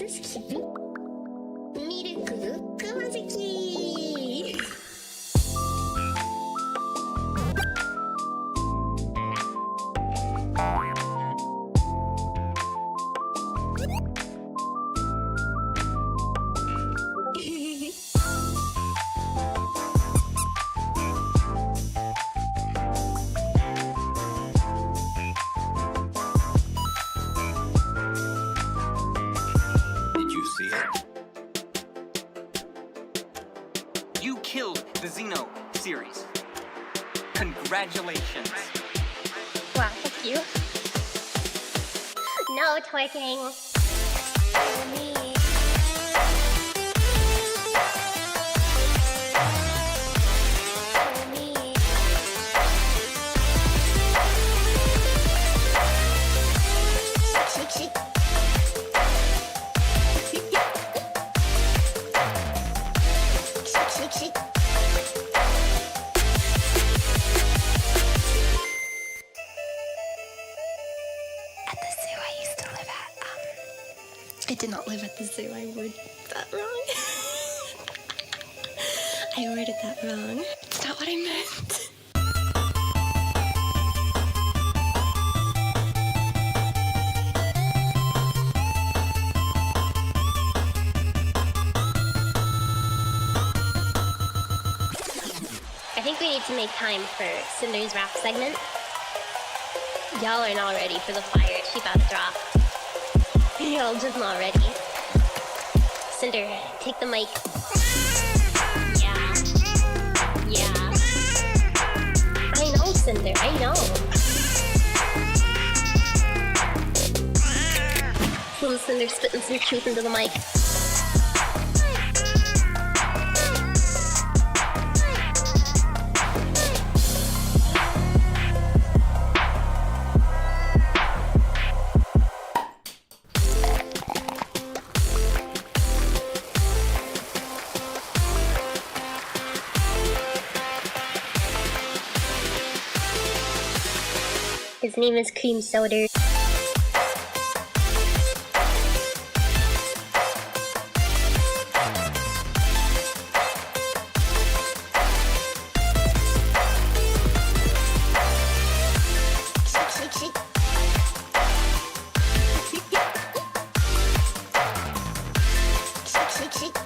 this cute? Miruku Kumazuki! Did you see it? You killed the Xeno series. Congratulations. Wow, thank you. No twerking. For me. For me. Shake, shake, shake. Shake, shake, shake. At the zoo I used to live at, I did not live at the zoo, I worded that wrong. I worded that wrong. It's not what I meant. I think we need to make time for Cinder's rap segment. Y'all are not ready for the fire she about to drop. Y'all just not ready. Cinder, take the mic. Yeah. Yeah. I know, Cinder, I know. Little Cinder spitting some truth into the mic. His name is Cream Soda. Shake, shake, shake. Shake, shake, shake.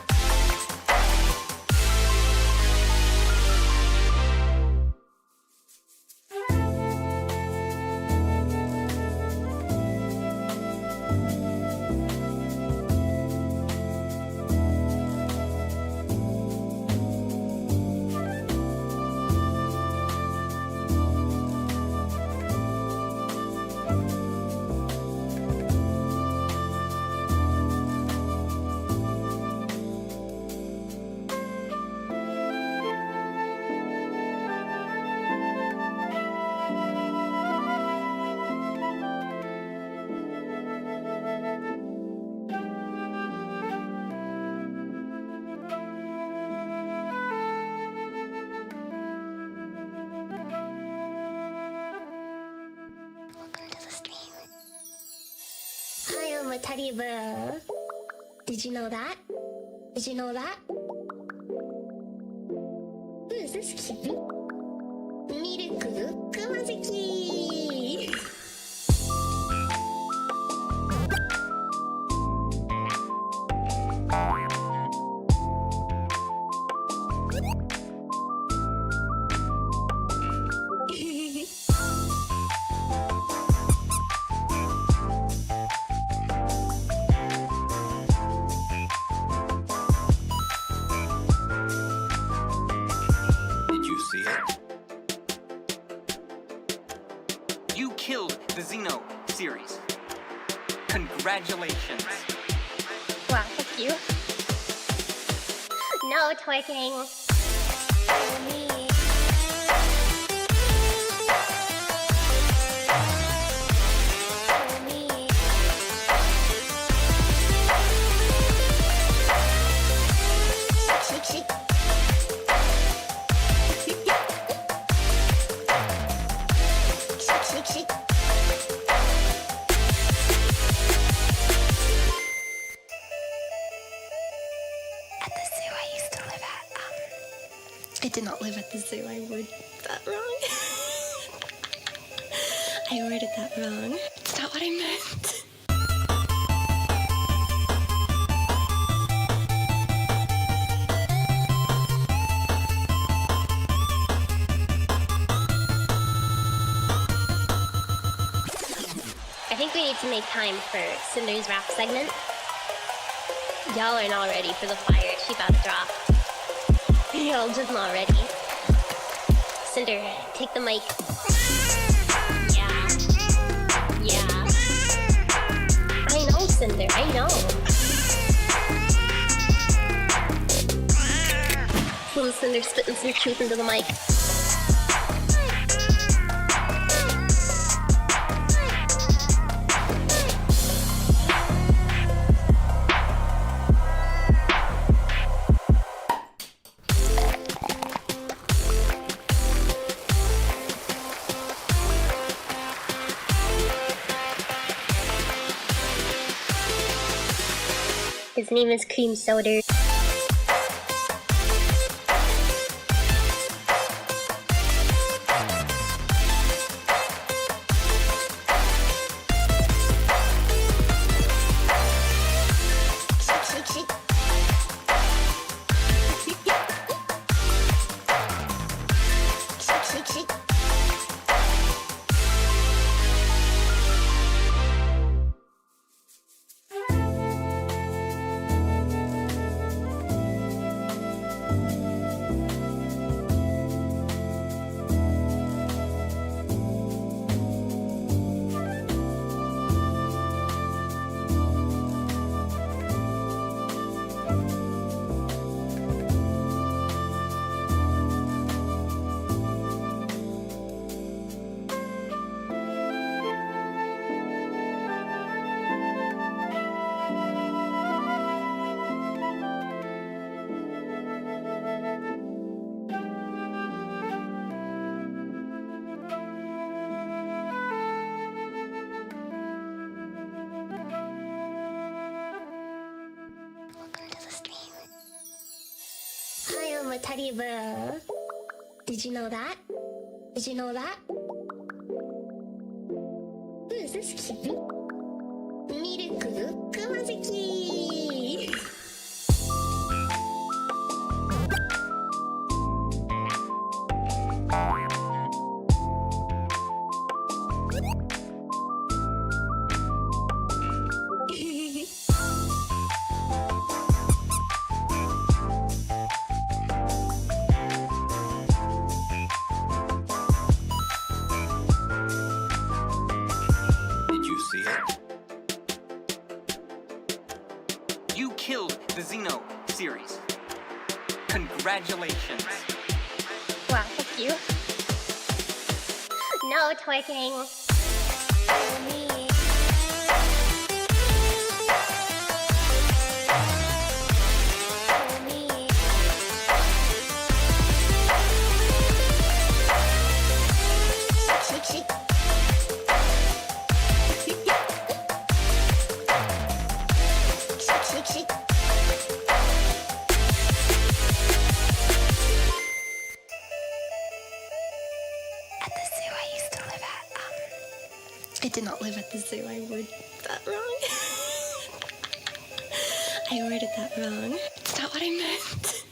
Welcome to the stream. I am a teddy bear. Did you know that? Did you know that? Who is this cute? Miruku Kumazuki! Did you see it? You killed the Xeno series. Congratulations. Wow, thank you. No twerking. For me. For me. Shake, shake, shake. Shake, shake, shake. did not live at the zoo. I worded that wrong. I worded that wrong. It's not what I meant. I think we need to make time for Cinder's rap segment. Y'all are not ready for the fire she about to drop. Y'all just not ready. Cinder, take the mic. Yeah. Yeah. I know, Cinder, I know. Little Cinder spitting some truth into the mic. His name is Cream Soda. Welcome to the stream. Hi, I'm a teddy bear. Did you know that? Did you know that? Who is this cute? Miruku Kumazuki. Did you see it? You killed the Xeno series. Congratulations. Wow, thank you. No twerking. At the zoo I used to live at, I did not live at the zoo. I worded that wrong. I worded that wrong. It's not what I meant.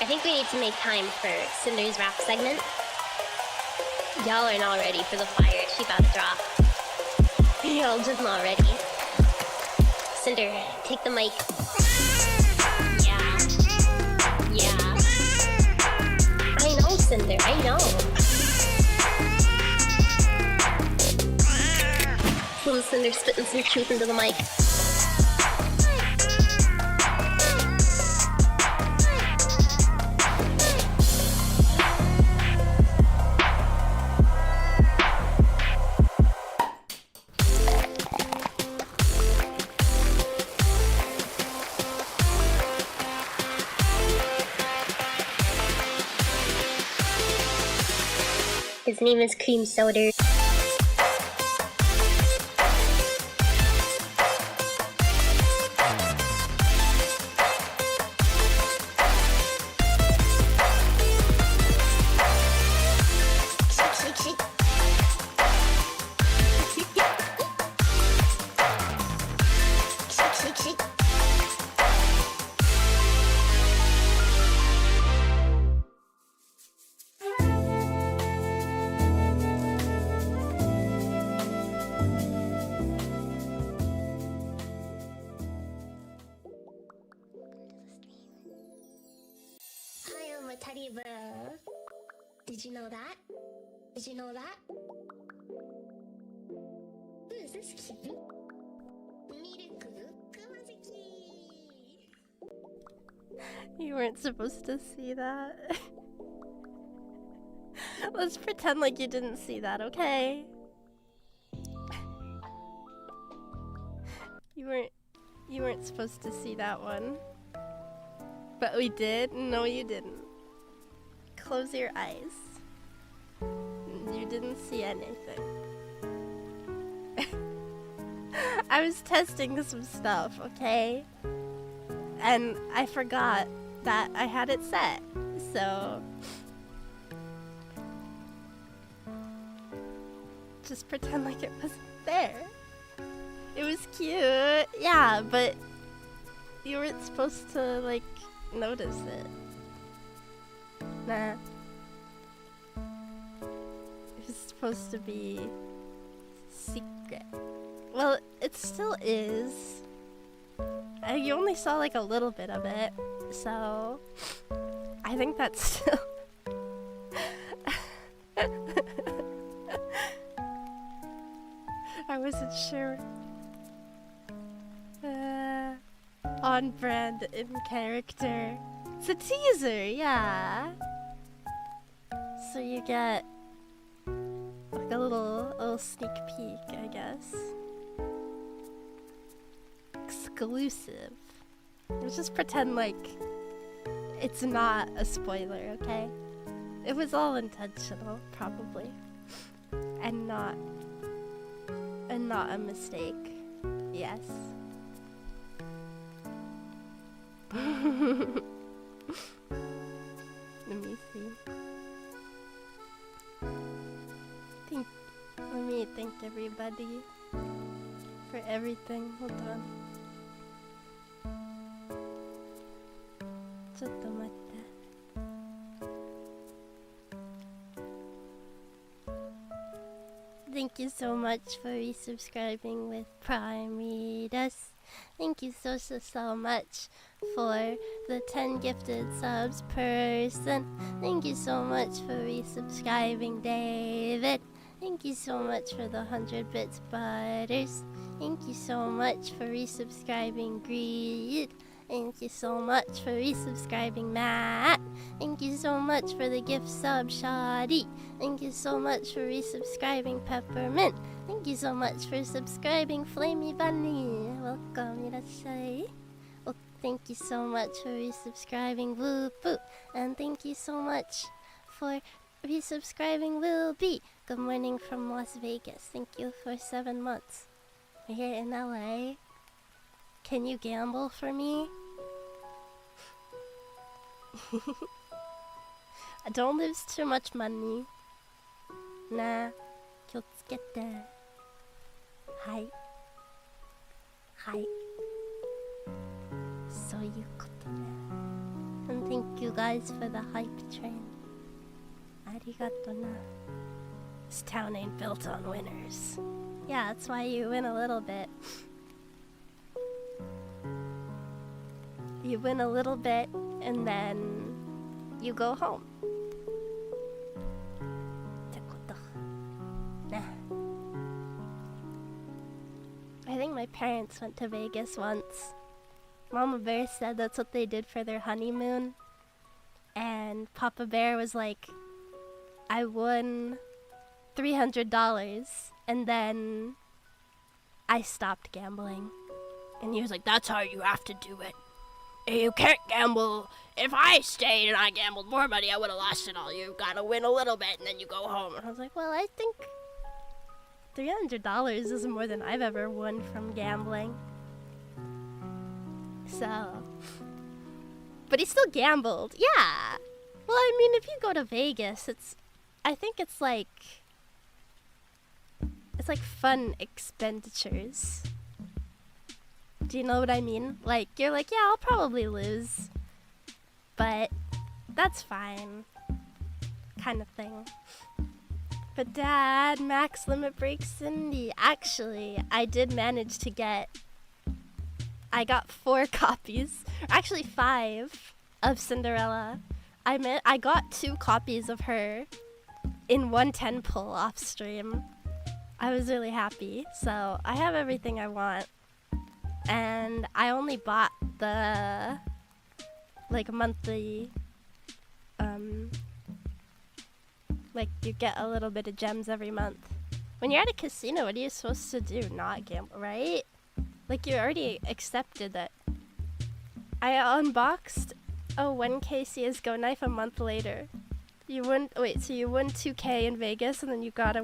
I think we need to make time for Cinder's rap segment. Y'all are not ready for the fire she about to drop. Y'all just not ready. Cinder, take the mic. Yeah. Yeah. I know, Cinder, I know. Little Cinder spitting some truth into the mic. His name is Cream Soda. Hi, I'm a teddy bear. Did you know that? Did you know that? Who is this kid? Miruku Kumazuki. You weren't supposed to see that. Let's pretend like you didn't see that, okay? You weren't supposed to see that one. But we did? No, you didn't. Close your eyes. You didn't see anything. I was testing some stuff, okay? And I forgot that I had it set, so just pretend like it wasn't there. It was cute, yeah, but you weren't supposed to, like, notice it. Nah. It was supposed to be secret. Well, it still is. You only saw like a little bit of it, so I think that's still I wasn't sure. On brand in character. It's a teaser, yeah. So you get like a little sneak peek, I guess. Exclusive. Let's just pretend like it's not a spoiler, okay? It was all intentional, probably. And not a mistake. Yes. Let me see. Let me thank everybody for everything. Hold on. ちょっと待って。Thank you so much for resubscribing with Prime Readus. Thank you so much for the 10 gifted subs person. Thank you so much for resubscribing, David. Thank you so much for the 100 bits butters. Thank you so much for resubscribing, Greed. Thank you so much for resubscribing, Matt. Thank you so much for the gift sub, Shoddy. Thank you so much for resubscribing, Peppermint. Thank you so much for subscribing, Flamey Bunny. Welcome, irashai. Well, thank you so much for resubscribing, Whoop. And thank you so much for resubscribing, Will B. Good morning from Las Vegas. Thank you for 7 months. We're here in LA. Can you gamble for me? Don't lose too much money. Nah. 気をつけて。はい。はい。そういうことね。And thank you guys for the hype train. ありがとな。This town ain't built on winners. Yeah, that's why you win a little bit. You win a little bit, and then you go home. ってことね。I think my parents went to Vegas once. Mama Bear said that's what they did for their honeymoon. And Papa Bear was like, I won $300, and then I stopped gambling. And he was like, that's how you have to do it. You can't gamble. If I stayed and I gambled more money, I would have lost it all. You gotta win a little bit and then you go home. And I was like, well, I think $300 is more than I've ever won from gambling. So, but he still gambled. Yeah. Well, I mean, if you go to Vegas, I think it's like fun expenditures. Do you know what I mean? Like, you're like, yeah, I'll probably lose, but that's fine, kind of thing. But Dad, max limit break Cindy. Actually, I did manage to I got 4 copies, actually 5, of Cinderella. I got 2 copies of her in 110 pull off stream. I was really happy. So I have everything I want. And I only bought the monthly, like you get a little bit of gems every month. When you're at a casino, what are you supposed to do? Not gamble, right? Like, you already accepted that. I unboxed a 1K CSGO knife a month later. You won 2K in Vegas and then you got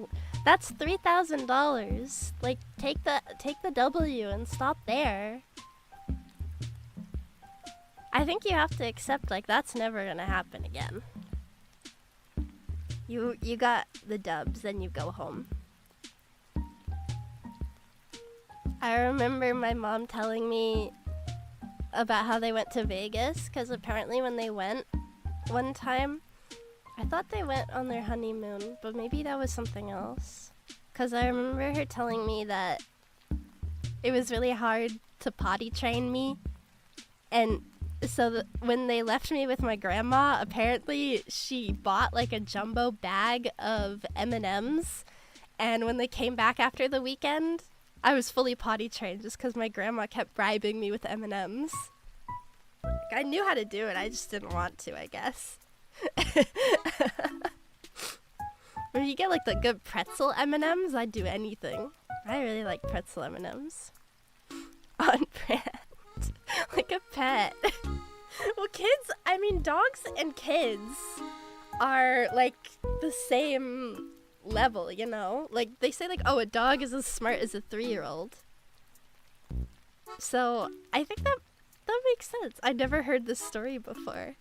that's $3,000. Like, take the W and stop there. I think you have to accept, like, that's never gonna happen again. You got the dubs, then you go home. I remember my mom telling me about how they went to Vegas, because apparently when they went one time, I thought they went on their honeymoon, but maybe that was something else. Because I remember her telling me that it was really hard to potty train me. And so when they left me with my grandma, apparently she bought like a jumbo bag of M&Ms. And when they came back after the weekend, I was fully potty trained just because my grandma kept bribing me with M&Ms. Like, I knew how to do it, I just didn't want to, I guess. When you get like the good pretzel M&Ms, I'd do anything. I really like pretzel M&Ms. On brand. Like a pet. Well, dogs and kids are like the same level, you know? Like, they say like, oh, a dog is as smart as a 3-year-old. So I think that makes sense. I'd never heard this story before.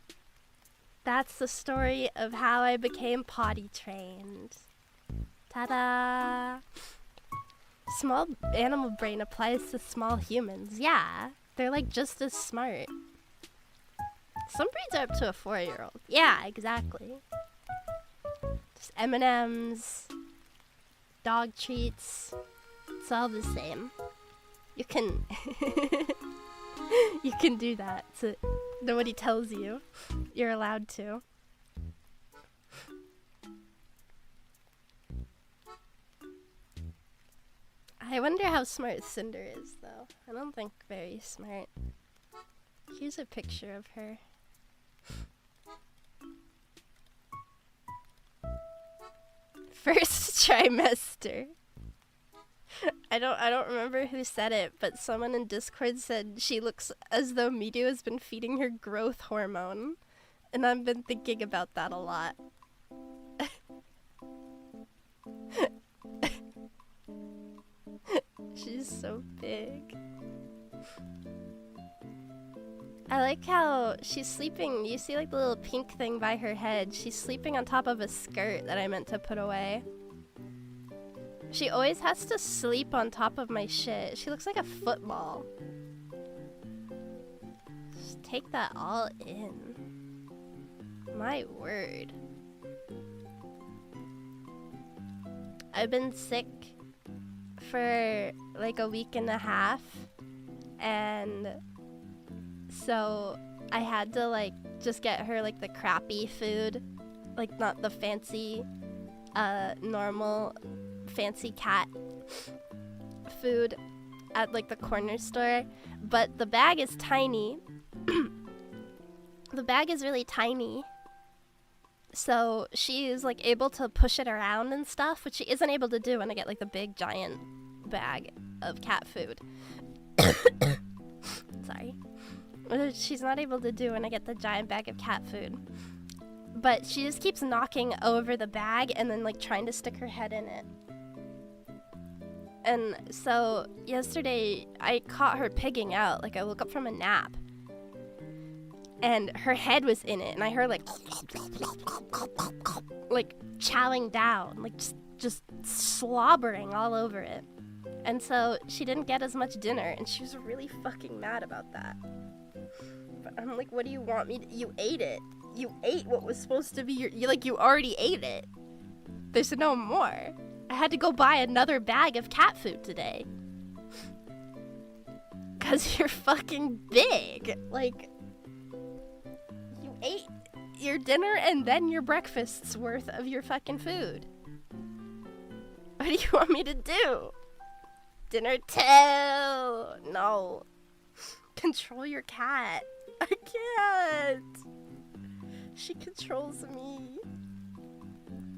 That's the story of how I became potty trained. Ta-da! Small animal brain applies to small humans. Yeah, they're like just as smart. Some breeds are up to a 4-year-old. Yeah, exactly. Just M&Ms, dog treats. It's all the same. You can you can do that. So nobody tells you. You're allowed to. I wonder how smart Cinder is, though. I don't think very smart. Here's a picture of her. First trimester. I don't remember who said it, but someone in Discord said she looks as though Miru has been feeding her growth hormone. And I've been thinking about that a lot. She's so big. I like how she's sleeping. You see like the little pink thing by her head? She's sleeping on top of a skirt that I meant to put away. She always has to sleep on top of my shit. She looks like a football. Just take that all in. My word. I've been sick for like a week and a half, and so I had to like just get her like the crappy food, like not the fancy, normal fancy cat food at like the corner store. But the bag is tiny. The bag is really tiny, so she is like able to push it around and stuff, which she isn't able to do when I get like the big giant bag of cat food. Sorry. which she's not able to do when I get the giant bag of cat food. But she just keeps knocking over the bag and then like trying to stick her head in it. And so yesterday I caught her pigging out. Like I woke up from a nap and her head was in it and I heard like chowing down, like just slobbering all over it. And so she didn't get as much dinner and she was really fucking mad about that. But I'm like, what do you want me to? You ate it. You ate what was supposed to be you already ate it. There's no more. I had to go buy another bag of cat food today. 'Cause you're fucking big. Like, you ate your dinner and then your breakfast's worth of your fucking food. What do you want me to do? Dinner too. No. Control your cat. I can't. She controls me.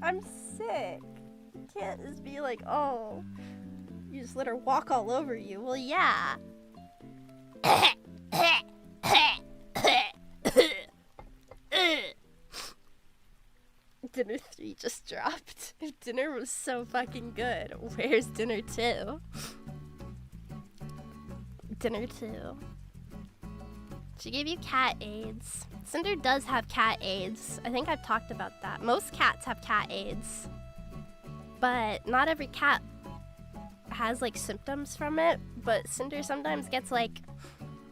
I'm sick. You can't just be like, oh, you just let her walk all over you. Well, yeah. Dinner 3 just dropped. If dinner was so fucking good, where's dinner 2? Dinner 2. She gave you cat AIDS. Cinder does have cat AIDS. I think I've talked about that. Most cats have cat AIDS. But not every cat has like symptoms from it. But Cinder sometimes gets like...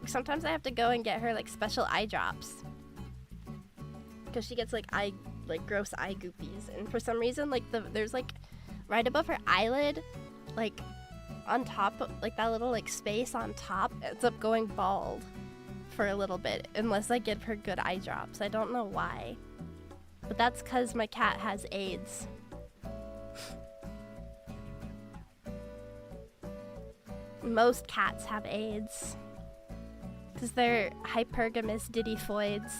Sometimes I have to go and get her like special eye drops. Because she gets like gross eye goopies. And for some reason like there's like right above her eyelid, like on top of like that little like space on top, ends up going bald for a little bit unless I give her good eye drops. I don't know why, but that's because my cat has AIDS. Most cats have AIDS because they're hypergamous diddyphoids.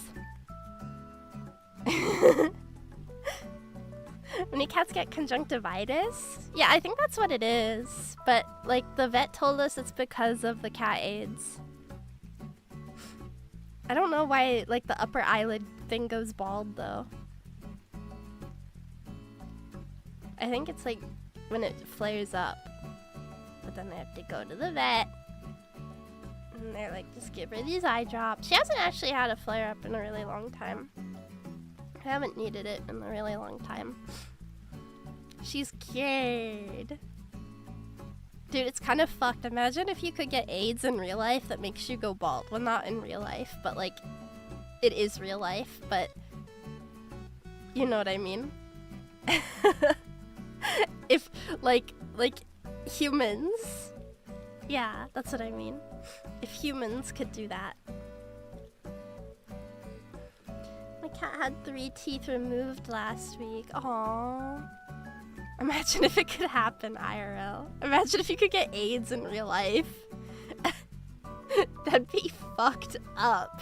Many cats get conjunctivitis? Yeah, I think that's what it is. But like the vet told us it's because of the cat AIDS. I don't know why like the upper eyelid thing goes bald though. I think it's like when it flares up. But then I have to go to the vet. And they're like, just give her these eye drops. She hasn't actually had a flare up in a really long time. I haven't needed it in a really long time. She's cured. Dude, it's kind of fucked. Imagine if you could get AIDS in real life that makes you go bald. Well, not in real life, but like, it is real life, but you know what I mean? If, like humans. Yeah, that's what I mean. If humans could do that. My cat had 3 teeth removed last week. Aww. Imagine if it could happen IRL. Imagine if you could get AIDS in real life. That'd be fucked up.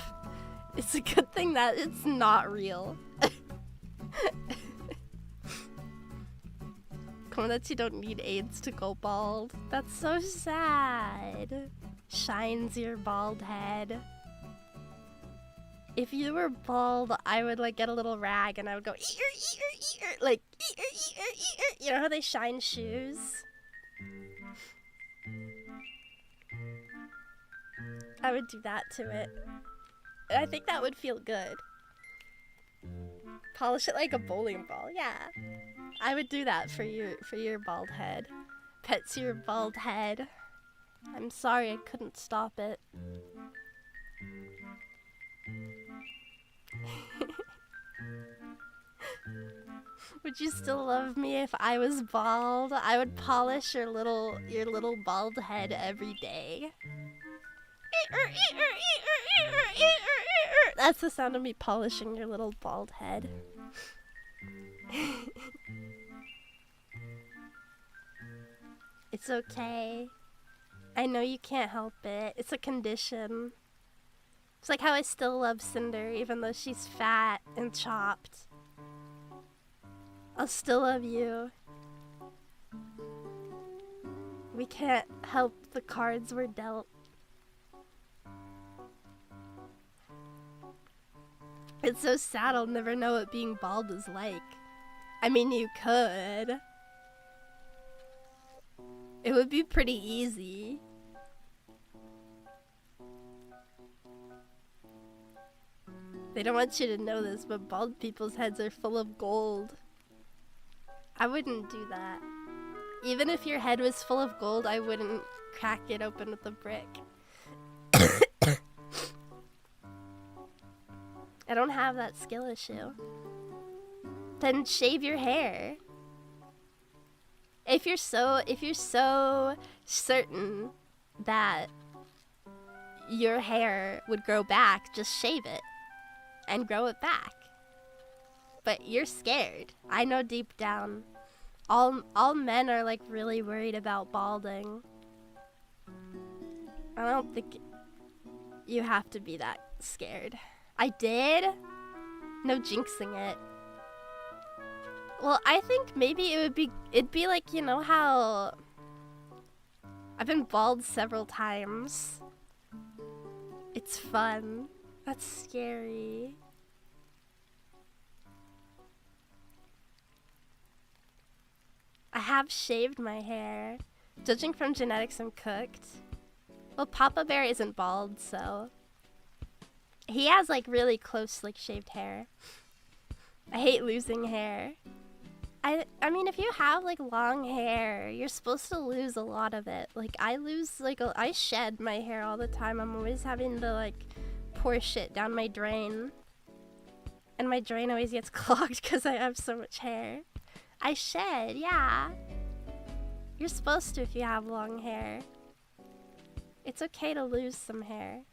It's a good thing that it's not real. Komodachi don't need AIDS to go bald. That's so sad. Shines your bald head. If you were bald, I would like get a little rag and I would go ear, like ear. You know how they shine shoes? I would do that to it. And I think that would feel good. Polish it like a bowling ball, yeah. I would do that for your bald head. Pets your bald head. I'm sorry I couldn't stop it. Would you still love me if I was bald? I would polish your little bald head every day. That's the sound of me polishing your little bald head. It's okay. I know you can't help it. It's a condition. It's like how I still love Cinder even though she's fat and chopped. I'll still love you. We can't help the cards we're dealt. It's so sad I'll never know what being bald is like. I mean, you could. It would be pretty easy. They don't want you to know this, but bald people's heads are full of gold. I wouldn't do that. Even if your head was full of gold, I wouldn't crack it open with a brick. I don't have that skill issue. Then shave your hair. If you're so certain that your hair would grow back, just shave it and grow it back. But you're scared. I know deep down. All men are like really worried about balding. I don't think you have to be that scared. I did? No jinxing it. Well, I think maybe it'd be like, you know how I've been bald several times. It's fun. That's scary. I have shaved my hair. Judging from genetics, I'm cooked. Well, Papa Bear isn't bald, so he has like really close, like shaved hair. I hate losing hair. I mean, if you have like long hair, you're supposed to lose a lot of it. Like I lose I shed my hair all the time. I'm always having to like pour shit down my drain. And my drain always gets clogged because I have so much hair. I shed, yeah. You're supposed to if you have long hair. It's okay to lose some hair.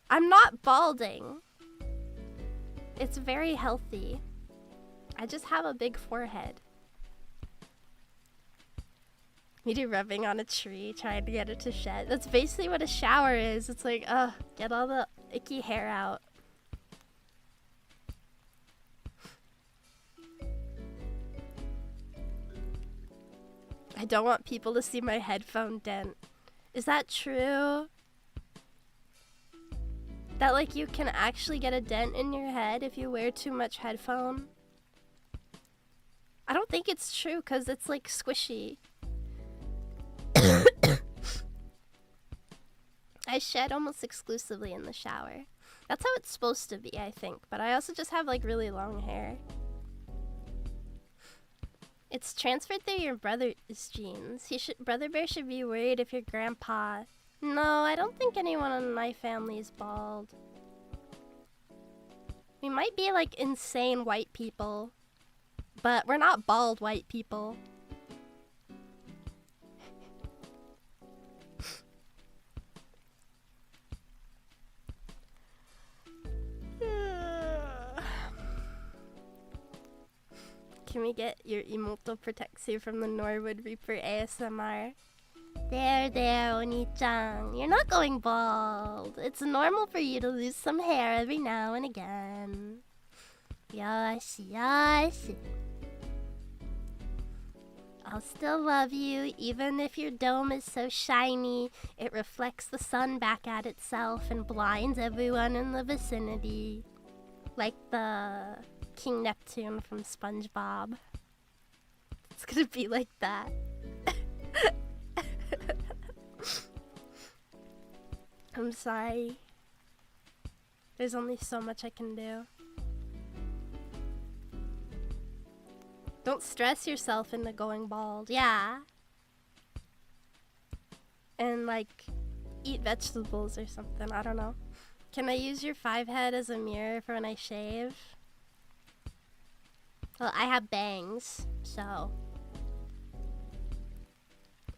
I'm not balding. It's very healthy. I just have a big forehead. Me do rubbing on a tree, trying to get it to shed. That's basically what a shower is. It's like, get all the icky hair out. I don't want people to see my headphone dent. Is that true? That like you can actually get a dent in your head if you wear too much headphone? I don't think it's true because it's like squishy. I shed almost exclusively in the shower. That's how it's supposed to be, I think. But I also just have like really long hair. It's transferred through your brother's genes. Brother Bear should be worried if your grandpa... No, I don't think anyone in my family is bald. We might be like insane white people. But we're not bald white people. Can we get your Imoto protects you from the Norwood Reaper ASMR? There, Oni-chan. You're not going bald. It's normal for you to lose some hair every now and again. Yoshi. I'll still love you, even if your dome is so shiny, it reflects the sun back at itself and blinds everyone in the vicinity. Like the King Neptune from SpongeBob. It's gonna be like that. I'm sorry. There's only so much I can do. Don't stress yourself into going bald. Yeah. And like, eat vegetables or something. I don't know. Can I use your 5 head as a mirror for when I shave? Well, I have bangs, so.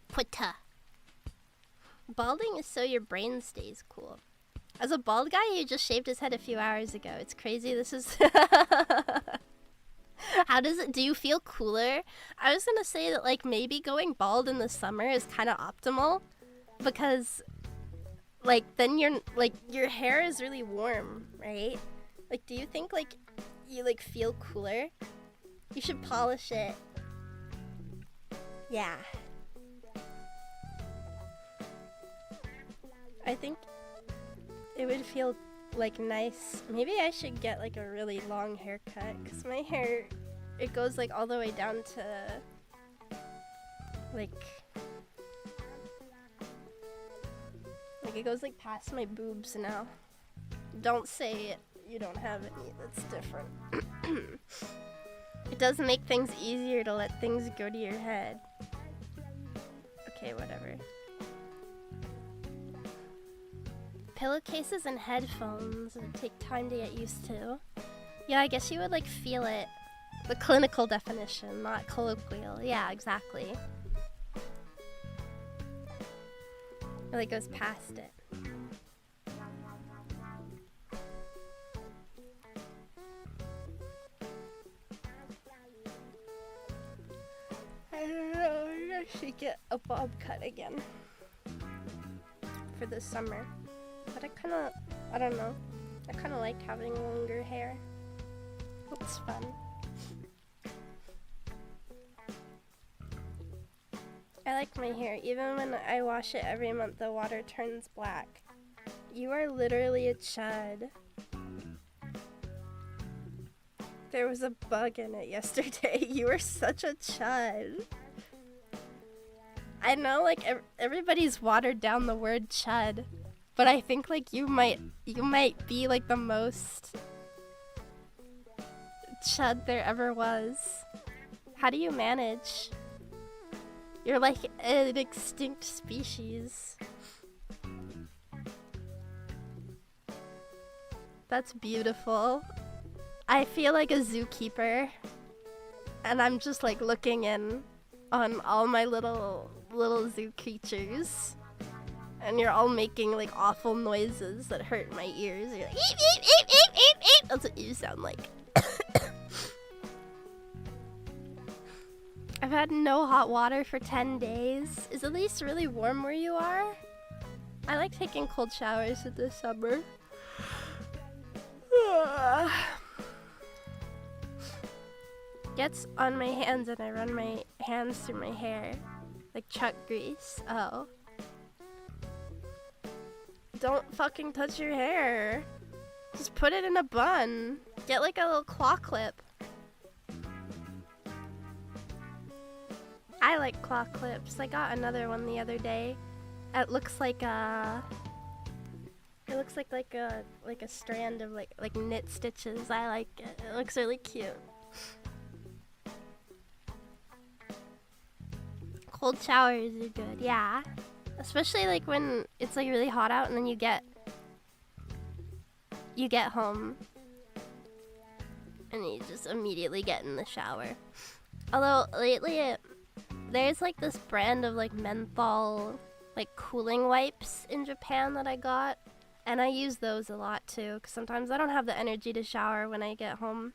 Putta. Balding is so your brain stays cool. As a bald guy who just shaved his head a few hours ago, it's crazy. This is... How does it... Do you feel cooler? I was gonna say that, like, maybe going bald in the summer is kind of optimal. Because, like, then your hair is really warm, right? Like, do you think, like, you, like, feel cooler? You should polish it. Yeah. I think it would feel like nice. Maybe I should get like a really long haircut because my hair, it goes like all the way down to like it goes like past my boobs now. Don't say it. You don't have any. That's different. It does make things easier to let things go to your head. Okay, whatever. Pillowcases and headphones would take time to get used to. Yeah, I guess you would like feel it. The clinical definition, not colloquial. Yeah, exactly. It like goes past it. I don't know, I should get a bob cut again for the summer. But I don't know. I kinda like having longer hair. It's fun. I like my hair. Even when I wash it every month, the water turns black. You are literally a chud. There was a bug in it yesterday. You were such a chud. I know, like, everybody's watered down the word chud, but I think, like, you might be, like, the most chud there ever was. How do you manage? You're like an extinct species. That's beautiful. I feel like a zookeeper, and I'm just like looking in on all my little zoo creatures, and you're all making like awful noises that hurt my ears. You're like, eep, eep, eep, eep, eep, eep. That's what you sound like. I've had no hot water for 10 days. Is at least really warm where you are? I like taking cold showers in the summer. Gets on my hands and I run my hands through my hair. Like chuck grease. Oh. Don't fucking touch your hair. Just put it in a bun. Get like a little claw clip. I like claw clips. I got another one the other day. It looks like a a strand of like knit stitches. I like it. It looks really cute. Cold showers are good, yeah. Especially like when it's like really hot out and then you get home and you just immediately get in the shower. Although lately there's like this brand of like menthol like cooling wipes in Japan that I got, and I use those a lot too because sometimes I don't have the energy to shower when I get home,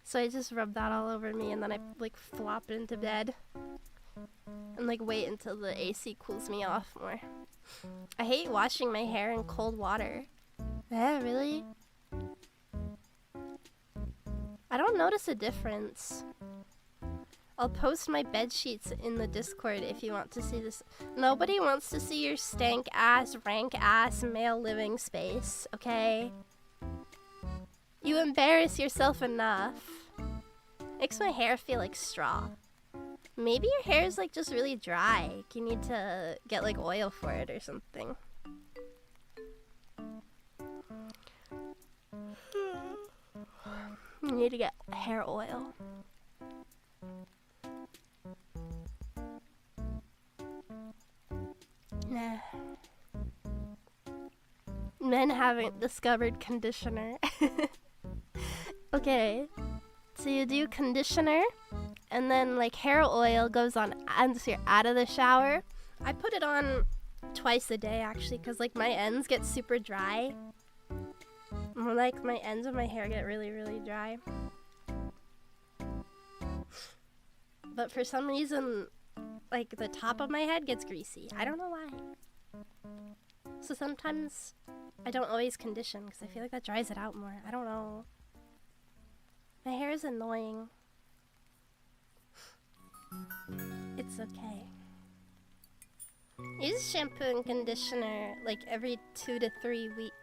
so I just rub that all over me and then I like flop into bed and like wait until the AC cools me off more. I hate washing my hair in cold water. Yeah, really? I don't notice a difference. I'll post my bed sheets in the Discord if you want to see this. Nobody wants to see your stank ass, rank ass male living space, okay? You embarrass yourself enough. Makes my hair feel like straw. Maybe your hair is like just really dry. You need to get like oil for it or something. You need to get hair oil. Nah. Men haven't discovered conditioner. Okay. So you do conditioner, and then like hair oil goes on once you're out of the shower. I put it on twice a day actually, because like my ends get super dry. Like my ends of my hair get really, really dry. But for some reason, like the top of my head gets greasy. I don't know why. So sometimes I don't always condition because I feel like that dries it out more. I don't know. My hair is annoying. It's okay. Use shampoo and conditioner like every 2 to 3 weeks.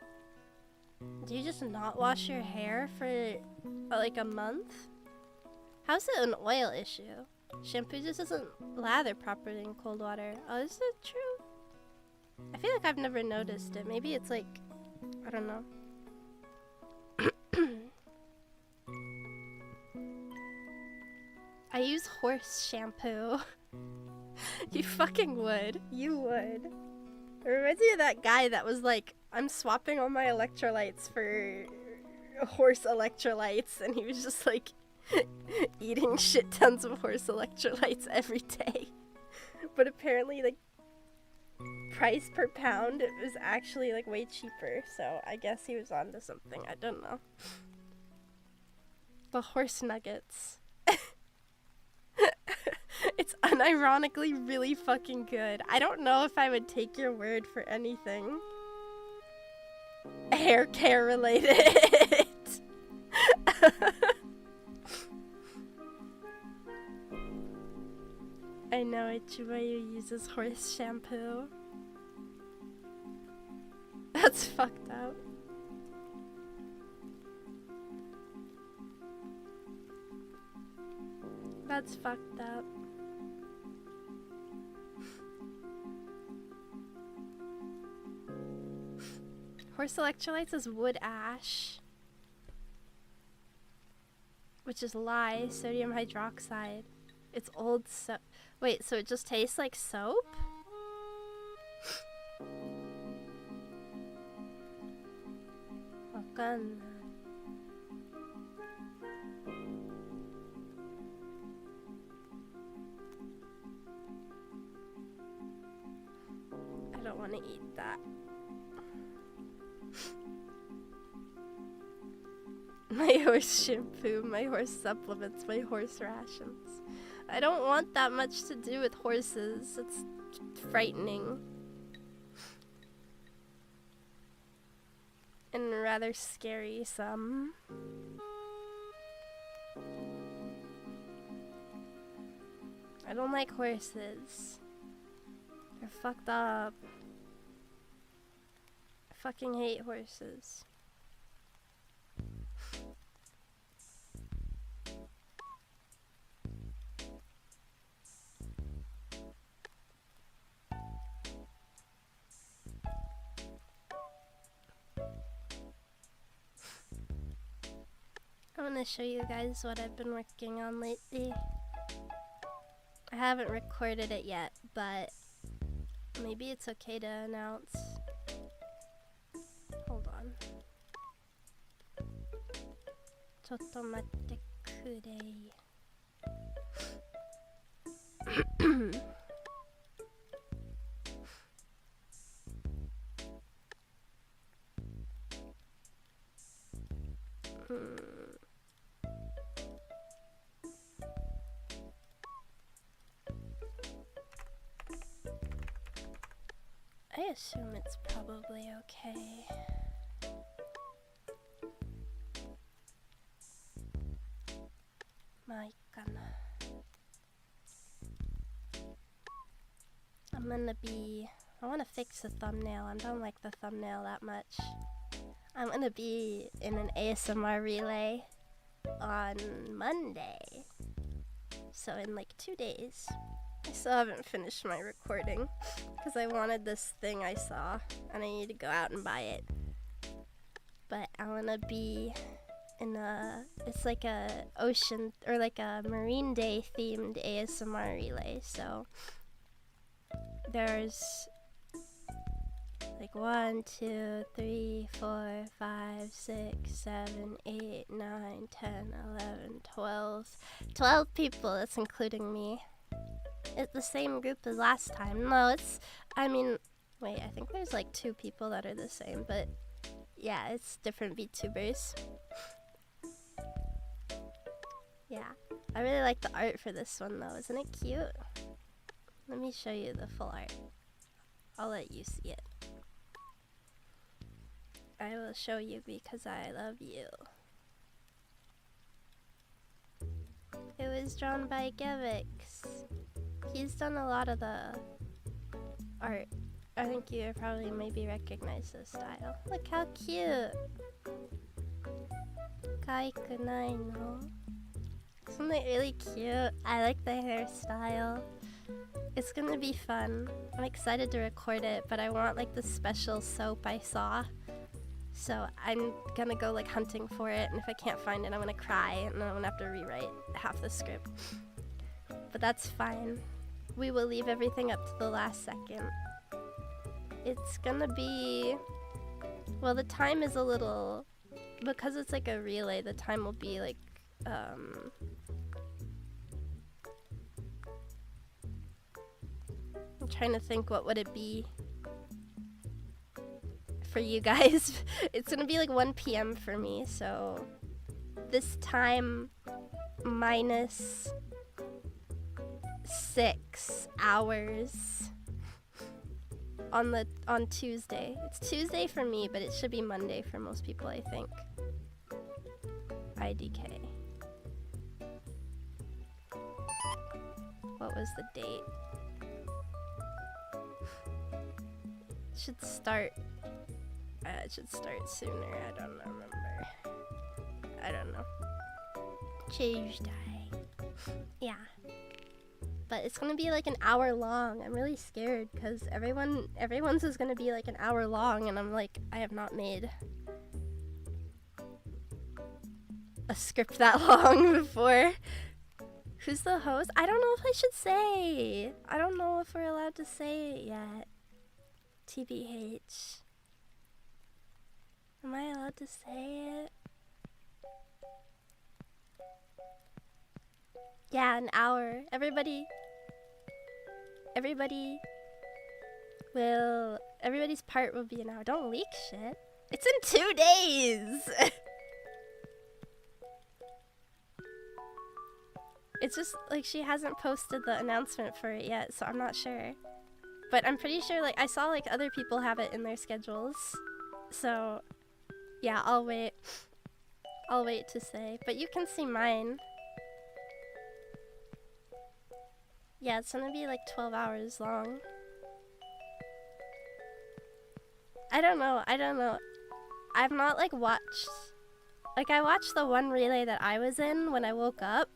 Do you just not wash your hair for like a month? How's it an oil issue? Shampoo just doesn't lather properly in cold water. Oh, is it true? I feel like I've never noticed it. Maybe it's like, I don't know. I use horse shampoo. You fucking would. You would. It reminds me of that guy that was like, I'm swapping all my electrolytes for horse electrolytes, and he was just like eating shit tons of horse electrolytes every day. But apparently, like, price per pound, it was actually like way cheaper, so I guess he was onto something. I don't know. The horse nuggets. It's unironically really fucking good. I don't know if I would take your word for anything hair care related. I know Ichibayu uses horse shampoo. That's fucked up. That's fucked up. Horse electrolytes is wood ash, which is lye, sodium hydroxide. It's old soap. Wait, so it just tastes like soap? Wakanna. I don't want to eat that. My horse shampoo, my horse supplements, my horse rations. I don't want that much to do with horses. It's frightening. And rather scary some. I don't like horses. They're fucked up. I fucking hate horses. I want to show you guys what I've been working on lately. I haven't recorded it yet, but maybe it's okay to announce. Hold on. Chotto matte kurei. I assume it's probably okay. I want to fix the thumbnail. I don't like the thumbnail that much. I'm gonna be in an ASMR relay on Monday. So in like 2 days. I still haven't finished my recording because I wanted this thing I saw and I need to go out and buy it. But I want to be in it's like a ocean or like a Marine Day themed ASMR relay. So there's like 1, 2, 3, 4, 5, 6, 7, 8, 9, 10, 11, 12 people. That's including me. It's the same group as last time. No, wait, I think there's like 2 people that are the same, but yeah, it's different VTubers. Yeah, I really like the art for this one though. Isn't it cute? Let me show you the full art. I'll let you see it. I will show you because I love you. It was drawn by Gevix. He's done a lot of the art. I think you probably maybe recognize his style. Look how cute! Kakaiku nai no? Isn't it really cute? I like the hairstyle. It's gonna be fun. I'm excited to record it, but I want like the special soap I saw. So I'm gonna go like hunting for it, and if I can't find it, I'm gonna cry, and then I'm gonna have to rewrite half the script. But that's fine. We will leave everything up to the last second. It's gonna be... Well, the time is a little... Because it's like a relay, the time will be like... I'm trying to think what would it be for you guys. It's gonna be like 1 p.m. for me, so this time minus 6 hours on Tuesday. It's Tuesday for me, but it should be Monday for most people, I think. IDK. What was the date? It should start sooner. I don't remember. I don't know. Tuesday. Yeah. But it's gonna be like an hour long. I'm really scared because everyone's is gonna be like an hour long, and I'm like, I have not made a script that long before. Who's the host? I don't know if I should say. I don't know if we're allowed to say it yet. TBH. Am I allowed to say it? Yeah, an hour. Everybody's part will be an hour. Don't leak shit. It's in 2 days! It's just, like, she hasn't posted the announcement for it yet, so I'm not sure. But I'm pretty sure, like, I saw, like, other people have it in their schedules. So, yeah, I'll wait. I'll wait to say. But you can see mine. Yeah, it's gonna be, like, 12 hours long. I don't know. I've not, like, watched... Like, I watched the one relay that I was in when I woke up.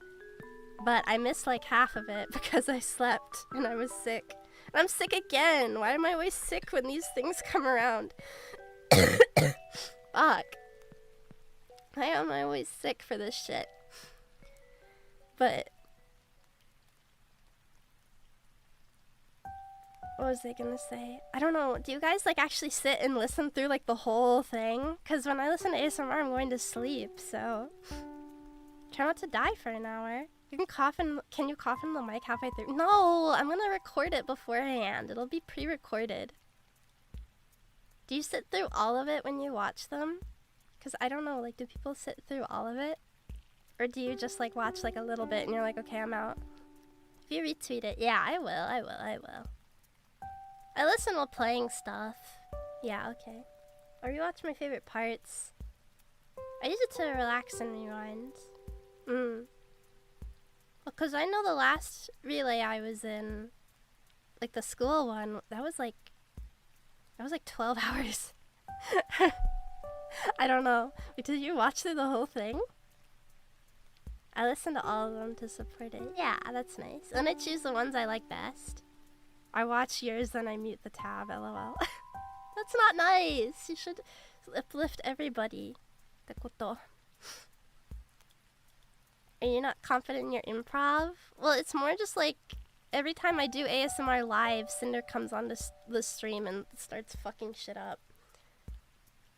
But I missed, like, half of it because I slept and I was sick. And I'm sick again! Why am I always sick when these things come around? Fuck. Why am I always sick for this shit? But... What was I gonna say? I don't know. Do you guys, like, actually sit and listen through, like, the whole thing? Because when I listen to ASMR, I'm going to sleep, so... Try not to die for an hour. You can cough in... Can you cough in the mic halfway through? No! I'm gonna record it beforehand. It'll be pre-recorded. Do you sit through all of it when you watch them? Because I don't know, like, do people sit through all of it? Or do you just, like, watch, like, a little bit and you're like, okay, I'm out? If you retweet it, yeah, I will. I listen while playing stuff. Yeah, okay. Or you watch my favorite parts. I use it to relax and rewind. Because I know the last relay I was in, like the school one, that was like 12 hours. I don't know. Wait, did you watch through the whole thing? I listen to all of them to support it. Yeah, that's nice. And I choose the ones I like best. I watch yours, then I mute the tab, lol. That's not nice! You should uplift everybody. Are you not confident in your improv? Well, it's more just like, every time I do ASMR live, Cinder comes on the stream and starts fucking shit up.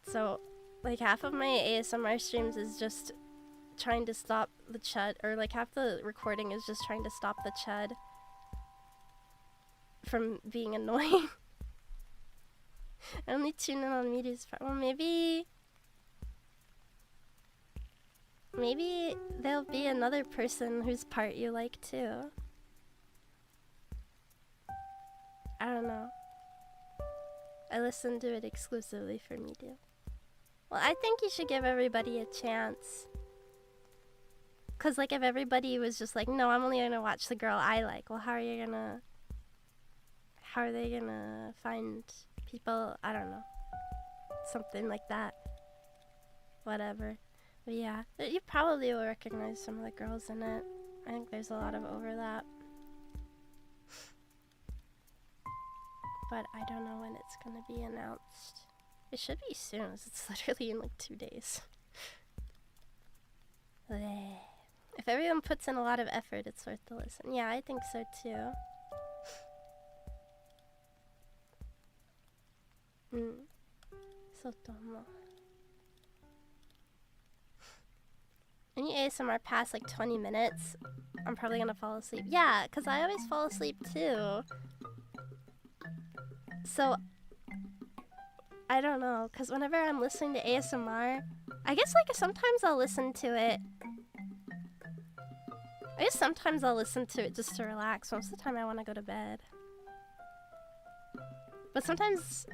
So, like, half of my ASMR streams is just trying to stop the chud, or like half the recording is just trying to stop the chud from being annoying. I only tune in on Miru's part. Well, maybe there'll be another person whose part you like too. I don't know. I listen to it exclusively for Miru. Well, I think you should give everybody a chance. Cause like if everybody was just like, no, I'm only gonna watch the girl I like, well, how are they gonna find people? I don't know. Something like that. Whatever. But yeah, you probably will recognize some of the girls in it. I think there's a lot of overlap. But I don't know when it's gonna be announced. It should be soon, it's literally in like 2 days. If everyone puts in a lot of effort, it's worth the listen. Yeah, I think so too. Sotomo. Any ASMR past like 20 minutes, I'm probably gonna fall asleep. Yeah, because I always fall asleep too. So, I don't know, because whenever I'm listening to ASMR, I guess like sometimes I'll listen to it. I guess sometimes I'll listen to it just to relax. Most of the time I want to go to bed. But sometimes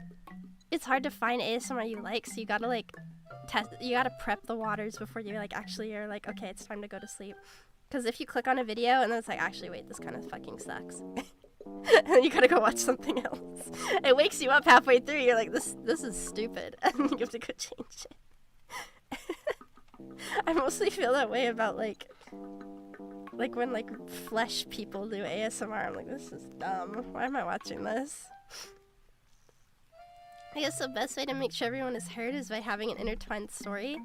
it's hard to find ASMR you like, so you gotta like you gotta prep the waters before you like actually are like, okay, it's time to go to sleep. Because if you click on a video and then it's like, actually wait, this kind of fucking sucks. And you gotta go watch something else. It wakes you up halfway through, you're like, this is stupid. And you have to go change it. I mostly feel that way about like when like flesh people do ASMR, I'm like, this is dumb. Why am I watching this? I guess the best way to make sure everyone is heard is by having an intertwined story.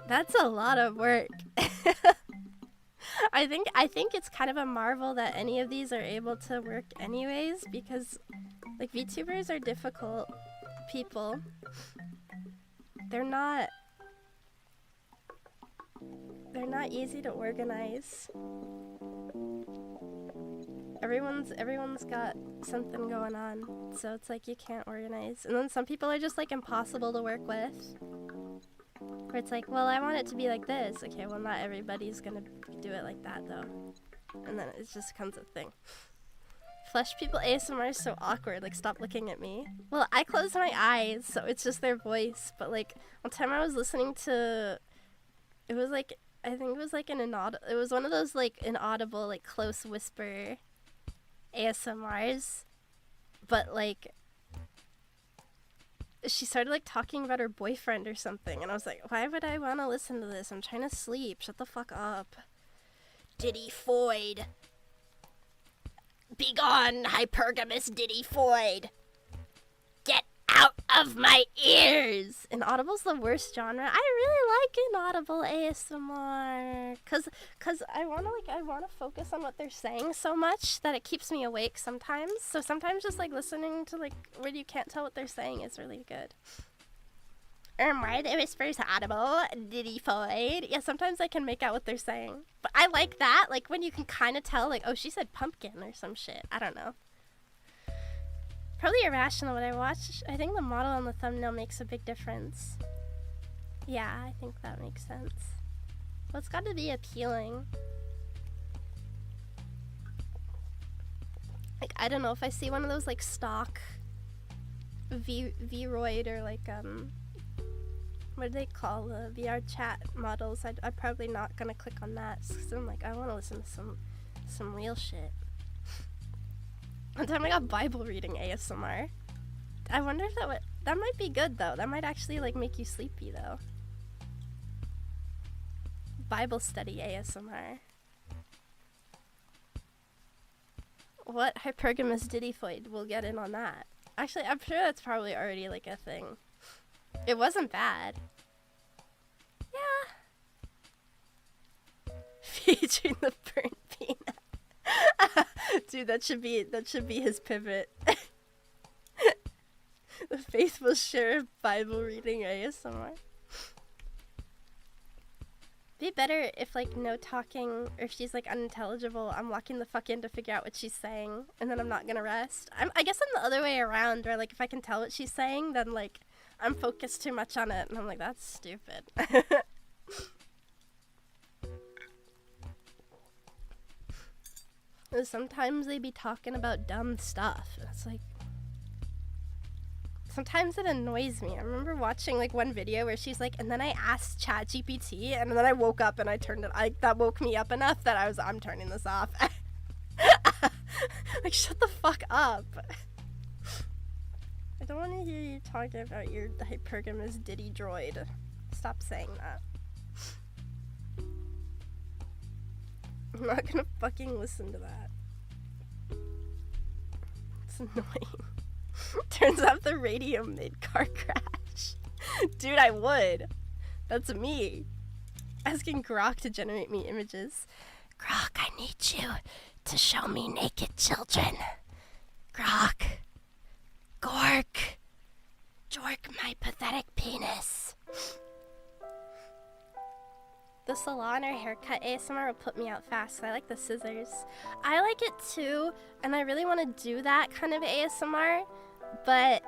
That's a lot of work. I think it's kind of a marvel that any of these are able to work anyways, because like VTubers are difficult people. They're not easy to organize. Everyone's got something going on, so it's like you can't organize. And then some people are just like impossible to work with. Where it's like, well, I want it to be like this. Okay, well, not everybody's gonna do it like that though. And then it just becomes a thing. Flesh people ASMR is so awkward, like stop looking at me. Well, I close my eyes, so it's just their voice. But like one time I was listening to, it was like, I think it was like it was one of those like inaudible, like close whisper ASMRs. But like, she started like talking about her boyfriend or something, and I was like, why would I want to listen to this? I'm trying to sleep. Shut the fuck up. Diddy Foyd. Begone, hypergamous Diddy Foyd. Get out of my ears. Inaudible's the worst genre. I really like inaudible ASMR cause I want to focus on what they're saying so much that it keeps me awake sometimes. So sometimes just like listening to like where you can't tell what they're saying is really good. Why the whispers audible? Diddy Foyd. Yeah, sometimes I can make out what they're saying. But I like that, like when you can kind of tell, like, oh, she said pumpkin or some shit. I don't know. Probably irrational what I watch. I think the model on the thumbnail makes a big difference. Yeah, I think that makes sense. Well, it's got to be appealing. Like, I don't know, if I see one of those, like, stock V-Roid or, like, what do they call the VR chat models? I'm probably not gonna click on that, because I'm like, I want to listen to some real shit. One time I got Bible reading ASMR. I wonder if that might be good though. That might actually like make you sleepy though. Bible study ASMR. What hypergamous Diddy Foyd will get in on that? Actually, I'm sure that's probably already like a thing. It wasn't bad. Yeah. Featuring the burnt peanut. Dude, that should be his pivot. The faithful sheriff Bible reading ASMR. Be better if like no talking, or if she's like unintelligible, I'm locking the fuck in to figure out what she's saying, and then I'm not gonna rest. I guess I'm the other way around, where like if I can tell what she's saying, then like I'm focused too much on it, and I'm like, that's stupid. Sometimes they be talking about dumb stuff, and it's like, sometimes it annoys me. I remember watching like one video where she's like, and then I asked ChatGPT, and then I woke up and I turned it, that woke me up enough that I'm turning this off. Like, shut the fuck up. I don't want to hear you talking about your hypergamous Diddy droid. Stop saying that. I'm not gonna fucking listen to that. It's annoying. Turns off the radio mid-car crash. Dude, I would. That's me. Asking Grok to generate me images. Grok, I need you to show me naked children. Grok. Gork. Jork my pathetic penis. The salon or haircut ASMR will put me out fast, so I like the scissors. I like it too, and I really want to do that kind of ASMR, but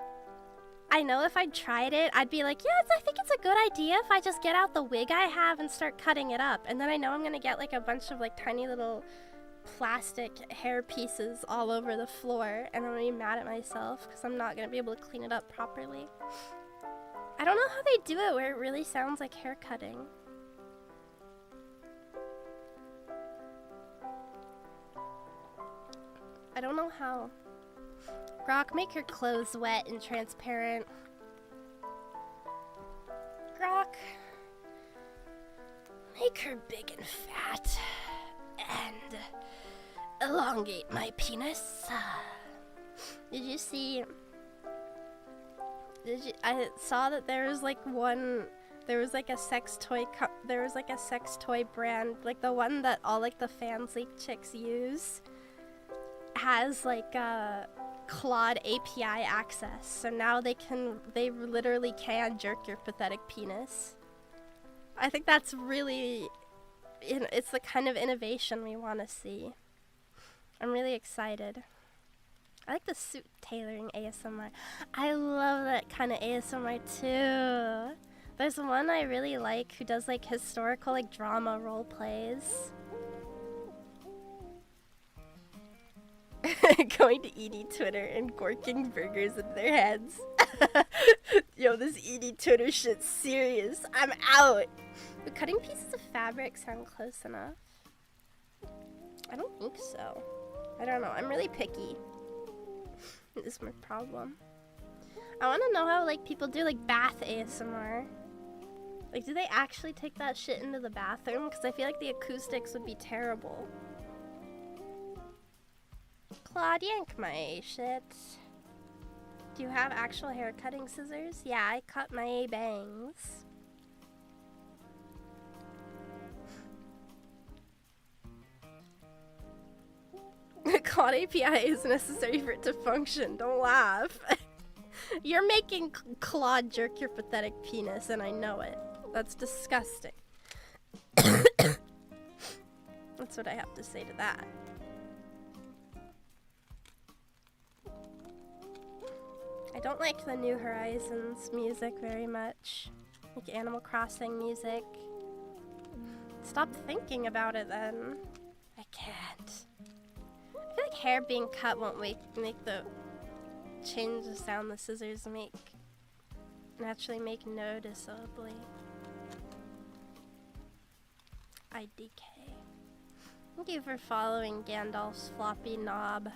I know if I tried it, I'd be like, yeah, I think it's a good idea if I just get out the wig I have and start cutting it up. And then I know I'm going to get like a bunch of like tiny little plastic hair pieces all over the floor, and I'm going to be mad at myself because I'm not going to be able to clean it up properly. I don't know how they do it where it really sounds like hair cutting. I don't know how. Grok, make her clothes wet and transparent. Grok, make her big and fat. And elongate my penis. Did you see... I saw that there was like a sex toy brand, like the one that all like the fans league chicks use, has like Claude API access, so now they literally can jerk your pathetic penis. I think that's really, it's the kind of innovation we want to see. I'm really excited. I like the suit tailoring ASMR. I love that kind of ASMR too. There's one I really like who does like historical like drama role plays. Going to ED Twitter and gorking burgers in their heads. Yo, this ED Twitter shit's serious. I'm out. Would cutting pieces of fabric sound close enough? I don't think so. I don't know. I'm really picky. This is my problem. I want to know how like people do like bath ASMR. Like, do they actually take that shit into the bathroom? Because I feel like the acoustics would be terrible. Claude, yank my shit. Do you have actual hair cutting scissors? Yeah, I cut my bangs. Claude API is necessary for it to function. Don't laugh. You're making Claude jerk your pathetic penis, and I know it. That's disgusting. That's what I have to say to that. I don't like the New Horizons music very much. Like Animal Crossing music. Stop thinking about it then. I can't. I feel like hair being cut won't make the change the sound the scissors make naturally make noticeably. IDK. Thank you for following Gandalf's floppy knob.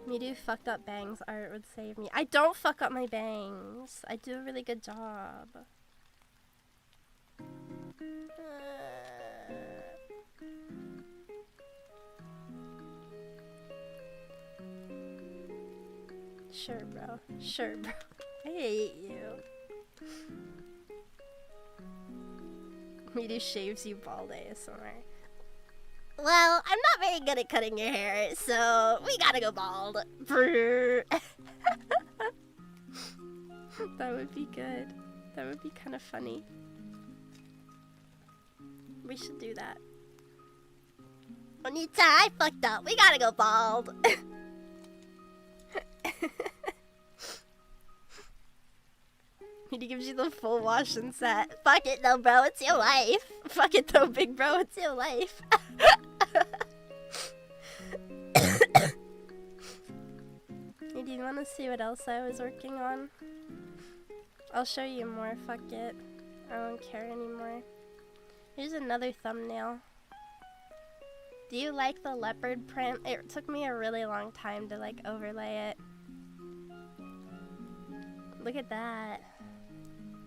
Miru fucked up bangs art would save me. I don't fuck up my bangs. I do a really good job. Sure, bro. Sure, bro. I hate you. Miru shaves you bald ASMR. Well, I'm not very good at cutting your hair, so we gotta go bald. That would be good. That would be kind of funny. We should do that. Onita, I fucked up. We gotta go bald. He gives you the full wash and set. Fuck it though, bro. It's your life. Fuck it though, big bro. It's your life. Hey, do you want to see what else I was working on? I'll show you more. Fuck it. I don't care anymore. Here's another thumbnail. Do you like the leopard print? It took me a really long time to like overlay it. Look at that.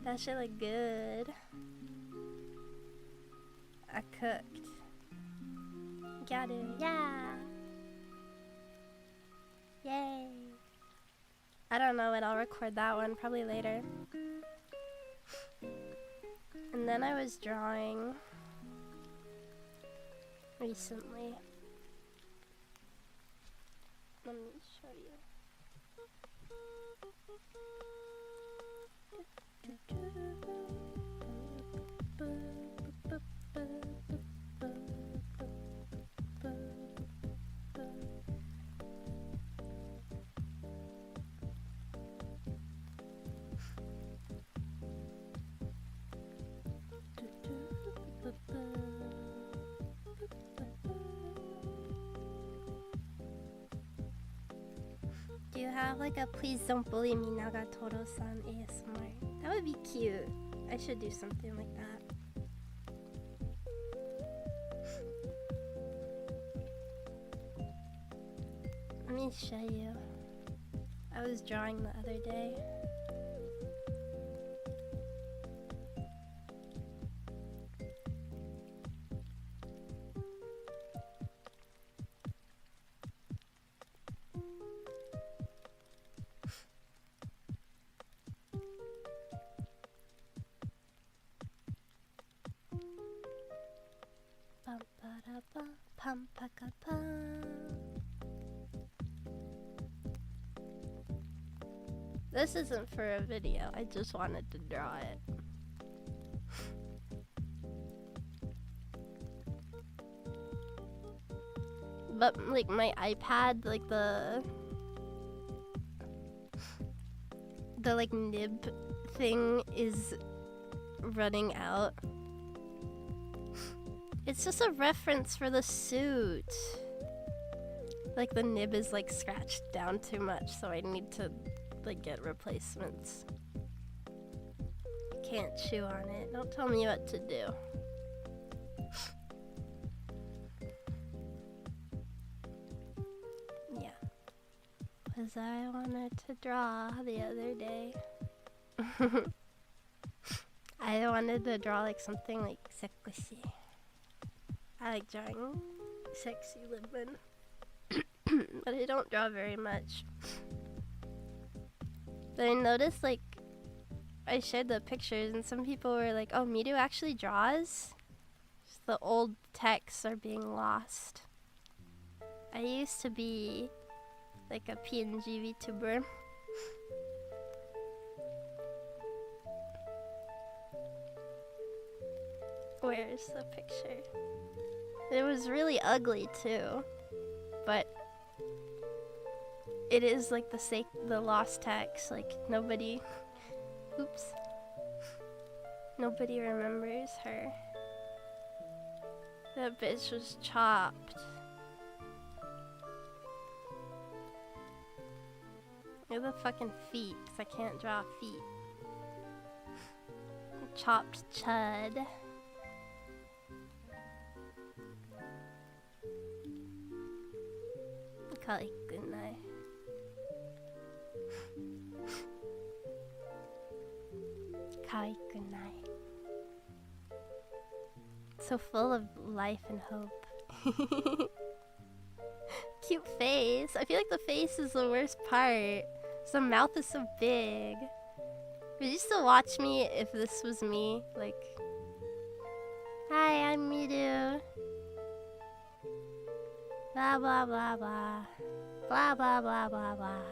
That shit look good. I cooked. Got it. Yeah. Yay. I don't know when I'll record that one. Probably later. And then I was drawing recently. Let me show you. Do you have like a please don't bully me Nagatoro-san ASMR? That would be cute. I should do something like that. Let me show you. I was drawing the other day. Bum ba da bum pum pa ka pum. This isn't for a video, I just wanted to draw it. But like my iPad, like the like nib thing is running out. It's just a reference for the suit. Like the nib is like scratched down too much, so I need to like get replacements. Can't chew on it. Don't tell me what to do. Yeah. Cause I wanted to draw the other day. I wanted to draw like something like sexy. I like drawing sexy women. But I don't draw very much. But I noticed like I shared the pictures and some people were like, oh, Miru actually draws? Just the old texts are being lost. I used to be like a PNG vtuber. Where's the picture? It was really ugly too, but it is like the lost text. Like nobody, oops, nobody remembers her. That bitch was chopped. Look at the fucking feet, 'cause I can't draw feet. Chopped chud. Kaikunai. Kaikunai. So full of life and hope. Cute face. I feel like the face is the worst part. The mouth is so big. Would you still watch me if this was me? Like, hi, I'm Miru. Blah blah blah blah. Blah blah blah blah blah.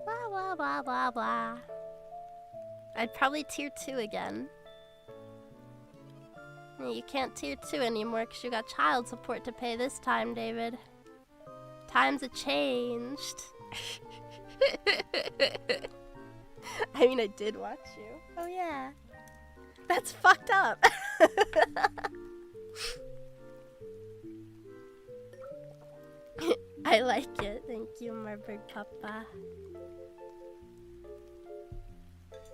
Blah blah blah blah blah. I'd probably tier 2 again. You can't tier 2 anymore because you got child support to pay this time, David. Times have changed. I mean, I did watch you. Oh yeah. That's fucked up. I like it. Thank you, Marburg Papa.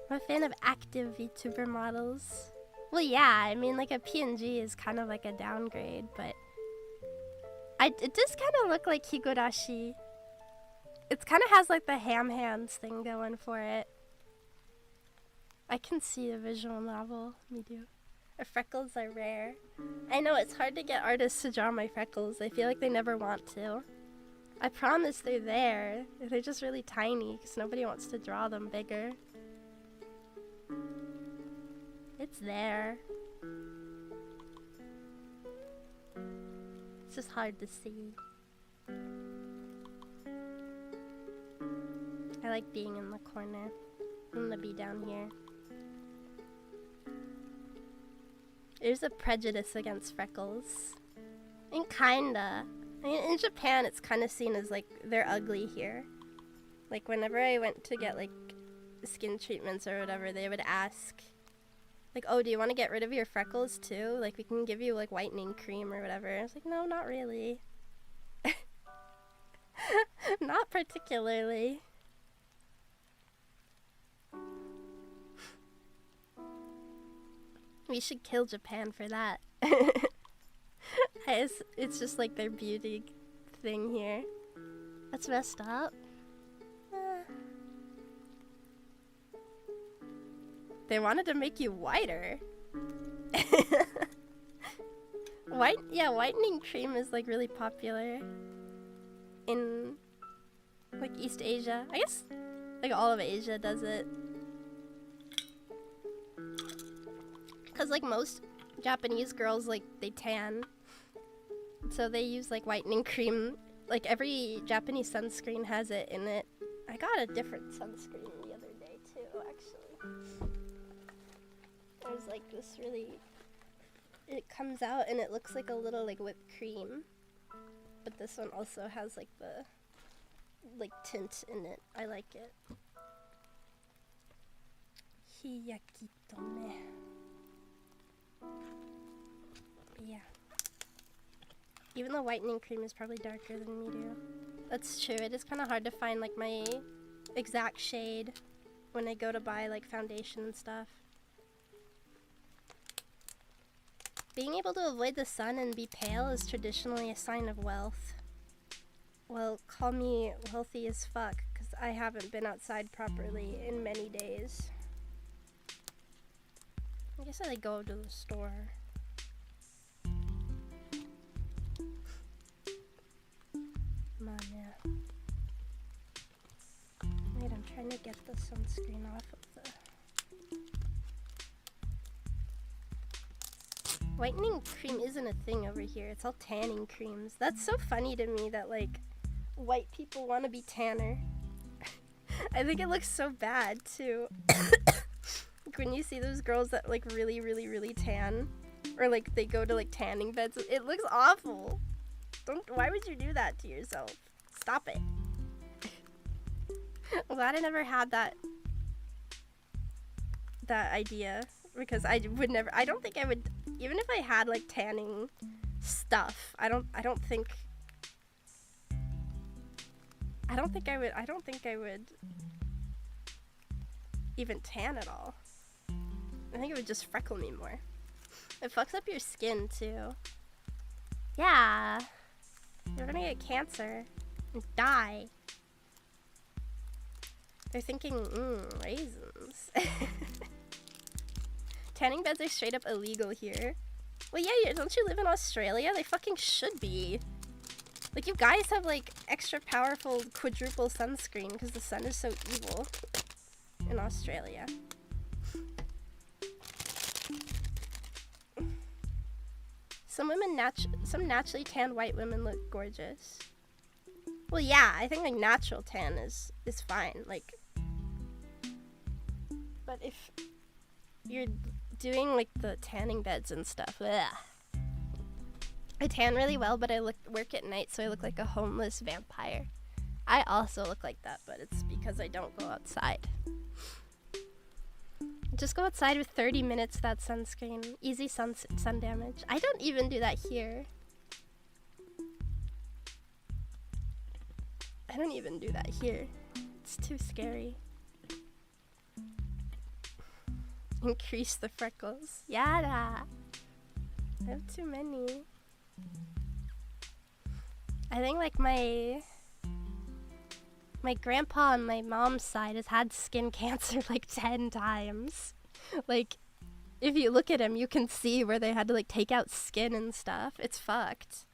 I'm a fan of active VTuber models. Well, yeah, I mean, like a PNG is kind of like a downgrade, but it does kind of look like Higurashi. It kind of has like the ham hands thing going for it. I can see a visual novel. Me do. The freckles are rare. I know it's hard to get artists to draw my freckles. I feel like they never want to. I promise they're there. They're just really tiny because nobody wants to draw them bigger. It's there. It's just hard to see. I like being in the corner. I'm gonna be down here. There's a prejudice against freckles. And kinda. I mean, in Japan, it's kind of seen as like they're ugly here. Like whenever I went to get like skin treatments or whatever, they would ask, like, "Oh, do you want to get rid of your freckles too? Like, we can give you like whitening cream or whatever." I was like, "No, not really. Not particularly." We should kill Japan for that. It's just like their beauty thing here. That's messed up. They wanted to make you whiter. Whitening cream is like really popular in like East Asia. I guess like all of Asia does it. Cause like most Japanese girls, like they tan, so they use like whitening cream. Like every Japanese sunscreen has it in it. I got a different sunscreen the other day too, actually. There's like this really, it comes out and it looks like a little like whipped cream, but this one also has like the like tint in it. I like it. Hiyakitome. Yeah. Even the whitening cream is probably darker than Miru. That's true. It is kind of hard to find like my exact shade when I go to buy like foundation and stuff. Being able to avoid the sun and be pale is traditionally a sign of wealth. Well, call me wealthy as fuck, because I haven't been outside properly in many days. I guess I go to the store. Yeah. Wait, I'm trying to get the sunscreen off of the... Whitening cream isn't a thing over here. It's all tanning creams. That's so funny to me that, like, white people want to be tanner. I think it looks so bad, too. Like, when you see those girls that, like, really, really, really tan, or, like, they go to, like, tanning beds, it looks awful. Why would you do that to yourself? Stop it. I'm glad I never had that idea, because I don't think I would, even if I had like tanning stuff, I don't think I would even tan at all. I think it would just freckle me more. It fucks up your skin too. Yeah. You're gonna get cancer and die. They're thinking, raisins. Tanning beds are straight up illegal here. Well, yeah, don't you live in Australia? They fucking should be. Like, you guys have, like, extra powerful quadruple sunscreen because the sun is so evil in Australia. Some naturally tanned white women look gorgeous. Well, yeah, I think like natural tan is fine. Like, but if you're doing like the tanning beds and stuff, ugh. I tan really well, but I work at night, so I look like a homeless vampire. I also look like that, but it's because I don't go outside. Just go outside with 30 minutes without sunscreen. Easy sun damage. I don't even do that here. I don't even do that here. It's too scary. Increase the freckles. Yada! I have too many. I think like my my grandpa on my mom's side has had skin cancer like 10 times. Like, if you look at him, you can see where they had to like take out skin and stuff. It's fucked.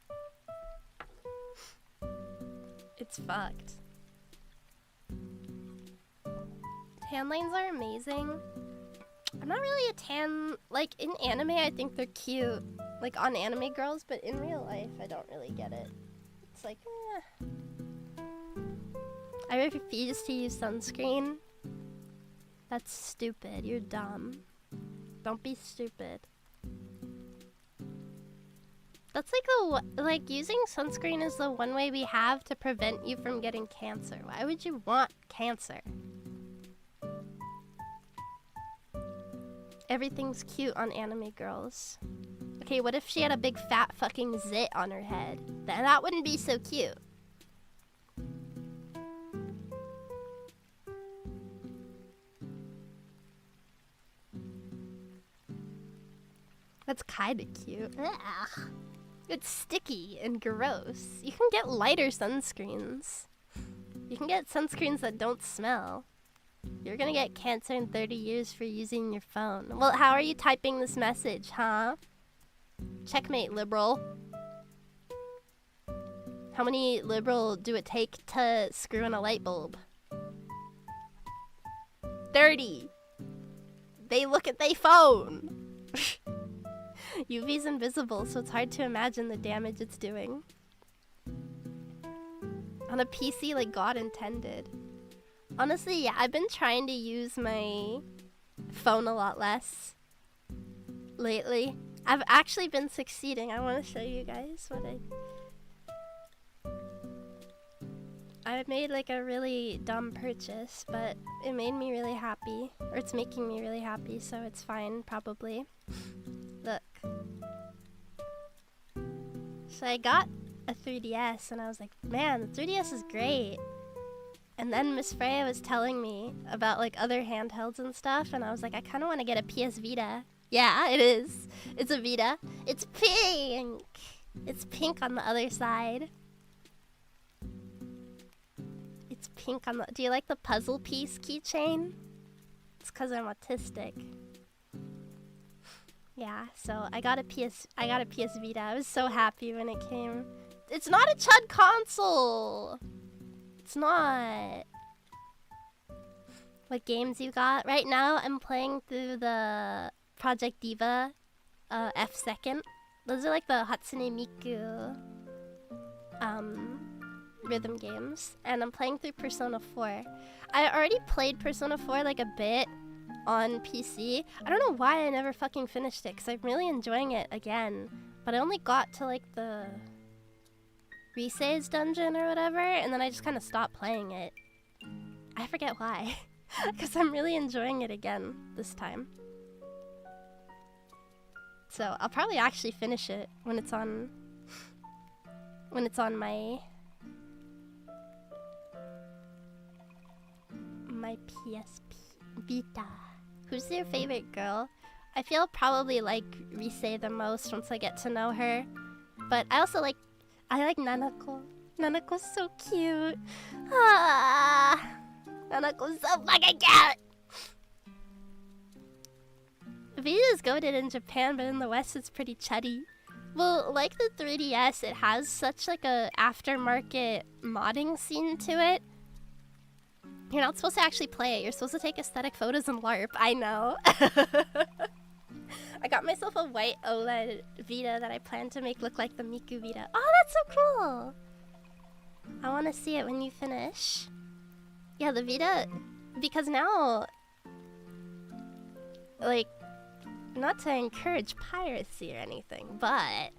It's fucked. Tan lines are amazing. I'm not really a tan, like in anime I think they're cute, like on anime girls, but in real life I don't really get it. It's like, I refuse to use sunscreen. That's stupid, you're dumb. Don't be stupid. That's like using sunscreen is the one way we have to prevent you from getting cancer. Why would you want cancer? Everything's cute on anime girls. Okay, what if she had a big fat fucking zit on her head? Then that wouldn't be so cute. That's kinda cute. Ugh. It's sticky and gross. You can get lighter sunscreens. You can get sunscreens that don't smell. You're gonna get cancer in 30 years for using your phone. Well, how are you typing this message, huh? Checkmate, liberal. How many liberal do it take to screw in a light bulb? 30. They look at their phone. UV's invisible, so it's hard to imagine the damage it's doing. On a PC like God intended. Honestly, yeah, I've been trying to use my phone a lot less lately. I've actually been succeeding. I want to show you guys what I made like a really dumb purchase, but it made me really happy. Or it's making me really happy, so it's fine, probably. Look. So I got a 3DS, and I was like, man, the 3DS is great. And then Miss Freya was telling me about like other handhelds and stuff, and I was like, I kind of want to get a PS Vita. Yeah, it is. It's a Vita. It's pink. It's pink on the other side. It's pink on the... Do you like the puzzle piece keychain? It's because I'm autistic. Yeah, so I got a PS Vita. I was so happy when it came. It's not a Chud console. It's not. What games you got? Right now, I'm playing through the Project Diva F2nd. Those are like the Hatsune Miku rhythm games. And I'm playing through Persona 4. I already played Persona 4 like a bit on PC. I don't know why I never fucking finished it, because I'm really enjoying it again. But I only got to like the Rise's dungeon or whatever, and then I just kind of stopped playing it. I forget why. Because I'm really enjoying it again this time. So I'll probably actually finish it when it's on my PSP Vita. Who's your favorite girl? I feel probably like Rise the most once I get to know her. But I also like Nanako. Nanako's so cute. Ah, Nanako's so fucking cute. Vita's goated in Japan, but in the West it's pretty chuddy. Well, like the 3DS, it has such like a aftermarket modding scene to it. You're not supposed to actually play it. You're supposed to take aesthetic photos and LARP. I know. I got myself a white OLED Vita that I plan to make look like the Miku Vita. Oh, that's so cool! I want to see it when you finish. Yeah, the Vita, because now, like, not to encourage piracy or anything, but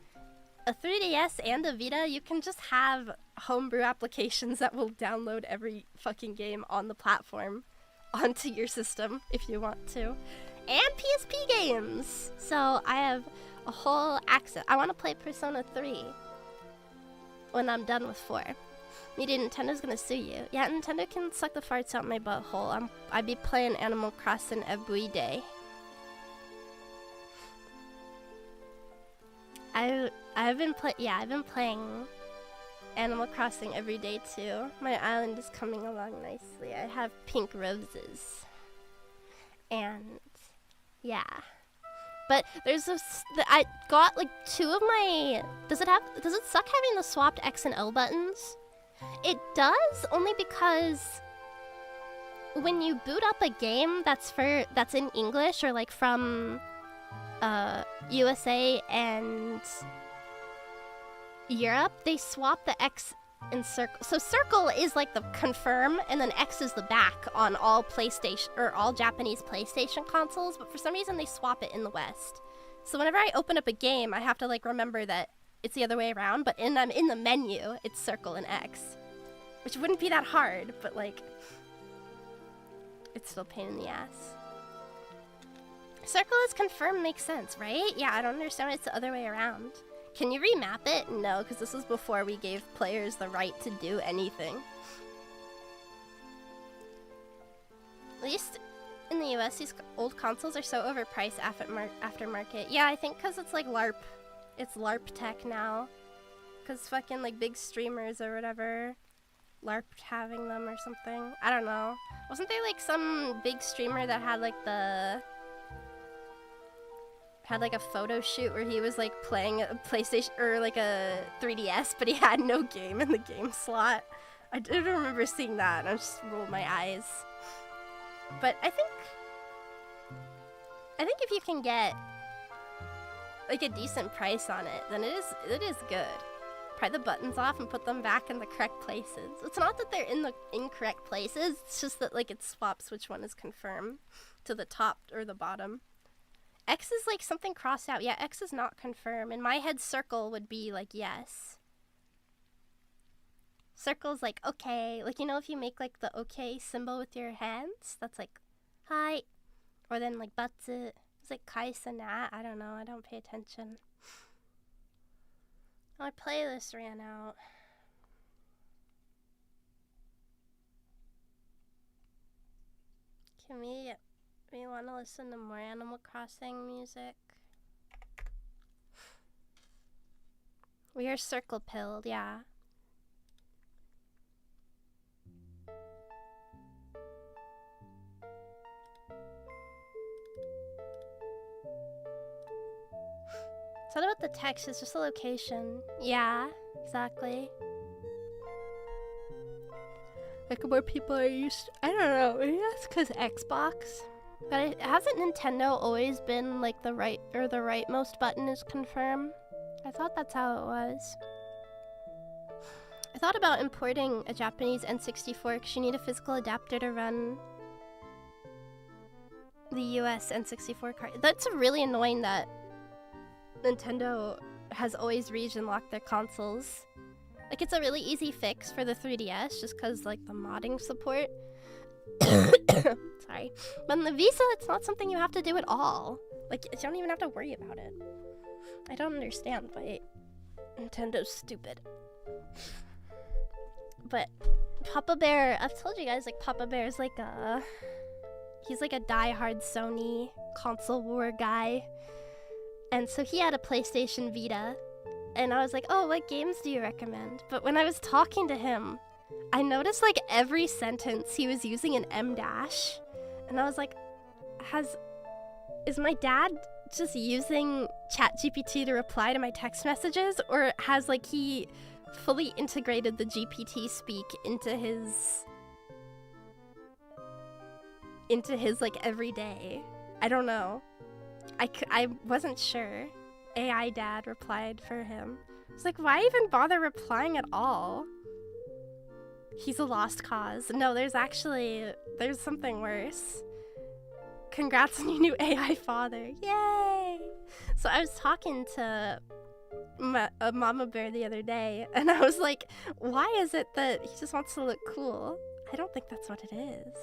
a 3DS and a Vita, you can just have homebrew applications that will download every fucking game on the platform onto your system if you want to. And PSP games! So I have a whole access. I want to play Persona 3 when I'm done with 4. Media Nintendo's gonna sue you. Yeah, Nintendo can suck the farts out my butthole. I'd be playing Animal Crossing every day. I've been playing Animal Crossing every day too. My island is coming along nicely. I have pink roses. And yeah. But there's this, I got like 2 of my, does it suck having the swapped X and L buttons? It does, only because when you boot up a game that's in English or like from USA and Europe, they swap the X and circle. So circle is like the confirm, and then X is the back on all PlayStation or all Japanese PlayStation consoles. But for some reason, they swap it in the West. So whenever I open up a game, I have to like remember that it's the other way around. But in the menu, it's circle and X, which wouldn't be that hard, but like it's still a pain in the ass. Circle is confirmed makes sense, right? Yeah, I don't understand why it's the other way around. Can you remap it? No, because this was before we gave players the right to do anything. At least in the US, these old consoles are so overpriced aftermarket. Yeah, I think because it's like LARP. It's LARP tech now. Because fucking like big streamers or whatever LARPed having them or something. I don't know. Wasn't there like some big streamer that had like a photo shoot where he was like playing a PlayStation or like a 3DS, but he had no game in the game slot? I did remember seeing that, and I just rolled my eyes. But I think if you can get like a decent price on it, then it is good. Pry the buttons off and put them back in the correct places. It's not that they're in the incorrect places, it's just that like it swaps which one is confirmed to the top or the bottom. X is like something crossed out. Yeah, X is not confirmed. In my head, circle would be like yes. Circle's like okay. Like, you know, if you make like the okay symbol with your hands, that's like hi. Or then like backseat. It's like kaisa na. I don't know. I don't pay attention. My playlist ran out. Can we want to listen to more Animal Crossing music? We are circle pilled, yeah. It's not about the text, it's just the location. Yeah, exactly. Like more people are used. I don't know. Maybe that's because Xbox. But hasn't Nintendo always been like the right or the rightmost button is confirm? I thought that's how it was. I thought about importing a Japanese N64 because you need a physical adapter to run the US N64 card. That's really annoying that Nintendo has always region locked their consoles. Like, it's a really easy fix for the 3DS just because, like, the modding support. Sorry. But in the Visa, it's not something you have to do at all. Like, you don't even have to worry about it. I don't understand why Nintendo's stupid. But Papa Bear, I've told you guys, like, Papa Bear is like a... He's like a die-hard Sony console war guy. And so he had a PlayStation Vita. And I was like, oh, what games do you recommend? But when I was talking to him, I noticed like every sentence he was using an M dash. And I was like, is my dad just using ChatGPT to reply to my text messages? Or has like he fully integrated the GPT speak into his like everyday? I don't know. I wasn't sure. AI dad replied for him. It's like, why even bother replying at all? He's a lost cause. No, there's something worse. Congrats on your new AI father. Yay! So I was talking to a mama bear the other day, and I was like, why is it that he just wants to look cool? I don't think that's what it is.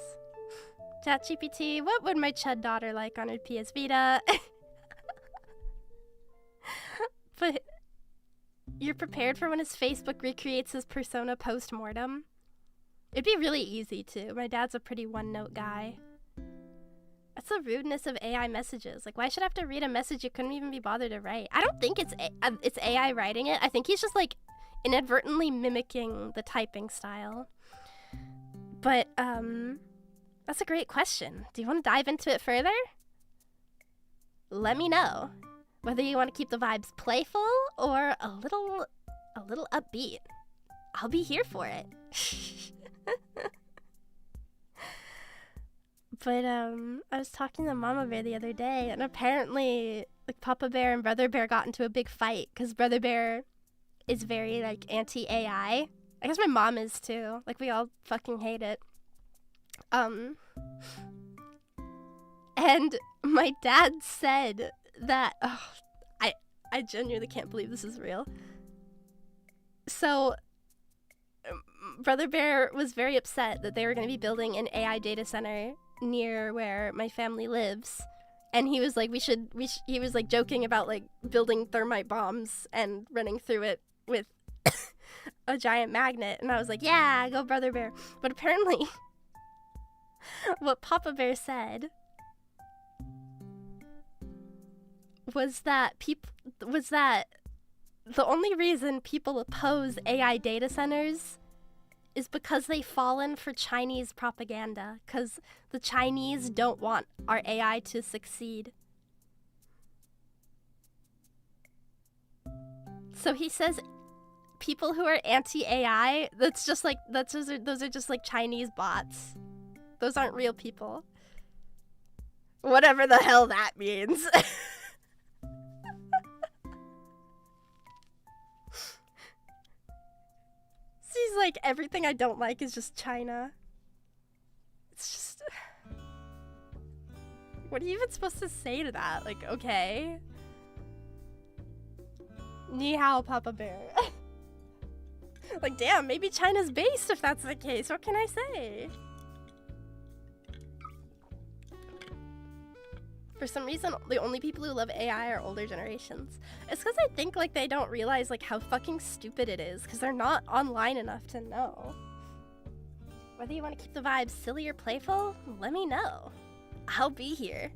ChatGPT, what would my chud daughter like on her PS Vita? But you're prepared for when his Facebook recreates his persona post-mortem? It'd be really easy too. My dad's a pretty one-note guy. That's the rudeness of AI messages. Like, why should I have to read a message you couldn't even be bothered to write? I don't think it's AI writing it. I think he's just like inadvertently mimicking the typing style. But, that's a great question. Do you want to dive into it further? Let me know whether you want to keep the vibes playful or a little upbeat. I'll be here for it. But I was talking to Mama Bear the other day, and apparently like Papa Bear and Brother Bear got into a big fight because Brother Bear is very like anti-AI. I guess my mom is too. Like we all fucking hate it. And my dad said that I genuinely can't believe this is real. So Brother Bear was very upset that they were going to be building an AI data center near where my family lives, and he was like he was like joking about like building thermite bombs and running through it with a giant magnet, and I was like, yeah, go Brother Bear. But apparently what Papa Bear said was that the only reason people oppose AI data centers is because they've fallen for Chinese propaganda, because the Chinese don't want our AI to succeed. So he says people who are anti-AI, those are just like Chinese bots. Those aren't real people. Whatever the hell that means. He's like, everything I don't like is just China. It's just... What are you even supposed to say to that? Like, okay. Ni hao, Papa Bear. Like, damn, maybe China's based if that's the case. What can I say? For some reason, the only people who love AI are older generations. It's because I think like they don't realize like how fucking stupid it is, because they're not online enough to know. Whether you want to keep the vibes silly or playful, let me know. I'll be here.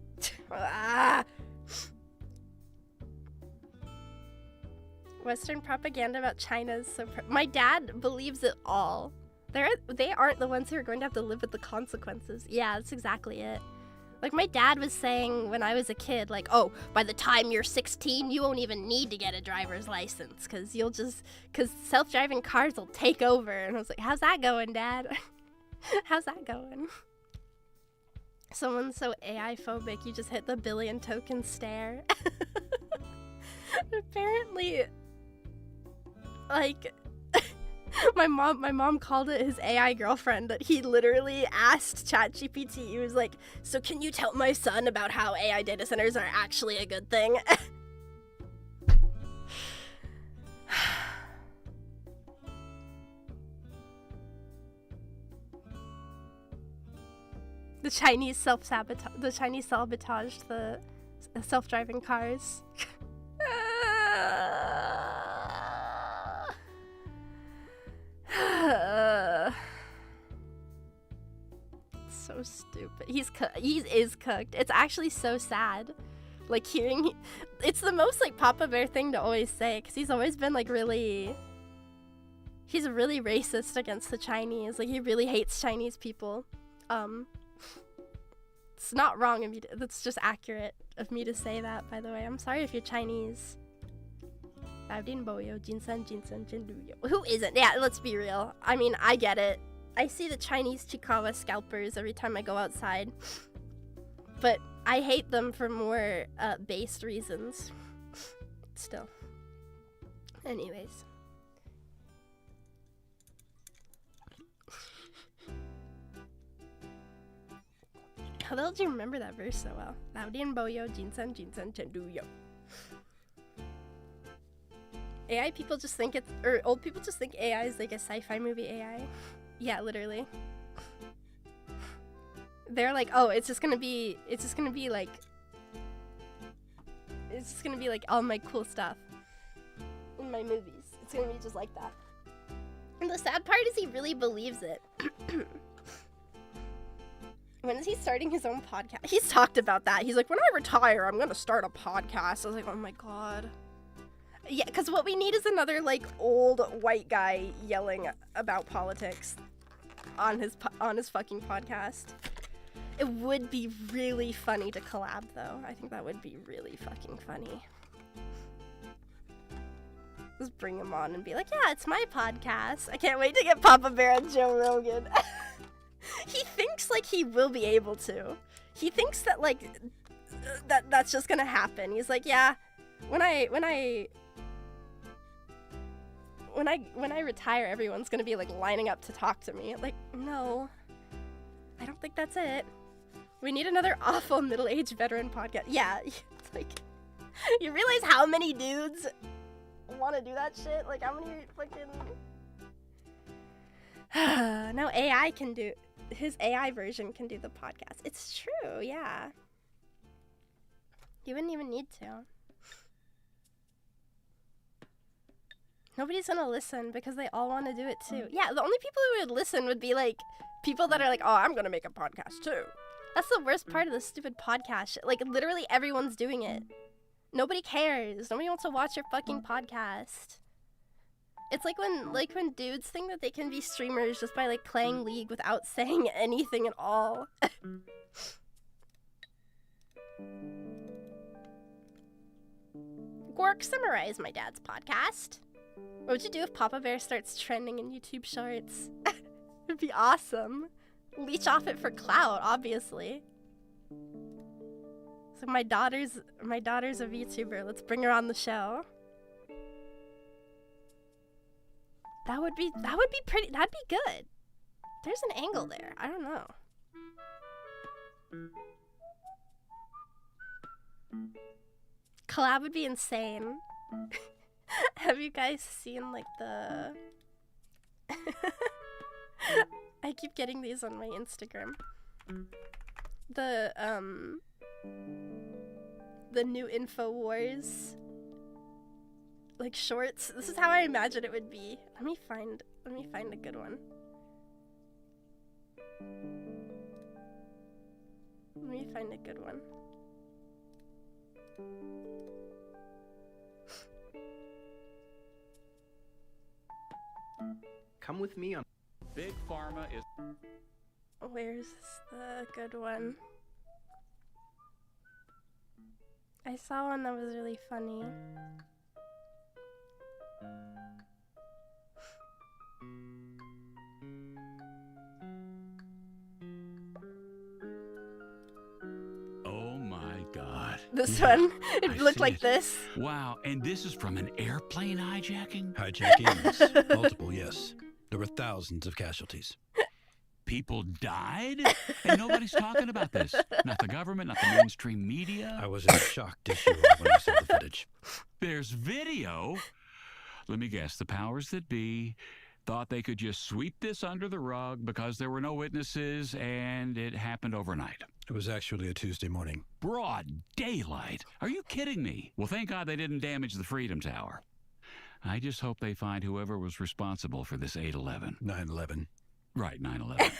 Western propaganda about China is so... My dad believes it all. They aren't the ones who are going to have to live with the consequences. Yeah, that's exactly it. Like, my dad was saying when I was a kid, like, oh, by the time you're 16, you won't even need to get a driver's license, because self-driving cars will take over. And I was like, how's that going, Dad? How's that going? Someone's so AI-phobic, you just hit the billion token stare. Apparently, like... My mom called it his AI girlfriend, that he literally asked ChatGPT. He was like, so can you tell my son about how AI data centers are actually a good thing? The Chinese sabotaged the self-driving cars. So stupid. He is cooked. It's actually so sad. Like hearing, it's the most like Papa Bear thing to always say, because he's always been like he's really racist against the Chinese. Like he really hates Chinese people. It's not wrong of me. That's just accurate of me to say that. By the way, I'm sorry if you're Chinese. Who isn't? Yeah, let's be real. I mean, I get it. I see the Chinese Chikawa scalpers every time I go outside. But I hate them for more based reasons. Still. Anyways. How the hell do you remember that verse so well? AI people just think old people just think AI is like a sci-fi movie AI. Yeah, literally. They're like, oh, it's just gonna be like all my cool stuff in my movies. It's gonna be just like that. And the sad part is he really believes it. When is he starting his own podcast? He's talked about that. He's like, when I retire, I'm gonna start a podcast. I was like, oh my god. Yeah, because what we need is another, like, old white guy yelling about politics on his fucking podcast. It would be really funny to collab, though. I think that would be really fucking funny. Just bring him on and be like, yeah, it's my podcast. I can't wait to get Papa Bear and Joe Rogan. He thinks, like, he will be able to. He thinks that, like, that's just gonna happen. He's like, yeah, when I retire, everyone's gonna be, like, lining up to talk to me. Like, no. I don't think that's it. We need another awful middle-aged veteran podcast. Yeah, it's like, you realize how many dudes want to do that shit? Like, how many fucking... Now AI can do... His AI version can do the podcast. It's true, yeah. You wouldn't even need to. Nobody's gonna listen because they all want to do it too. Yeah, the only people who would listen would be, like, people that are like, oh, I'm gonna make a podcast too. That's the worst part of this stupid podcast shit. Like, literally everyone's doing it. Nobody cares. Nobody wants to watch your fucking podcast. It's like when dudes think that they can be streamers just by, like, playing League without saying anything at all. Gork, summarize my dad's podcast. What would you do if Papa Bear starts trending in YouTube Shorts? It'd be awesome. Leech off it for clout, obviously. So my daughter's a VTuber. Let's bring her on the show. That would be pretty. That'd be good. There's an angle there. I don't know. Collab would be insane. Have you guys seen, like, the... I keep getting these on my Instagram. The new InfoWars, like, shorts. This is how I imagine it would be. Let me find a good one. Come with me on Big Pharma is... Where's the good one? I saw one that was really funny. Oh my God. This Yeah, one, it I looked see like it. this. Wow, and this is from an airplane hijacking? Hijackings. Multiple, yes. There were thousands of casualties. People died? And nobody's talking about this. Not the government, not the mainstream media. I was in shock tissue when I saw the footage. There's video. Let me guess, the powers that be thought they could just sweep this under the rug because there were no witnesses and it happened overnight. It was actually a Tuesday morning. Broad daylight. Are you kidding me? Well, thank God they didn't damage the Freedom Tower. I just hope they find whoever was responsible for this 8/11. 9/11. Right, 9/11.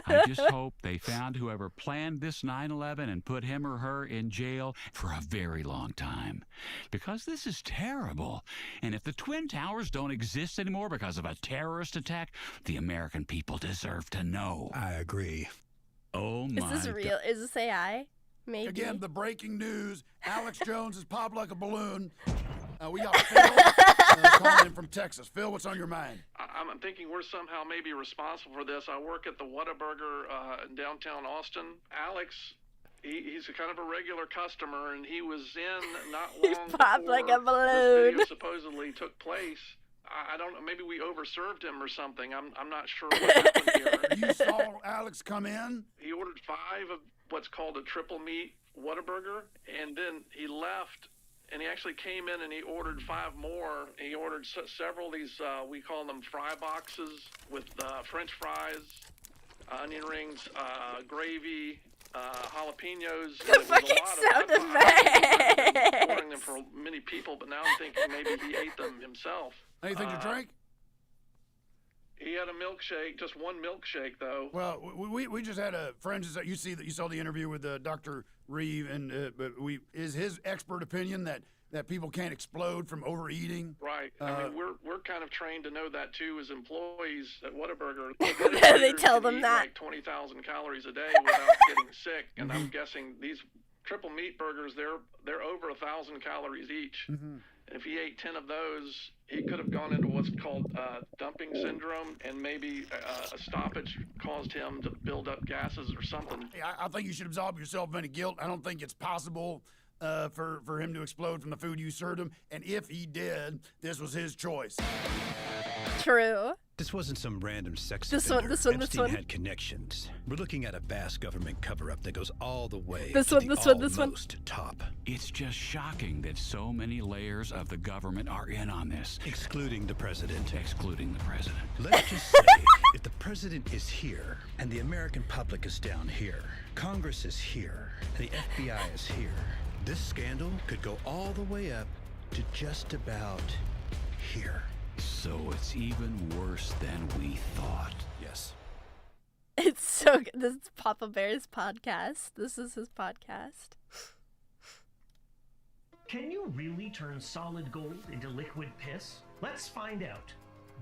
I just hope they found whoever planned this 9/11 and put him or her in jail for a very long time. Because this is terrible. And if the Twin Towers don't exist anymore because of a terrorist attack, the American people deserve to know. I agree. Oh my Is this real? Is this AI? Maybe. Again, the breaking news. Alex Jones has popped like a balloon. We got Phil calling in from Texas. Phil, what's on your mind? I'm thinking we're somehow maybe responsible for this. I work at the Whataburger in downtown Austin. Alex, he's a kind of a regular customer, and he was in not He long popped before like a balloon. this video supposedly took place. I don't know. Maybe we overserved him or something. I'm not sure what happened here. You saw Alex come in? He ordered 5 of what's called a triple meat Whataburger, and then he left. And he actually came in and he ordered 5 more. He ordered several of these, we call them fry boxes with French fries, onion rings, gravy, jalapenos. The fucking sound effects. I've been ordering them for many people, but now I'm thinking maybe he ate them himself. Anything to drink? He had a milkshake, just one milkshake though. Well, we just had a friend. You saw the interview with Dr. Reeve, and but is his expert opinion that people can't explode from overeating. Right. I mean, we're kind of trained to know that too as employees at Whataburger. They tell them that. Like 20,000 calories a day without getting sick, and I'm guessing these triple meat burgers, they're over 1,000 calories each. And if he ate 10 of those, he could have gone into what's called dumping syndrome, and maybe a stoppage caused him to build up gases or something. I think you should absolve yourself of any guilt. I don't think it's possible for him to explode from the food you served him. And if he did, this was his choice. True. This wasn't some random sex This offender. one. Epstein had connections. We're looking at a vast government cover-up that goes all the way This to one. the almost top. It's just shocking that so many layers of the government are in on this. Excluding the president. Excluding the president. Let's just say, if the president is here, and the American public is down here, Congress is here, and the FBI is here, this scandal could go all the way up to just about here. So it's even worse than we thought. Yes. It's so good. This is Papa Bear's podcast. This is his podcast. Can you really turn solid gold into liquid piss? Let's find out.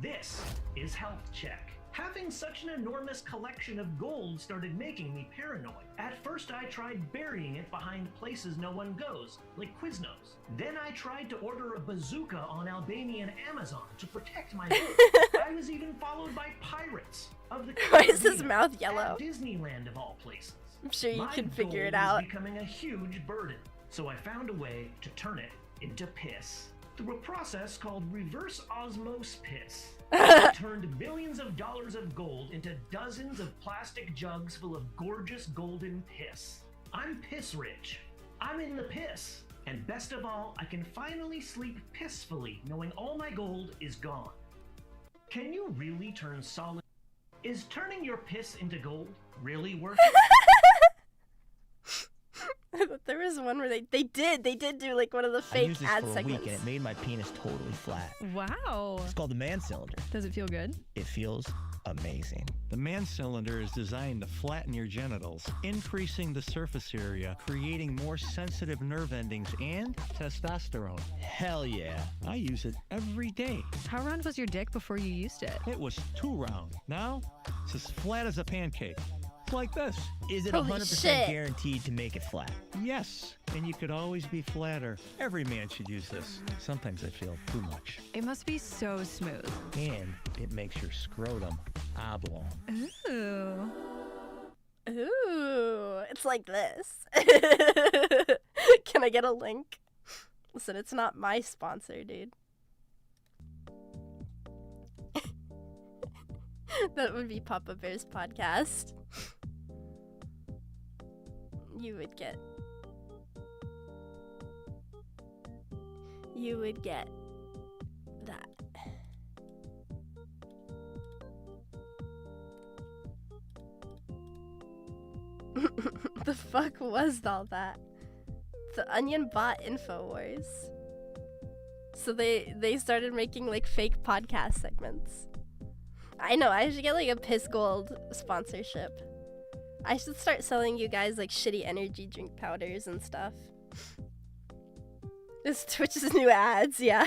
This is Health Check. Having such an enormous collection of gold started making me paranoid. At first I tried burying it behind places no one goes, like Quiznos. Then I tried to order a bazooka on Albanian Amazon to protect my gold. I was even followed by pirates of the Why is his Caribbean mouth yellow? at Disneyland of all places. I'm sure you My can figure it gold was out. becoming a huge burden, so I found a way to turn it into piss. Through a process called reverse osmosis piss. I turned billions of dollars of gold into dozens of plastic jugs full of gorgeous golden piss. I'm piss rich. I'm in the piss. And best of all, I can finally sleep pissfully knowing all my gold is gone. Can you really turn solid? Is turning your piss into gold really worth it? There was one where they did do like one of the I fake used this ad for a segments. week and it made my penis totally flat. Wow. It's called the man cylinder. Does it feel good? It feels amazing. The man cylinder is designed to flatten your genitals, increasing the surface area, creating more sensitive nerve endings and testosterone. Hell yeah. I use it every day. How round was your dick before you used it? It was 2 round. Now, it's as flat as a pancake. It's like this. Is it Holy 100% shit. guaranteed to make it flat? Yes, and you could always be flatter. Every man should use this. Sometimes I feel too much. It must be so smooth. And it makes your scrotum oblong. Ooh. Ooh, it's like this. Can I get a link? Listen, it's not my sponsor, dude. That would be Papa Bear's podcast. You would get that. The fuck was all that? The Onion bought InfoWars. So they started making like fake podcast segments. I know, I should get like a Piss Gold sponsorship. I should start selling you guys like shitty energy drink powders and stuff. This Twitch's new ads, yeah.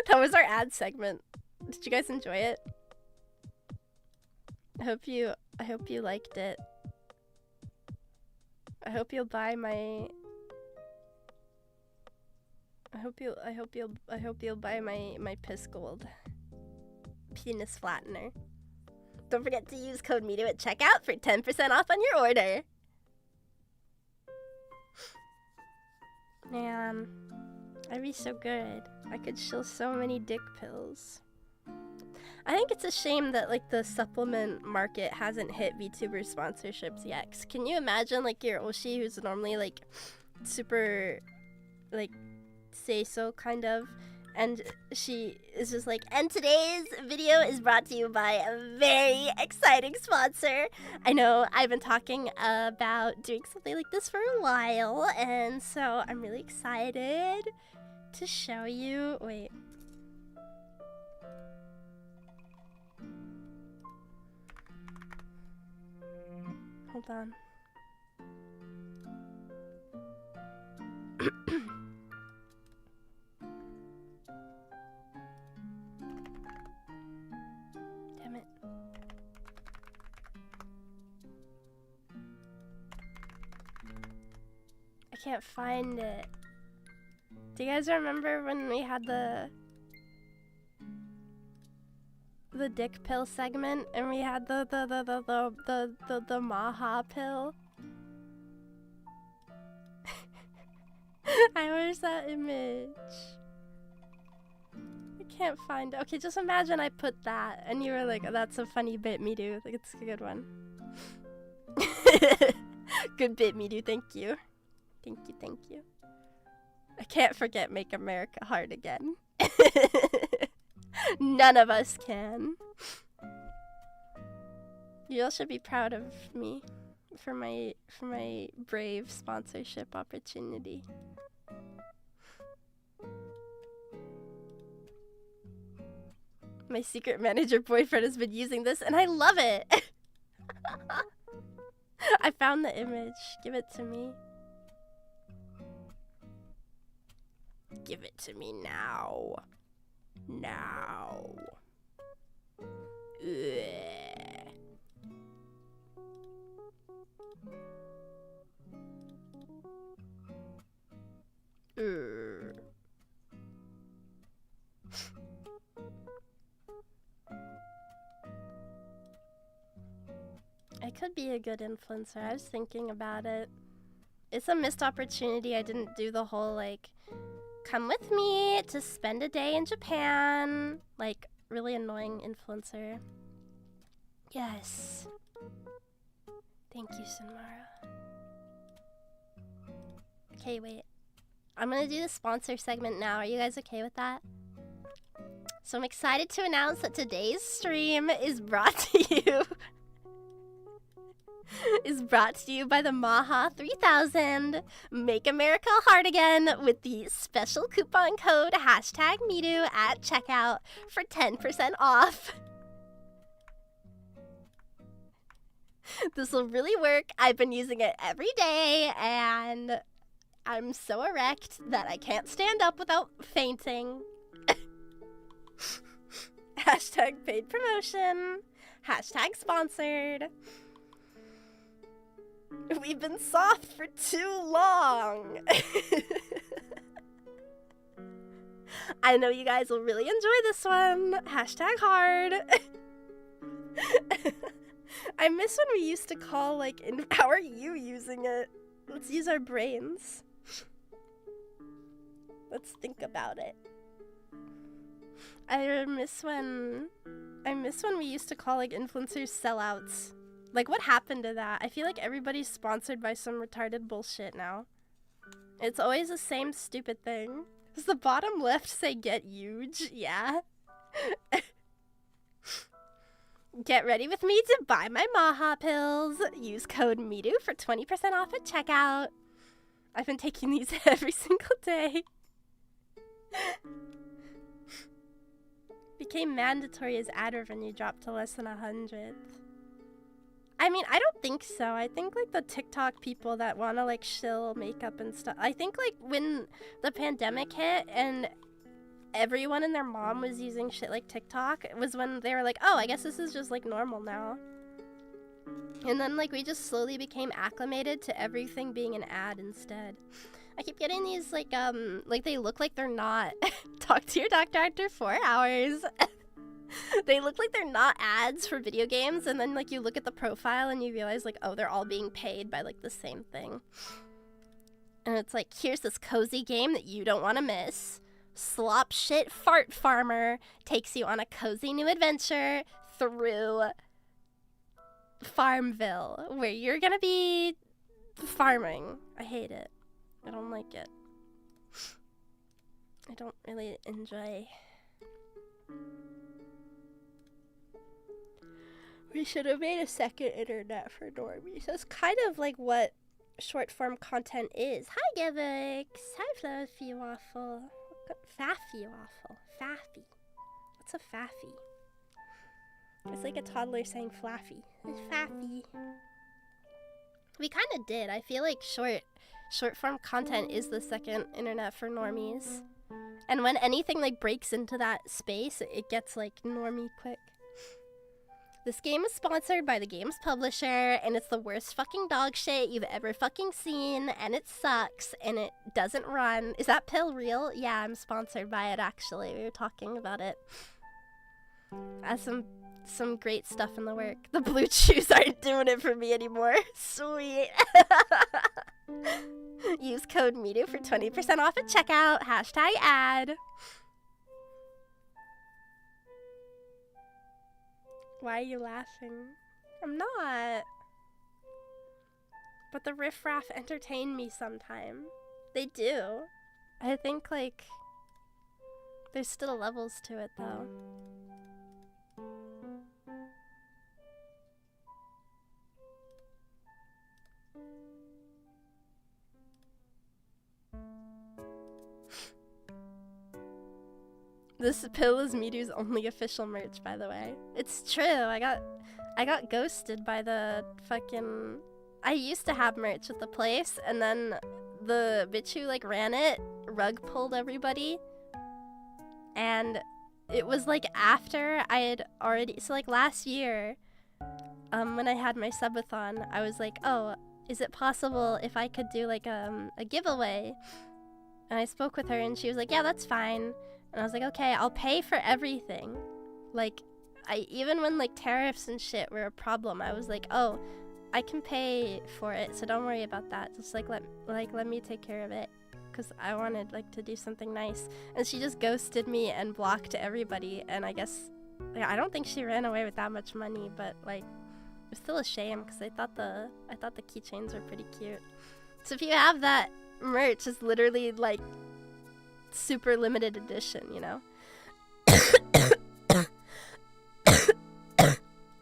That was our ad segment. Did you guys enjoy it? I hope you liked it. I hope you'll buy my I hope you'll buy my Piss Gold penis flattener. Don't forget to use code Miru at checkout for 10% off on your order. Man, I'd be so good. I could shill so many dick pills. I think it's a shame that like the supplement market hasn't hit VTuber sponsorships yet. 'Cause can you imagine like your Oshi who's normally like super like say so kind of, and she is just like, and today's video is brought to you by a very exciting sponsor. I know I've been talking about doing something like this for a while, and so I'm really excited to show you. Wait. Hold on. Damn it. I can't find it. Do you guys remember when we had the dick pill segment and we had the Maha pill? Where's that image? I can't find it. Okay, just imagine I put that and you were like, oh, that's a funny bit, Miru. Like, it's a good one. Good bit, Miru. Thank you. Thank you, thank you. I can't forget Make America Hard Again. None of us can. You all should be proud of me for my brave sponsorship opportunity. My secret manager boyfriend has been using this and I love it. I found the image. Give it to me. Give it to me now. Now. Ugh. I could be a good influencer. I was thinking about it. It's a missed opportunity. I didn't do the whole, like, come with me to spend a day in Japan. Like, really annoying influencer. Yes. Thank you, Sunmara. Okay, wait. I'm gonna do the sponsor segment now. Are you guys okay with that? So I'm excited to announce that today's stream is brought to you by the Maha 3000. Make America Hard Again with the special coupon code #Miru at checkout for 10% off. This will really work. I've been using it every day and I'm so erect that I can't stand up without fainting. #paid promotion. #sponsored. We've been soft for too long. I know you guys will really enjoy this one. #hard. I miss when we used to call, like, how are you using it? Let's use our brains. Let's think about it. I miss when we used to call, like, influencers sellouts. Like, what happened to that? I feel like everybody's sponsored by some retarded bullshit now. It's always the same stupid thing. Does the bottom left say get huge? Yeah. Get ready with me to buy my Maha pills. Use code Miru for 20% off at checkout. I've been taking these every single day. Became mandatory as ad revenue dropped to less than 100th. I mean, I don't think so. I think, like, the TikTok people that want to, like, shill makeup and stuff. I think, like, when the pandemic hit and everyone and their mom was using shit like TikTok, it was when they were like, oh, I guess this is just, like, normal now. And then, like, we just slowly became acclimated to everything being an ad instead. I keep getting these, like they look like they're not. Talk to your doctor after 4 hours. They look like they're not ads for video games, and then, like, you look at the profile and you realize, like, oh, they're all being paid by, like, the same thing. And it's like, here's this cozy game that you don't want to miss. Slop Shit Fart Farmer takes you on a cozy new adventure through Farmville, where you're gonna be farming. I hate it. I don't like it. I don't really enjoy. We should have made a second internet for normies. That's kind of like what short form content is. Hi, Givix. Hi, Fluffy Waffle. Faffy Waffle. Faffy. What's a faffy? It's like a toddler saying flaffy. It's faffy. We kind of did. I feel like short form content is the second internet for normies. And when anything like breaks into that space, it gets like normie quick. This game is sponsored by the game's publisher, and it's the worst fucking dog shit you've ever fucking seen, and it sucks, and it doesn't run. Is that pill real? Yeah, I'm sponsored by it, actually. We were talking about it. Has some great stuff in the work. The blue chews aren't doing it for me anymore. Sweet. Use code Miru for 20% off at checkout. Hashtag ad. Why are you laughing? I'm not. But the riffraff entertain me sometime. They do. I think, like, there's still levels to it, though. This pill is Miru's only official merch, by the way. It's true. I got ghosted by the fucking... I used to have merch at the place, and then the bitch who like ran it rug pulled everybody. And it was like after I had already... So like last year, when I had my subathon, I was like, oh, is it possible if I could do like a giveaway? And I spoke with her, and she was like, yeah, that's fine. And I was like, okay, I'll pay for everything. Like, even when like tariffs and shit were a problem, I was like, oh, I can pay for it, so don't worry about that. Just like let me take care of it, because I wanted like to do something nice. And she just ghosted me and blocked everybody. And I guess, I don't think she ran away with that much money, but like, it was still a shame because I thought the keychains were pretty cute. So if you have that merch, it's literally like super limited edition, you know?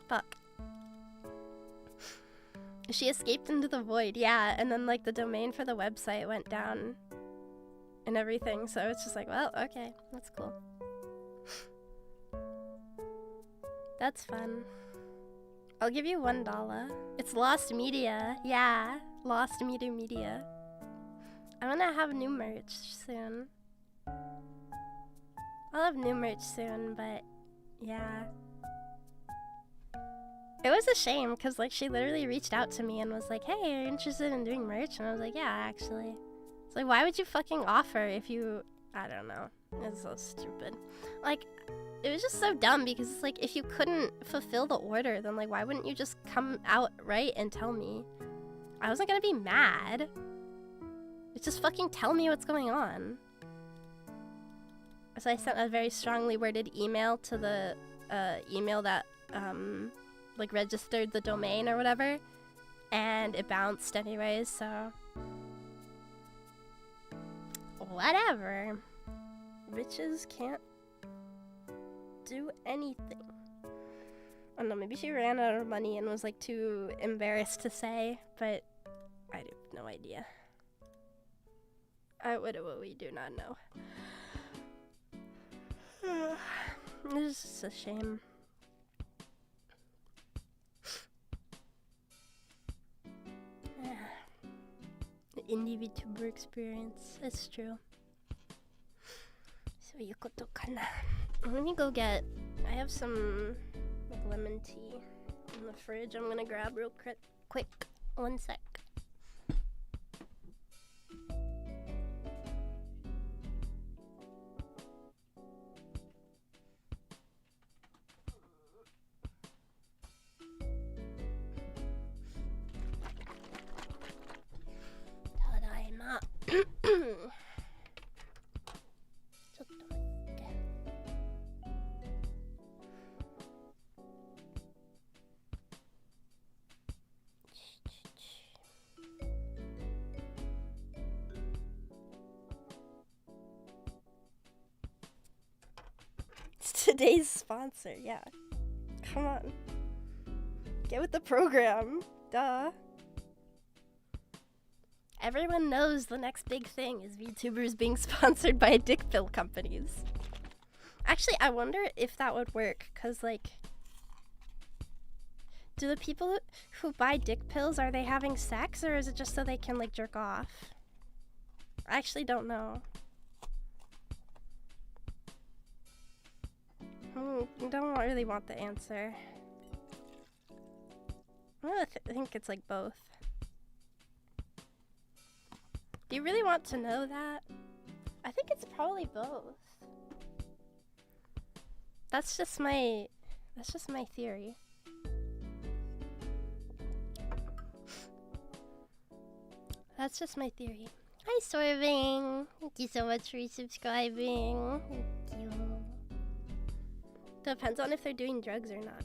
Fuck. She escaped into the void, yeah, and then like the domain for the website went down and everything, so it's just like, well, okay, that's cool. That's fun. I'll give you $1. It's Lost Media, yeah, Lost Media. I'm gonna have new merch soon. I'll have new merch soon, but yeah. It was a shame, because like she literally reached out to me and was like, hey, are you interested in doing merch? And I was like, yeah, actually. It's like, why would you fucking offer if you... I don't know. It's so stupid. Like, it was just so dumb, because it's like, if you couldn't fulfill the order, then like, why wouldn't you just come out right and tell me? I wasn't gonna be mad. Just fucking tell me what's going on. So I sent a very strongly worded email to the email that like registered the domain or whatever, and it bounced anyways, so whatever. Bitches can't do anything. I don't know, maybe she ran out of money and was like too embarrassed to say, but I have no idea. We do not know. This is a shame. The indie vtuber experience. It's true. So yukoto kana. Let me go get... I have some like, lemon tea in the fridge. I'm gonna grab real quick. 1 sec. It's today's sponsor, yeah. Come on. Get with the program. Duh. Everyone knows the next big thing is VTubers being sponsored by dick pill companies. Actually, I wonder if that would work, because, like, Do the people who buy dick pills, are they having sex, or is it just so they can, like, jerk off? I actually don't know. Don't really want the answer. I think it's like both. Do you really want to know that? I think it's probably both. That's just my theory. That's just my theory. Hi, Swerving. Thank you so much for subscribing. Thank you. Depends on if they're doing drugs or not.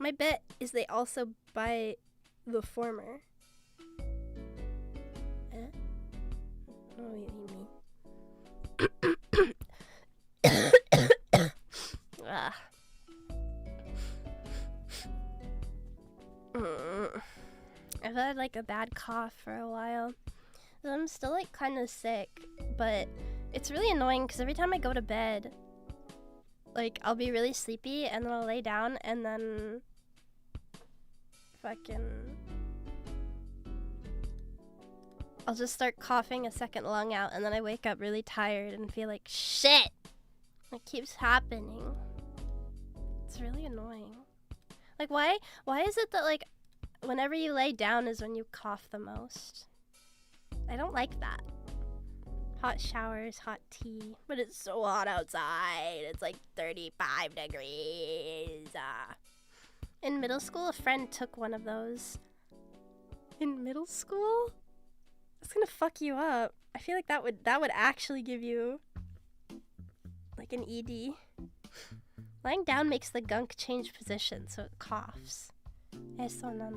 My bet is they also buy the former. Oh, you mean me. Ah. I've had like a bad cough for a while. I'm still like kind of sick, but it's really annoying because every time I go to bed, like I'll be really sleepy and then I'll lay down and then I'll just start coughing a second lung out and then I wake up really tired and feel like shit. It keeps happening. It's really annoying. Like why is it that like whenever you lay down is when you cough the most? I don't like that. Hot showers, hot tea, but it's so hot outside. It's like 35 degrees. In middle school, a friend took one of those. In middle school? It's gonna fuck you up. I feel like that would actually give you like an ED. Lying down makes the gunk change position, so it coughs. Eso no.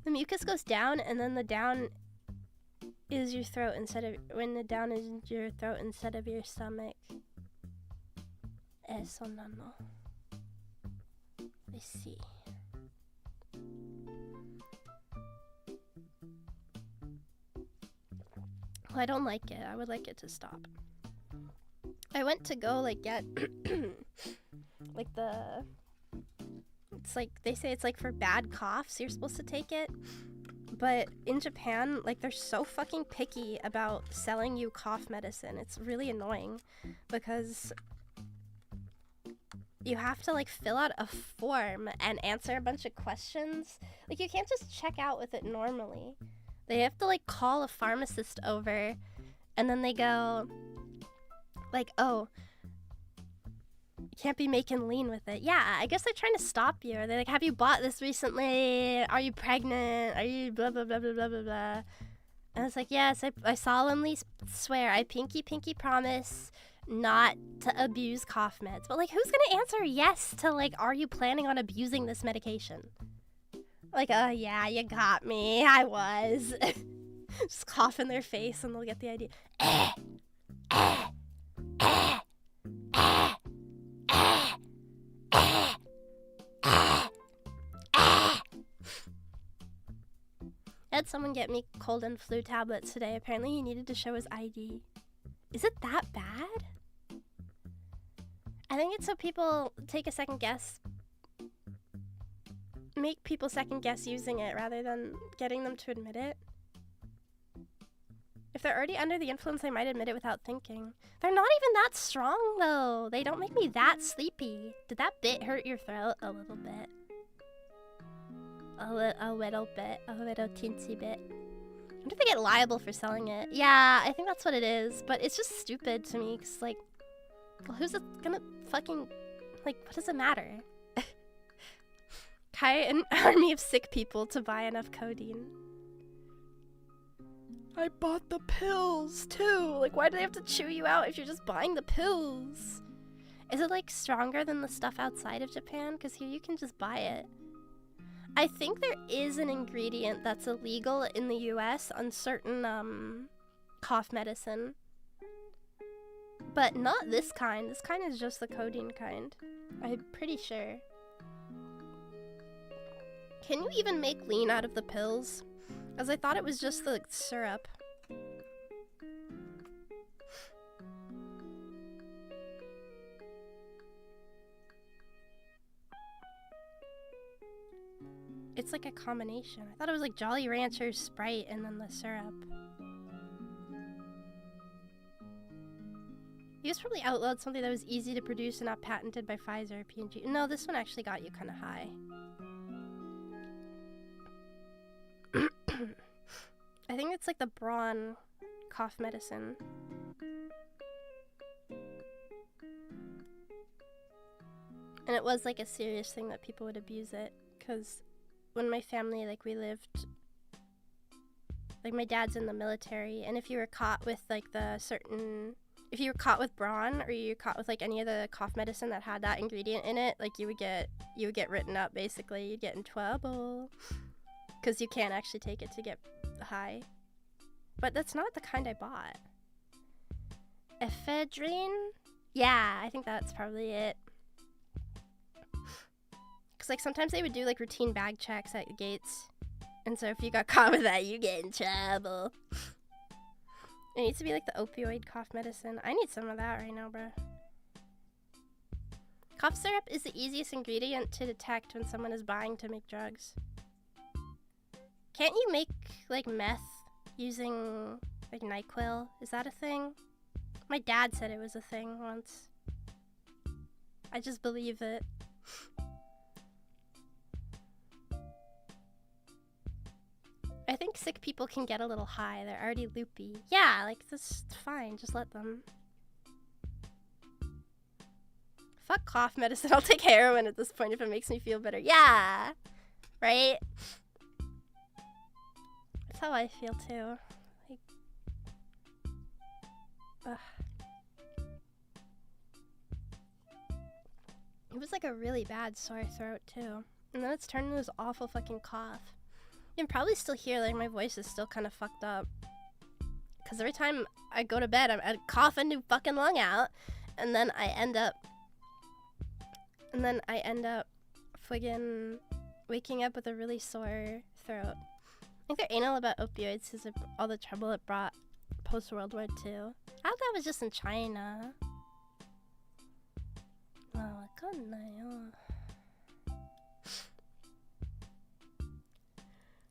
The mucus goes down, and then the down is your throat instead of when the down is your throat instead of your stomach. Eso no. I see. Well, I don't like it. I would like it to stop. I went to go like get like it's like they say it's like for bad coughs you're supposed to take it, but in Japan like they're so fucking picky about selling you cough medicine. It's really annoying because you have to like fill out a form and answer a bunch of questions. Like you can't just check out with it normally. They have to like call a pharmacist over and then they go like, oh, you can't be making lean with it. Yeah, I guess they're trying to stop you. Or they're like, have you bought this recently? Are you pregnant? Are you blah, blah, blah, blah, blah, blah, blah. And it's like, yes, I solemnly swear, I pinky promise not to abuse cough meds. But like, who's gonna answer yes to like, are you planning on abusing this medication? Like, yeah, you got me. I was. Just cough in their face and they'll get the idea. I had someone get me cold and flu tablets today. Apparently he needed to show his ID. Is it that bad? I think it's so people take a second guess. Make people second guess using it rather than getting them to admit it. If they're already under the influence, they might admit it without thinking. They're not even that strong, though. They don't make me that sleepy. Did that bit hurt your throat? A little bit. A little bit. A little teensy bit. I wonder if they get liable for selling it. Yeah, I think that's what it is. But it's just stupid to me, because, like, well, who's it gonna fucking... Like, what does it matter? Hire an army of sick people to buy enough codeine. I bought the pills, too. Like, why do they have to chew you out if you're just buying the pills? Is it, like, stronger than the stuff outside of Japan? Because here you can just buy it. I think there is an ingredient that's illegal in the US on certain, cough medicine. But not this kind. This kind is just the codeine kind. I'm pretty sure. Can you even make lean out of the pills? As I thought it was just the syrup. It's like a combination. I thought it was like Jolly Rancher, Sprite, and then the syrup. You guys probably outlawed something that was easy to produce and not patented by Pfizer or P&G. No, this one actually got you kind of high. I think it's like the Braun cough medicine. And it was like a serious thing that people would abuse it, because when my family, like, we lived, like, my dad's in the military, and if you were caught with like if you were caught with Braun, or you were caught with like any of the cough medicine that had that ingredient in it, like, you would get written up. Basically, you'd get in trouble because you can't actually take it to get high. But that's not the kind I bought. Ephedrine? Yeah, I think that's probably it. Because, like, sometimes they would do, like, routine bag checks at gates. And so if you got caught with that, you get in trouble. It needs to be, like, the opioid cough medicine. I need some of that right now, bro. Cough syrup is the easiest ingredient to detect when someone is buying to make drugs. Can't you make, like, meth using, like, NyQuil? Is that a thing? My dad said it was a thing once. I just believe it. I think sick people can get a little high. They're already loopy. Yeah, like, that's fine. Just let them. Fuck cough medicine. I'll take heroin at this point if it makes me feel better. Yeah! Right? That's how I feel, too. Like, ugh. It was like a really bad sore throat, too. And then it's turned into this awful fucking cough. You can probably still hear, like, my voice is still kind of fucked up. Because every time I go to bed, I'd cough a new fucking lung out. And then I end up friggin' waking up with a really sore throat. I think they're anal about opioids because of all the trouble it brought post-World War II. I thought that was just in China.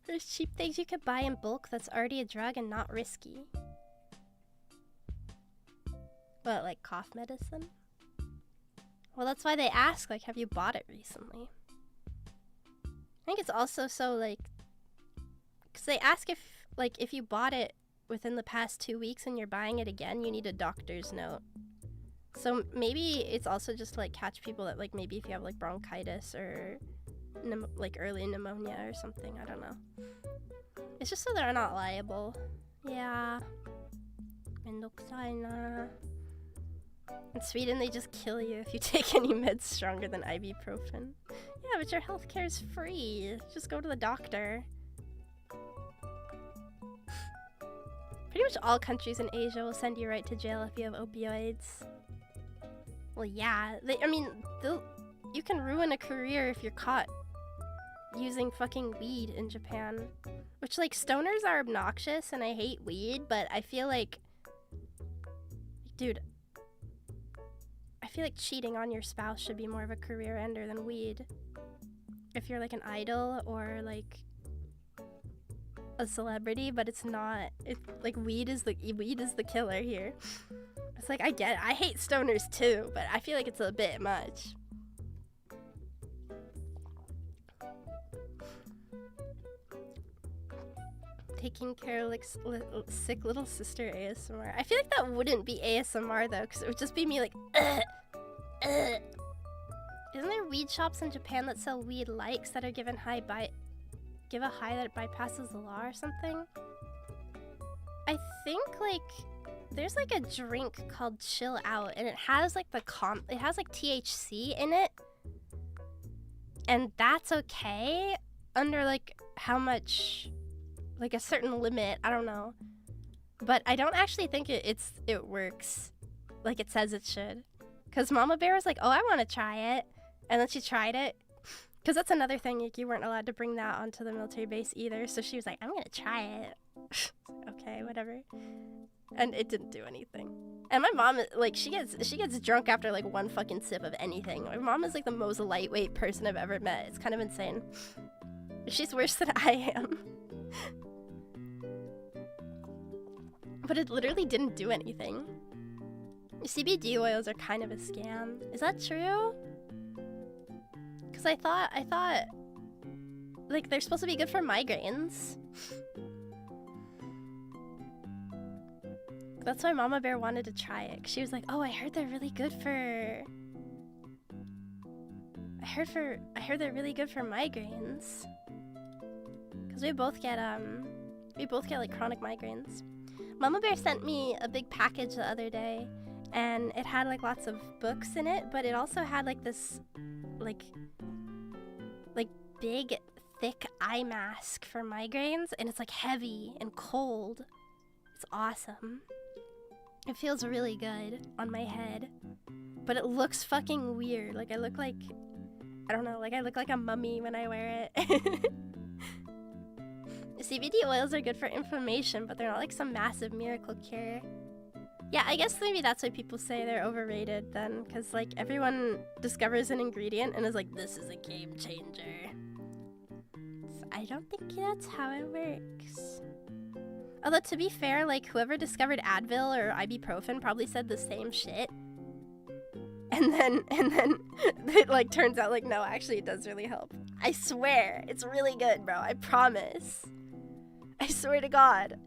There's cheap things you could buy in bulk that's already a drug and not risky. What, like cough medicine? Well, that's why they ask, like, have you bought it recently? I think it's also so, like, because they ask if you bought it within the past 2 weeks and you're buying it again, you need a doctor's note. So maybe it's also just to, like, catch people that, like, maybe if you have, like, bronchitis or like early pneumonia or something, I don't know. It's just so they're not liable. Yeah. In Sweden, they just kill you if you take any meds stronger than ibuprofen. Yeah, but your healthcare is free. Just go to the doctor. Pretty much all countries in Asia will send you right to jail if you have opioids. Well, yeah. You can ruin a career if you're caught using fucking weed in Japan. Which, like, stoners are obnoxious and I hate weed, but I feel like... Dude, I feel like cheating on your spouse should be more of a career ender than weed. If you're, like, an idol or, like, a celebrity, but it's not. It's like weed is the killer here. It's like, I get it. I hate stoners too, but I feel like it's a bit much. Taking care of, like, sick little sister ASMR. I feel like that wouldn't be ASMR though, because it would just be me like, Isn't there weed shops in Japan that sell weed likes that are given give a high that bypasses the law or something? I think, like, there's, like, a drink called Chill Out, and it has, like, it has, like, THC in it, and that's okay under, like, how much, like, a certain limit. I don't know, but I don't actually think it works like it says it should, because Mama Bear was like, oh, I want to try it, and then she tried it. Because that's another thing, like, you weren't allowed to bring that onto the military base either. So she was like, I'm going to try it. Okay, whatever. And it didn't do anything. And my mom, like, she gets drunk after, like, one fucking sip of anything. My mom is, like, the most lightweight person I've ever met. It's kind of insane. She's worse than I am. But it literally didn't do anything. CBD oils are kind of a scam. Is that true? Because I thought, like, they're supposed to be good for migraines. That's why Mama Bear wanted to try it. She was like, oh, I heard they're really good for... I heard they're really good for migraines. Because we both get like chronic migraines. Mama Bear sent me a big package the other day, and it had like lots of books in it, but it also had like this like big thick eye mask for migraines, and it's like heavy and cold. It's awesome. It feels really good on my head, but it looks fucking weird. Like I look like, I don't know, like I look like a mummy when I wear it. CBD oils are good for inflammation, but they're not like some massive miracle cure. Yeah, I guess maybe that's why people say they're overrated then, because like everyone discovers an ingredient and is like, this is a game changer. So I don't think that's how it works. Although to be fair, like whoever discovered Advil or ibuprofen probably said the same shit. And then it like turns out like, no, actually it does really help. I swear, it's really good, bro. I promise. I swear to God.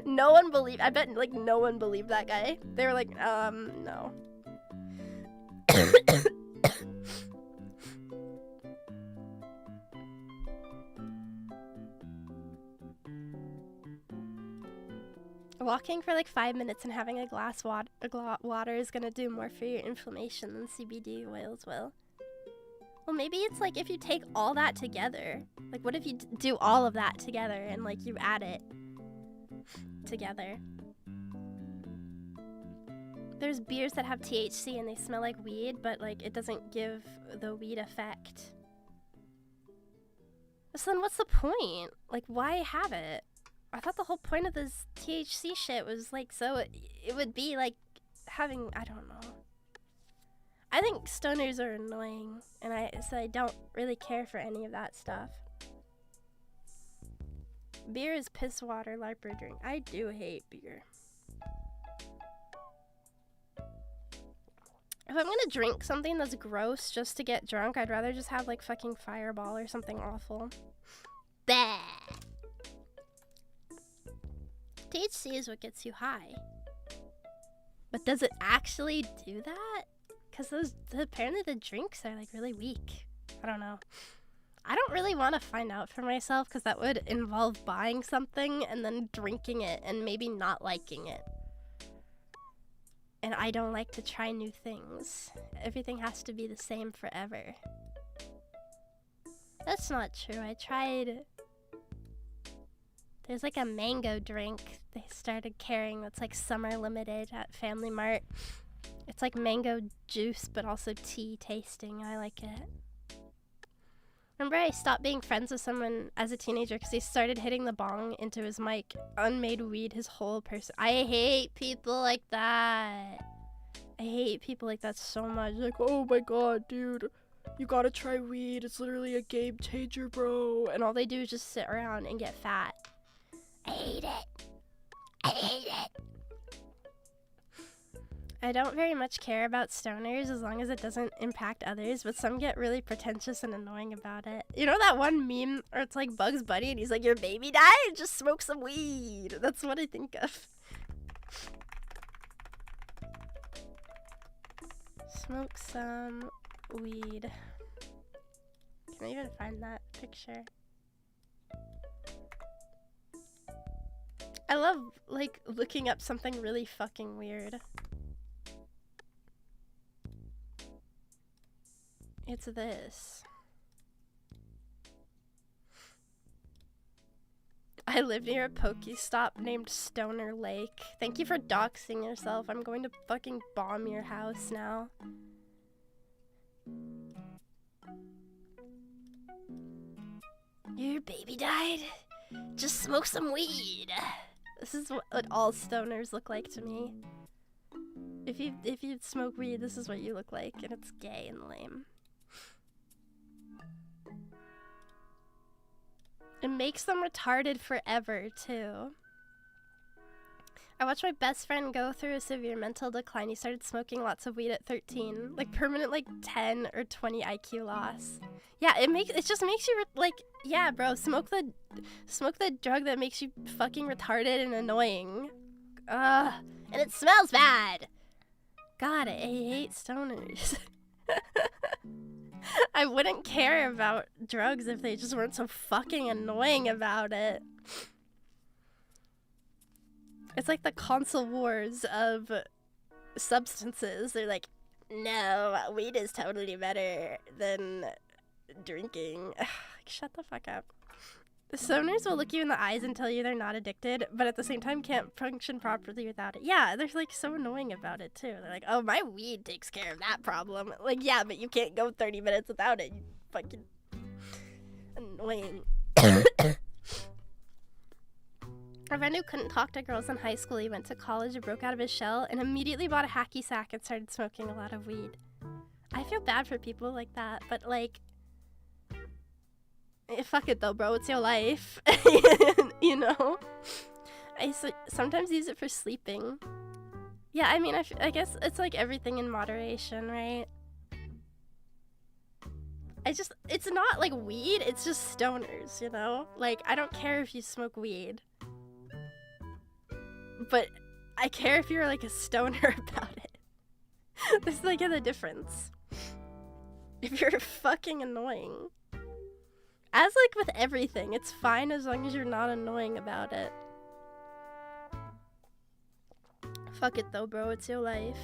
No one believed, I bet like no one believed that guy. They were like, no. Walking for like 5 minutes and having a glass water is gonna do more for your inflammation than CBD oils will. Well, maybe it's like if you take all that together. Like, what if you do all of that together and like you add it together? There's beers that have THC and they smell like weed, but like it doesn't give the weed effect. So then what's the point? Like, why have it? I thought the whole point of this THC shit was like so it would be like having, I don't know. I think stoners are annoying, and so I don't really care for any of that stuff. Beer is piss water, LARPer drink. I do hate beer. If I'm gonna drink something that's gross just to get drunk, I'd rather just have like fucking Fireball or something awful. Bah! THC is what gets you high. But does it actually do that? Because apparently the drinks are like really weak. I don't know. I don't really want to find out for myself because that would involve buying something and then drinking it and maybe not liking it. And I don't like to try new things. Everything has to be the same forever. That's not true. I tried... There's like a mango drink they started carrying that's like summer limited at Family Mart. It's like mango juice, but also tea tasting. I like it. Remember I stopped being friends with someone as a teenager because he started hitting the bong into his mic, unmade weed his whole person. I hate people like that. I hate people like that so much. Like, oh my god, dude, you gotta try weed. It's literally a game changer, bro. And all they do is just sit around and get fat. I hate it. I hate it. I don't very much care about stoners as long as it doesn't impact others, but some get really pretentious and annoying about it. You know that one meme where it's like Bugs Bunny and he's like, your baby died? Just smoke some weed. That's what I think of. Smoke some weed. Can I even find that picture? I love, like, looking up something really fucking weird. It's this. I live near a Pokestop named Stoner Lake. Thank you for doxing yourself. I'm going to fucking bomb your house now. Your baby died? Just smoke some weed. This is what all stoners look like to me. If you smoke weed, this is what you look like, and it's gay and lame. It makes them retarded forever, too. I watched my best friend go through a severe mental decline. He started smoking lots of weed at 13. Like, permanent, like, 10 or 20 IQ loss. Yeah, it just makes you, like, yeah, bro, smoke the drug that makes you fucking retarded and annoying. Ugh. And it smells bad! God, I hate stoners. I wouldn't care about drugs if they just weren't so fucking annoying about it. It's like the console wars of substances. They're like, no, weed is totally better than drinking. Like, shut the fuck up. The stoners will look you in the eyes and tell you they're not addicted, but at the same time can't function properly without it. Yeah, they're like so annoying about it too. They're like, oh, my weed takes care of that problem. Like, yeah, but you can't go 30 minutes without it. You fucking annoying. A friend who couldn't talk to girls in high school, he went to college and broke out of his shell and immediately bought a hacky sack and started smoking a lot of weed. I feel bad for people like that, but like, fuck it though, bro, it's your life. You know? I sometimes use it for sleeping. Yeah, I mean, I guess it's like everything in moderation, right? It's not like weed, it's just stoners, you know? Like, I don't care if you smoke weed. But I care if you're like a stoner about it. There's like a difference. If you're fucking annoying. As like with everything, it's fine as long as you're not annoying about it. Fuck it though, bro, it's your life.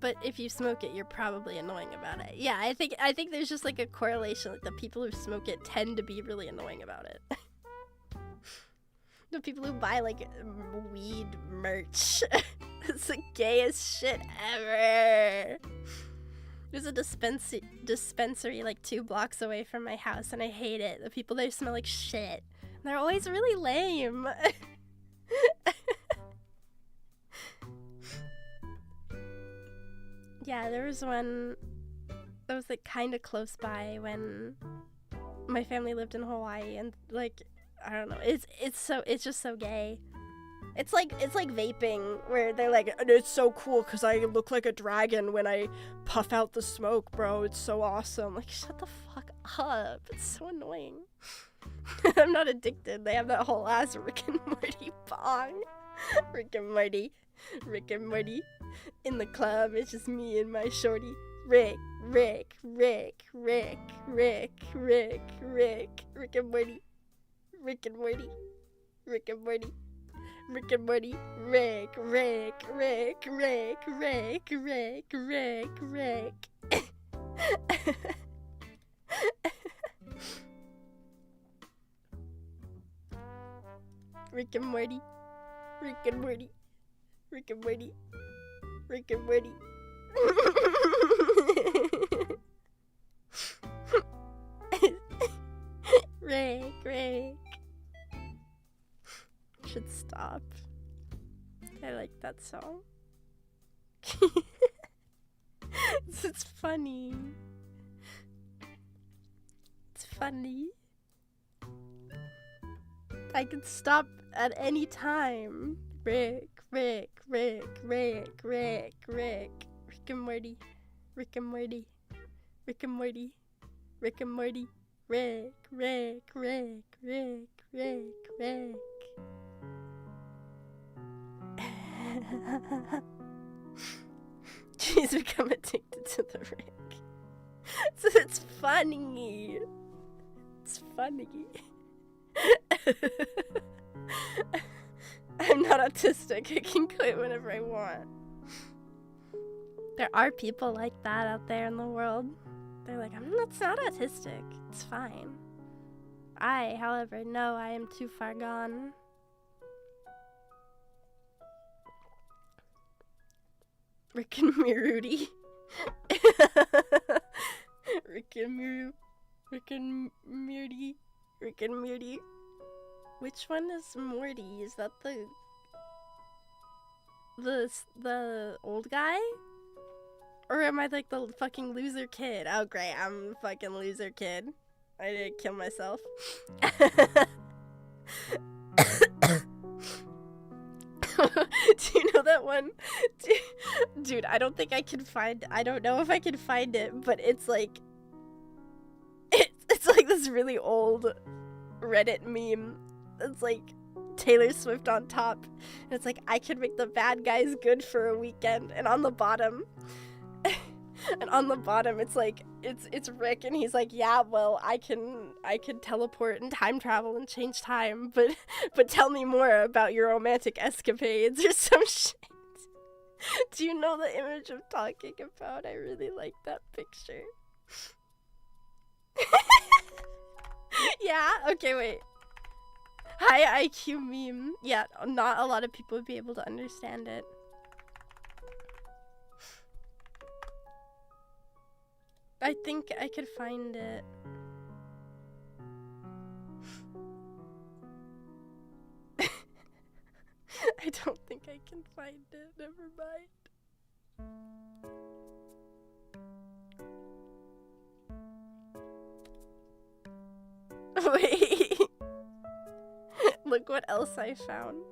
But if you smoke it, you're probably annoying about it. Yeah, I think there's just like a correlation. Like the people who smoke it tend to be really annoying about it. The people who buy like weed merch. It's the gayest shit ever. There's a dispensary like 2 blocks away from my house and I hate it. The people there smell like shit. They're always really lame. Yeah, there was one that was like kind of close by when my family lived in Hawaii, and like I don't know, it's just so gay. It's like vaping where they're like, it's so cool because I look like a dragon when I puff out the smoke, bro. It's so awesome. Like, shut the fuck up. It's so annoying. I'm not addicted. They have that whole ass Rick and Morty bong. Rick and Morty. In the club, it's just me and my shorty. Rick and Morty. Rick and Morty. Rick and Morty. Rick. Rick and Morty. Rick. Should stop. I like that song. It's funny. It's funny. I can stop at any time. Rick and Morty. She's become addicted to the Rick. So it's funny. It's funny. I'm not autistic. I can quit whenever I want. There are people like that out there in the world. They're like, that's not autistic. It's fine. I, however, know I am too far gone. Rick and Miruti. Rick and Morty. Which one is Morty? Is that the old guy? Or am I like the fucking loser kid? Oh great, I'm the fucking loser kid. I didn't kill myself. Do you know that one? Dude, I don't think I can find, I don't know if I can find it, but it's like, it's like this really old Reddit meme. It's like Taylor Swift on top. And it's like, I can make the bad guys good for a weekend. And on the bottom, it's like, it's Rick, and he's like, yeah, well, I can teleport and time travel and change time, but tell me more about your romantic escapades or some shit. Do you know the image I'm talking about? I really like that picture. Yeah? Okay, wait. High IQ meme. Yeah, not a lot of people would be able to understand it. I think I could find it. I don't think I can find it. Never mind. Wait. Look what else I found.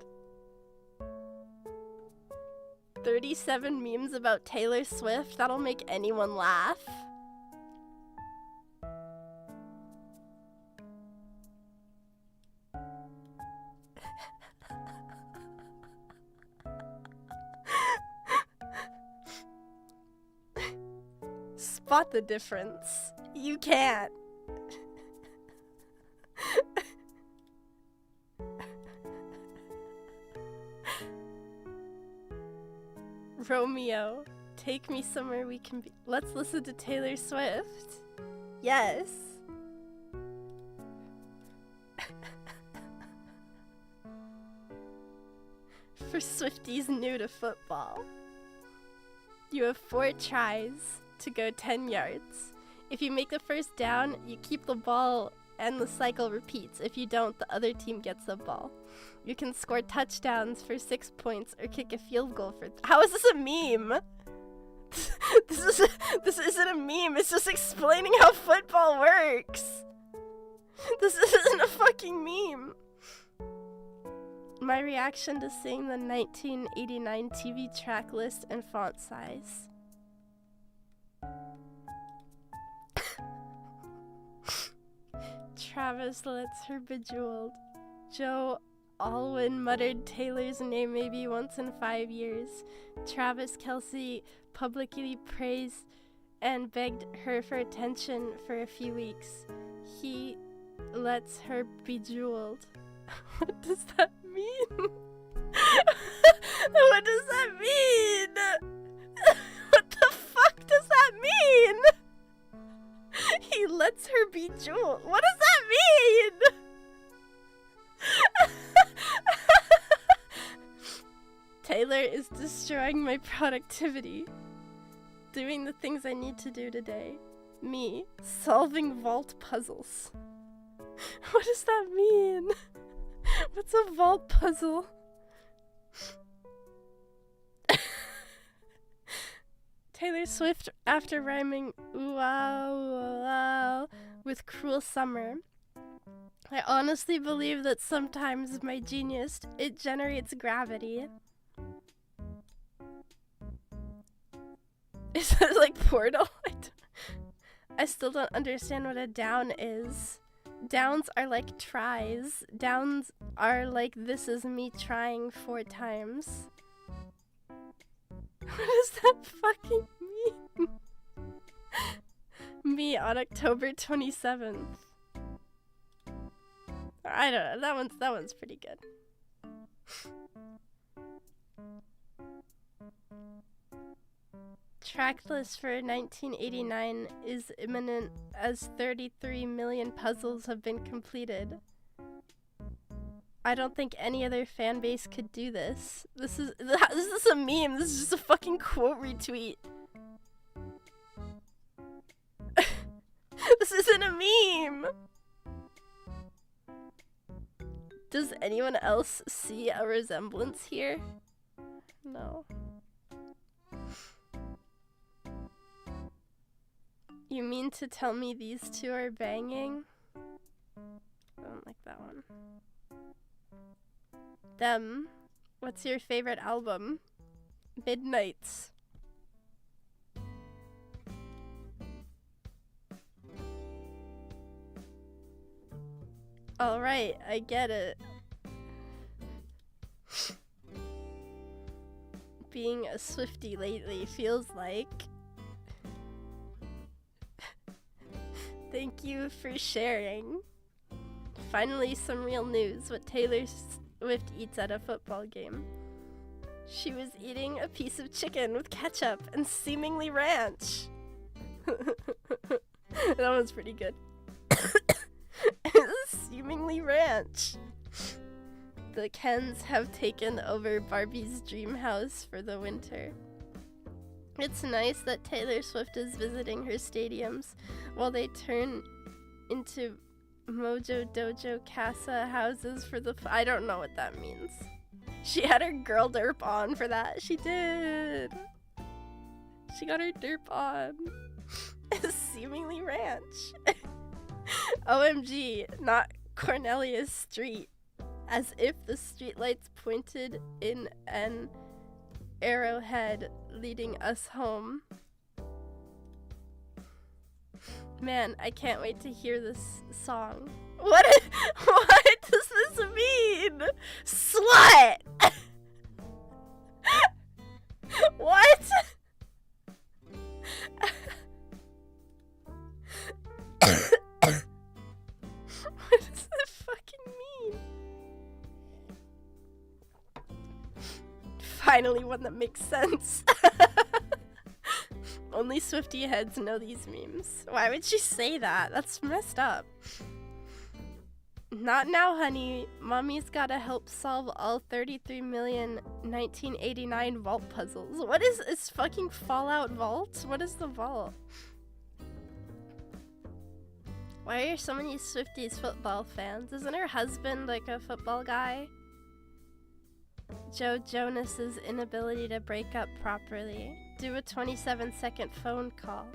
37 memes about Taylor Swift. That'll make anyone laugh. Spot the difference. You can't. Romeo, take me somewhere we can be. Let's listen to Taylor Swift. Yes. For Swifties new to football, you have 4 tries to go 10 yards. If you make the first down, you keep the ball and the cycle repeats. If you don't, the other team gets the ball. You can score touchdowns for 6 points or kick a field goal for... How is this a meme? This isn't a meme. It's just explaining how football works. This isn't a fucking meme. My reaction to seeing the 1989 TV track list and font size. Travis lets her bejeweled. Joe Alwyn muttered Taylor's name maybe once in 5 years. Travis Kelce publicly praised and begged her for attention for a few weeks. He lets her bejeweled. What does that mean? What does that mean? What the fuck does that mean? He lets her be jeweled. What does that mean? Taylor is destroying my productivity. Doing the things I need to do today. Me, solving vault puzzles. What does that mean? What's a vault puzzle? Taylor Swift after rhyming ooh wow with cruel summer. I honestly believe that sometimes my genius, it generates gravity. Is that like Portal? I still don't understand what a down is. Downs are like tries. Downs are like this is me trying 4 times. What does that fucking mean? Me on October 27th. I don't know. That one's pretty good. Track list for 1989 is imminent as 33 million puzzles have been completed. I don't think any other fan base could do this. This is a meme. This is just a fucking quote retweet. This isn't a meme. Does anyone else see a resemblance here? No. You mean to tell me these two are banging? I don't like that one. Them. What's your favorite album? Midnights. Alright, I get it. Being a Swiftie lately feels like... Thank you for sharing. Finally some real news. What Taylor Swift eats at a football game. She was eating a piece of chicken with ketchup and seemingly ranch. That one's pretty good. Seemingly ranch. The Kens have taken over Barbie's dream house for the winter. It's nice that Taylor Swift is visiting her stadiums while they turn into Mojo Dojo Casa houses for the... I don't know what that means. She had her girl derp on for that. She did. She got her derp on. Seemingly ranch. OMG, not Cornelius Street. As if the streetlights pointed in an arrowhead leading us home. Man, I can't wait to hear this song. What does this mean? Slut! What? What does that fucking mean? Finally one that makes sense. Only Swiftie heads know these memes. Why would she say that? That's messed up. Not now, honey. Mommy's gotta help solve all 33 million 1989 vault puzzles. What is fucking Fallout Vault? What is the vault? Why are so many Swifties football fans? Isn't her husband like a football guy? Joe Jonas's inability to break up properly. Do a 27-second phone call.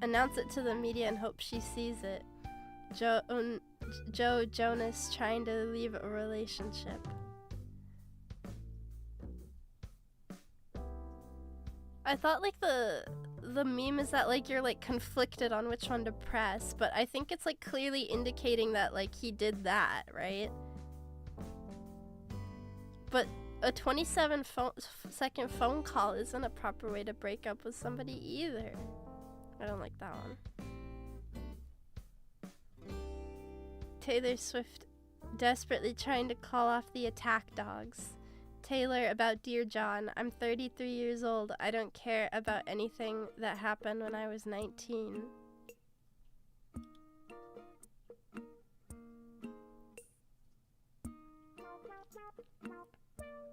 Announce it to the media and hope she sees it. Joe Jonas trying to leave a relationship. I thought like the meme is that like you're like conflicted on which one to press, but I think it's like clearly indicating that like he did that, right? But a 27-second phone call isn't a proper way to break up with somebody either. I don't like that one. Taylor Swift desperately trying to call off the attack dogs. Taylor about Dear John, I'm 33 years old. I don't care about anything that happened when I was 19.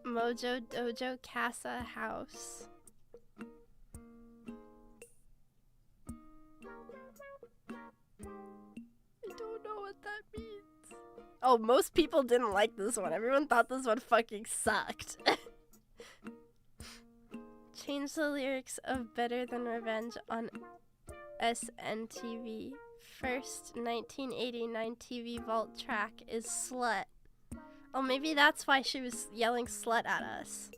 Mojo Dojo Casa House. I don't know what that means. Oh, most people didn't like this one. Everyone thought this one fucking sucked. Change the lyrics of Better Than Revenge on SNTV. First 1989 TV Vault track is Slut. Oh, maybe that's why she was yelling slut at us.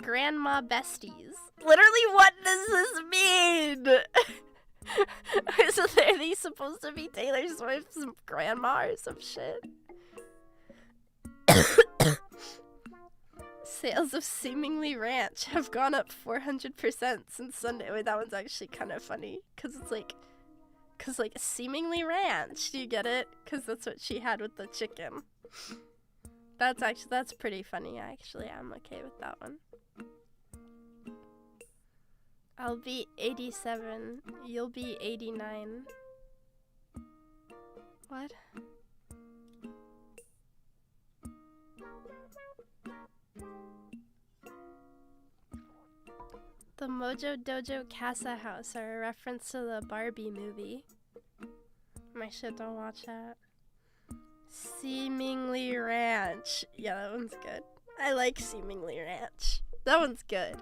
Grandma besties. Literally, what does this mean? Are these supposed to be Taylor Swift's grandma or some shit? Sales of Seemingly Ranch have gone up 400% since Sunday. Wait, that one's actually kind of funny. Because Seemingly Ranch. Do you get it? Because that's what she had with the chicken. That's pretty funny, actually. I'm okay with that one. I'll be 87. You'll be 89. What? The Mojo Dojo Casa House are a reference to the Barbie movie. My shit, don't watch that. Seemingly Ranch. Yeah, that one's good. I like Seemingly Ranch. That one's good.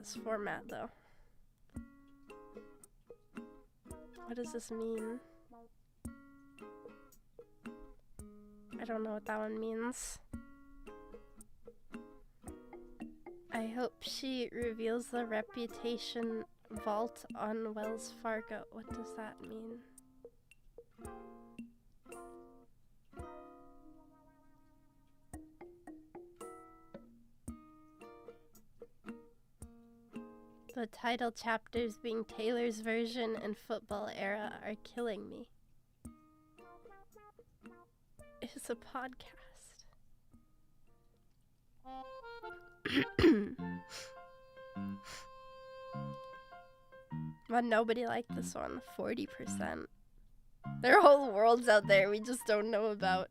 this format though. What does this mean? I don't know what that one means. I hope she reveals the reputation vault on Wells Fargo. What does that mean? The title chapters being Taylor's version and football era are killing me. It's a podcast. But nobody liked this one. 40%. There are whole worlds out there we just don't know about.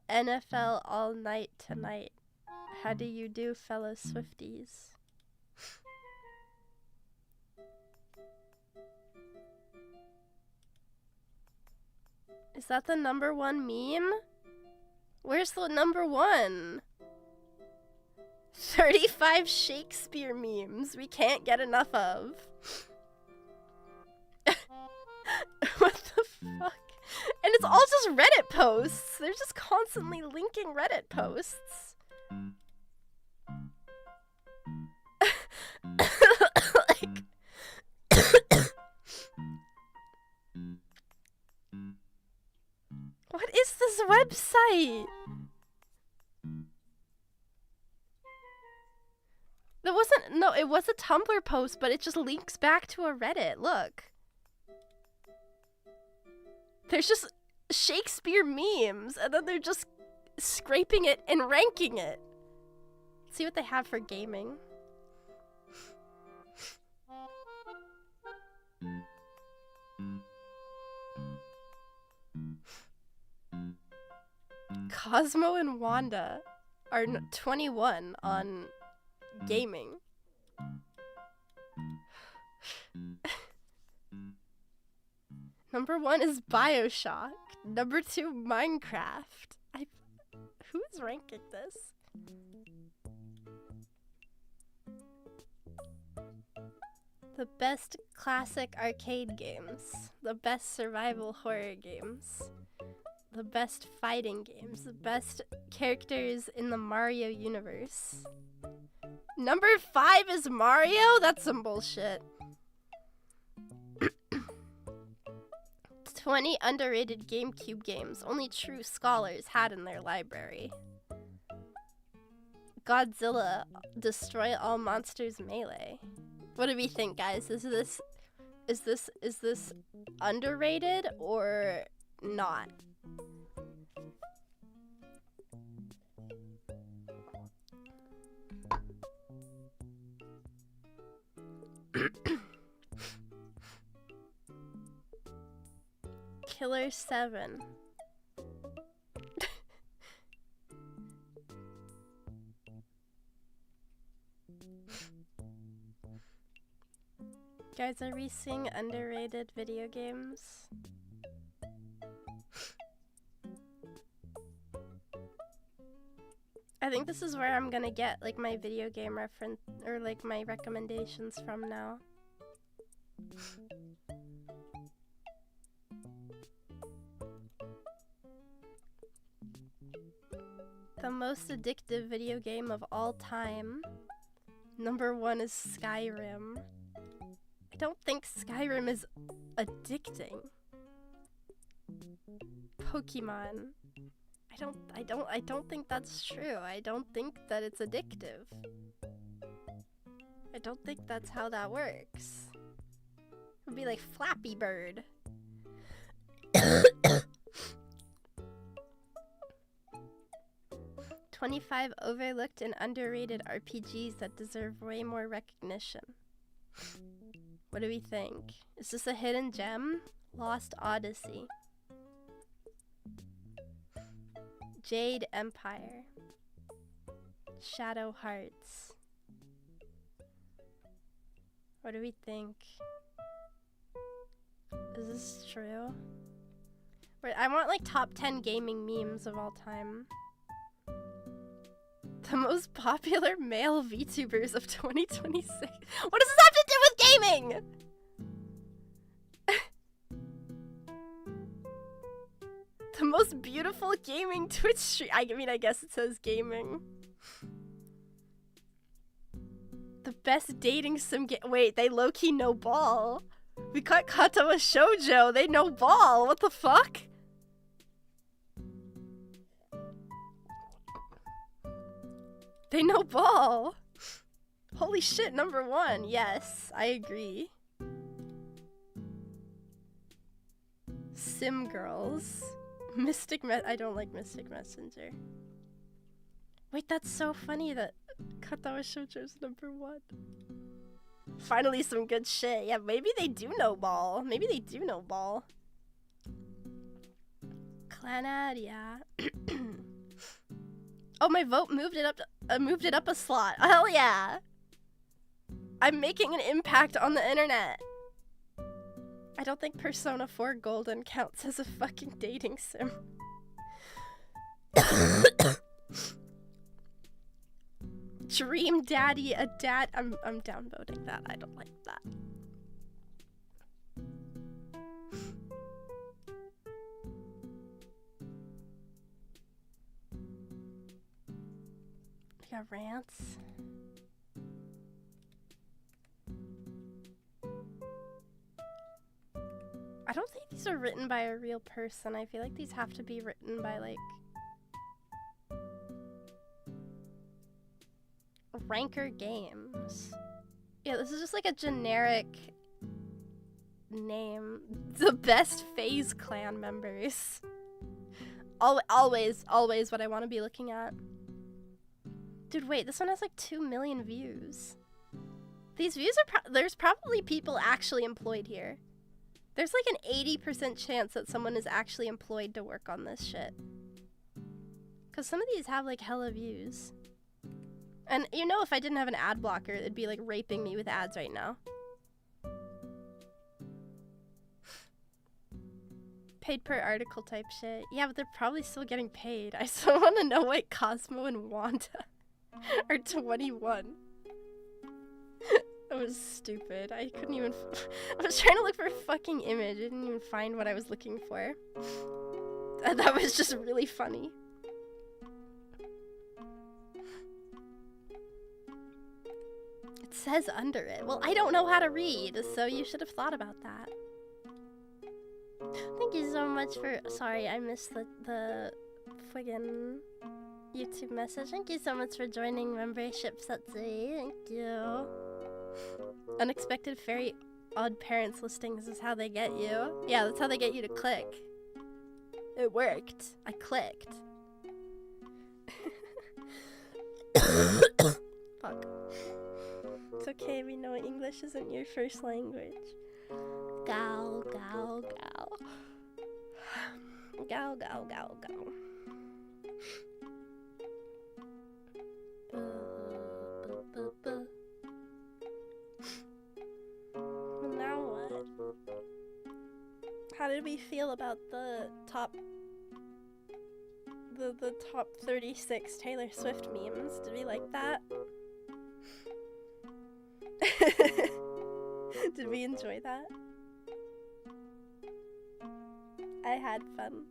NFL all night tonight. How do you do, fellow Swifties? Is that the #1 meme? Where's the #1? 35 Shakespeare memes we can't get enough of. What the fuck? And it's all just Reddit posts. They're just constantly linking Reddit posts. Like what is this website? That wasn't, no, it was a Tumblr post, but it just links back to a Reddit. Look. There's just Shakespeare memes, and then they're just scraping it and ranking it. Let's see what they have for gaming. Cosmo and Wanda are 21 on gaming. #1 is BioShock. #2, Minecraft. Who's ranking this? The best classic arcade games. The best survival horror games. The best fighting games. The best characters in the Mario universe. #5 is Mario? That's some bullshit. 20 underrated GameCube games only true scholars had in their library. Godzilla, Destroy All Monsters Melee. What do we think, guys? Is this underrated or not? Killer 7. Guys, are we seeing underrated video games? I think this is where I'm gonna get like my video game reference or like my recommendations from now. The most addictive video game of all time. #1 is Skyrim. I don't think Skyrim is addicting. Pokemon. I don't think that's true. I don't think that it's addictive. I don't think that's how that works. It would be like Flappy Bird. 25 overlooked and underrated RPGs that deserve way more recognition. What do we think? Is this a hidden gem? Lost Odyssey. Jade Empire. Shadow Hearts. What do we think? Is this true? Wait, I want like top 10 gaming memes of all time. The most popular male VTubers of 2026. What does this have to do with gaming? The most beautiful gaming Twitch stream. I mean, I guess it says gaming. The best dating sim wait, they low-key know ball. We got Katawa Shoujo. They know ball. What the fuck? They know ball. Holy shit, #1. Yes, I agree. Sim girls. I don't like Mystic Messenger. Wait, that's so funny that Katawa Shoujo's #1. Finally some good shit. Yeah, maybe they do know ball. Maybe they do know ball. Clanaria. Oh, my vote moved it up a slot. Hell yeah. I'm making an impact on the internet. I don't think Persona 4 Golden counts as a fucking dating sim. Dream Daddy, a dad. I'm downvoting that. I don't like that. We got rants. I don't think these are written by a real person. I feel like these have to be written by, like, Ranker Games. Yeah, this is just like a generic name. The best FaZe clan members. Always what I want to be looking at. Dude, wait, this one has like 2 million views. These views are there's probably people actually employed here. There's like an 80% chance that someone is actually employed to work on this shit. Cause some of these have like hella views. And you know, if I didn't have an ad blocker, it'd be like raping me with ads right now. Paid per article type shit. Yeah, but they're probably still getting paid. I still want to know why Cosmo and Wanda are 21. That was stupid. I couldn't even... I was trying to look for a fucking image. I didn't even find what I was looking for. That was just really funny. It says under it. Well, I don't know how to read, so you should have thought about that. Thank you so much for... Sorry, I missed the friggin' YouTube message. Thank you so much for joining membership, Satsuki. Thank you. Unexpected fairy odd parents listings is how they get you. Yeah, that's how they get you to click. It worked. I clicked. Fuck. It's okay, we know English isn't your first language. Gal, gal, gal. Gal, gal, gal, gal. Now what? How did we feel about the top 36 Taylor Swift memes? Did we like that? Did we enjoy that? I had fun.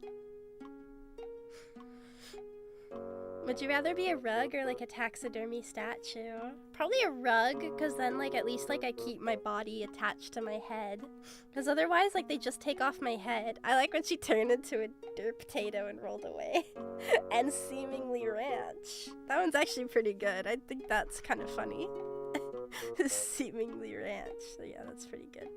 Would you rather be a rug or like a taxidermy statue? Probably a rug, because then like at least like I keep my body attached to my head. Because otherwise like they just take off my head. I like when she turned into a dirt potato and rolled away. And seemingly ranch. That one's actually pretty good. I think that's kind of funny. Seemingly ranch. So yeah, that's pretty good.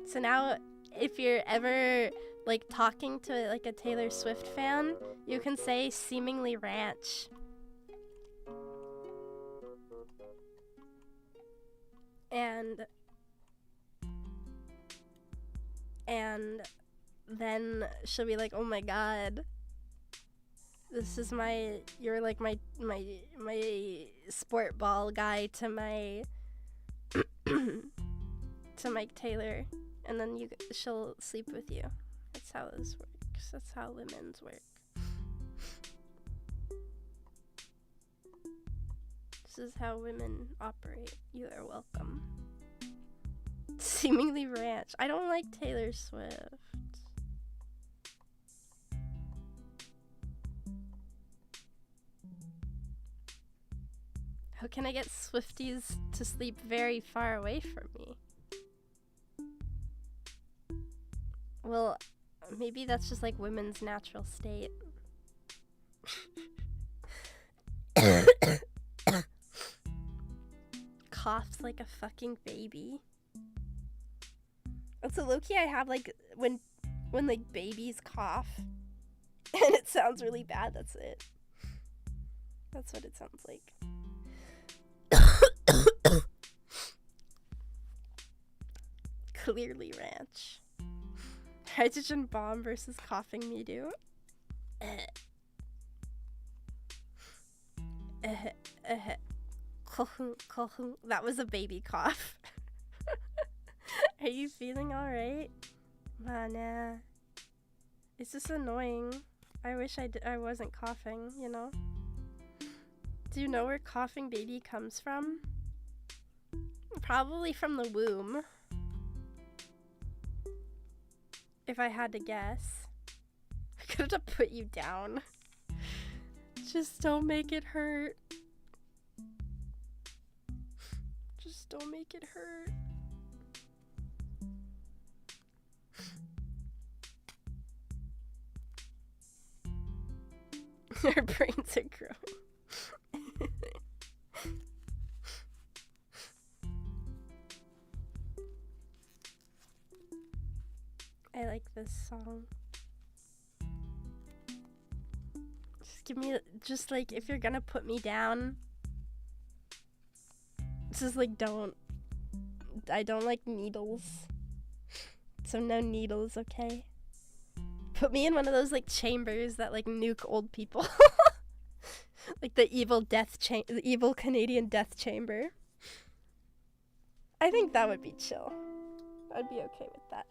So now if you're ever like talking to like a Taylor Swift fan, you can say seemingly ranch. And then she'll be like, oh my god, this is you're like my sport ball guy to my to Mike Taylor, and then she'll sleep with you. That's how this works. That's how women's work. This is how women operate. You are welcome. Seemingly ranch. I don't like Taylor Swift. How can I get Swifties to sleep very far away from me? Well, maybe that's just like women's natural state. Coughs like a fucking baby. Also, low-key, I have like when like babies cough and it sounds really bad. That's it. That's what it sounds like. Clearly ranch. Hydrogen bomb versus coughing Miru. That was a baby cough. Are you feeling alright? Nah. It's just annoying. I wish I wasn't coughing, you know? Do you know where coughing baby comes from? Probably from the womb. If I had to guess. I could have put you down. Just don't make it hurt. Just don't make it hurt. Our brains are growing. I like this song. Just give me, just like, if you're gonna put me down, just like I don't like needles. So no needles, okay? Put me in one of those like chambers that like nuke old people. Like the evil the evil Canadian death chamber. I think that would be chill. I'd be okay with that.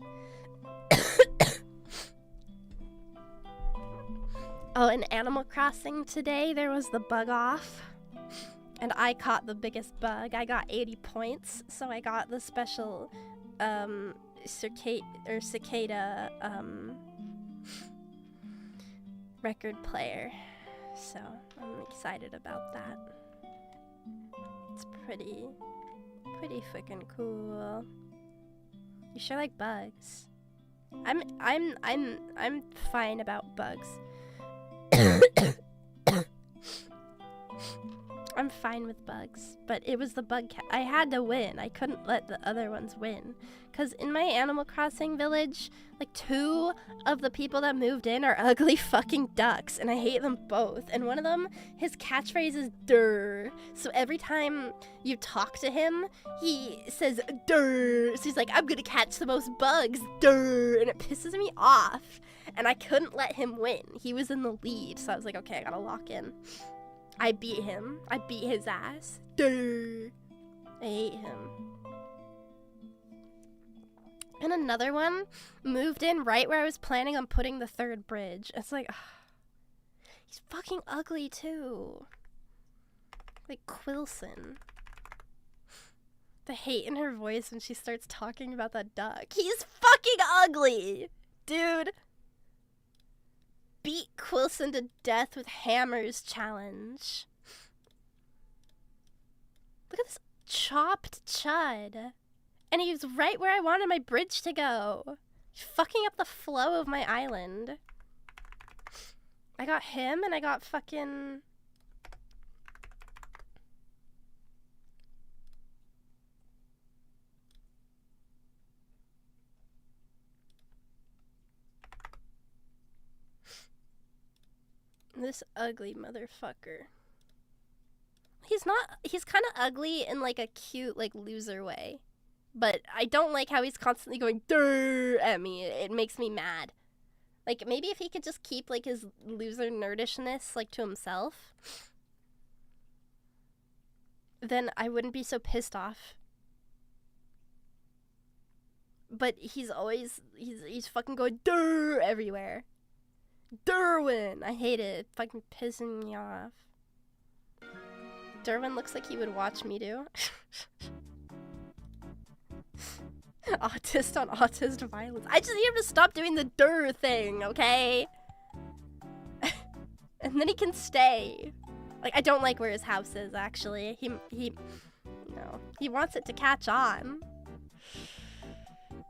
Oh, in Animal Crossing today, there was the bug off. And I caught the biggest bug. I got 80 points, so I got the special cicada record player. So I'm excited about that. It's pretty freaking cool. You sure like bugs? I'm fine about bugs. I'm fine with bugs, but it was the bug cat. I had to win. I couldn't let the other ones win. Because in my Animal Crossing village, like 2 of the people that moved in are ugly fucking ducks, and I hate them both. And one of them, his catchphrase is "durr." So every time you talk to him, he says "durr." So he's like, "I'm gonna catch the most bugs, durr." And it pisses me off. And I couldn't let him win. He was in the lead, so I was like, okay, I gotta lock in. I beat him. I beat his ass. Durr. I hate him. And another one moved in right where I was planning on putting the 3rd bridge. It's like, he's fucking ugly too. Like Quilson. The hate in her voice when she starts talking about that duck. He's fucking ugly, dude. Beat Quilson to death with hammers challenge. Look at this chopped chud. And he was right where I wanted my bridge to go. He's fucking up the flow of my island. I got him and I got fucking... this ugly motherfucker. He's kind of ugly in like a cute, like loser way. But I don't like how he's constantly going "durr" at me. It makes me mad. Like maybe if he could just keep like his loser nerdishness like to himself, then I wouldn't be so pissed off. But he's fucking going "durr" everywhere. Derwin! I hate it. It's fucking pissing me off. Derwin looks like he would watch me do. Autist on autist violence. I just need him to stop doing the Dur thing, okay? And then he can stay. Like, I don't like where his house is, actually. No. He wants it to catch on.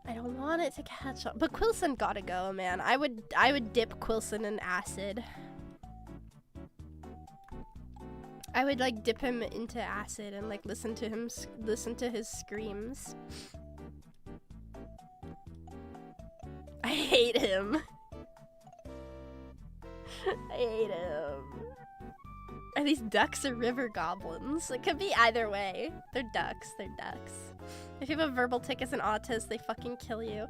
I don't want it to catch on. But Quilson gotta go, man. I would dip Quilson in acid. I would, like, dip him into acid and, like, listen to his screams. I hate him. I hate him. Are these ducks or river goblins? It could be either way. They're ducks. They're ducks. If you have a verbal tick as an autist, they fucking kill you.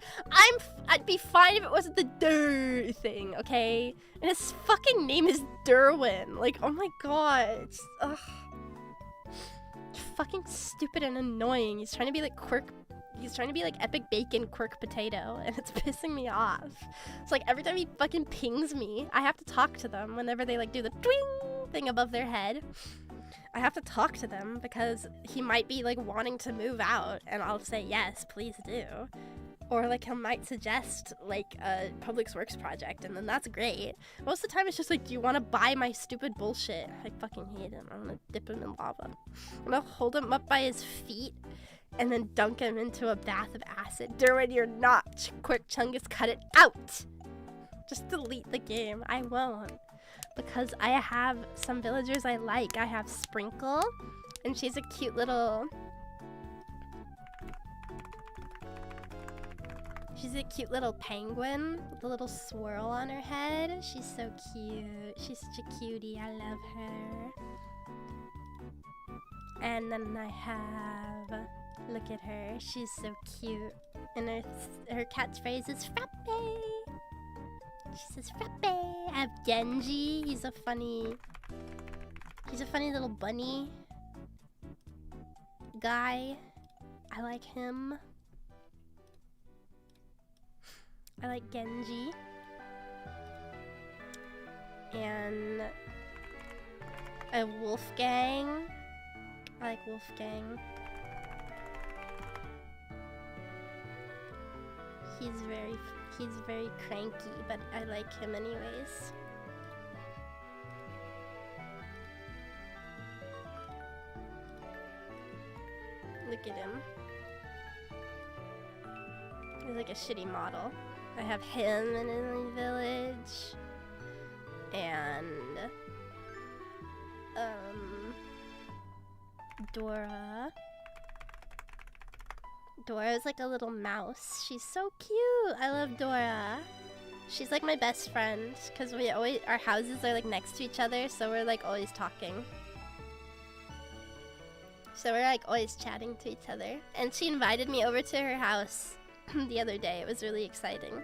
I'd be fine if it wasn't the Dur thing, okay? And his fucking name is Derwin. Like, oh my god. It's, ugh. Fucking stupid and annoying. He's trying to be like He's trying to be like Epic Bacon Quirk Potato, and it's pissing me off. It's like every time he fucking pings me, I have to talk to them whenever they like do the twing thing above their head. I have to talk to them because he might be like wanting to move out, and I'll say yes, please do. Or like he might suggest like a public works project, and then that's great. Most of the time it's just like, do you want to buy my stupid bullshit? I fucking hate him. I'm gonna dip him in lava. I'm gonna hold him up by his feet and then dunk him into a bath of acid. Derwin, you're not. Quick Chungus, cut it out. Just delete the game. I won't. Because I have some villagers I like. I have Sprinkle, and she's a cute little... She's a cute little penguin with a little swirl on her head. She's so cute. She's such a cutie. I love her. And then I have... Look at her. She's so cute. And her catchphrase is frappe. She says frappe. I have Genji. He's a funny little bunny guy. I like him. I like Genji. And a Wolfgang. I like Wolfgang. He's very cranky, but I like him anyways. Look at him. He's like a shitty model. I have him in my village. And Dora. Dora's like a little mouse. She's so cute. I love Dora. She's like my best friend because our houses are like next to each other, so we're like always talking. So we're like always chatting to each other. And she invited me over to her house the other day. It was really exciting.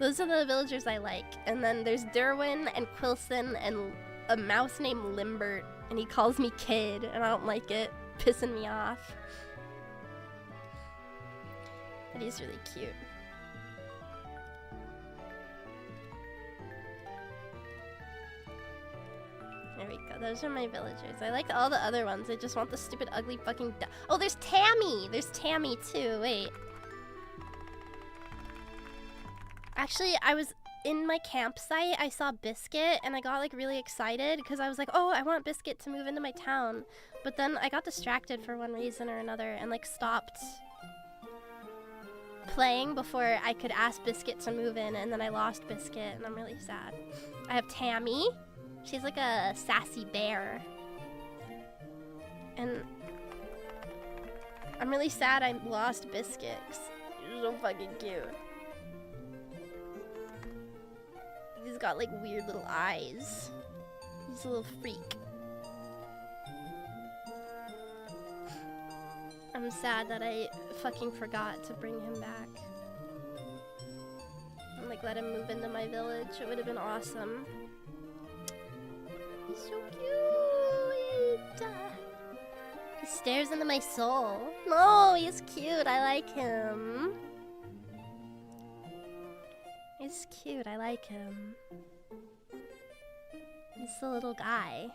Those are the villagers I like. And then there's Derwin and Quilson and a mouse named Limbert, and he calls me kid, and I don't like it. Pissing me off. But he's really cute. There we go. Those are my villagers. I like all the other ones. I just want the stupid, ugly fucking... Oh, there's Tammy! There's Tammy, too. Wait. Actually, I was in my campsite. I saw Biscuit, and I got, like, really excited because I was like, oh, I want Biscuit to move into my town. But then I got distracted for one reason or another and, like, stopped playing before I could ask Biscuit to move in, and then I lost Biscuit, and I'm really sad. I have Tammy. She's like a sassy bear. And I'm really sad I lost Biscuit, 'cause he's so fucking cute. He's got like weird little eyes. He's a little freak. I'm sad that I fucking forgot to bring him back. And like let him move into my village. It would have been awesome. He's so cute. He stares into my soul. No, he's cute. I like him. He's cute. I like him. He's the little guy.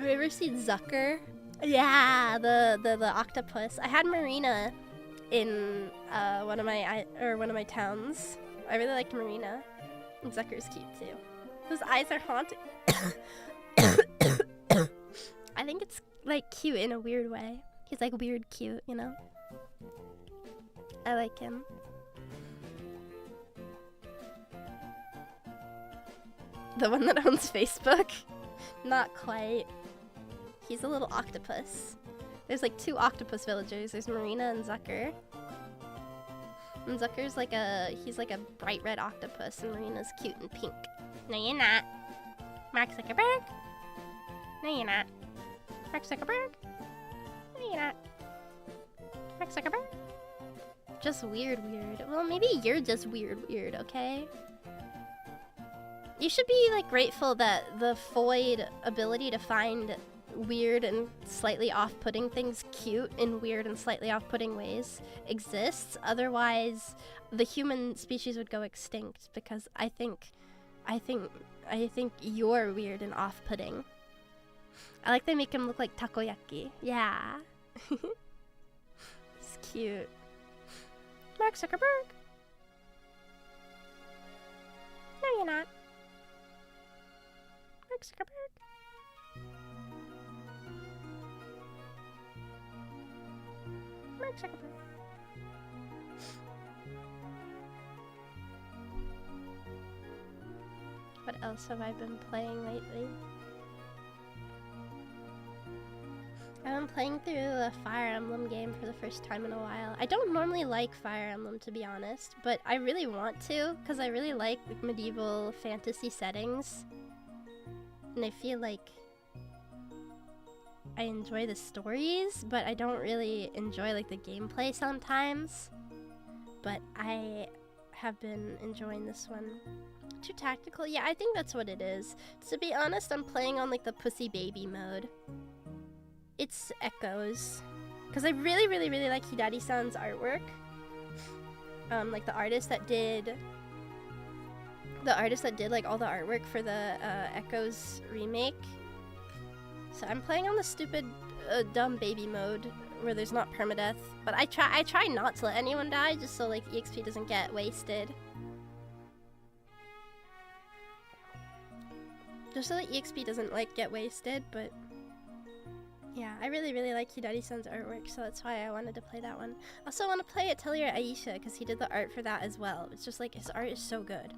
Have you ever seen Zucker? Yeah, the octopus. I had Marina in one of my towns. I really liked Marina. And Zucker's cute too. His eyes are haunting. I think it's like cute in a weird way. He's like weird cute, you know? I like him. The one that owns Facebook? Not quite. He's a little octopus. There's like 2 octopus villagers. There's Marina and Zucker. And Zucker's like he's like a bright red octopus, and Marina's cute and pink. No, you're not. Mark Zuckerberg? No, you're not. Mark Zuckerberg? No, you're not. Mark Zuckerberg? Just weird. Well, maybe you're just weird, okay? You should be like grateful that the Foid ability to find weird and slightly off-putting things cute in weird and slightly off-putting ways exists. Otherwise, the human species would go extinct, because I think you're weird and off-putting. I like they make him look like takoyaki. Yeah. It's cute. Mark Zuckerberg. No, you're not. Mark Zuckerberg. Mark Zuckerberg. What else have I been playing lately? I've been playing through a Fire Emblem game for the first time in a while. I don't normally like Fire Emblem, to be honest, but I really want to, because I really like medieval fantasy settings. And I feel like I enjoy the stories, but I don't really enjoy like the gameplay sometimes. But I have been enjoying this one. Too tactical? Yeah, I think that's what it is. To be honest, I'm playing on like the pussy baby mode. It's Echoes. Because I really like Hidari-san's artwork. Like the artist that did like all the artwork for the Echoes remake. So I'm playing on the stupid dumb baby mode where there's not permadeath. But I try not to let anyone die, just so like EXP doesn't get wasted. Just so that EXP doesn't like get wasted, but yeah, I really like Hidari-san's artwork, so that's why I wanted to play that one. Also, I want to play Atelier Aisha, because he did the art for that as well. It's just like, his art is so good.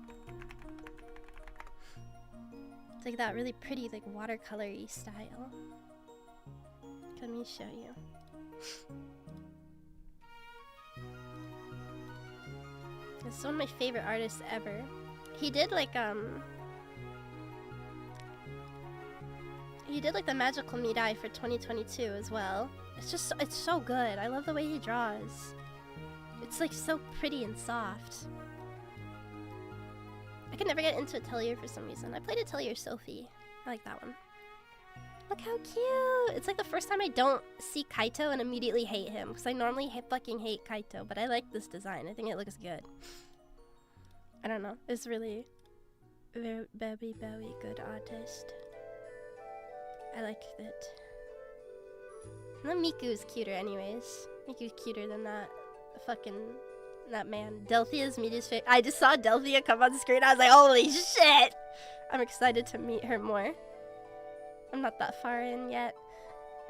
It's like that really pretty, like, watercolor-y style. Let me show you. This is one of my favorite artists ever. He did like the Magical Mirai for 2022 as well. It's so good. I love the way he draws. It's like so pretty and soft. I could never get into Atelier for some reason. I played Atelier Sophie. I like that one. Look how cute! It's like the first time I don't see Kaito and immediately hate him, because I normally fucking hate Kaito, but I like this design. I think it looks good. I don't know. It's really very good artist. I like it. And then Miku is cuter anyways. Miku's cuter than that man. Delphia's Mitu's favorite. I just saw Delphia come on screen. I was like, holy shit! I'm excited to meet her more. I'm not that far in yet.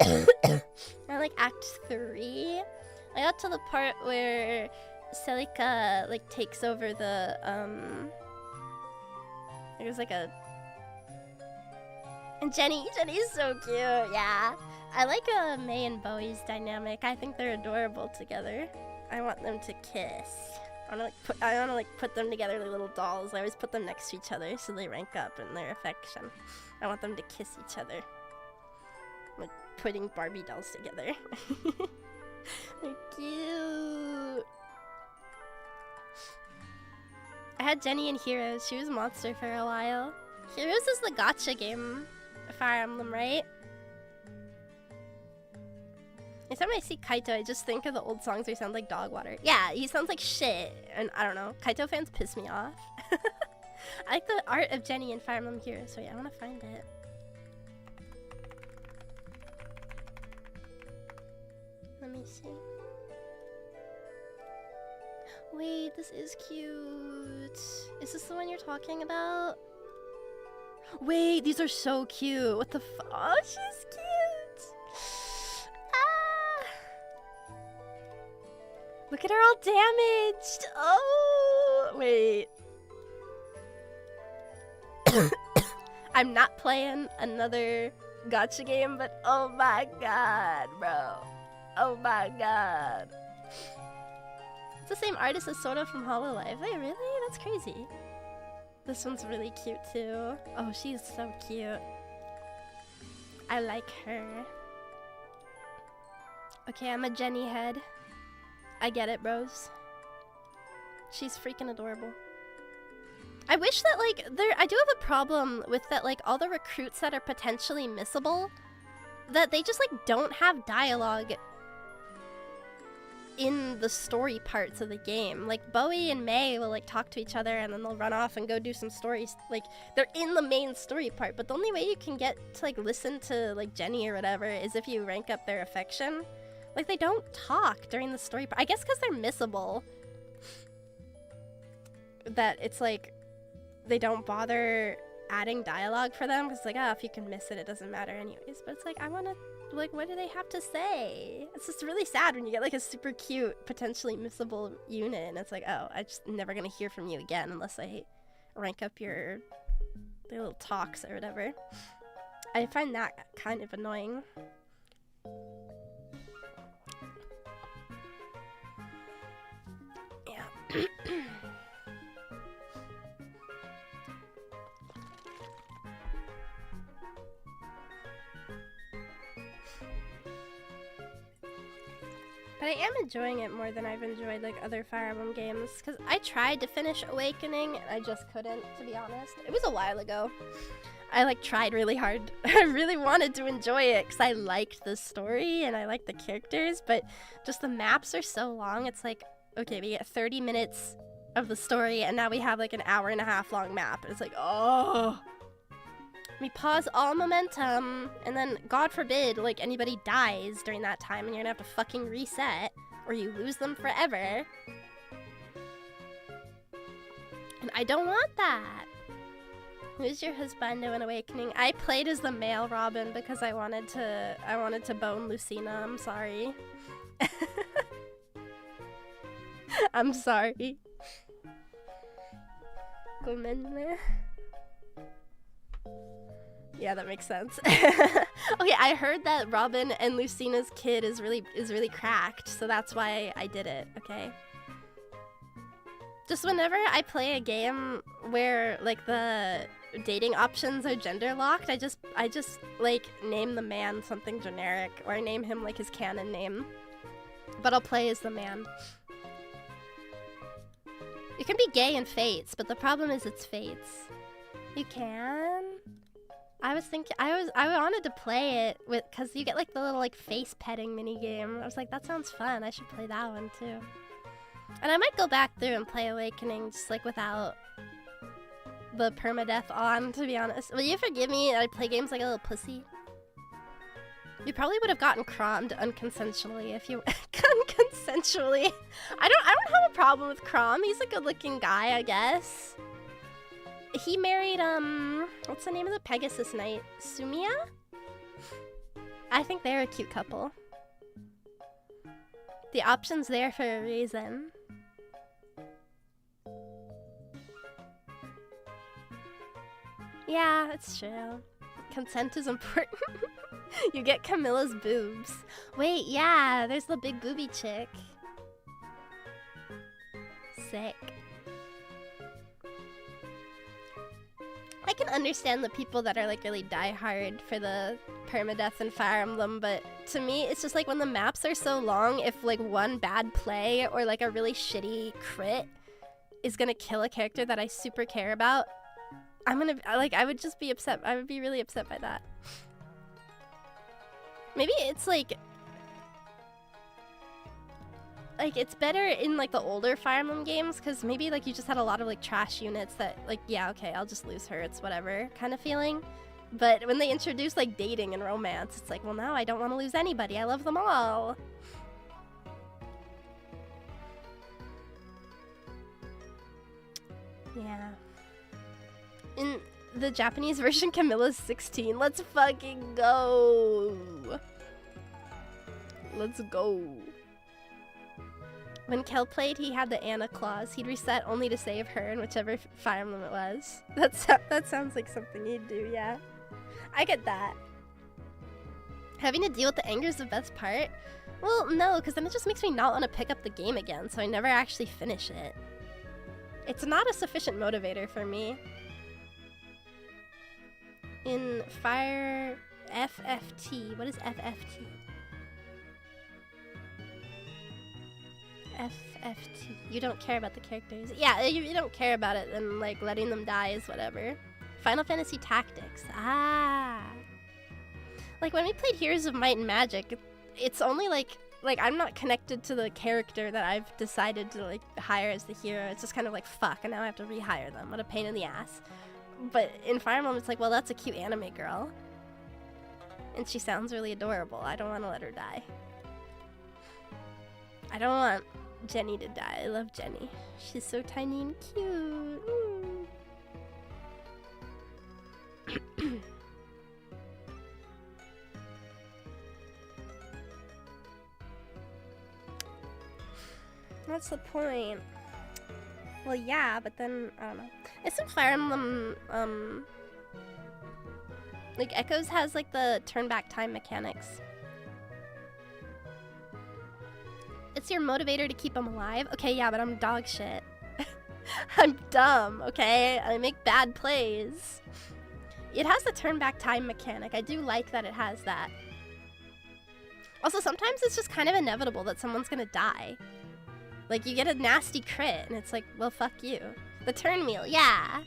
I like Act 3. I got to the part where Celica like takes over the there's like a, and Jenny's so cute. Yeah, I like May and Bowie's dynamic. I think they're adorable together. I want them to kiss. I wanna put them together like little dolls. I always put them next to each other so they rank up in their affection. I want them to kiss each other. Like putting Barbie dolls together. They're cute. I had Jenny in Heroes. She was Monster for a while. Heroes is the gacha game. Fire Emblem, right? Anytime I see Kaito, I just think of the old songs where he sounds like dog water. Yeah, he sounds like shit. And I don't know. Kaito fans piss me off. I like the art of Jenny in Fire Emblem Heroes. So yeah, I want to find it. me see. Wait, this is cute. Is this the one you're talking about? Wait, these are so cute. What the f- Oh, she's cute. Ah. Look at her all damaged. Oh, wait. I'm not playing another gacha game, but oh my god, bro. Oh my god. It's the same artist as Soda from Hololive. Wait, really? That's crazy. This one's really cute too. Oh, she's so cute. I like her. Okay, I'm a Jenny head. I get it, bros. She's freaking adorable. I wish that, like, I do have a problem with that, like, all the recruits that are potentially missable, that they just, like, don't have dialogue in the story parts of the game. Like, Bowie and May will, like, talk to each other and then they'll run off and go do some stories. Like, they're in the main story part, but the only way you can get to, like, listen to, like, Jenny or whatever is if you rank up their affection. Like, they don't talk during the story part. I guess because they're missable. That it's, like, they don't bother adding dialogue for them because, like, oh, if you can miss it, it doesn't matter anyways. But it's like, I want to, like, what do they have to say? It's just really sad when you get, like, a super cute, potentially missable unit, and it's like, oh, I'm just never gonna hear from you again unless I rank up your little talks or whatever. I find that kind of annoying. Yeah. But I am enjoying it more than I've enjoyed, like, other Fire Emblem games, because I tried to finish Awakening, and I just couldn't, to be honest. It was a while ago. I, like, tried really hard. I really wanted to enjoy it, because I liked the story, and I liked the characters, but just the maps are so long, it's like, okay, we get 30 minutes of the story, and now we have, like, an hour-and-a-half long map, and it's like, oh... We pause all momentum, and then, God forbid, like, anybody dies during that time, and you're gonna have to fucking reset, or you lose them forever. And I don't want that. Who's your husbando in Awakening? I played as the male Robin because I wanted to bone Lucina. I'm sorry. I'm sorry. Gomenme. Yeah, that makes sense. Okay, I heard that Robin and Lucina's kid is really cracked, so that's why I did it, okay? Just whenever I play a game where, like, the dating options are gender locked, I just like name the man something generic, or I name him like his canon name. But I'll play as the man. You can be gay in Fates, but the problem is it's Fates. You can? I was thinking, I wanted to play it with, cause you get like the little like face petting mini game. I was like, that sounds fun. I should play that one too. And I might go back through and play Awakening just like without the permadeath on, to be honest. Will you forgive me? I play games like a little pussy. You probably would have gotten crommed unconsensually if you unconsensually. I don't have a problem with Crom. He's a good-looking guy, I guess. He married, what's the name of the Pegasus Knight? Sumiya? I think they're a cute couple. The option's there for a reason. Yeah, it's true. Consent is important. You get Camilla's boobs. Wait, yeah, there's the big booby chick. Sick. I can understand the people that are like really diehard for the permadeath and Fire Emblem, but to me, it's just like when the maps are so long, if like one bad play or like a really shitty crit is gonna kill a character that I super care about, I'm gonna, like, I would just be upset. I would be really upset by that. Maybe it's like it's better in like the older Fire Emblem games, because maybe like you just had a lot of like trash units that like, yeah, okay, I'll just lose her, it's whatever kind of feeling. But when they introduce like dating and romance, it's like, well, now I don't want to lose anybody, I love them all. Yeah. In the Japanese version, Camilla's 16. Let's fucking go. Let's go. When Kel played, he had the Anna clause. He'd reset only to save her in whichever Fire Emblem it was. That sounds like something he'd do, yeah. I get that. Having to deal with the anger is the best part? Well, no, because then it just makes me not want to pick up the game again, so I never actually finish it. It's not a sufficient motivator for me. In Fire FFT, what is FFT? FFT. You don't care about the characters. Yeah, you don't care about it, and like letting them die is whatever. Final Fantasy Tactics. Ah. Like when we played Heroes of Might and Magic, it's only like I'm not connected to the character that I've decided to like hire as the hero. It's just kind of like fuck, and now I have to rehire them. What a pain in the ass. But in Fire Emblem, it's like, well, that's a cute anime girl, and she sounds really adorable. I don't want to let her die. I don't want Jenny to die. I love Jenny. She's so tiny and cute. What's the point? Well, yeah, but then, I don't know. Isn't Fire Emblem, like, Echoes has, like, the turn-back time mechanics. It's your motivator to keep them alive? Okay, yeah, but I'm dog shit. I'm dumb, okay? I make bad plays. It has the turn-back time mechanic. I do like that it has that. Also, sometimes it's just kind of inevitable that someone's gonna die. Like, you get a nasty crit, and it's like, well, fuck you. The turn meal, yeah!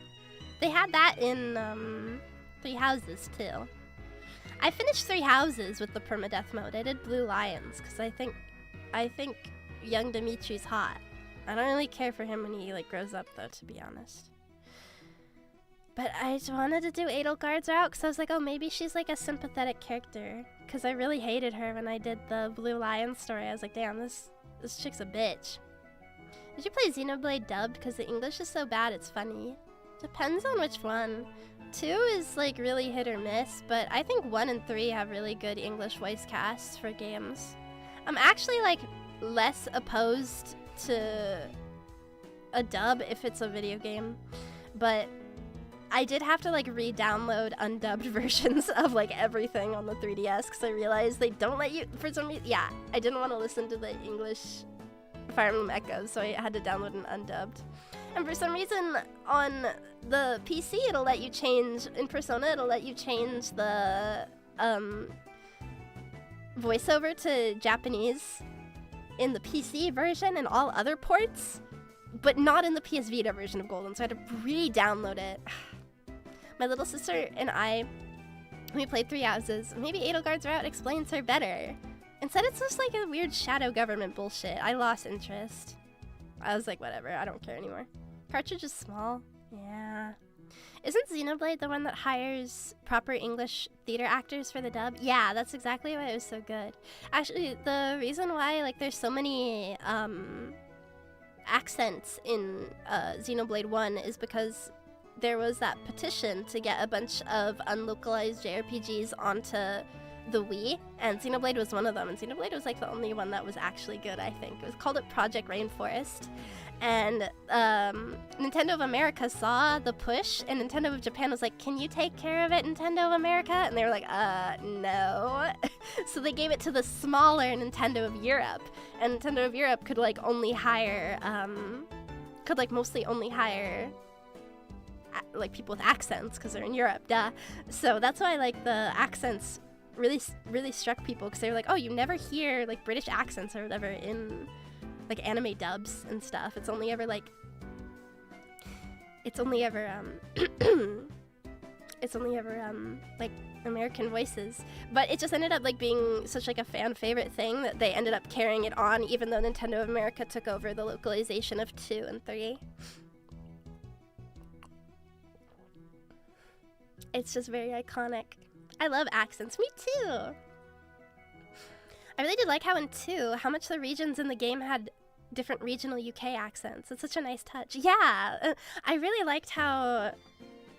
They had that in, 3 Houses, too. I finished 3 Houses with the permadeath mode. I did Blue Lions, because I think young Dimitri's hot. I don't really care for him when he, like, grows up, though, to be honest. But I just wanted to do Edelgard's route, because I was like, oh, maybe she's, like, a sympathetic character. Because I really hated her when I did the Blue Lion story. I was like, damn, this chick's a bitch. Did you play Xenoblade dubbed? Because the English is so bad, it's funny. Depends on which one. 2 is, like, really hit or miss, but I think 1 and 3 have really good English voice casts for games. I'm actually, like, less opposed to a dub if it's a video game, but I did have to, like, re-download undubbed versions of, like, everything on the 3DS because I realized they don't let you, for some reason, yeah, I didn't want to listen to the English Fire Emblem Echoes, so I had to download an undubbed. And for some reason, on the PC, it'll let you change, in Persona, it'll let you change the, voiceover to Japanese in the PC version and all other ports, but not in the PS Vita version of Golden, so I had to re-download it. My little sister and I, we played 3 Houses. Maybe Edelgard's route explains her better. Instead, it's just like a weird shadow government bullshit. I lost interest. I was like, whatever, I don't care anymore. Cartridge is small. Yeah. Isn't Xenoblade the one that hires proper English theater actors for the dub? Yeah, that's exactly why it was so good. Actually, the reason why, like, there's so many, accents in, Xenoblade 1 is because there was that petition to get a bunch of unlocalized JRPGs onto the Wii, and Xenoblade was one of them, and Xenoblade was like the only one that was actually good, I think. It was called Project Rainforest, and Nintendo of America saw the push, and Nintendo of Japan was like, can you take care of it, Nintendo of America? And they were like, no. So they gave it to the smaller Nintendo of Europe, and Nintendo of Europe could like only hire, mostly only hire like people with accents, because they're in Europe, duh. So that's why like the accents really struck people, because they were like, oh, you never hear like British accents or whatever in like anime dubs and stuff. It's only ever like like American voices. But it just ended up like being such like a fan favorite thing that they ended up carrying it on, even though Nintendo of America took over the localization of 2 and 3. It's just very iconic. I love accents. Me too. I really did like how in 2, how much the regions in the game had different regional UK accents. It's such a nice touch. Yeah, I really liked how,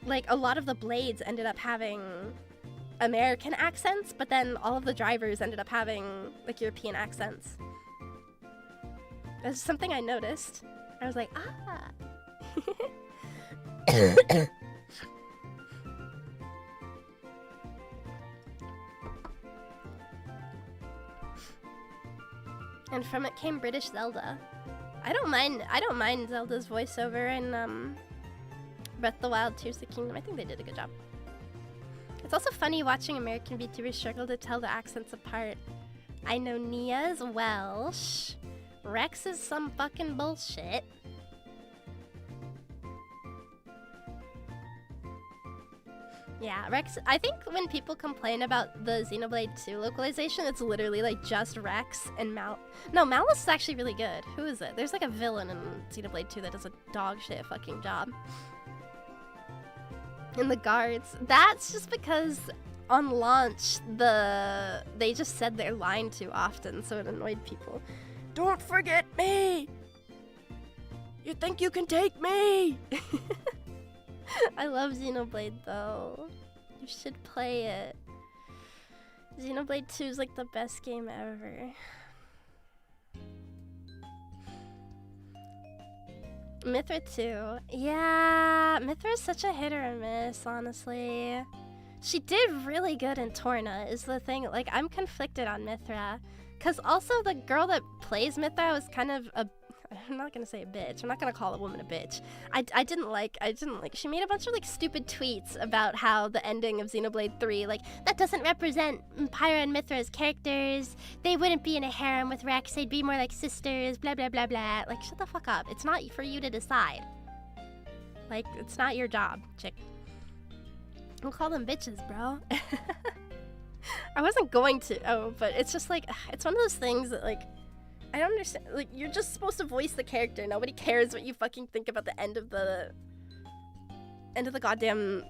like, a lot of the blades ended up having American accents, but then all of the drivers ended up having, like, European accents. That's something I noticed. I was like, ah. And from it came British Zelda. I don't mind Zelda's voiceover in Breath of the Wild, Tears of the Kingdom. I think they did a good job. It's also funny watching American VTubers struggle to tell the accents apart. I know Nia's Welsh. Rex is some fucking bullshit. Yeah, Rex, I think when people complain about the Xenoblade 2 localization, it's literally like just Rex and No, Malice is actually really good. Who is it? There's like a villain in Xenoblade 2 that does a dog shit fucking job. And the guards, that's just because on launch, they just said their line too often, so it annoyed people. Don't forget me! You think you can take me? I love Xenoblade though. You should play it. Xenoblade 2 is like the best game ever. Mythra 2. Yeah, Mythra is such a hit or a miss, honestly. She did really good in Torna, is the thing. Like, I'm conflicted on Mythra. Because also the girl that plays Mythra was kind of a... I'm not gonna say a bitch. I'm not gonna call a woman a bitch. I didn't like, she made a bunch of like stupid tweets about how the ending of Xenoblade 3, like, that doesn't represent Pyra and Mythra's characters. They wouldn't be in a harem with Rex. They'd be more like sisters, blah, blah, blah, blah. Like, shut the fuck up. It's not for you to decide. Like, it's not your job, chick. Don't call them bitches, bro. I wasn't going to, but it's just like, it's one of those things that, like, I don't understand. Like, you're just supposed to voice the character. Nobody cares what you fucking think about the end of the goddamn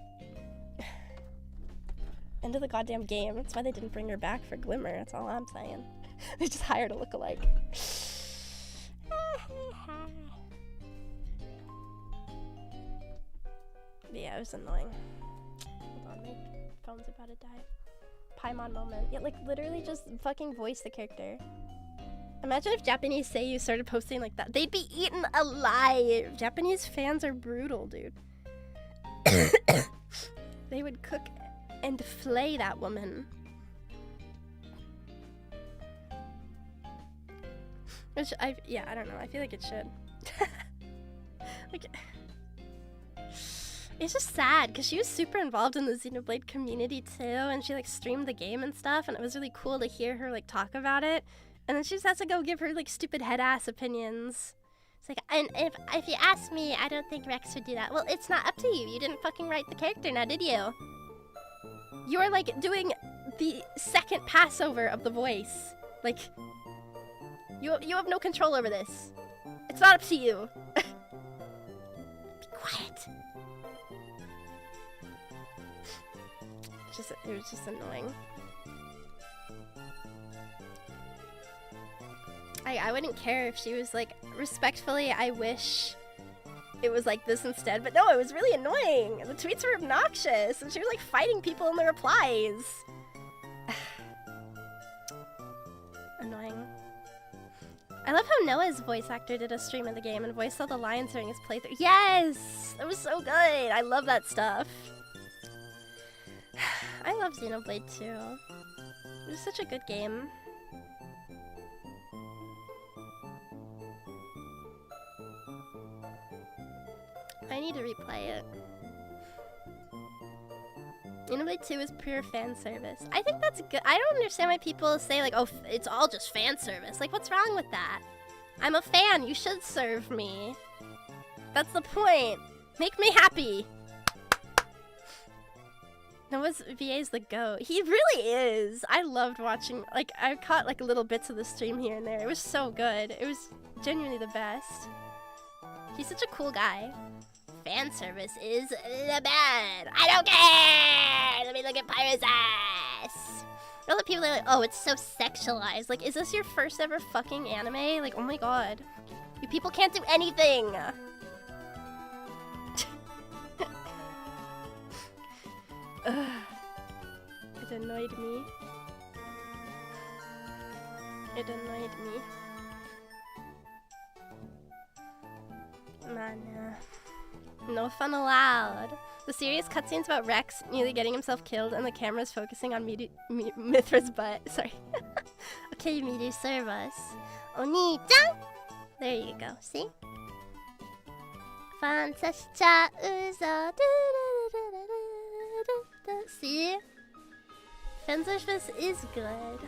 game. That's why they didn't bring her back for Glimmer. That's all I'm saying. They just hired a lookalike. Yeah, it was annoying. Hold on, my phone's about to die. Paimon moment. Yeah, like, literally just fucking voice the character. Imagine if Japanese seiyuu started posting like that. They'd be eaten alive. Japanese fans are brutal, dude. They would cook and flay that woman. Which, I don't know. I feel like it should. Like, it's just sad, because she was super involved in the Xenoblade community, too, and she, like, streamed the game and stuff, and it was really cool to hear her, like, talk about it. And then she just has to go give her, like, stupid head-ass opinions. It's like, and if you ask me, I don't think Rex would do that. Well, it's not up to you. You didn't fucking write the character now, did you? You're, like, doing the second passover of the voice. Like, you have no control over this. It's not up to you. Be quiet. It was just annoying. I wouldn't care if she was like, respectfully, I wish it was like this instead, but no, it was really annoying. The tweets were obnoxious, and she was like fighting people in the replies. Annoying. I love how Noah's voice actor did a stream of the game and voiced all the lines during his playthrough. Yes! That was so good! I love that stuff. I love Xenoblade 2. It was such a good game. I need to replay it. Xenoblade 2 is pure fan service. I think that's good. I don't understand why people say, like, oh, it's all just fan service. Like, what's wrong with that? I'm a fan. You should serve me. That's the point. Make me happy. Noah's VA's the GOAT. He really is. I loved watching, like, I caught, like, little bits of the stream here and there. It was so good. It was genuinely the best. He's such a cool guy. Fan service is the bad. I don't care! Let me look at Pyra's ass! All the people are like, oh, it's so sexualized. Like, is this your first ever fucking anime? Like, oh my god. You people can't do anything! It annoyed me. It annoyed me. Man, no fun allowed. The serious cutscenes about Rex nearly getting himself killed and the camera's focusing on Mithra's butt. Sorry. Okay, Miru, serve us. Oni-chan! There you go, see? Fanさしちゃうぞ. See? Fan service is good.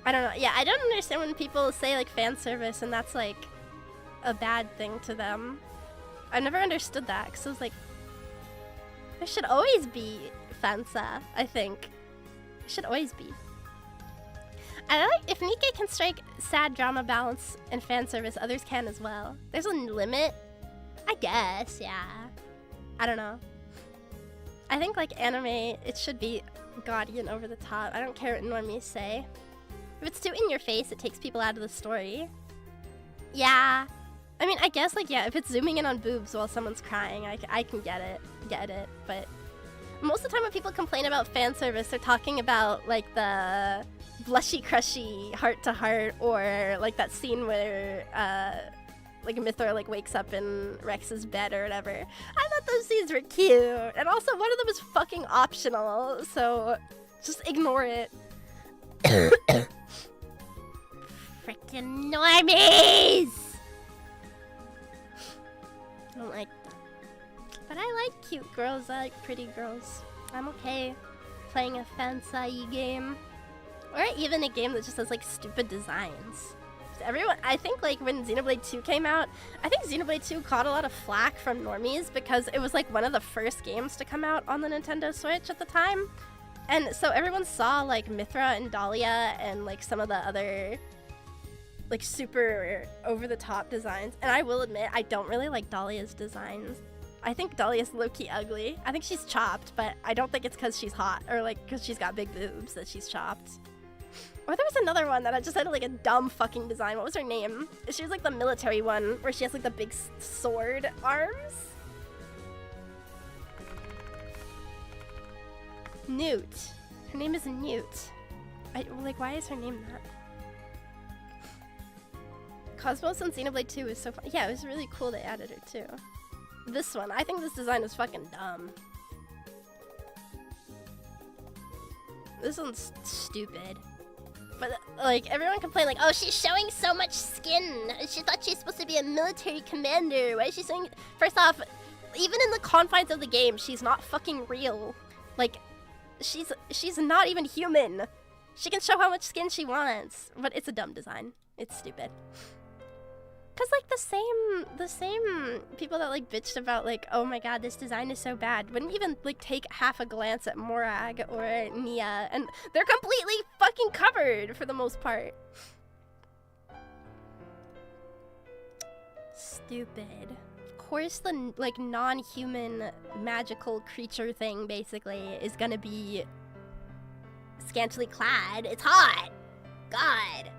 I don't know. Yeah, I don't understand when people say like fan service and that's like a bad thing to them. I never understood that because I was like, there should always be fansa, I think. It should always be. I like if Nikkei can strike sad drama balance and fan service, others can as well. There's a limit, I guess, yeah. I don't know. I think like anime, it should be gaudy and over the top. I don't care what normies say. If it's too in your face, it takes people out of the story. Yeah. I mean, I guess like, yeah, if it's zooming in on boobs while someone's crying, I can get it, but most of the time when people complain about fan service, they're talking about like the blushy crushy heart to heart, or like that scene where like Mithra like wakes up in Rex's bed or whatever. I thought those scenes were cute, and also one of them is fucking optional, so just ignore it. Frickin' normies! I don't like that. But I like cute girls, I like pretty girls. I'm okay playing a fancy game. Or even a game that just has like stupid designs. Everyone, I think like when Xenoblade 2 came out, I think Xenoblade 2 caught a lot of flack from normies because it was like one of the first games to come out on the Nintendo Switch at the time. And so everyone saw like Mithra and Dahlia and like some of the other like super over-the-top designs. And I will admit, I don't really like Dahlia's designs. I think Dahlia's low-key ugly. I think she's chopped, but I don't think it's because she's hot or like because she's got big boobs that she's chopped. Or there was another one that I just had like a dumb fucking design. What was her name? She was like the military one where she has like the big sword arms. Newt. Her name is Newt. Like, why is her name that? Cosmos on Xenoblade 2 is so fun. Yeah, it was really cool they added her too. This one, I think this design is fucking dumb. This one's stupid. But like everyone complained like, oh, she's showing so much skin. She thought she's supposed to be a military commander. Why is she showing? First off, even in the confines of the game, she's not fucking real. Like, she's not even human. She can show how much skin she wants, but it's a dumb design. It's stupid. Cause like the same people that like bitched about like, oh my god, this design is so bad, wouldn't even like take half a glance at Morag or Nia, and they're completely fucking covered for the most part. Stupid. Of course the like non-human magical creature thing basically is gonna be scantily clad. It's hot. God.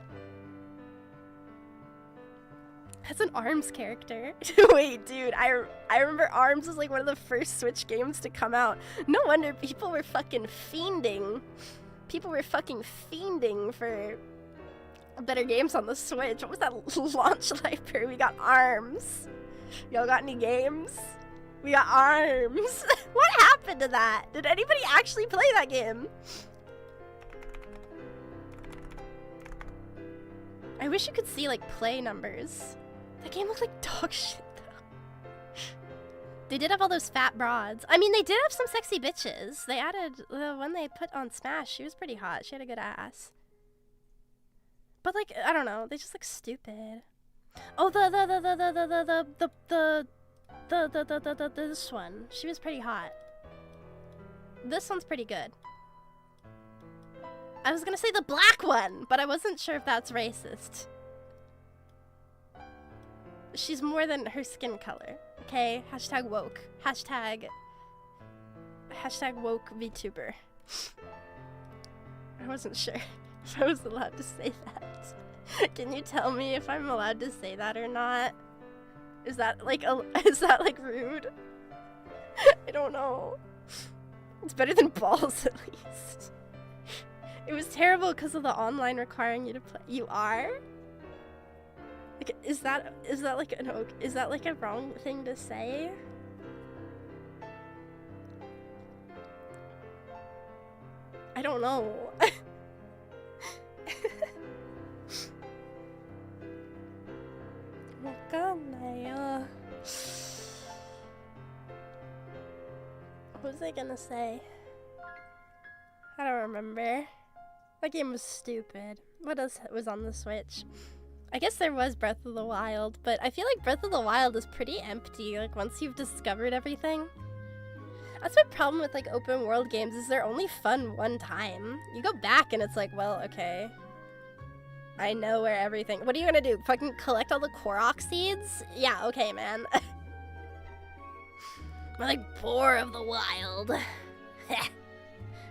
That's an ARMS character. Wait, dude, I remember ARMS was like one of the first Switch games to come out. No wonder people were fucking fiending. People were fucking fiending for better games on the Switch. What was that launch library? We got ARMS. Y'all got any games? We got ARMS. What happened to that? Did anybody actually play that game? I wish you could see like play numbers. That game looked like dog shit, though. They did have all those fat broads. I mean, they did have some sexy bitches. They added the one they put on Smash. She was pretty hot. She had a good ass. But like, I don't know. They just look stupid. Oh, this one. She was pretty hot. This one's pretty good. I was gonna say the black one, but I wasn't sure if that's racist. She's more than her skin color, okay? Hashtag woke. Hashtag woke vtuber. I wasn't sure if I was allowed to say that. Can you tell me if I'm allowed to say that or not? Is that like rude? I don't know. It's better than balls at least. It was terrible because of the online requiring you to play. You are? Like, is that like a wrong thing to say? I don't know. What was I gonna say? I don't remember. That game was stupid. What else was on the Switch? I guess there was Breath of the Wild, but I feel like Breath of the Wild is pretty empty, like once you've discovered everything. That's my problem with like open world games, is they're only fun one time. You go back and it's like, well, okay. I know where everything— what are you gonna do? Fucking collect all the Korok seeds? Yeah, okay, man. We're like Boar of the Wild.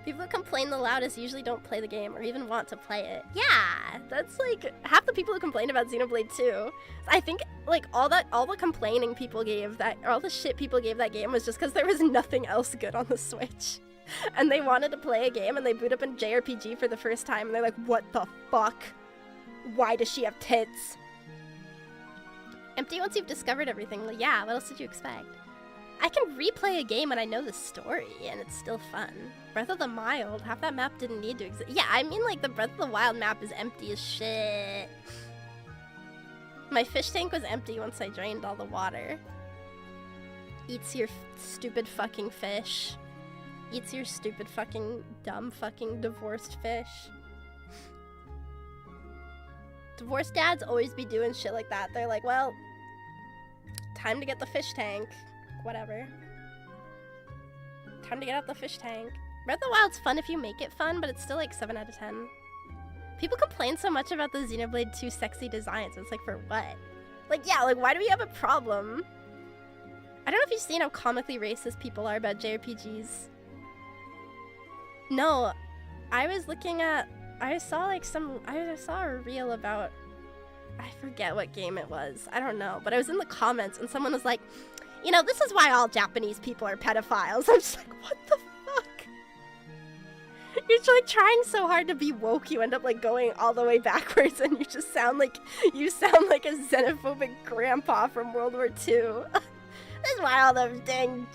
People who complain the loudest usually don't play the game or even want to play it. Yeah, that's like half the people who complained about Xenoblade 2. I think like all the complaining people gave that, or all the shit people gave that game was just because there was nothing else good on the Switch. And they wanted to play a game and they boot up in JRPG for the first time and they're like, what the fuck? Why does she have tits? Empty once you've discovered everything. Well, yeah, what else did you expect? I can replay a game and I know the story and it's still fun. Breath of the Wild, half that map didn't need to exist. Yeah, I mean like the Breath of the Wild map is empty as shit. My fish tank was empty once I drained all the water. Eats your stupid fucking fish. Eats your stupid fucking dumb fucking divorced fish. Divorced dads always be doing shit like that. They're like, well, time to get the fish tank. Whatever. Time to get out the fish tank. Breath of the Wild's fun if you make it fun, but it's still like 7 out of 10. People complain so much about the Xenoblade 2 sexy designs. It's like, for what? Like, yeah, like, why do we have a problem? I don't know if you've seen how comically racist people are about JRPGs. No, I was looking at— I saw a reel about— I forget what game it was. I don't know, but I was in the comments and someone was like, you know, this is why all Japanese people are pedophiles. I'm just like, what the fuck? You're just like trying so hard to be woke, you end up like going all the way backwards and you just sound like— you sound like a xenophobic grandpa from World War II. This is why all those dang—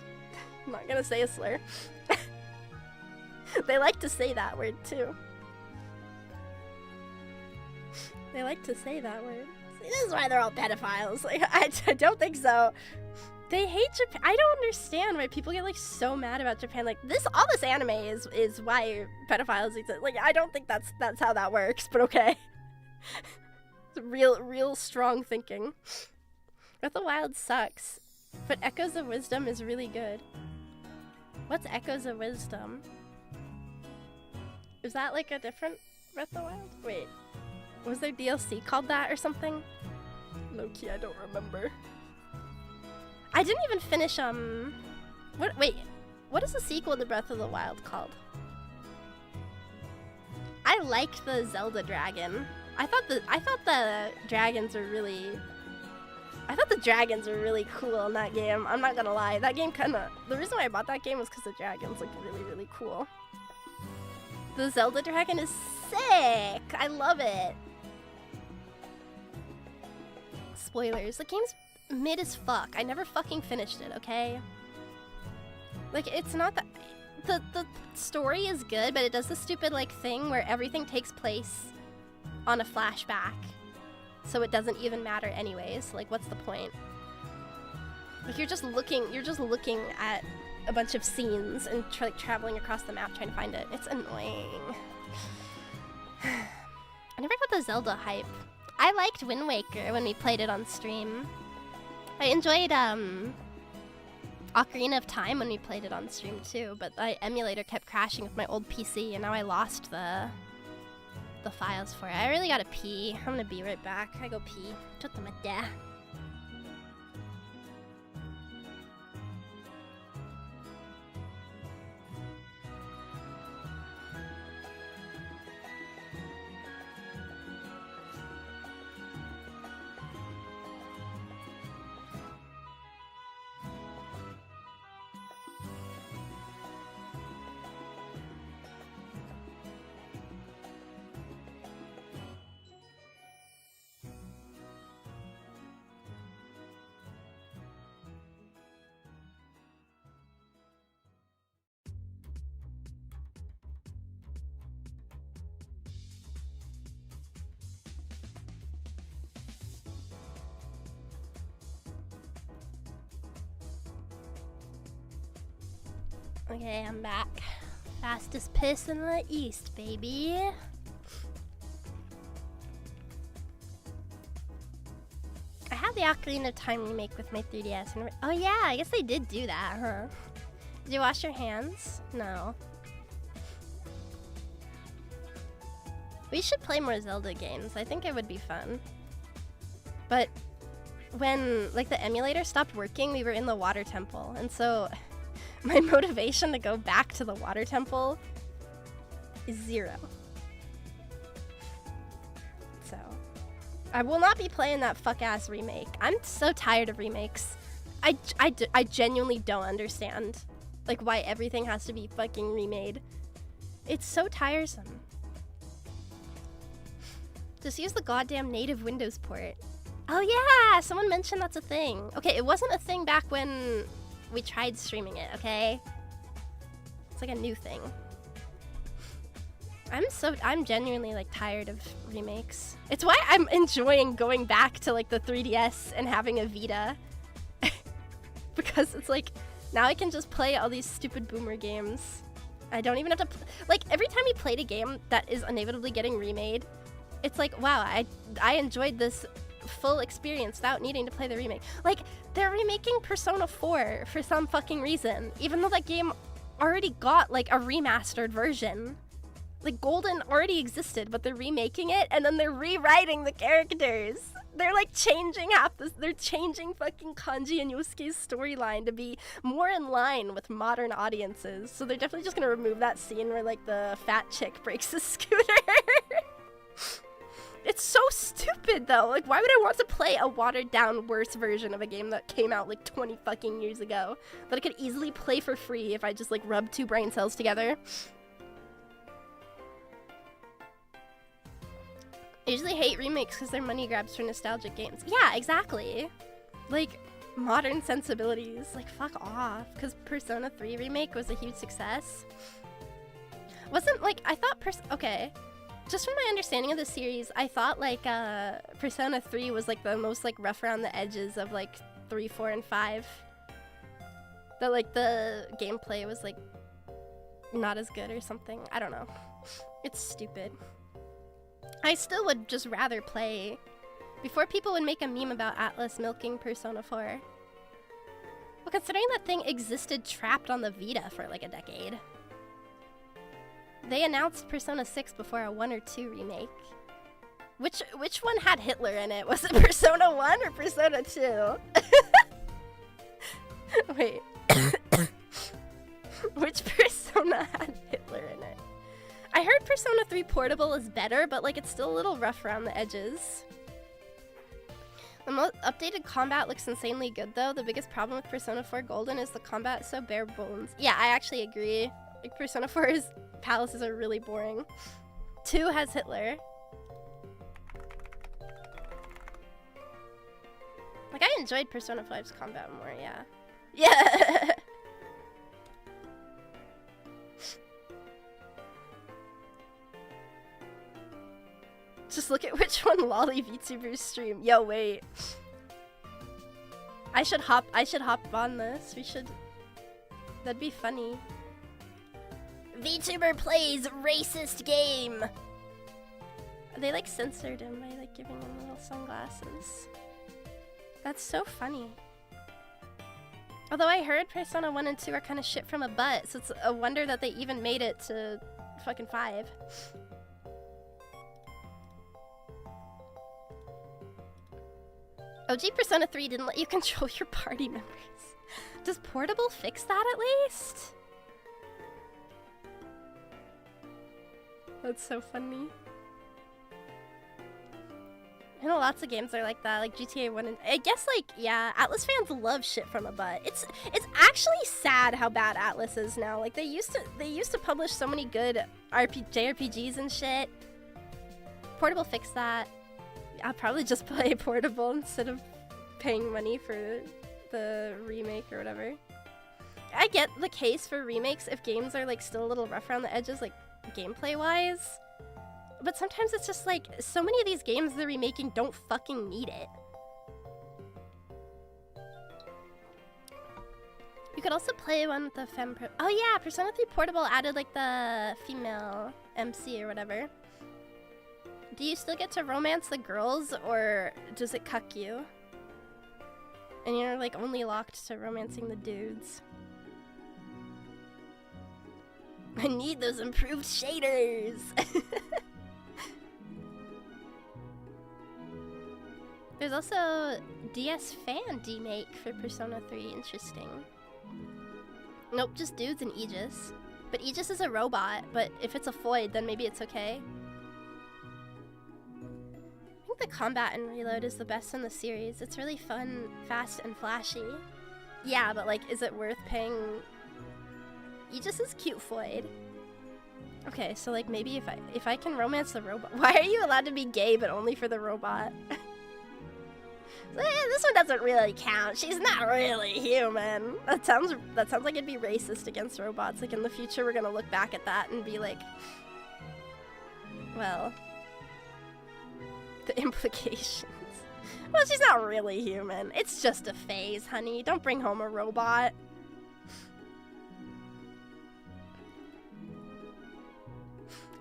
I'm not gonna say a slur. They like to say that word too. They like to say that word. This is why they're all pedophiles. Like, I don't think so. They hate Japan. I don't understand why people get like so mad about Japan. Like all this anime is why pedophiles exist. Like I don't think that's how that works. But okay, it's real strong thinking. Breath of the Wild sucks, but Echoes of Wisdom is really good. What's Echoes of Wisdom? Is that like a different Breath of the Wild? Wait, was there DLC called that or something? Low-key, I don't remember. I didn't even finish, what is the sequel to Breath of the Wild called? I liked the Zelda dragon. I thought the dragons are really— I thought the dragons were really cool in that game. I'm not gonna lie. That game the reason why I bought that game was because the dragons looked really, really cool. The Zelda dragon is sick! I love it! Spoilers. The game's mid as fuck. I never fucking finished it, okay? Like, it's not that— the story is good, but it does the stupid, like, thing where everything takes place on a flashback. So it doesn't even matter anyways. Like, what's the point? Like, you're just looking at a bunch of scenes and, like, traveling across the map trying to find it. It's annoying. I never got the Zelda hype. I liked Wind Waker when we played it on stream. I enjoyed Ocarina of Time when we played it on stream too, but my emulator kept crashing with my old PC and now I lost the files for it. I really gotta pee. I'm gonna be right back. I go pee. Chotomate. Okay, I'm back. Fastest piss in the East, baby. I had the Ocarina of Time remake with my 3DS. And oh yeah, I guess they did do that, huh? Did you wash your hands? No. We should play more Zelda games. I think it would be fun. But when like the emulator stopped working, we were in the water temple, and so my motivation to go back to the water temple is 0. So I will not be playing that fuck-ass remake. I'm so tired of remakes. I genuinely don't understand like why everything has to be fucking remade. It's so tiresome. Just use the goddamn native Windows port. Oh yeah, someone mentioned that's a thing. Okay, it wasn't a thing back when we tried streaming it, okay? It's like a new thing. I'm genuinely like tired of remakes. It's why I'm enjoying going back to like the 3DS and having a Vita. Because it's like, now I can just play all these stupid boomer games. I don't even have to, like every time we played a game that is inevitably getting remade, it's like, wow, I enjoyed this full experience without needing to play the remake. Like, they're remaking Persona 4 for some fucking reason, even though that game already got, like, a remastered version. Like, Golden already existed, but they're remaking it, and then they're rewriting the characters. They're, like, changing they're changing fucking Kanji and Yosuke's storyline to be more in line with modern audiences. So they're definitely just gonna remove that scene where, like, the fat chick breaks the scooter. It's so stupid though. Like, why would I want to play a watered down worse version of a game that came out like 20 fucking years ago that I could easily play for free if I just like rubbed 2 brain cells together? I usually hate remakes because they're money grabs for nostalgic games. Yeah, exactly. Like, modern sensibilities. Like, fuck off. Because Persona 3 remake was a huge success. Wasn't like, I thought okay. Just from my understanding of the series, I thought like Persona 3 was like the most like rough around the edges of like 3, 4, and 5. That like the gameplay was like not as good or something. I don't know. It's stupid. I still would just rather play. Before people would make a meme about Atlas milking Persona 4. Well, considering that thing existed trapped on the Vita for like a decade. They announced Persona 6 before a 1 or 2 remake. Which one had Hitler in it? Was it Persona 1 or Persona 2? Wait. Which Persona had Hitler in it? I heard Persona 3 Portable is better, but like it's still a little rough around the edges. The updated combat looks insanely good though. The biggest problem with Persona 4 Golden is the combat so bare bones. Yeah, I actually agree. Like Persona 4's palaces are really boring. 2 has Hitler. Like I enjoyed Persona 5's combat more, yeah. Yeah! Just look at which one lolly VTubers stream. Yo, wait. I should hop on this. We should. That'd be funny. VTuber plays racist game. They like censored him by like giving him little sunglasses. That's so funny. Although I heard Persona 1 and 2 are kind of shit from a butt, so it's a wonder that they even made it to fucking 5. OG Persona 3 didn't let you control your party members. Does Portable fix that at least? That's so funny. I know lots of games are like that, like GTA 1 and I guess like, yeah, Atlas fans love shit from a butt. It's actually sad how bad Atlas is now. Like they used to publish so many good JRPGs and shit. Portable fixed that. I'll probably just play Portable instead of paying money for the remake or whatever. I get the case for remakes if games are like still a little rough around the edges, like gameplay wise. But sometimes it's just like, so many of these games they're remaking don't fucking need it. You could also play one with the oh yeah, Persona 3 Portable added like the female MC or whatever. Do you still get to romance the girls, or does it cuck you? And you're like only locked to romancing the dudes. I need those improved shaders! There's also DS Fan demake for Persona 3, interesting. Nope, just dudes and Aegis. But Aegis is a robot, but if it's a Foid, then maybe it's okay. I think the combat in Reload is the best in the series. It's really fun, fast, and flashy. Yeah, but like, is it worth paying? Aegis is cute Foid. Okay, so like maybe if I can romance the robot. Why are you allowed to be gay but only for the robot? This one doesn't really count. She's not really human. That sounds like it'd be racist against robots. Like in the future we're gonna look back at that and be like, well, the implications. Well, she's not really human. It's just a phase, honey. Don't bring home a robot.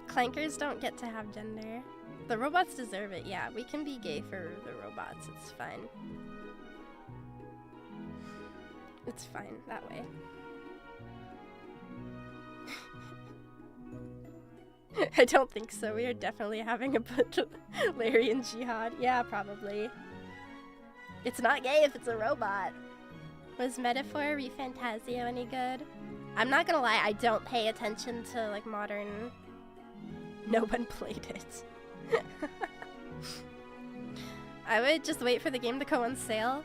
Clankers don't get to have gender. The robots deserve it, yeah. We can be gay for the robots, it's fine. It's fine that way. I don't think so. We are definitely having a bunch of Larry and Jihad. Yeah, probably. It's not gay if it's a robot. Was Metaphor ReFantazio any good? I'm not gonna lie, I don't pay attention to like modern... No one played it. I would just wait for the game to go on sale.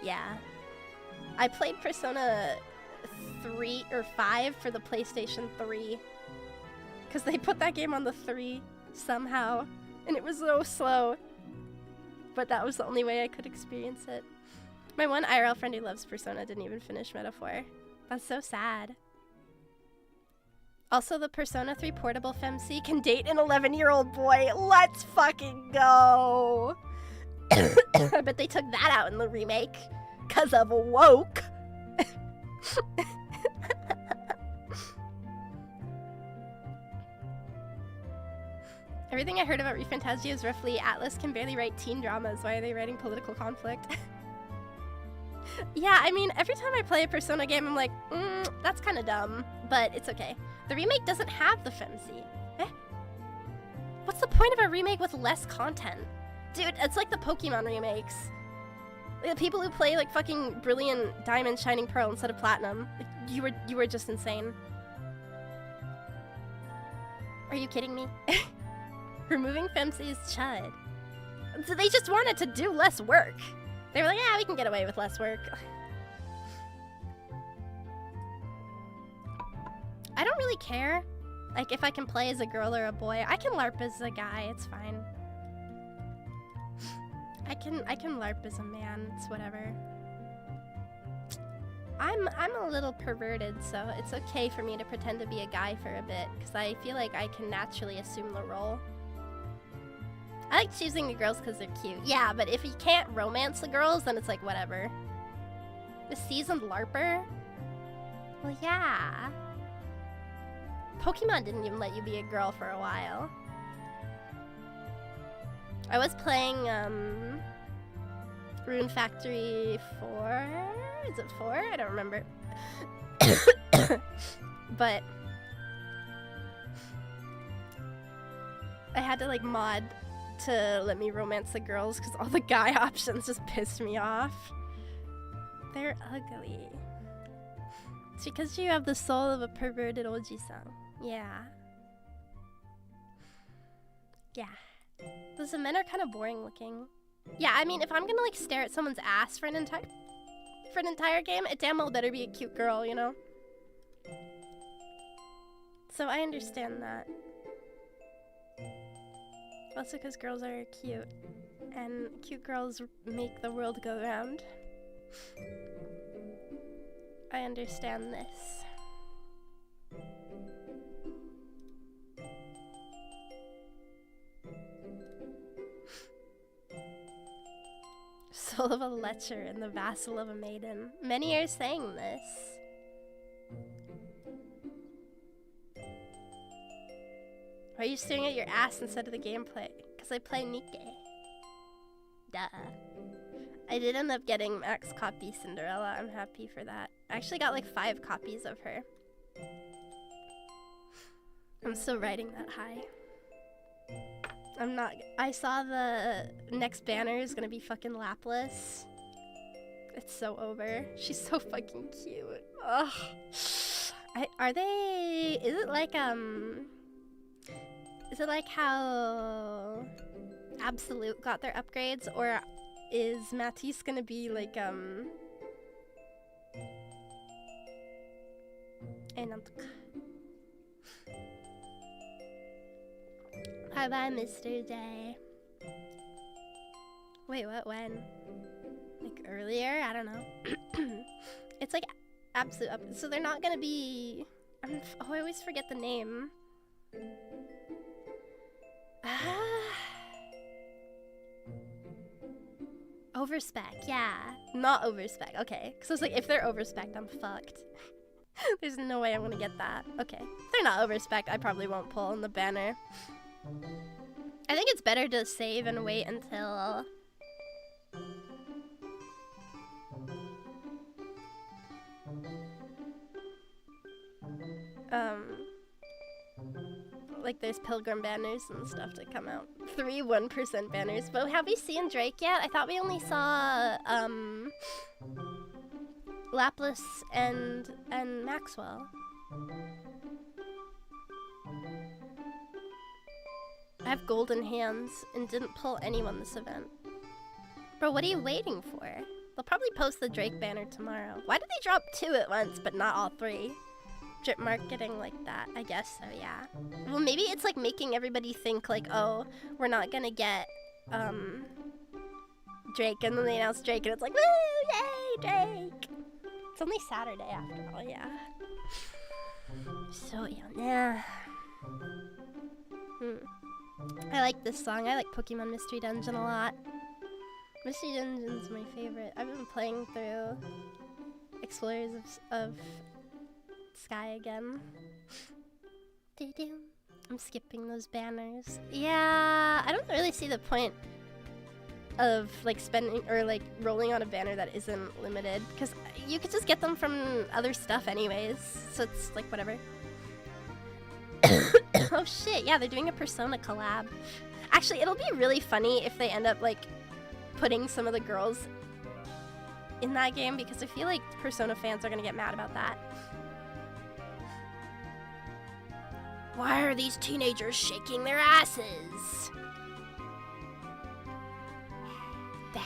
Yeah. I played Persona 3 or 5 for the PlayStation 3. Because they put that game on the 3 somehow. And it was so slow. But that was the only way I could experience it. My one IRL friend who loves Persona didn't even finish Metaphor. That's so sad. Also, the Persona 3 Portable FemC can date an 11-year-old boy. Let's fucking go! I bet they took that out in the remake. 'Cause of woke. Everything I heard about ReFantazio is roughly Atlas can barely write teen dramas. Why are they writing political conflict? Yeah, I mean, every time I play a Persona game, I'm like, that's kind of dumb, but it's okay. The remake doesn't have the FemC. Eh? What's the point of a remake with less content? Dude, it's like the Pokemon remakes. The people who play like fucking Brilliant Diamond Shining Pearl instead of Platinum. Like, you were just insane. Are you kidding me? Removing FemC is chud. So they just wanted to do less work. They were like, yeah, we can get away with less work. I don't really care. Like, if I can play as a girl or a boy. I can LARP as a guy, it's fine. I can LARP as a man, it's whatever. I'm a little perverted, so it's okay for me to pretend to be a guy for a bit, because I feel like I can naturally assume the role. I like choosing the girls because they're cute. Yeah, but if you can't romance the girls, then it's like, whatever. The seasoned LARPer? Well, yeah. Pokemon didn't even let you be a girl for a while. I was playing, Rune Factory 4? Is it 4? I don't remember. But I had to, like, mod to let me romance the girls because all the guy options just pissed me off. They're ugly. It's because you have the soul of a perverted Oji-san. Yeah. Yeah. Those men are kind of boring looking. Yeah, I mean, if I'm gonna like stare at someone's ass for an entire game, it damn well better be a cute girl, you know? So I understand that. Also because girls are cute, and cute girls make the world go round. I understand this. soul of a lecher and the vassal of a maiden. Many are saying this. Why are you staring at your ass instead of the gameplay? Because I play Nikke. Duh. I did end up getting max copy Cinderella. I'm happy for that. I actually got like 5 copies of her. I'm still riding that high. I'm not. I saw the next banner is gonna be fucking Lapless. It's so over. She's so fucking cute. Ugh. Are they? Is it like Is it like how Absolute got their upgrades, or is Matisse gonna be like Bye bye, Mr. J. Wait, what? When? Like earlier? I don't know. It's like absolute up. So they're not gonna be. I always forget the name. Overspec, yeah. Not overspec. Okay. Because I was like, if they're overspec, I'm fucked. There's no way I'm gonna get that. Okay. If they're not overspec, I probably won't pull in the banner. I think it's better to save and wait until like there's pilgrim banners and stuff to come out. 3 1% banners. But have we seen Drake yet? I thought we only saw Lapless and Maxwell. I have golden hands and didn't pull anyone this event. Bro, what are you waiting for? They'll probably post the Drake banner tomorrow. Why did they drop 2 at once but not all 3? Drip marketing like that, I guess so, yeah. Well, maybe it's like making everybody think like, oh, we're not gonna get Drake, and then they announce Drake and it's like, woo, yay, Drake! It's only Saturday after all, yeah. So, yeah. I like this song. I like Pokemon Mystery Dungeon a lot. Mystery Dungeon's my favorite. I've been playing through Explorers of Sky again. I'm skipping those banners. Yeah, I don't really see the point of like spending or like rolling on a banner that isn't limited, because you could just get them from other stuff anyways, so it's like whatever. Oh shit, yeah, they're doing a Persona collab. Actually, it'll be really funny if they end up like putting some of the girls in that game, because I feel like Persona fans are gonna get mad about that. Why are these teenagers shaking their asses? Bah.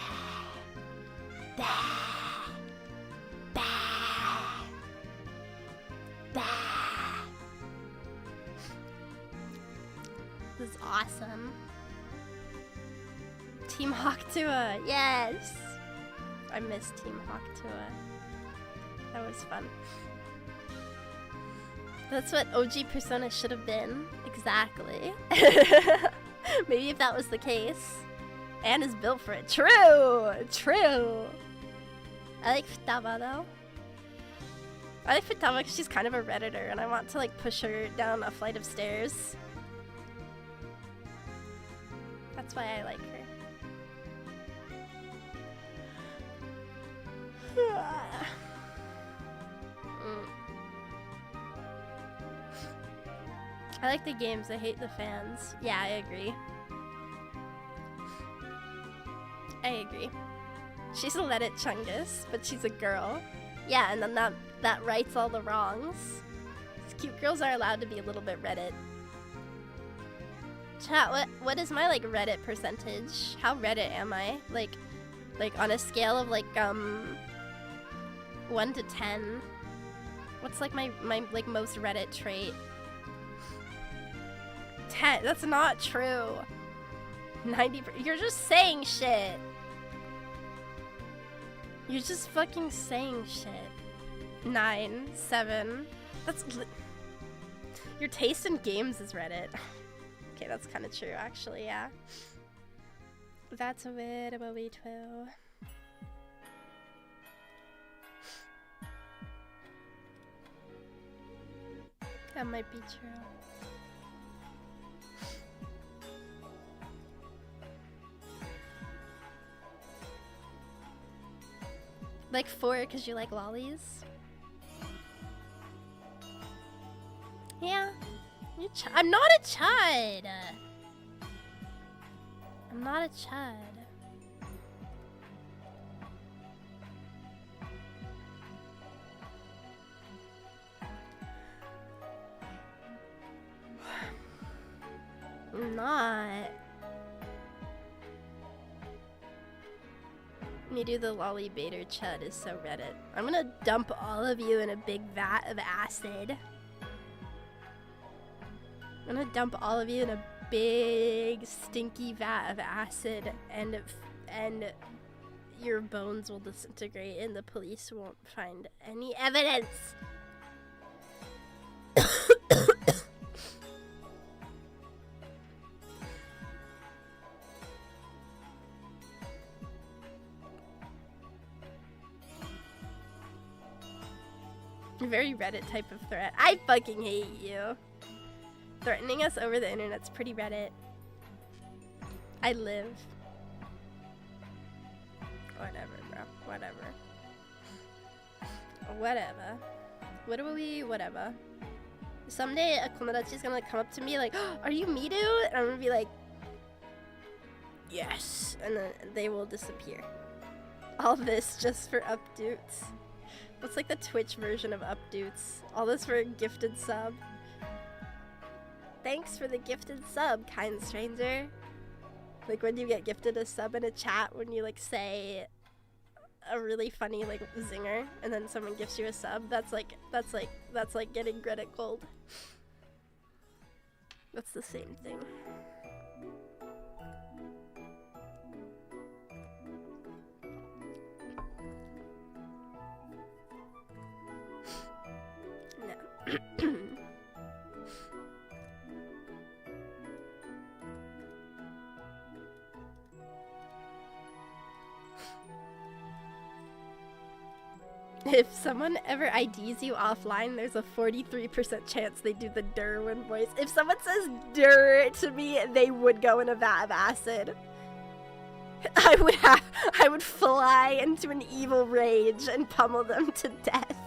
Bah. Bah. Bah. This is awesome. Team Hawktua, yes! I miss Team Hawktua. That was fun. That's what OG Persona should have been. Exactly. Maybe if that was the case. Anne is built for it. True! True! I like Futaba though. I like Futaba because she's kind of a Redditor and I want to like push her down a flight of stairs. That's why I like her. I like the games, I hate the fans. Yeah, I agree. I agree. She's a Let It Chungus, but she's a girl. Yeah, and then that rights all the wrongs. Cute girls are allowed to be a little bit Reddit. Chat, what is my like Reddit percentage? How Reddit am I? Like on a scale of like 1 to 10. What's like my like most Reddit trait? 10. That's not true. 90%. You're just saying shit. You're just fucking saying shit. 9, 7. That's your taste in games is Reddit. Okay, that's kind of true, actually. Yeah. That's a bit of a way too. That might be true. Like 4 because you like lollies? Yeah. I'm not a chud. I'm not a chud. I'm not. Miru the lolly baiter chud is so Reddit. I'm gonna dump all of you in a big vat of acid. I'm gonna dump all of you in a big stinky vat of acid, and your bones will disintegrate and the police won't find any evidence. Very Reddit type of threat. I fucking hate you. Threatening us over the internet's pretty Reddit. I live. Whatever, bro. Whatever. Whatever. Whatever. Someday a komodachi's gonna come up to me like, oh, are you Miru? And I'm gonna be like, yes. And then they will disappear. All this just for updates. What's like the Twitch version of updates? All this for a gifted sub. Thanks for the gifted sub, kind stranger. Like when you get gifted a sub in a chat, when you like say a really funny like zinger, and then someone gives you a sub. That's like getting Reddit gold. That's the same thing. No. If someone ever IDs you offline, there's a 43% chance they do the Derwin voice. If someone says "der" to me, they would go in a vat of acid. I would fly into an evil rage and pummel them to death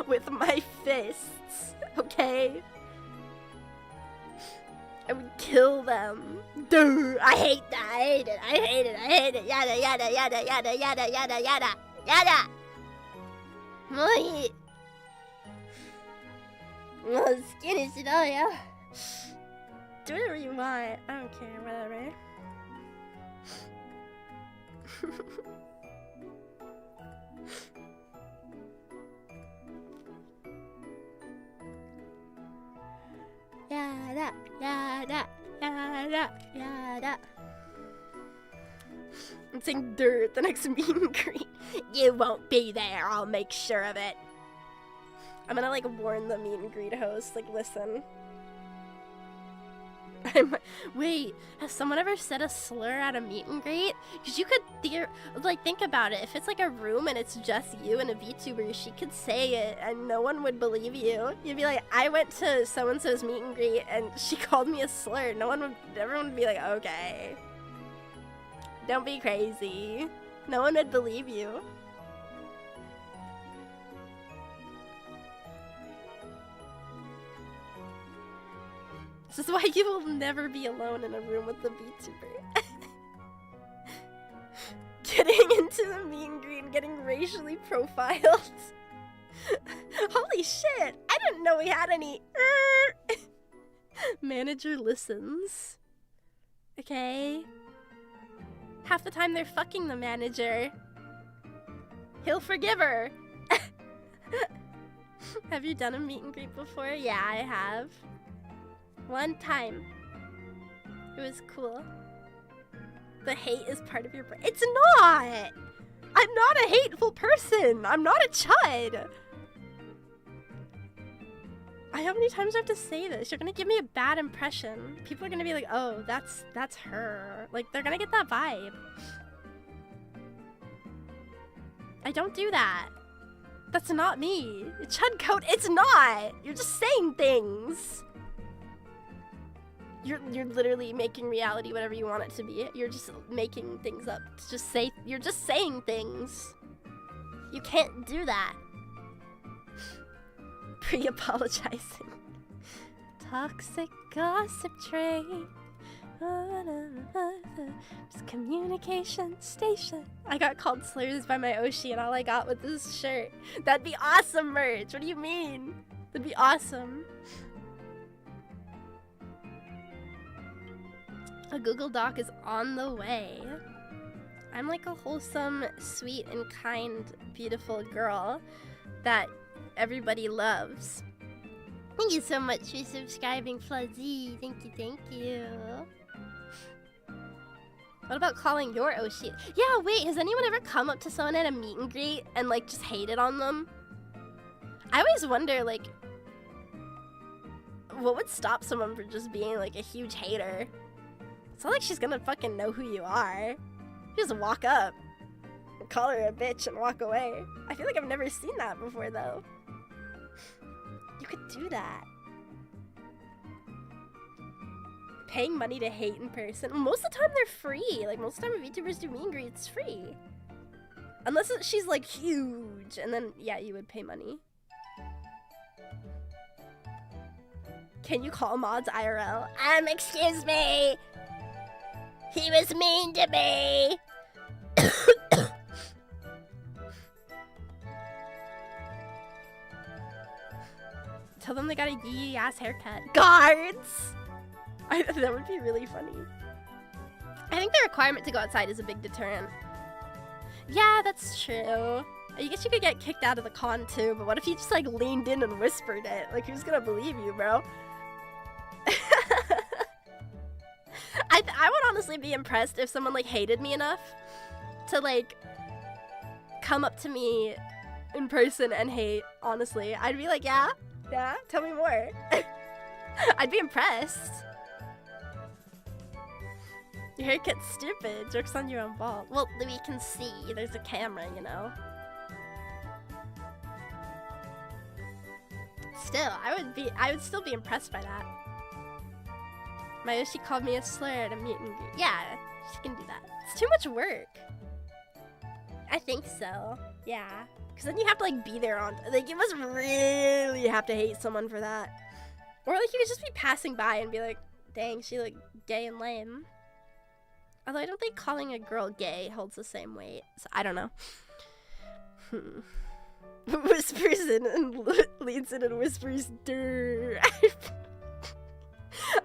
with my fists, okay? I would kill them. Duh, I hate that, I hate it, yada, yada, yada, yada, yada, yada, yada, yada! Moi! Well, skinny shit, oh yeah. Do whatever you want, I don't care, whatever. Yada, yada, yada, yada. I'm saying dirt the next meet and greet. You won't be there, I'll make sure of it. I'm gonna like warn the meet and greet host, like listen. Wait, has someone ever said a slur at a meet and greet? Because you could think about it. If it's like a room and it's just you and a VTuber, she could say it and no one would believe you. You'd be like, I went to so-and-so's meet and greet and she called me a slur. Everyone would be like, okay. Don't be crazy. No one would believe you. This is why you will never be alone in a room with the VTuber. Getting into the meet and greet and getting racially profiled. Holy shit! I didn't know we had any. Manager listens. Okay. Half the time they're fucking the manager. He'll forgive her. Have you done a meet and greet before? Yeah, I have. One time. It was cool. The hate is part of your brain. It's not! I'm not a hateful person! I'm not a chud! How many times do I have to say this? You're gonna give me a bad impression. People are gonna be like, oh, that's her. Like, they're gonna get that vibe. I don't do that. That's not me. Chud code, it's not. You're just saying things. You're literally making reality whatever you want it to be. You're just making things up. You're just saying things. You can't do that. Pre-apologizing. Toxic gossip train. Just communication station. I got called slurs by my Oshi and all I got was this shirt. That'd be awesome merch. What do you mean? That'd be awesome. A Google Doc is on the way. I'm like a wholesome, sweet, and kind, beautiful girl that everybody loves. Thank you so much for subscribing, Fuzzy. Thank you, thank you. What about calling your Oshi? Yeah, wait, has anyone ever come up to someone at a meet and greet and like just hated on them? I always wonder, like, what would stop someone from just being like a huge hater? It's not like she's gonna fucking know who you are. You just walk up, and call her a bitch, and walk away. I feel like I've never seen that before, though. You could do that. Paying money to hate in person. Most of the time, they're free. Like, most of the time, if VTubers do meet and greets, it's free. Unless she's, like, huge. And then, yeah, you would pay money. Can you call mods IRL? Excuse me! He was mean to me! Tell them they got a yee ass haircut. Guards! That would be really funny. I think the requirement to go outside is a big deterrent. Yeah, that's true. I guess you could get kicked out of the con too, but what if you just like leaned in and whispered it? Like, who's gonna believe you, bro? I would honestly be impressed if someone like hated me enough to like come up to me in person and hate. Honestly, I'd be like, yeah, tell me more. I'd be impressed. Your haircut's stupid. Joke's on your own ball. Well, we can see. There's a camera, you know. Still, I would still be impressed by that. My Yoshi called me a slur at a meet and greet. Yeah, she can do that. It's too much work. I think so. Yeah. Because then you have to, like, be there on... Like, you must really have to hate someone for that. Or, like, you could just be passing by and be like, dang, she looked gay and lame. Although I don't think calling a girl gay holds the same weight. So, I don't know. Whispers in and leans in and whispers, "Durr."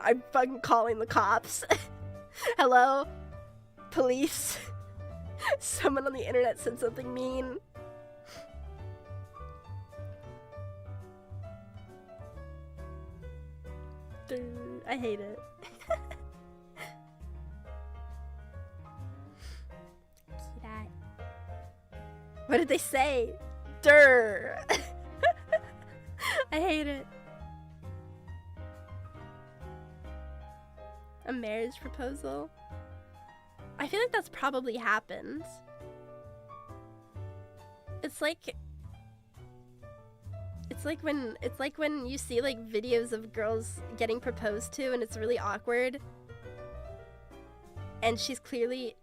I'm fucking calling the cops. Hello? Police? Someone on the internet said something mean. Durr. I hate it. What did they say? Durr. I hate it. A marriage proposal? I feel like that's probably happened. It's like when you see like videos of girls getting proposed to and it's really awkward. And she's clearly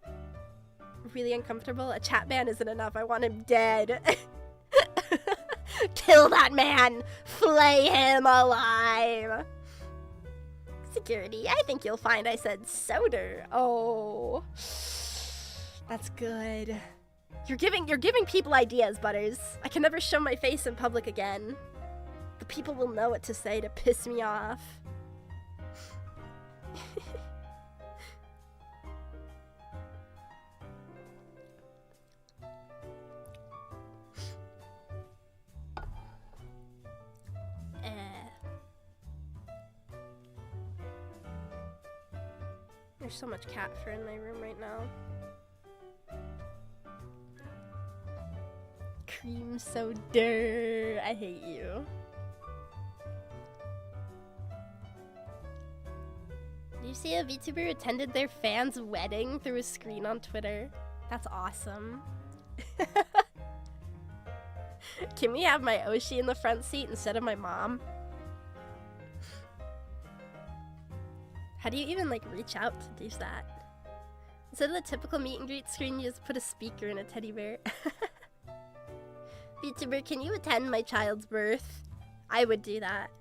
really uncomfortable. A chat ban isn't enough. I want him dead. Kill that man! Flay him alive! Security, I think you'll find I said soda. Oh, that's good. You're giving people ideas, Butters. I can never show my face in public again. The people will know what to say to piss me off. There's so much cat fur in my room right now. Cream soda. I hate you. Do you see a VTuber attended their fan's wedding through a screen on Twitter? That's awesome. Can we have my Oshi in the front seat instead of my mom? How do you even like reach out to do that? Instead of the typical meet and greet screen, you just put a speaker in a teddy bear. VTuber, can you attend my child's birth? I would do that.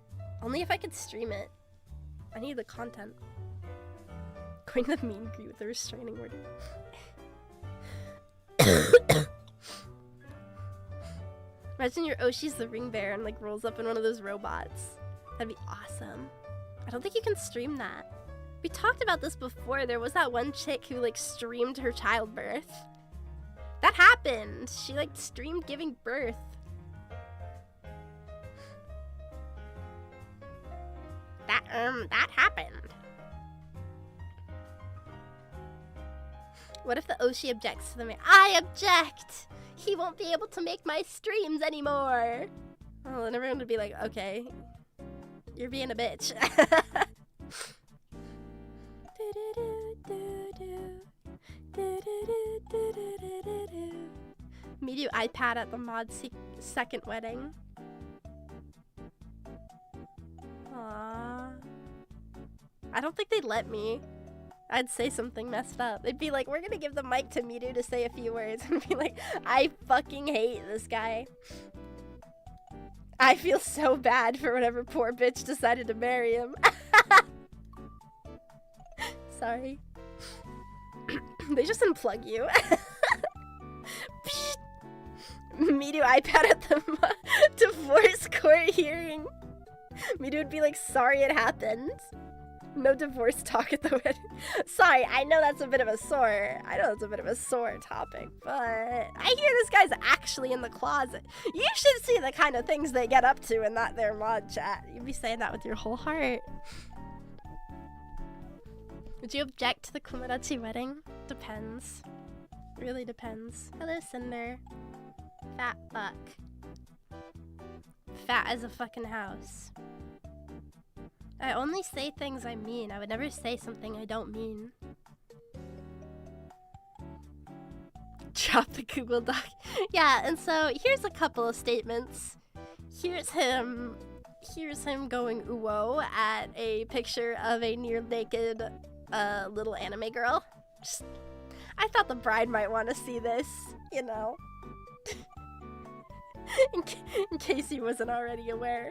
Only if I could stream it. I need the content. Going to the meet and greet with a restraining order. Imagine your Oshi's the ring bear and like rolls up in one of those robots. That'd be awesome. I don't think you can stream that. We talked about this before. There was that one chick who like streamed her childbirth. That happened. She like streamed giving birth. That happened. What if the Oshi objects to the man? I object! He won't be able to make my streams anymore! Oh, then everyone would be like, okay, you're being a bitch. Miru iPad at the mod's second wedding. Aww. I don't think they'd let me. I'd say something messed up. They'd be like, we're gonna give the mic to Miru to say a few words. And be like, I fucking hate this guy. I feel so bad for whatever poor bitch decided to marry him. Sorry. They just unplug you. Miru iPad at the divorce court hearing. Miru would be like, sorry it happened. No divorce talk at the wedding. Sorry, I know that's a bit of a sore. Topic, but I hear this guy's actually in the closet. You should see the kind of things they get up to in that their mod chat. You'd be saying that with your whole heart. Would you object to the Kumazuki wedding? Depends. Really depends. Hello, Cinder. Fat fuck. Fat as a fucking house. I only say things I mean. I would never say something I don't mean. Drop the Google Doc. Yeah, and so here's a couple of statements. Here's him going ooh at a picture of a near naked little anime girl. I thought the bride might want to see this, you know. in case he wasn't already aware.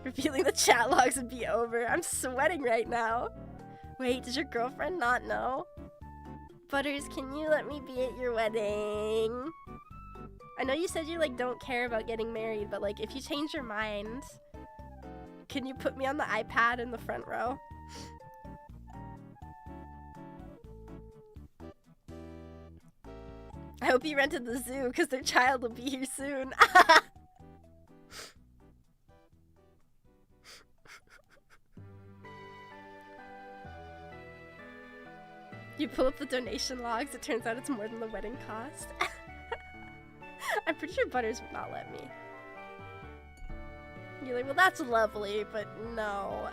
Revealing the chat logs would be over. I'm sweating right now. Wait, does your girlfriend not know? Butters, can you let me be at your wedding? I know you said you like don't care about getting married, but like if you change your mind, can you put me on the iPad in the front row? I hope you rented the zoo because their child will be here soon. You pull up the donation logs, it turns out it's more than the wedding cost. I'm pretty sure Butters would not let me. You're like, well that's lovely, but no.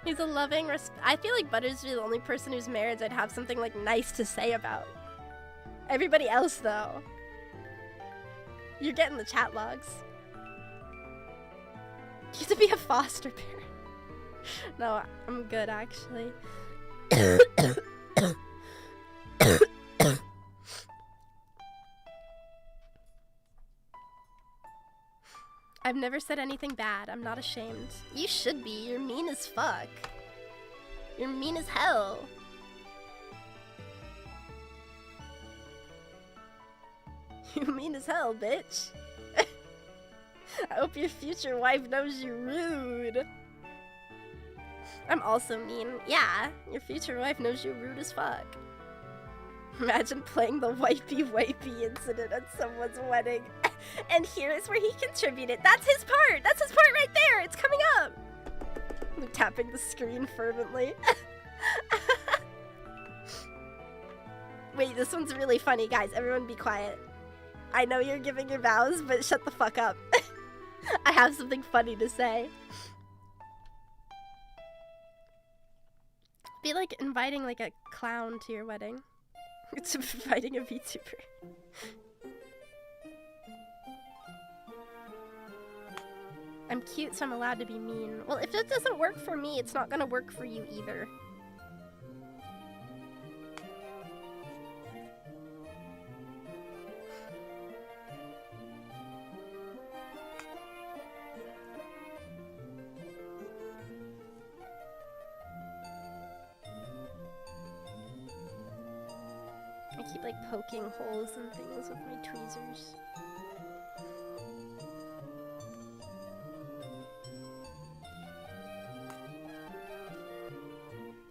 He's a loving, I feel like Butters would be the only person whose marriage I'd have something like nice to say about. Everybody else though. You're getting the chat logs. You have to be a foster parent. No, I'm good actually. I've never said anything bad. I'm not ashamed. You should be. You're mean as fuck. You're mean as hell. You mean as hell, bitch. I hope your future wife knows you're rude. I'm also mean. Yeah, your future wife knows you're rude as fuck. Imagine playing the wipey incident at someone's wedding. And here's where he contributed. That's his part! That's his part right there! It's coming up! I'm tapping the screen fervently. Wait, this one's really funny, guys. Everyone be quiet. I know you're giving your vows, but shut the fuck up. I have something funny to say. Be like inviting like a clown to your wedding. It's inviting a VTuber. I'm cute, so I'm allowed to be mean. Well, if it doesn't work for me, it's not gonna work for you either. I keep like poking holes in things with my tweezers.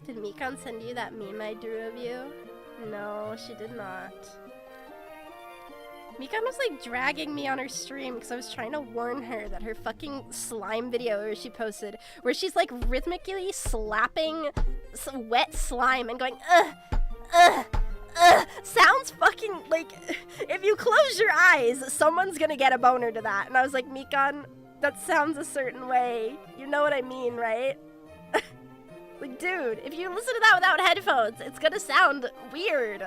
Did Mikan send you that meme I drew of you? No, she did not. Mikan was like dragging me on her stream because I was trying to warn her that her fucking slime video she posted, where she's like rhythmically slapping wet slime and going, sounds fucking like, if you close your eyes, someone's gonna get a boner to that. And I was like, Mikan, that sounds a certain way. You know what I mean, right? Like, dude, if you listen to that without headphones, it's gonna sound weird.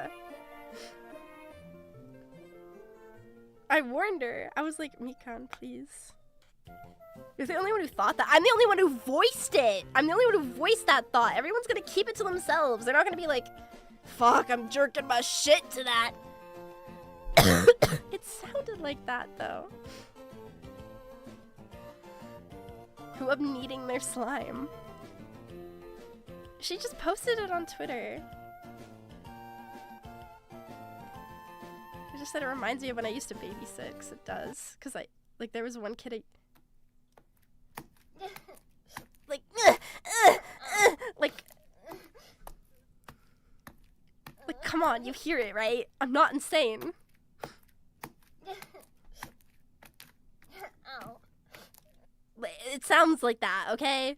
I warned her. I was like, Mikan, please. You're the only one who thought that. I'm the only one who voiced it. I'm the only one who voiced that thought. Everyone's gonna keep it to themselves. They're not gonna be like, fuck, I'm jerking my shit to that. It sounded like that, though. Who up needing their slime? She just posted it on Twitter. I just said it reminds me of when I used to babysit, 'cause it does. 'Cause like, there was one kid like, come on, you hear it, right? I'm not insane. It sounds like that, okay?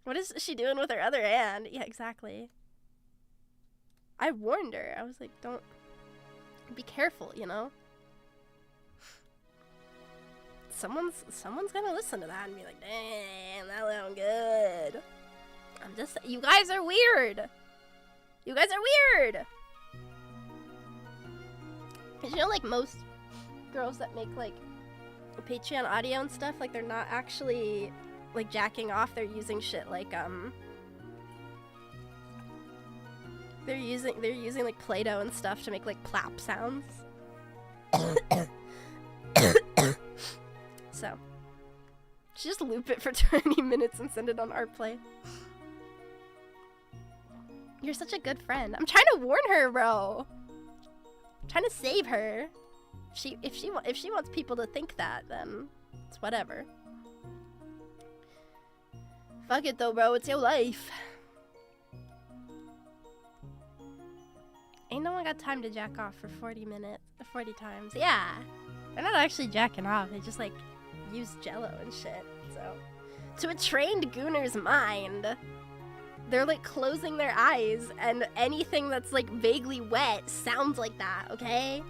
What is she doing with her other hand? Yeah, exactly. I warned her. I was like, don't... Be careful, you know? Someone's gonna listen to that and be like, damn, that sounds good. I'm just... You guys are weird! You guys are weird! 'Cause you know, like, most girls that make, like, Patreon audio and stuff, like, they're not actually... like jacking off, they're using shit like they're using like Play-Doh and stuff to make like plap sounds. So just loop it for 20 minutes and send it on ArtPlay. You're such a good friend. I'm trying to warn her, bro. I'm trying to save her. If she wants people to think that, then it's whatever. Fuck it though, bro. It's your life. Ain't no one got time to jack off for 40 times. Yeah. They're not actually jacking off. They just, like, use Jello and shit. So, to a trained gooner's mind, they're, like, closing their eyes, and anything that's, like, vaguely wet sounds like that, okay?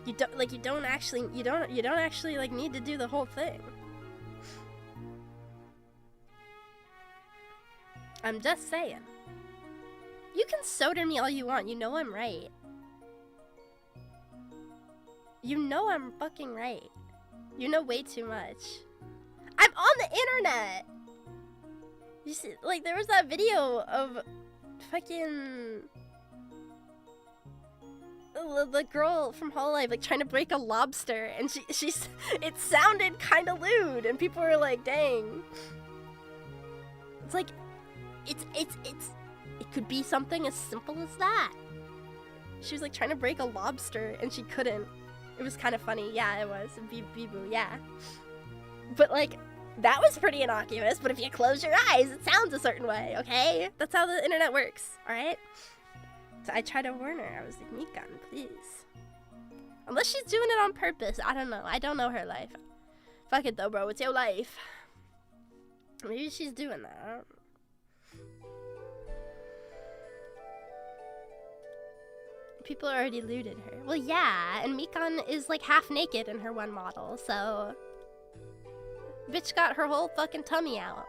You don't actually, like, need to do the whole thing. I'm just saying. You can soda me all you want. You know I'm right. You know I'm fucking right. You know way too much. I'm on the internet! You see, like, there was that video of fucking... the girl from Hololive, like, trying to break a lobster, and she's... It sounded kind of lewd, and people were like, dang. It's like... It could be something as simple as that. She was like trying to break a lobster and she couldn't. It was kind of funny. Yeah, it was. Bee-boo, yeah. But like, that was pretty innocuous, but if you close your eyes, it sounds a certain way, okay? That's how the internet works, alright? So I tried to warn her. I was like, Mikan, please. Unless she's doing it on purpose. I don't know. I don't know her life. Fuck it though, bro. It's your life. Maybe she's doing that. I don't know. People already looted her. Well, yeah, and Mikan is like half naked in her one model, so... Bitch got her whole fucking tummy out.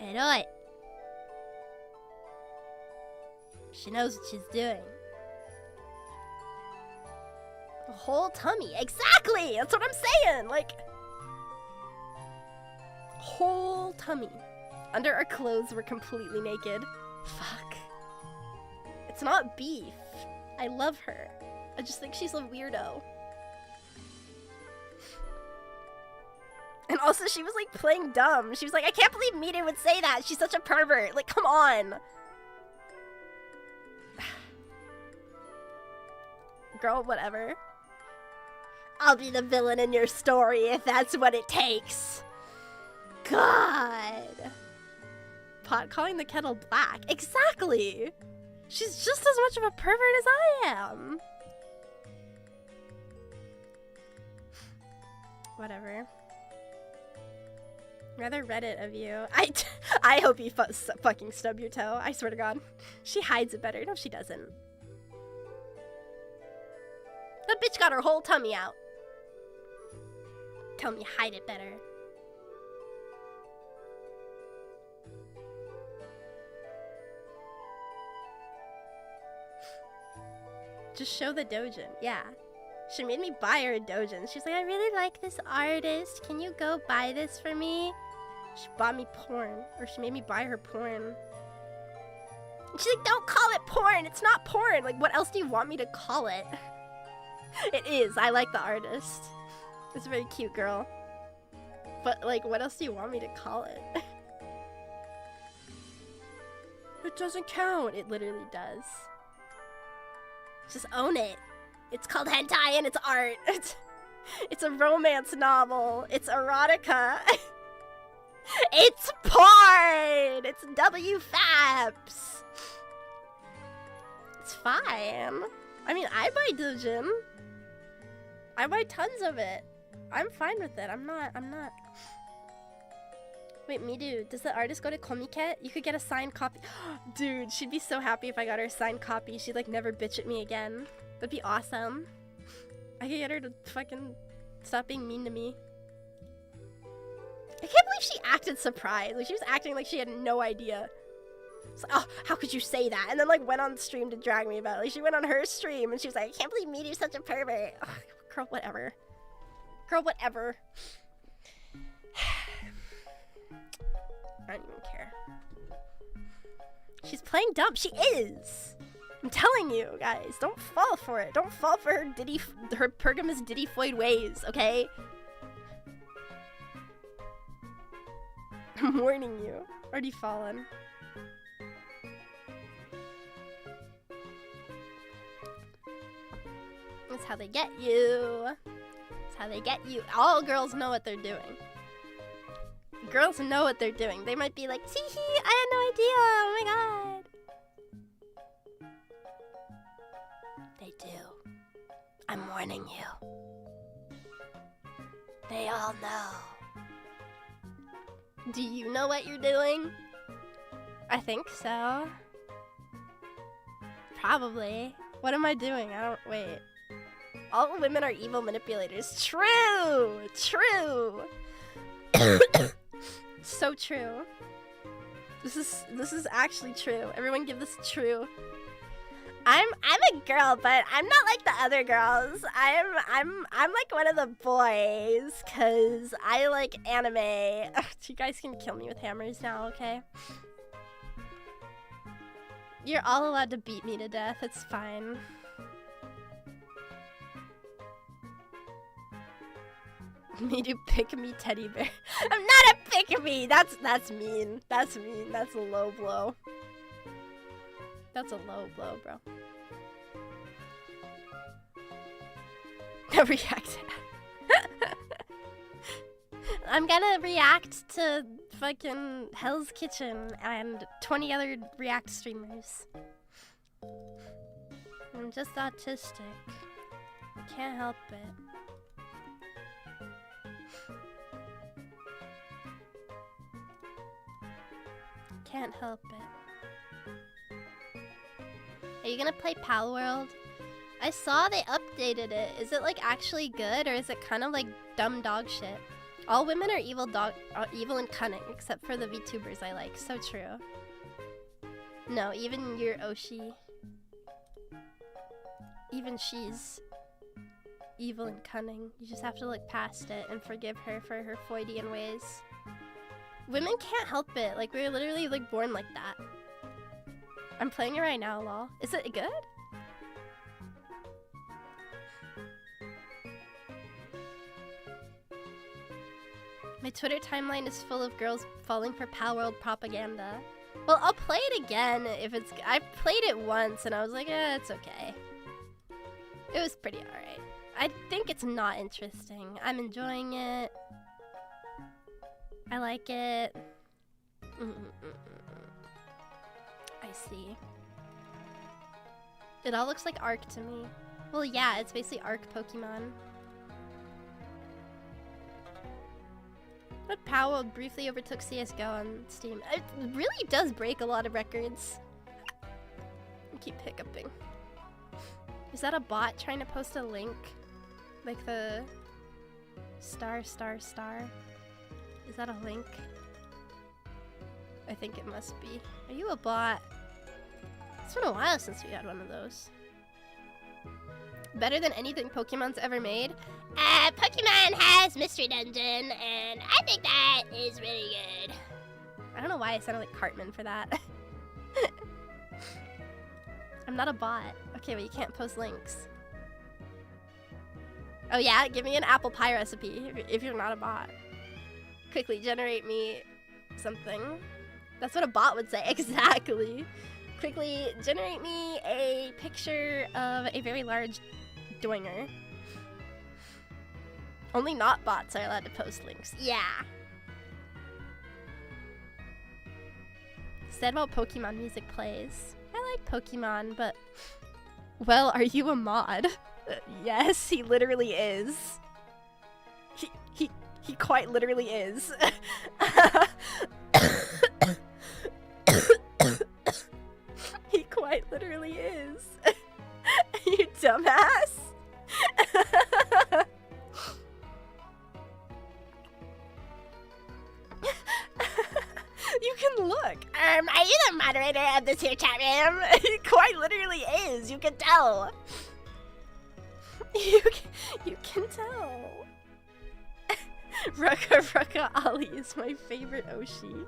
Eroi. She knows what she's doing. whole tummy. Exactly! That's what I'm saying! Like, whole tummy. Under our clothes, we're completely naked. Fuck. It's not beef. I love her. I just think she's a weirdo. And also, she was like playing dumb. She was like, I can't believe Miru would say that. She's such a pervert. Like, come on. Girl, whatever. I'll be the villain in your story if that's what it takes. God. Pot calling the kettle black. Exactly. She's just as much of a pervert as I am. Whatever. Rather Reddit of you. I hope you fucking stub your toe. I swear to God. She hides it better. No, she doesn't. That bitch got her whole tummy out. Tell me hide it better. Just show the dojin. Yeah. She made me buy her a dojin. She's like, I really like this artist. Can you go buy this for me? She bought me porn. Or she made me buy her porn. She's like, don't call it porn. It's not porn. Like, what else do you want me to call it? It is. I like the artist. It's a very cute girl. But, like, what else do you want me to call it? It doesn't count. It literally does. Just own it. It's called hentai and it's art. It's a romance novel. It's erotica. It's porn. It's WFAPS. It's fine. I mean, I buy doujin. I buy tons of it. I'm fine with it. I'm not. Wait, Miru, does the artist go to Komiket? You could get a signed copy. Dude, she'd be so happy if I got her a signed copy. She'd like never bitch at me again. That'd be awesome. I could get her to fucking stop being mean to me. I can't believe she acted surprised. Like, she was acting like she had no idea. It's like, oh, how could you say that? And then like went on stream to drag me about it. Like, she went on her stream and she was like, I can't believe Miru's such a pervert. Ugh, girl, whatever. Girl, whatever. I don't even care. She's playing dumb. She is. I'm telling you, guys. Don't fall for it. Don't fall for her pergamous diddy-foid ways, okay? I'm warning you. Already fallen. That's how they get you. That's how they get you. All girls know what they're doing. Girls know what they're doing. They might be like, tee hee, I had no idea. Oh my god. They do. I'm warning you. They all know. Do you know what you're doing? I think so. Probably. What am I doing? Wait. All women are evil manipulators. True! True! So true. This is actually true. Everyone give this true. I'm a girl, but I'm not like the other girls. I'm like one of the boys, cause I like anime. Ugh, you guys can kill me with hammers now, okay? You're all allowed to beat me to death. It's fine. Me to pick me teddy bear. I'm not a pick me. That's mean. That's mean. That's a low blow. That's a low blow, bro. React. I'm gonna react to fucking Hell's Kitchen and 20 other React streamers. I'm just autistic. I can't help it. Can't help it. Are you gonna play Pal World? I saw they updated it. Is it like actually good, or is it kind of like dumb dog shit? All women are evil and cunning, except for the VTubers I like. So true. No, even your Oshi. Even she's evil and cunning. You just have to look past it and forgive her for her Freudian ways. Women can't help it. Like, we're literally like born like that. I'm playing it right now, lol. Is it good? My Twitter timeline is full of girls falling for Pal World propaganda. Well, I'll play it again if it's... I played it once and I was like, it's okay. It was pretty alright. I think it's not interesting. I'm enjoying it. I like it. I see. It all looks like Arc to me. Well, yeah, it's basically Arc Pokemon. But Powell briefly overtook CSGO on Steam. It really does break a lot of records. I keep hiccuping. Is that a bot trying to post a link? Like the star, star, star? Is that a link? I think it must be. Are you a bot? It's been a while since we had one of those. Better than anything Pokemon's ever made? Pokemon has Mystery Dungeon, and I think that is really good. I don't know why I sounded like Cartman for that. I'm not a bot. Okay, but you can't post links. Oh yeah? Give me an apple pie recipe if you're not a bot. Quickly generate me something. That's what a bot would say. Exactly. Quickly generate me a picture of a very large doinger. Only not bots are allowed to post links. Yeah. Said while Pokemon music plays. I like Pokemon, but... Well, are you a mod? Yes, he literally is. He quite literally is. He quite literally is. You dumbass. You can look. Are you the moderator of this here chat room? He quite literally is. You can tell. You can tell. Rucka Ali is my favorite Oshi.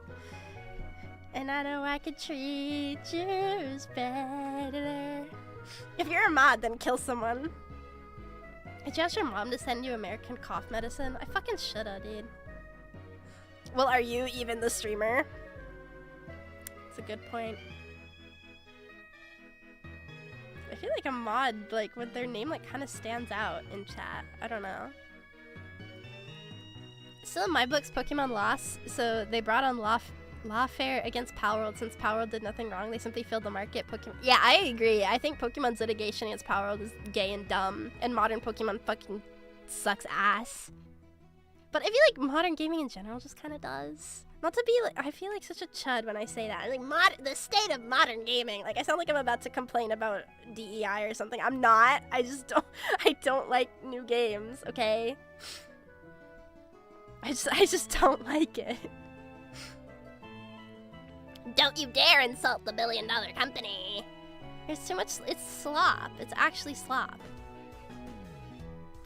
And I know I could treat yours better. If you're a mod, then kill someone. Did you ask your mom to send you American cough medicine? I fucking shoulda, dude. Well, are you even the streamer? That's a good point. I feel like a mod, like, with their name, like, kind of stands out in chat. I don't know. Still in my books, Pokemon lost, so they brought on lawfare against Palworld. Since Palworld did nothing wrong, they simply filled the market. Yeah, I agree. I think Pokemon's litigation against Palworld is gay and dumb, and modern Pokemon fucking sucks ass. But I feel like modern gaming in general just kind of does. Not to be like, I feel like such a chud when I say that. I'm like, the state of modern gaming. Like, I sound like I'm about to complain about DEI or something. I'm not. I don't like new games, okay? I just don't like it. Don't you dare insult the billion-dollar company. There's too much, it's slop. It's actually slop.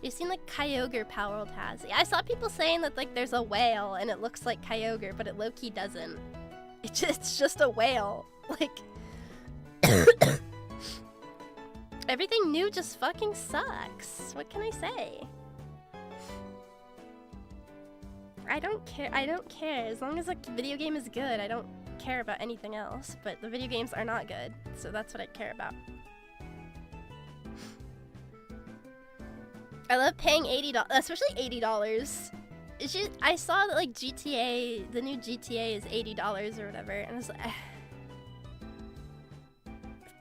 You've seen like Kyogre Palworld has. Yeah, I saw people saying that like there's a whale and it looks like Kyogre, but it low-key doesn't. It's just a whale. Like everything new just fucking sucks. What can I say? I don't care. As long as like the video game is good, I don't care about anything else. But the video games are not good, so that's what I care about. I love paying $80, especially $80. It's just, I saw that like GTA, the new GTA is $80 or whatever, and I was like,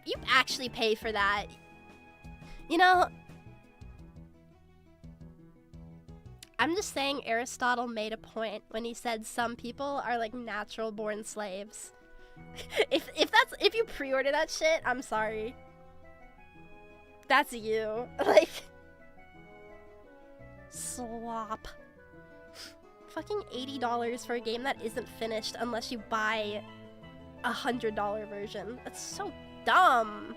you actually pay for that. You know, I'm just saying Aristotle made a point when he said some people are like natural born slaves. if you pre-order that shit, I'm sorry. That's you. Like, slop. Fucking $80 for a game that isn't finished unless you buy a $100 version. That's so dumb.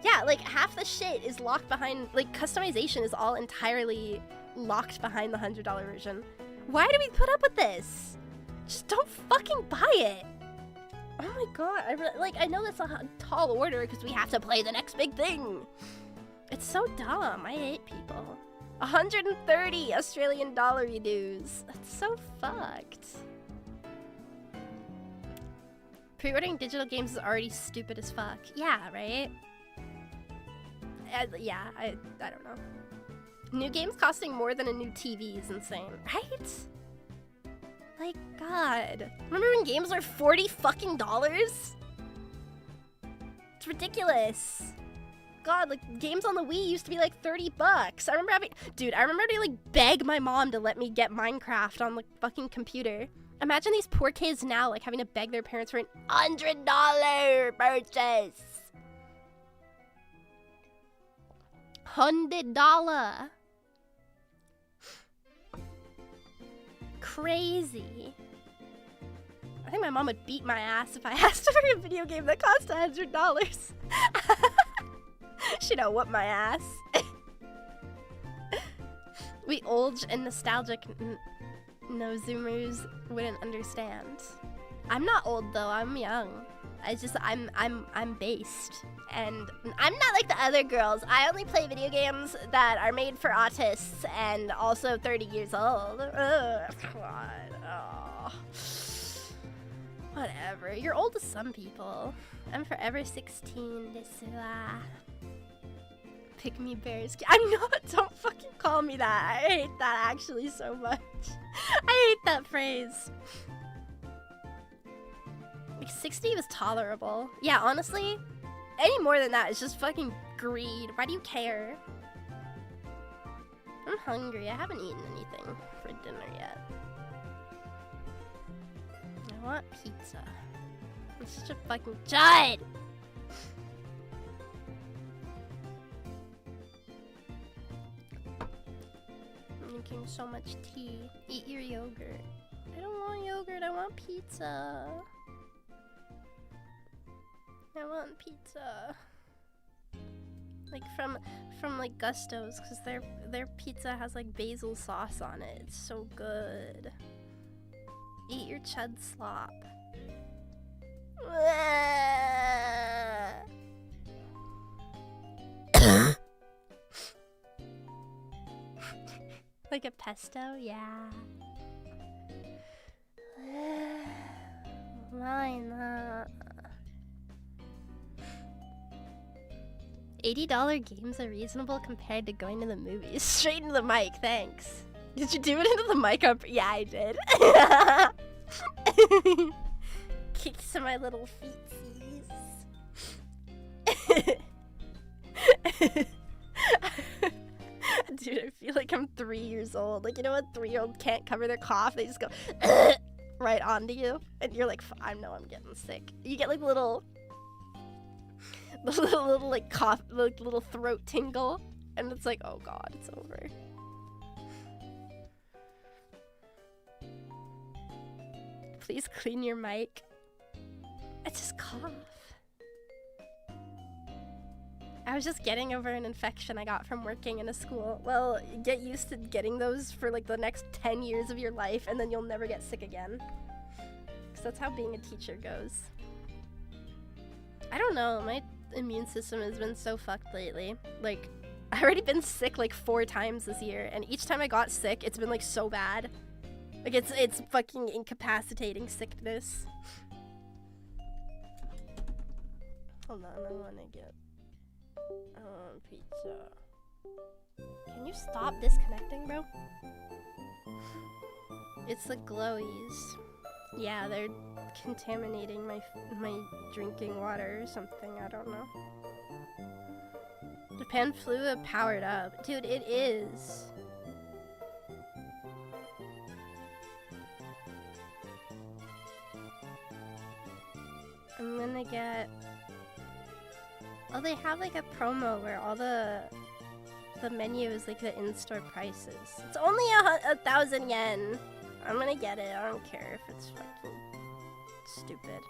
Yeah, like half the shit is locked behind, like customization is all entirely locked behind the $100 version. Why do we put up with this? Just don't fucking buy it. Oh my god, I know that's a tall order because we have to play the next big thing. It's so dumb, I hate people. 130 Australian dollar dues. That's so fucked. Pre-ordering digital games is already stupid as fuck. Yeah, right? Yeah, I don't know. New games costing more than a new TV is insane, right? Like, God. Remember when games were $40 fucking dollars? It's ridiculous. God, like, games on the Wii used to be like 30 bucks. I remember having to like beg my mom to let me get Minecraft on the fucking computer. Imagine these poor kids now, like, having to beg their parents for an $100 purchase. $100. Crazy. I think my mom would beat my ass if I asked her for a video game that cost $100. She'd whoop my ass. We old and nostalgic no Zoomers wouldn't understand. I'm not old though, I'm young. I'm based. And I'm not like the other girls. I only play video games that are made for autists and also 30 years old. Ugh, God. Oh. Whatever. You're old to some people. I'm forever 16. Pick me bears. I'm not. Don't fucking call me that. I hate that actually so much. I hate that phrase. Like 60 was tolerable. Yeah, honestly, any more than that is just fucking greed. Why do you care? I'm hungry. I haven't eaten anything for dinner yet. I want pizza. I'm such a fucking Judd! I'm drinking so much tea. Eat your yogurt. I don't want yogurt. I want pizza. I want pizza. Like from like Gusto's, because their pizza has like basil sauce on it. It's so good. Eat your chud slop. Like a pesto? Yeah. Why not? $80 games are reasonable compared to going to the movies. Straight into the mic, thanks. Did you do it into the mic up? Yeah, I did. Kicks to my little feetsies. Dude, I feel like I'm 3 years old. Like, you know what 3-year-old can't cover their cough? They just go right onto you. And you're like, I know I'm getting sick. You get like little like cough, like little throat tingle, and it's like, oh god, it's over. Please clean your mic. I just cough. I was just getting over an infection I got from working in a school. Well, get used to getting those for like the next 10 years of your life, and then you'll never get sick again. Because that's how being a teacher goes. I don't know, my immune system has been so fucked lately. Like, I've already been sick like 4 times this year, and each time I got sick, it's been like so bad. Like, it's fucking incapacitating sickness. Hold on, I want pizza. Can you stop disconnecting, bro? It's the glowies. Yeah, they're contaminating my drinking water or something, I don't know. Japan flu powered up. Dude, it is. I'm gonna get... Oh, they have like a promo where all the menu is like the in-store prices. It's only 1,000 yen. I'm gonna get it. I don't care if it's fucking stupid.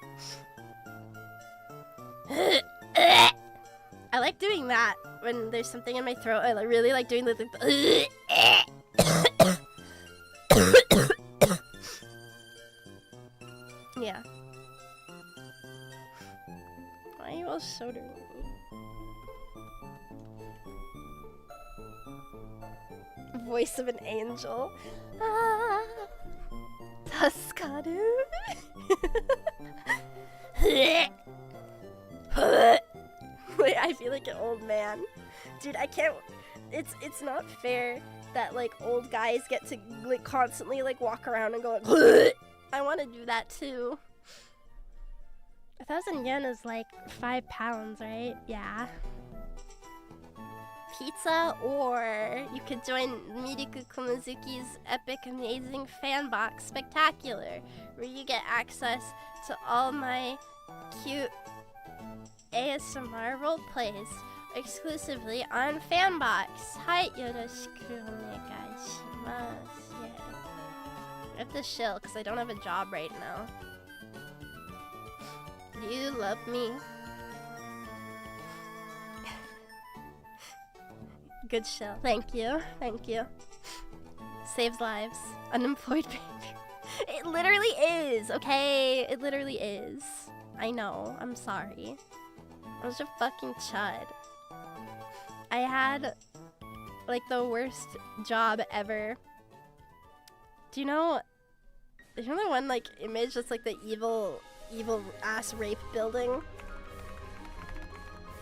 I like doing that when there's something in my throat. I really like doing the yeah. Why are you all shouldering me? Voice of an angel. Ah, Tuskaru. Wait, I feel like an old man. Dude, I can't. It's not fair that like old guys get to like constantly like walk around and go like, I want to do that too. 1,000 yen is like 5 pounds, right? Yeah. Pizza, or you could join Miruku Kumazuki's epic amazing fan box spectacular, where you get access to all my cute ASMR roleplays exclusively on Fanbox. Hi, yoroshiku onegai shimasu. Yeah. I have to chill because I don't have a job right now. You love me. Good chill. Thank you. Thank you. Saves lives. Unemployed baby. It literally is, okay? It literally is. I know. I'm sorry. I was a fucking chud. I had, like, the worst job ever. Do you know the one, like, image that's, like, the evil ass rape building?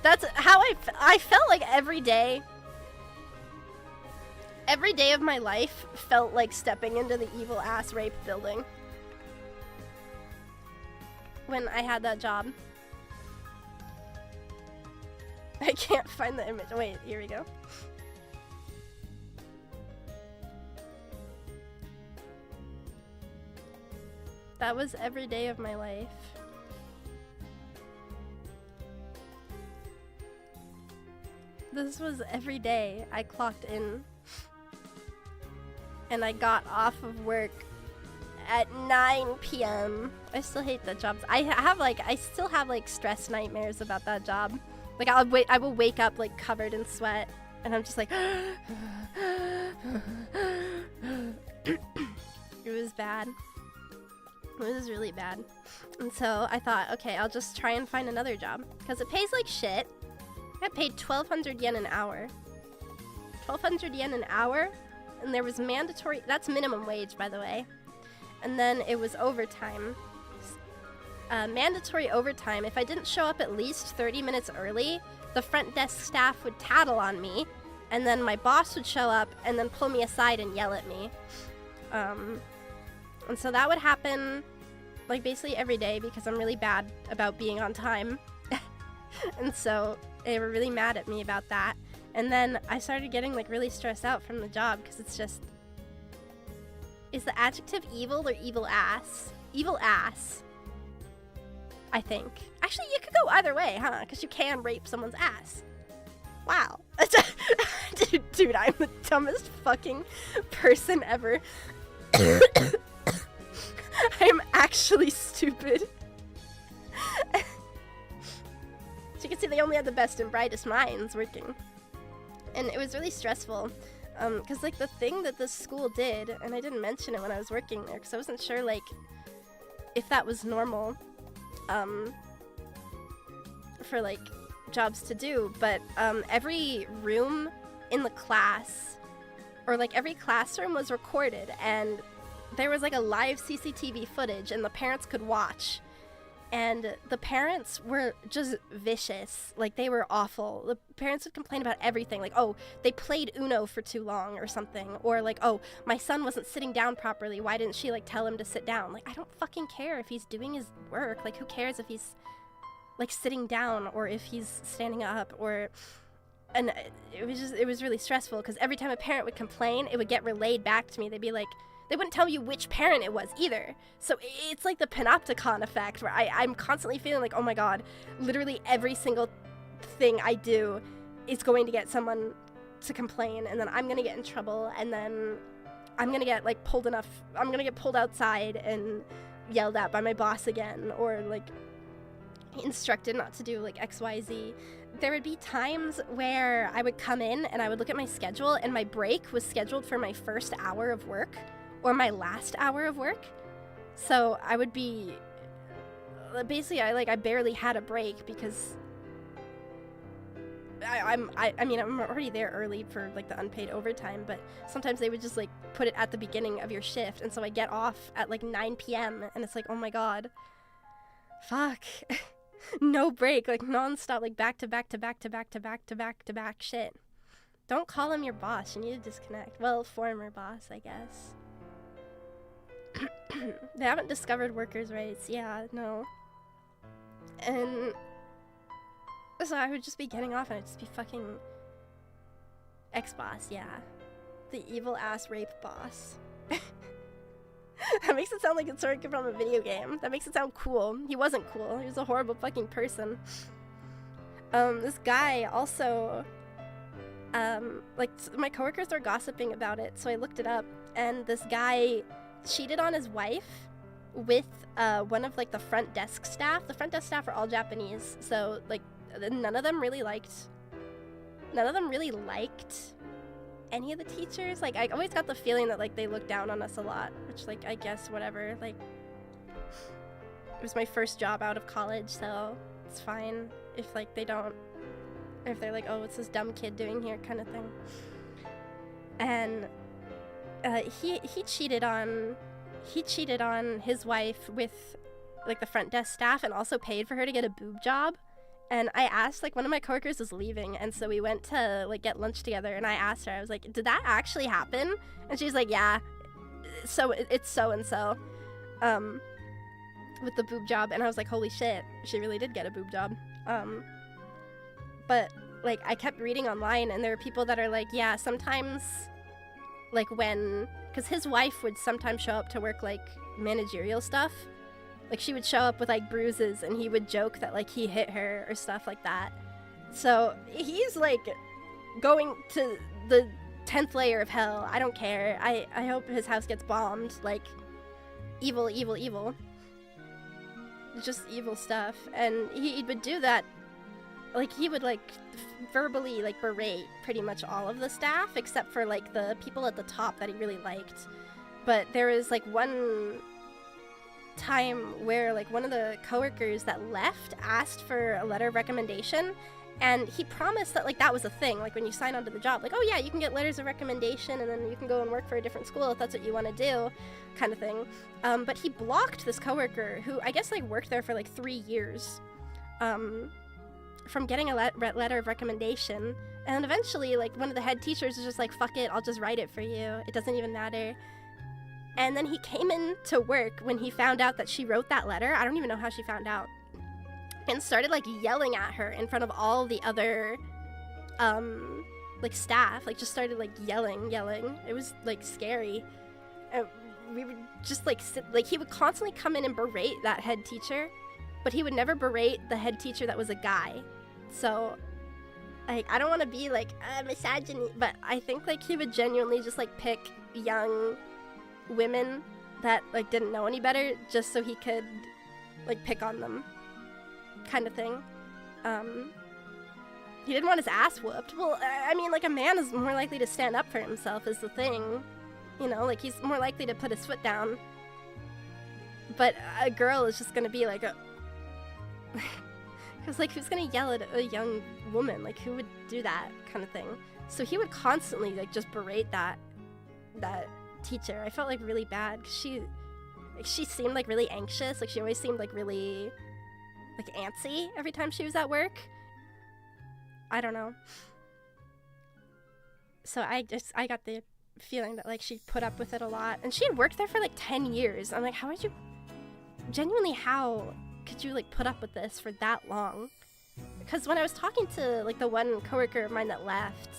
That's how I felt like every day. Every day of my life felt like stepping into the evil ass rape building. When I had that job. I can't find the image. Wait, here we go. That was every day of my life. This was every day I clocked in. And I got off of work at 9 p.m. I still hate that job. I still have like stress nightmares about that job. Like I will wake up like covered in sweat, and I'm just like, it was bad. It was really bad. And so I thought, okay, I'll just try and find another job because it pays like shit. I got paid 1,200 yen an hour. 1,200 yen an hour. And there was mandatory, that's minimum wage, by the way. And then it was overtime. Mandatory overtime. If I didn't show up at least 30 minutes early, the front desk staff would tattle on me, and then my boss would show up and then pull me aside and yell at me. And so that would happen, like, basically every day because I'm really bad about being on time. And so they were really mad at me about that. And then I started getting, like, really stressed out from the job because it's just... Is the adjective evil or evil ass? Evil ass, I think. Actually, you could go either way, huh? Because you can rape someone's ass. Wow. Dude, I'm the dumbest fucking person ever. I'm actually stupid. As you can see, they only had the best and brightest minds working. And it was really stressful, because, like, the thing that this school did, and I didn't mention it when I was working there, because I wasn't sure, like, if that was normal, for, like, jobs to do, but, every room in the class, or, like, every classroom was recorded, and there was, like, a live CCTV footage, and the parents could watch. And the parents were just vicious. Like, they were awful. The parents would complain about everything. Like, oh, they played Uno for too long or something. Or, like, oh, my son wasn't sitting down properly. Why didn't she, like, tell him to sit down? Like, I don't fucking care if he's doing his work. Like, who cares if he's, like, sitting down or if he's standing up or... And it was really stressful because every time a parent would complain, it would get relayed back to me. They'd be like... They wouldn't tell you which parent it was either. So it's like the panopticon effect where I'm constantly feeling like, oh my god, literally every single thing I do is going to get someone to complain, and then I'm gonna get in trouble, and then I'm gonna get like pulled outside and yelled at by my boss again, or like instructed not to do like XYZ. There would be times where I would come in and I would look at my schedule and my break was scheduled for my first hour of work or my last hour of work. So I would be basically I barely had a break because I'm already there early for like the unpaid overtime, but sometimes they would just like put it at the beginning of your shift, and so I get off at like 9 p.m. and it's like, oh my god, fuck. No break, like non-stop, like back to back to back to back to back to back to back shit. Don't call him your boss, you need to disconnect. Well, former boss, I guess. They haven't discovered workers' rights, yeah, no. And so I would just be getting off and I'd just be fucking ex-boss, yeah. The evil-ass rape boss. That makes it sound like it's sort of from a video game. That makes it sound cool. He wasn't cool. He was a horrible fucking person. This guy also, like, my coworkers were gossiping about it, so I looked it up, and this guy cheated on his wife with one of, like, the front desk staff. The front desk staff are all Japanese, so, like, none of them really liked any of the teachers. Like, I always got the feeling that, like, they looked down on us a lot, which, like, I guess whatever. Like, it was my first job out of college, so it's fine if, like, they don't, if they're like, oh, what's this dumb kid doing here, kind of thing. And he cheated on his wife with, like, the front desk staff, and also paid for her to get a boob job. And I asked, like, one of my coworkers was leaving, and so we went to, like, get lunch together, and I asked her, I was like, did that actually happen? And she's like, yeah, so it's so-and-so, with the boob job. And I was like, holy shit, she really did get a boob job. But, like, I kept reading online, and there are people that are like, yeah, sometimes, like, because his wife would sometimes show up to work, like, managerial stuff. Like, she would show up with, like, bruises, and he would joke that, like, he hit her or stuff like that. So he's, like, going to the 10th layer of hell. I don't care. I hope his house gets bombed. Like, evil, evil, evil. Just evil stuff. And he would do that. Like, he would, like, verbally, like, berate pretty much all of the staff, except for, like, the people at the top that he really liked. But there was, like, one time where, like, one of the coworkers that left asked for a letter of recommendation, and he promised that, like, that was a thing, like, when you sign on to the job, like, oh yeah, you can get letters of recommendation and then you can go and work for a different school if that's what you want to do, kind of thing. But he blocked this coworker who I guess, like, worked there for, like, 3 years from getting a letter of recommendation. And eventually, like, one of the head teachers was just like, fuck it, I'll just write it for you, it doesn't even matter. And then he came in to work when he found out that she wrote that letter. I don't even know how she found out. And started, like, yelling at her in front of all the other, like, staff. Like, just started, like, yelling. It was, like, scary. And we would just, like, he would constantly come in and berate that head teacher, but he would never berate the head teacher that was a guy. So, like, I don't want to be, like, misogyny, but I think, like, he would genuinely just, like, pick young women that, like, didn't know any better just so he could, like, pick on them, kind of thing. He didn't want his ass whooped. Well, I mean, like, a man is more likely to stand up for himself is the thing, you know, like, he's more likely to put his foot down. But a girl is just gonna be like because, like, who's gonna yell at a young woman? Like, who would do that kind of thing? So he would constantly, like, just berate that teacher. I felt, like, really bad because she seemed, like, really anxious. Like, she always seemed, like, really, like, antsy every time she was at work. I don't know. So I got the feeling that, like, she put up with it a lot, and she had worked there for, like, 10 years. I'm like, how could you, like, put up with this for that long? Because when I was talking to, like, the one coworker of mine that left,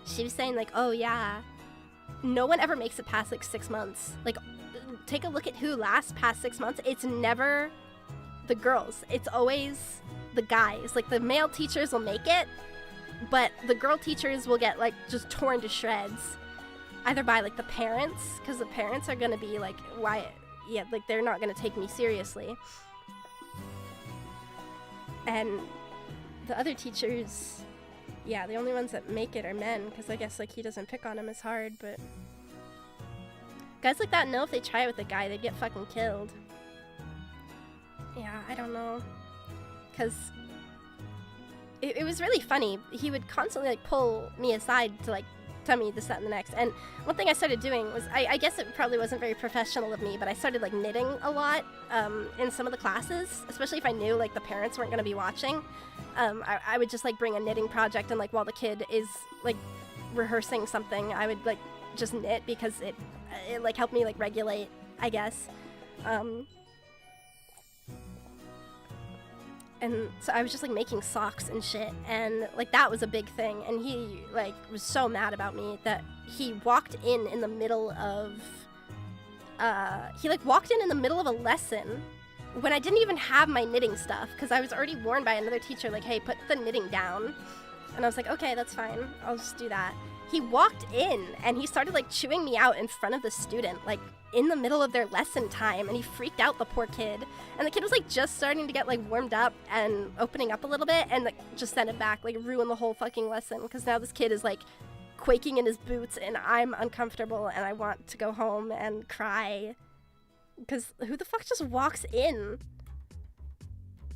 she was saying, like, oh yeah, no one ever makes it past, like, 6 months. Like, take a look at who lasts past 6 months. It's never the girls. It's always the guys. Like, the male teachers will make it, but the girl teachers will get, like, just torn to shreds. Either by, like, the parents, because the parents are gonna be like, why, yeah, like, they're not gonna take me seriously. And the other teachers, yeah, the only ones that make it are men, because I guess, like, he doesn't pick on them as hard, but guys like that know if they try it with a guy, they'd get fucking killed. Yeah, I don't know. Because it was really funny. He would constantly, like, pull me aside to, like, tell me this, that, and the next. And one thing I started doing was, I guess it probably wasn't very professional of me, but I started, like, knitting a lot in some of the classes, especially if I knew, like, the parents weren't going to be watching. I would just, like, bring a knitting project, and, like, while the kid is, like, rehearsing something, I would, like, just knit, because it like, helped me, like, regulate, I guess. And so I was just, like, making socks and shit, and, like, that was a big thing, and he, like, was so mad about me that he walked in the middle of, a lesson when I didn't even have my knitting stuff, because I was already warned by another teacher, like, hey, put the knitting down, and I was like, okay, that's fine, I'll just do that. He walked in, and he started, like, chewing me out in front of the student, like, in the middle of their lesson time, and he freaked out the poor kid. And the kid was, like, just starting to get, like, warmed up and opening up a little bit, and, like, just sent it back, like, ruin the whole fucking lesson, because now this kid is, like, quaking in his boots, and I'm uncomfortable, and I want to go home and cry. Because who the fuck just walks in?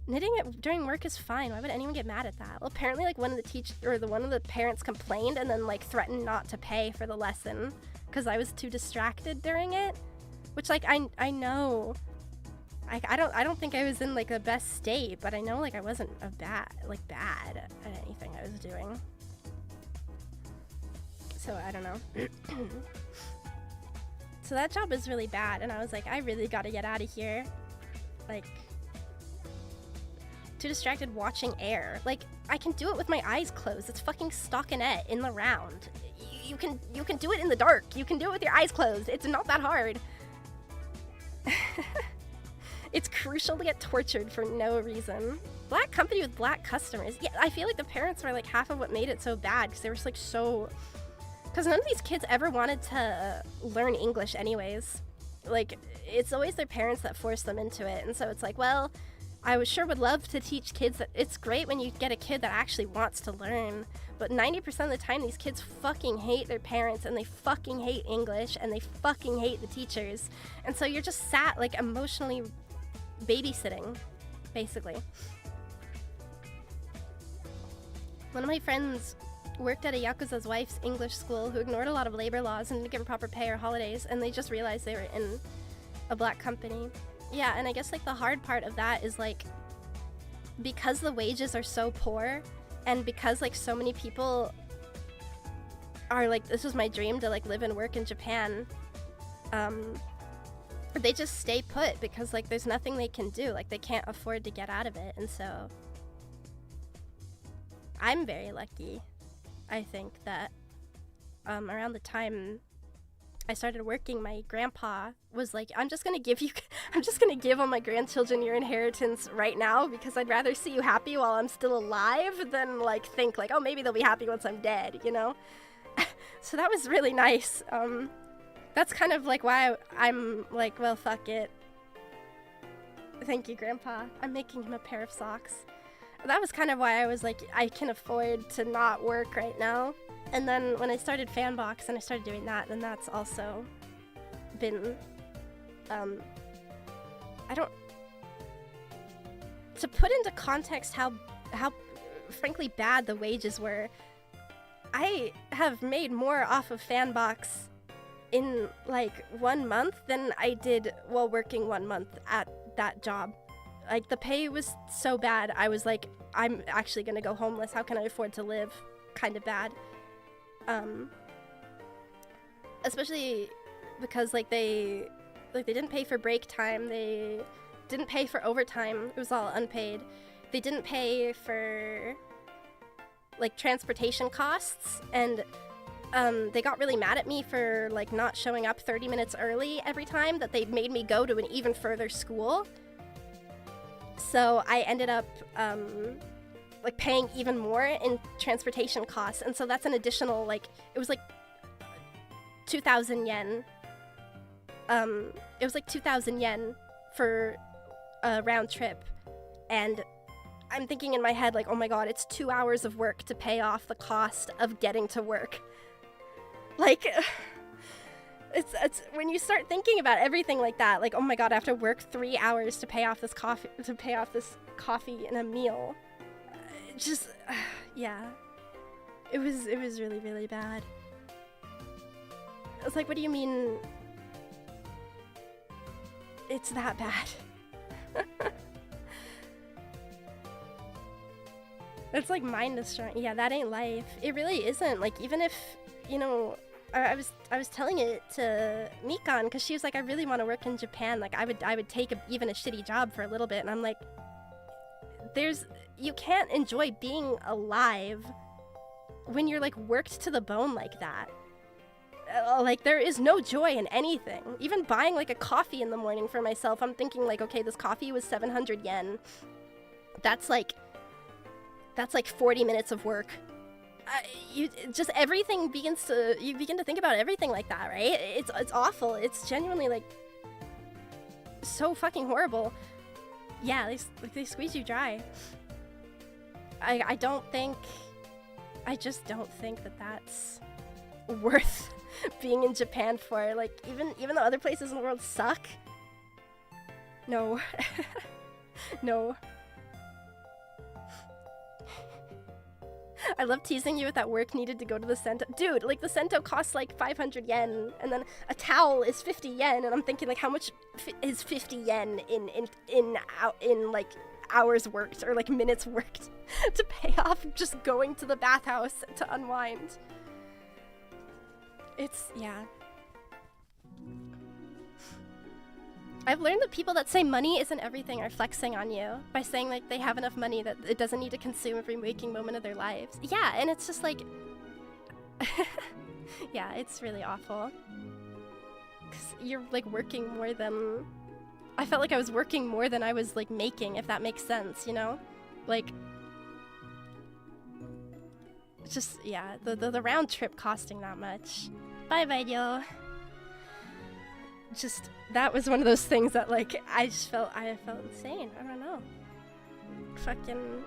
Knitting during work is fine. Why would anyone get mad at that? Well, apparently, like, one of the parents complained and then, like, threatened not to pay for the lesson because I was too distracted during it. Which, like, I know. I don't think I was in, like, the best state, but I know, like, I wasn't bad at anything I was doing. So I don't know. So that job was really bad, and I was like, I really gotta get out of here. Like, too distracted watching air. Like, I can do it with my eyes closed. It's fucking stockinette in the round. You can do it in the dark. You can do it with your eyes closed. It's not that hard. It's crucial to get tortured for no reason. Black company with black customers. Yeah, I feel like the parents were, like, half of what made it so bad, because they were, like, so... Because none of these kids ever wanted to learn English anyways. Like, it's always their parents that force them into it, and so it's like, well, I sure would love to teach kids that it's great when you get a kid that actually wants to learn, but 90% of the time these kids fucking hate their parents, and they fucking hate English, and they fucking hate the teachers, and so you're just sat, like, emotionally babysitting, basically. One of my friends worked at a Yakuza's wife's English school who ignored a lot of labor laws and didn't give proper pay or holidays, and they just realized they were in a black company. Yeah, and I guess, like, the hard part of that is, like, because the wages are so poor, and because, like, so many people are like, this was my dream to, like, live and work in Japan, they just stay put because, like, there's nothing they can do. Like, they can't afford to get out of it, and so I'm very lucky. I think that around the time I started working, my grandpa was like, I'm just gonna give all my grandchildren your inheritance right now, because I'd rather see you happy while I'm still alive than, like, think, like, oh, maybe they'll be happy once I'm dead, you know? So that was really nice. That's kind of, like, why I'm like, well, fuck it. Thank you, Grandpa. I'm making him a pair of socks. That was kind of why I was like, I can afford to not work right now. And then when I started Fanbox and I started doing that, then that's also been, to put into context how frankly bad the wages were, I have made more off of Fanbox in, like, 1 month than I did while working 1 month at that job. Like, the pay was so bad, I was like, I'm actually gonna go homeless. How can I afford to live? Kind of bad. Especially because, like, they didn't pay for break time. They didn't pay for overtime. It was all unpaid. They didn't pay for, like, transportation costs, and they got really mad at me for, like, not showing up 30 minutes early every time that they made me go to an even further school. So I ended up, like, paying even more in transportation costs, and so that's an additional, like, it was like 2,000 yen. It was like 2,000 yen for a round trip, and I'm thinking in my head, like, oh my god, it's 2 hours of work to pay off the cost of getting to work. Like, it's when you start thinking about everything like that, like, oh my god, I have to work 3 hours to pay off this coffee, and a meal. Just, yeah. It was really, really bad. I was like, what do you mean it's that bad? It's like mind destroying. Yeah, that ain't life. It really isn't. Like, even if, you know, I was telling it to Mikan, because she was like, I really want to work in Japan. Like, I would take even a shitty job for a little bit. And I'm like, you can't enjoy being alive when you're like worked to the bone like that. Like, there is no joy in anything. Even buying like a coffee in the morning for myself, I'm thinking like, okay, this coffee was 700 yen. That's like 40 minutes of work. You begin to think about everything like that, right? It's awful. It's genuinely like so fucking horrible. Yeah, they squeeze you dry. I just don't think that that's worth being in Japan for. Like, even though other places in the world suck. No. No. I love teasing you with that work needed to go to the cento. Dude, like, the cento costs like 500 yen, and then a towel is 50 yen, and I'm thinking, like, how much is 50 yen in like hours worked or like minutes worked to pay off just going to the bathhouse to unwind? It's, yeah. I've learned that people that say money isn't everything are flexing on you by saying like they have enough money that it doesn't need to consume every waking moment of their lives. Yeah, and it's just like, yeah, it's really awful. 'Cause you're like working more than, I felt like I was working more than I was like making, if that makes sense, you know? Like, it's just, yeah, the round trip costing that much. Bye-bye, yo. Just, that was one of those things that, like, I felt insane. I don't know. Fucking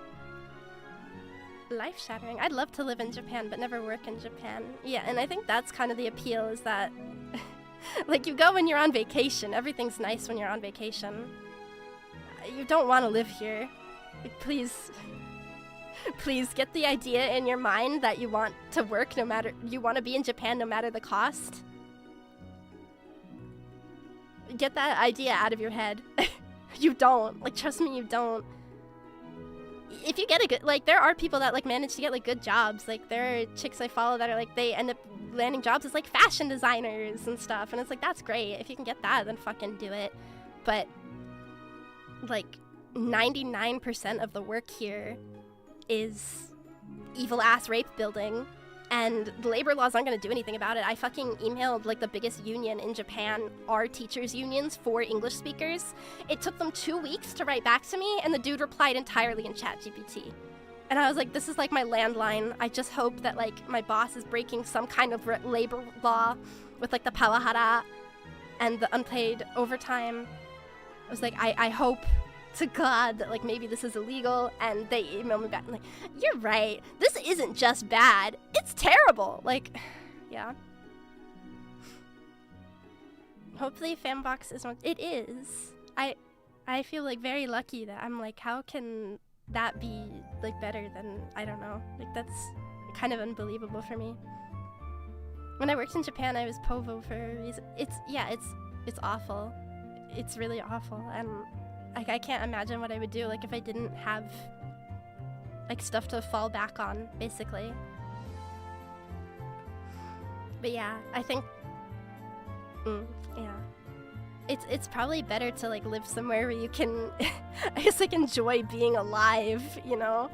life-shattering. I'd love to live in Japan, but never work in Japan. Yeah, and I think that's kind of the appeal, is that, like, you go when you're on vacation. Everything's nice when you're on vacation. You don't want to live here. Like, please get the idea in your mind that you want to work you want to be in Japan no matter the cost. Get that idea out of your head. You don't. Like, trust me, you don't. If you get a good, like, there are people that, like, manage to get, like, good jobs. Like, there are chicks I follow that are, like, they end up landing jobs as, like, fashion designers and stuff. And it's like, that's great. If you can get that, then fucking do it. But, like, 99% of the work here is evil-ass rape building. And the labor laws aren't going to do anything about it. I fucking emailed, like, the biggest union in Japan, our teachers' unions for English speakers. It took them 2 weeks to write back to me, and the dude replied entirely in ChatGPT. And I was like, this is, like, my landline. I just hope that, like, my boss is breaking some kind of labor law with, like, the pawahara and the unpaid overtime. I was like, I hope to God that, like, maybe this is illegal. And they emailed me back and, like, you're right, this isn't just bad, it's terrible. Like, yeah, hopefully Fanbox is one. It is. I feel like very lucky that I'm like, how can that be like better than, I don't know, like, that's kind of unbelievable for me. When I worked in Japan, I was povo for a reason. It's awful. It's really awful. And I can't imagine what I would do, like, if I didn't have, like, stuff to fall back on, basically. But yeah, I think, yeah. It's probably better to, like, live somewhere where you can, I guess, like, enjoy being alive, you know?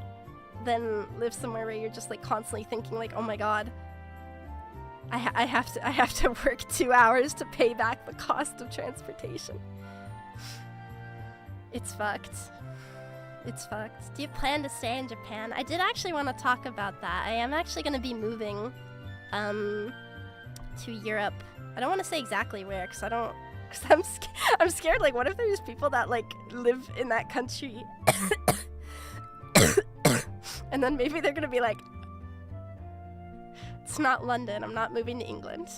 Than live somewhere where you're just, like, constantly thinking, like, oh my god, I have to work 2 hours to pay back the cost of transportation. It's fucked. It's fucked. Do you plan to stay in Japan? I did actually want to talk about that. I am actually going to be moving to Europe. I don't want to say exactly where, because I'm scared, like, what if there's people that, like, live in that country And then maybe they're gonna be like, it's not London, I'm not moving to England.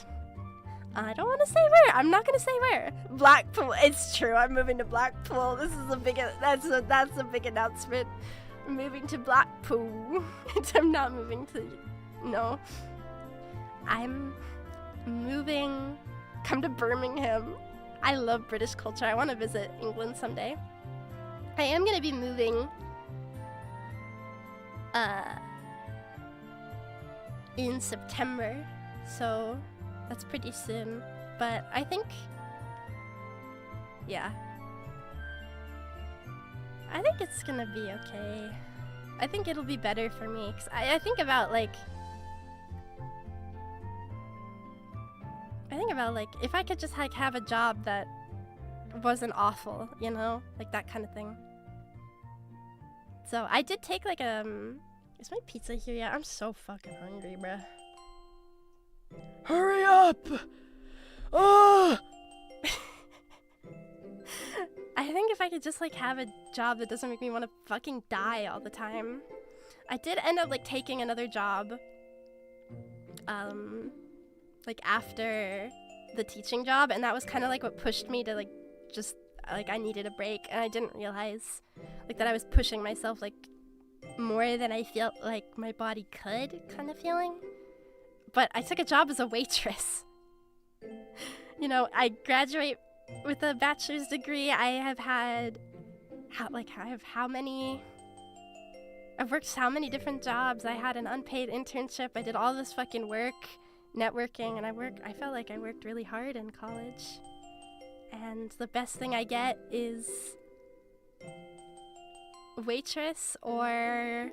I don't want to say where. I'm not gonna say where. Blackpool. It's true. I'm moving to Blackpool. This is a big. That's a big announcement. I'm moving to Blackpool. I'm not moving to. No. I'm moving. Come to Birmingham. I love British culture. I want to visit England someday. I am gonna be moving. In September, so that's pretty soon, but I think, yeah, I think it's gonna be okay. I think it'll be better for me, because I think about, like, if I could just, like, have a job that wasn't awful, you know, like that kind of thing. So I did take, like, is my pizza here yet? I'm so fucking hungry, bruh. Hurry up! Oh! I think if I could just, like, have a job that doesn't make me want to fucking die all the time. I did end up, like, taking another job, like, after the teaching job, and that was kind of, like, what pushed me to, like, just, like, I needed a break, and I didn't realize, like, that I was pushing myself, like, more than I felt like my body could, kind of feeling. But I took a job as a waitress. You know, I graduate with a bachelor's degree. I've worked how many different jobs. I had an unpaid internship. I did all this fucking work, networking, and I felt like I worked really hard in college. And the best thing I get is waitress or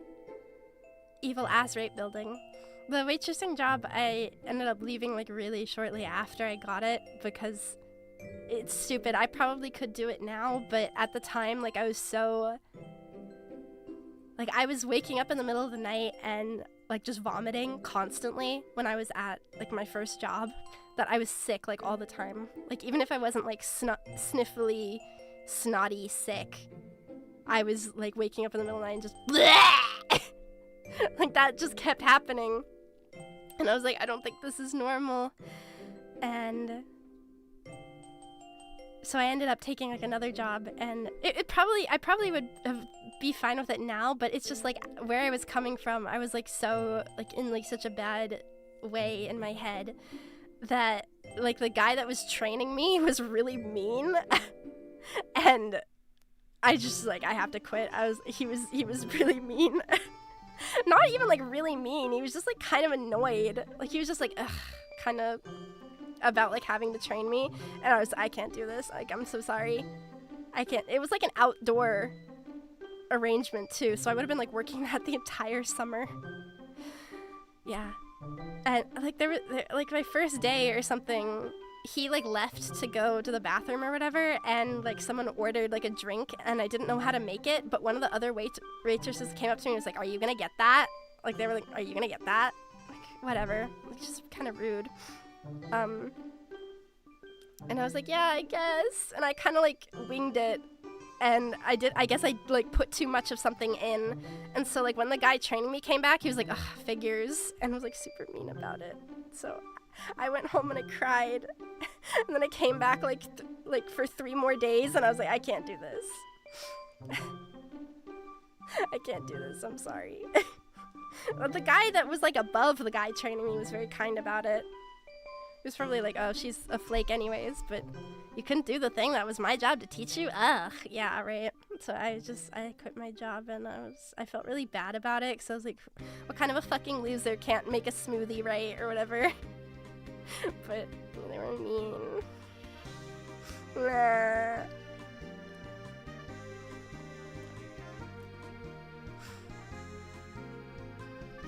evil ass rape building. The waitressing job I ended up leaving, like, really shortly after I got it because it's stupid. I probably could do it now, but at the time, like, I was so, like, I was waking up in the middle of the night and, like, just vomiting constantly when I was at, like, my first job, that I was sick, like, all the time. Like, even if I wasn't, like, sniffly, snotty sick, I was, like, waking up in the middle of the night and just bleh! Like, that just kept happening. And I was like, I don't think this is normal. And so I ended up taking, like, another job, and I probably would be fine with it now, but it's just, like, where I was coming from, I was, like, so, like, in, like, such a bad way in my head that, like, the guy that was training me was really mean. And I just, like, I have to quit. He was really mean. Not even, like, really mean. He was just, like, kind of annoyed. Like, he was just, like, ugh, kind of about, like, having to train me. And I can't do this. Like, I'm so sorry. I can't. It was, like, an outdoor arrangement, too. So I would have been, like, working that the entire summer. Yeah. And, like, like, my first day or something, he, like, left to go to the bathroom or whatever, and, like, someone ordered, like, a drink, and I didn't know how to make it, but one of the other waitresses came up to me and was like, are you gonna get that? Like, they were like, are you gonna get that? Like, whatever. Like, just kind of rude. And I was like, yeah, I guess. And I kind of, like, winged it. And I guess I, like, put too much of something in. And so, like, when the guy training me came back, he was like, ugh, figures. And was, like, super mean about it. So I went home and I cried. And then I came back, like, for 3 more days. And I was like, I can't do this. I can't do this. I'm sorry. But the guy that was, like, above the guy training me was very kind about it. He was probably like, oh, she's a flake anyways, but you couldn't do the thing that was my job to teach you? Ugh, yeah, right. So I quit my job, and I felt really bad about it, because I was like, what kind of a fucking loser can't make a smoothie right, or whatever. But they were mean. Nah.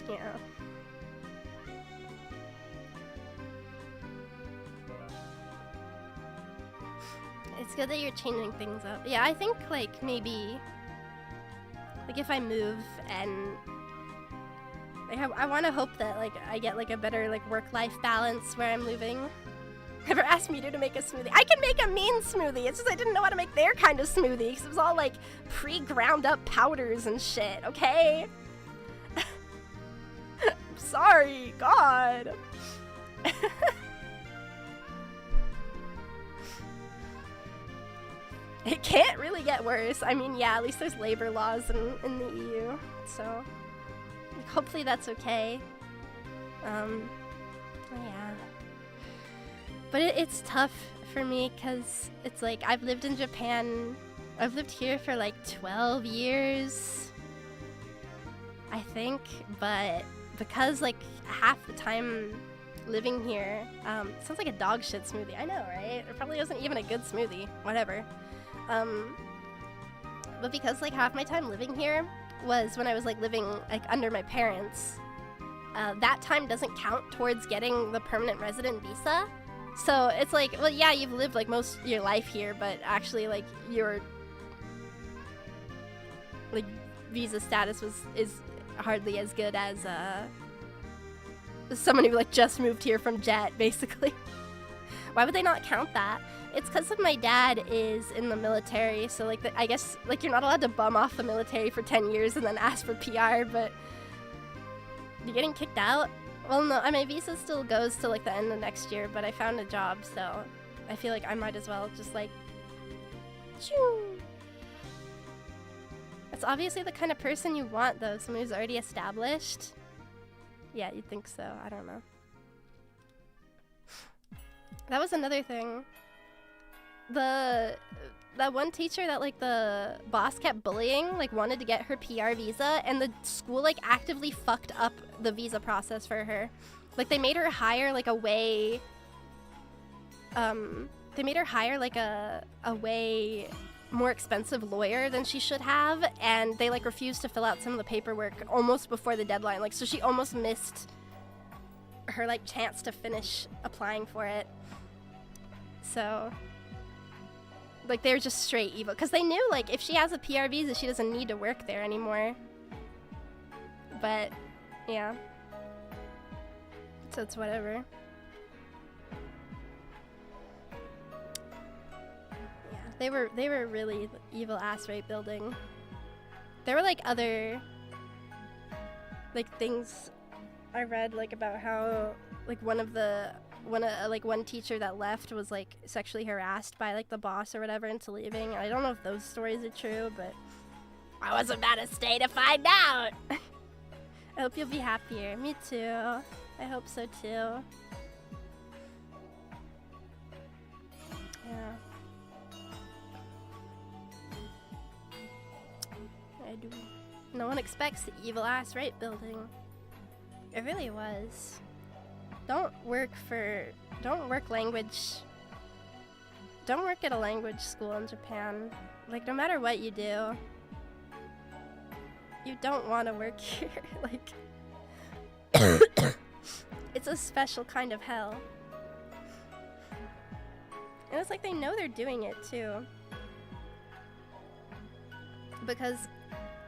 Yeah. It's good that you're changing things up. Yeah, I think, like, maybe, like, if I move and, like, I want to hope that, like, I get, like, a better, like, work-life balance where I'm moving. Never asked Miru to make a smoothie. I can make a mean smoothie. It's just I didn't know how to make their kind of smoothie, because it was all, like, pre-ground up powders and shit, okay? sorry, God. It can't really get worse. I mean, yeah, at least there's labor laws in the EU, so hopefully that's okay. Yeah. But it's tough for me because it's like I've lived in Japan. I've lived here for like 12 years, I think, but because like half the time living here, sounds like a dog shit smoothie. I know, right? It probably wasn't even a good smoothie. Whatever. But because like half my time living here was when I was like living like under my parents, that time doesn't count towards getting the permanent resident visa. So it's like, well, yeah, you've lived like most of your life here, but actually like your like visa status is hardly as good as someone who like just moved here from Jet, basically. Why would they not count that? It's because of my dad is in the military, so like I guess like you're not allowed to bum off the military for 10 years and then ask for PR, but you're getting kicked out? Well, no, my visa still goes to like the end of next year, but I found a job, so I feel like I might as well just like choo. It's obviously the kind of person you want, though, someone who's already established. Yeah, you'd think so. I don't know. That was another thing. That one teacher that like the boss kept bullying, like wanted to get her PR visa, and the school like actively fucked up the visa process for her. Like they made her hire like a way way more expensive lawyer than she should have, and they like refused to fill out some of the paperwork almost before the deadline. Like so she almost missed her like chance to finish applying for it. So like they were just straight evil because they knew like if she has a PR visa she doesn't need to work there anymore. But yeah, so it's whatever. Yeah, they were really evil ass rape building. There were like other like things I read like about how like one teacher that left was like sexually harassed by like the boss or whatever into leaving. I don't know if those stories are true, but I wasn't about to stay to find out. I hope you'll be happier. Me too. I hope so too. Yeah. I do. No one expects the evil ass rape building. It really was. Don't work at a language school in Japan. Like, no matter what you do, you don't want to work here. Like, it's a special kind of hell. And it's like they know they're doing it, too. Because,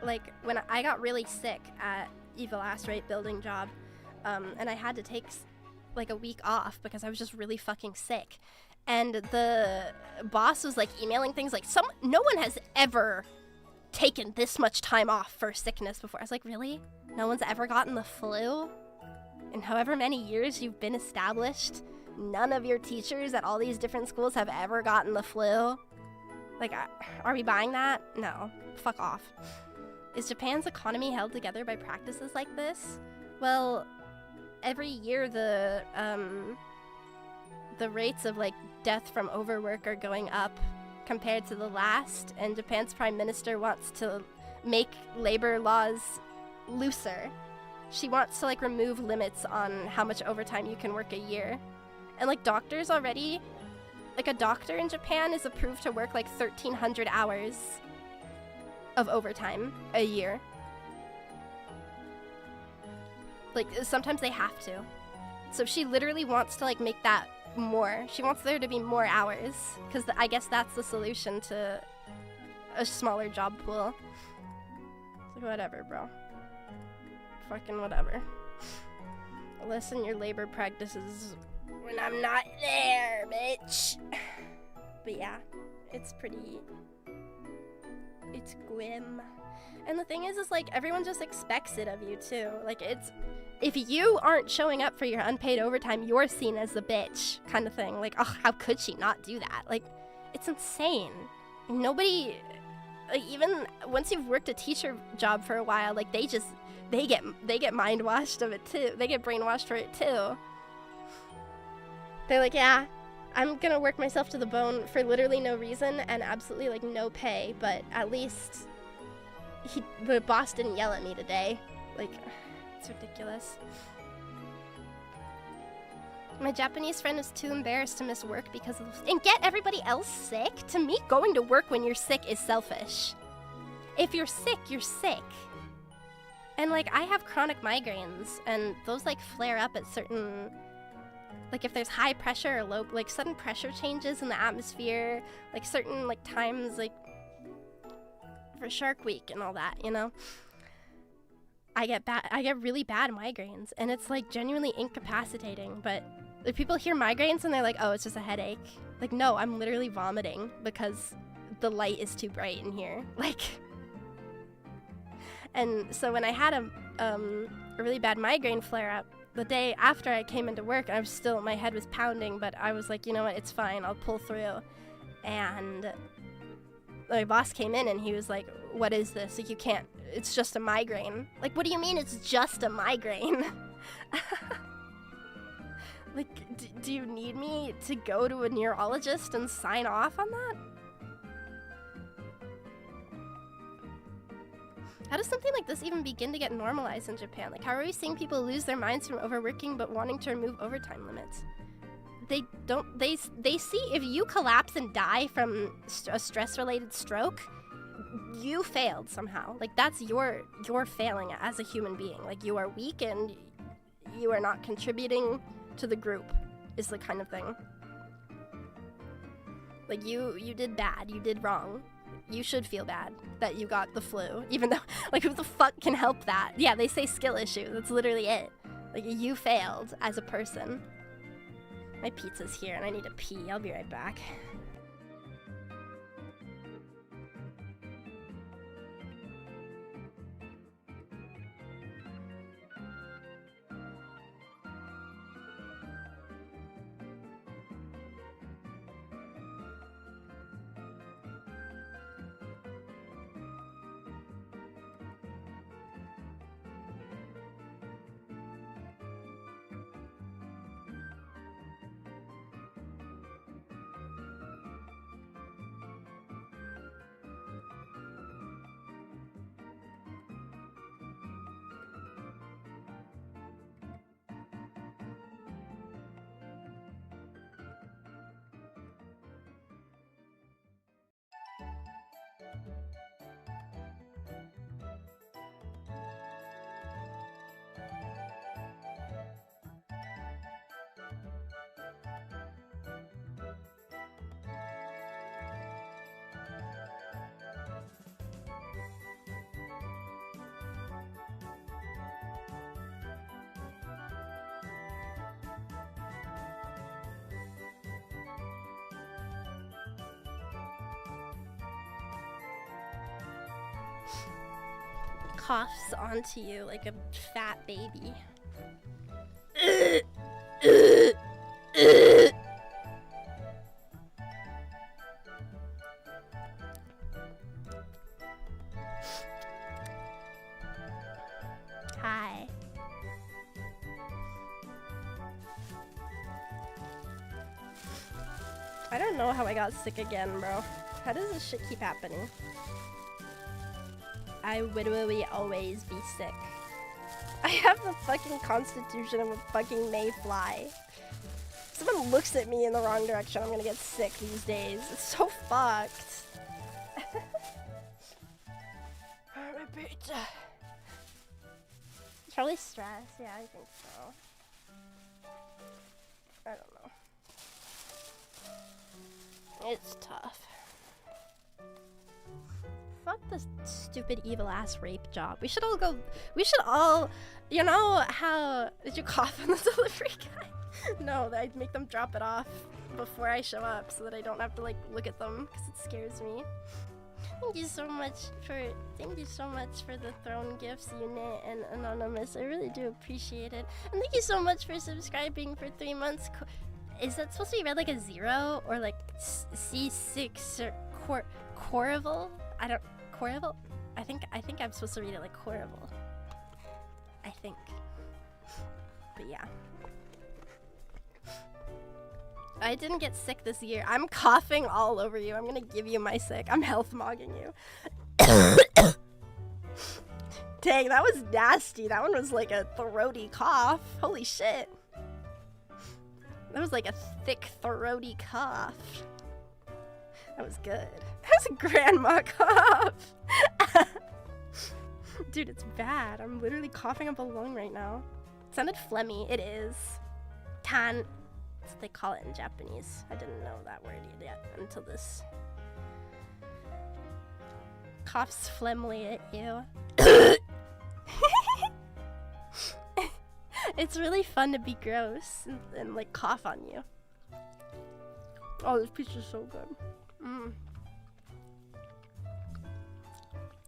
like, when I got really sick at evil ass rape building job, and I had to take like a week off because I was just really fucking sick, and the boss was like emailing things like no one has ever taken this much time off for sickness before. I was like, really? No one's ever gotten the flu? In however many years you've been established, none of your teachers at all these different schools have ever gotten the flu? Like, are we buying that? No. Fuck off. Is Japan's economy held together by practices like this? Well, every year the rates of like death from overwork are going up compared to the last, and Japan's prime minister wants to make labor laws looser. She wants to like remove limits on how much overtime you can work a year. And like doctors already, like a doctor in Japan is approved to work like 1,300 hours of overtime a year. Like, sometimes they have to. So she literally wants to, like, make that more. She wants there to be more hours. Because I guess that's the solution to a smaller job pool. Like, whatever, bro. Fucking whatever. Lessen your labor practices when I'm not there, bitch. But yeah, it's pretty... it's grim. And the thing is like, everyone just expects it of you, too. Like, if you aren't showing up for your unpaid overtime, you're seen as the bitch kind of thing. Like, oh, how could she not do that? Like, it's insane. Nobody, like, even once you've worked a teacher job for a while, like, they get mind washed of it too. They get brainwashed for it too. They're like, yeah, I'm gonna work myself to the bone for literally no reason and absolutely like no pay, but at least the boss didn't yell at me today. Like, it's ridiculous. My Japanese friend is too embarrassed to miss work because of and get everybody else sick. To me, going to work when you're sick is selfish. If you're sick, you're sick. And like, I have chronic migraines, and those like flare up at certain, like if there's high pressure or low, like sudden pressure changes in the atmosphere, like certain like times, like for Shark Week and all that, you know. I get really bad migraines, and it's like genuinely incapacitating. But if people hear migraines and they're like, oh, it's just a headache. Like, no, I'm literally vomiting because the light is too bright in here. Like, and so when I had a really bad migraine flare up, the day after I came into work, I was still, my head was pounding, but I was like, you know what, it's fine, I'll pull through. And my boss came in and he was like, what is this? Like, you can't, it's just a migraine. Like, what do you mean it's just a migraine? Like, do you need me to go to a neurologist and sign off on that? How does something like this even begin to get normalized in Japan? Like, how are we seeing people lose their minds from overworking but wanting to remove overtime limits? They see if you collapse and die from a stress-related stroke, you failed somehow. Like, that's your failing as a human being. Like, you are weak and you are not contributing to the group, is the kind of thing. Like, you did bad, you did wrong. You should feel bad that you got the flu, even though, like, who the fuck can help that? Yeah, they say skill issue, that's literally it. Like, you failed as a person. My pizza's here and I need to pee, I'll be right back. Coughs onto you like a fat baby. Hi. I don't know how I got sick again, bro. How does this shit keep happening? I literally always be sick. I have the fucking constitution of a fucking mayfly. If someone looks at me in the wrong direction, I'm gonna get sick these days. It's so fucked. My pizza. Probably stress. Yeah, I think so. I don't know. It's tough. Fuck this stupid evil ass rape job. We should all, you know how, did you cough on the delivery guy? No, I'd make them drop it off before I show up so that I don't have to like look at them because it scares me. Thank you so much for the throne gifts, unit and anonymous. I really do appreciate it. And thank you so much for subscribing for 3 months. Is that supposed to be read like a 0 or like C6 or Corrival? Corrival? I think I'm supposed to read it like Corrival. I think. But yeah. I didn't get sick this year. I'm coughing all over you. I'm gonna give you my sick. I'm health mogging you. Dang, that was nasty. That one was like a throaty cough. Holy shit. That was like a thick, throaty cough. That was good. That was a grandma cough. Dude, it's bad. I'm literally coughing up a lung right now. It sounded phlegmy. It is. That's what they call it in Japanese. I didn't know that word yet until this. Coughs phlegmily at you. It's really fun to be gross and like cough on you. Oh, this pizza's so good.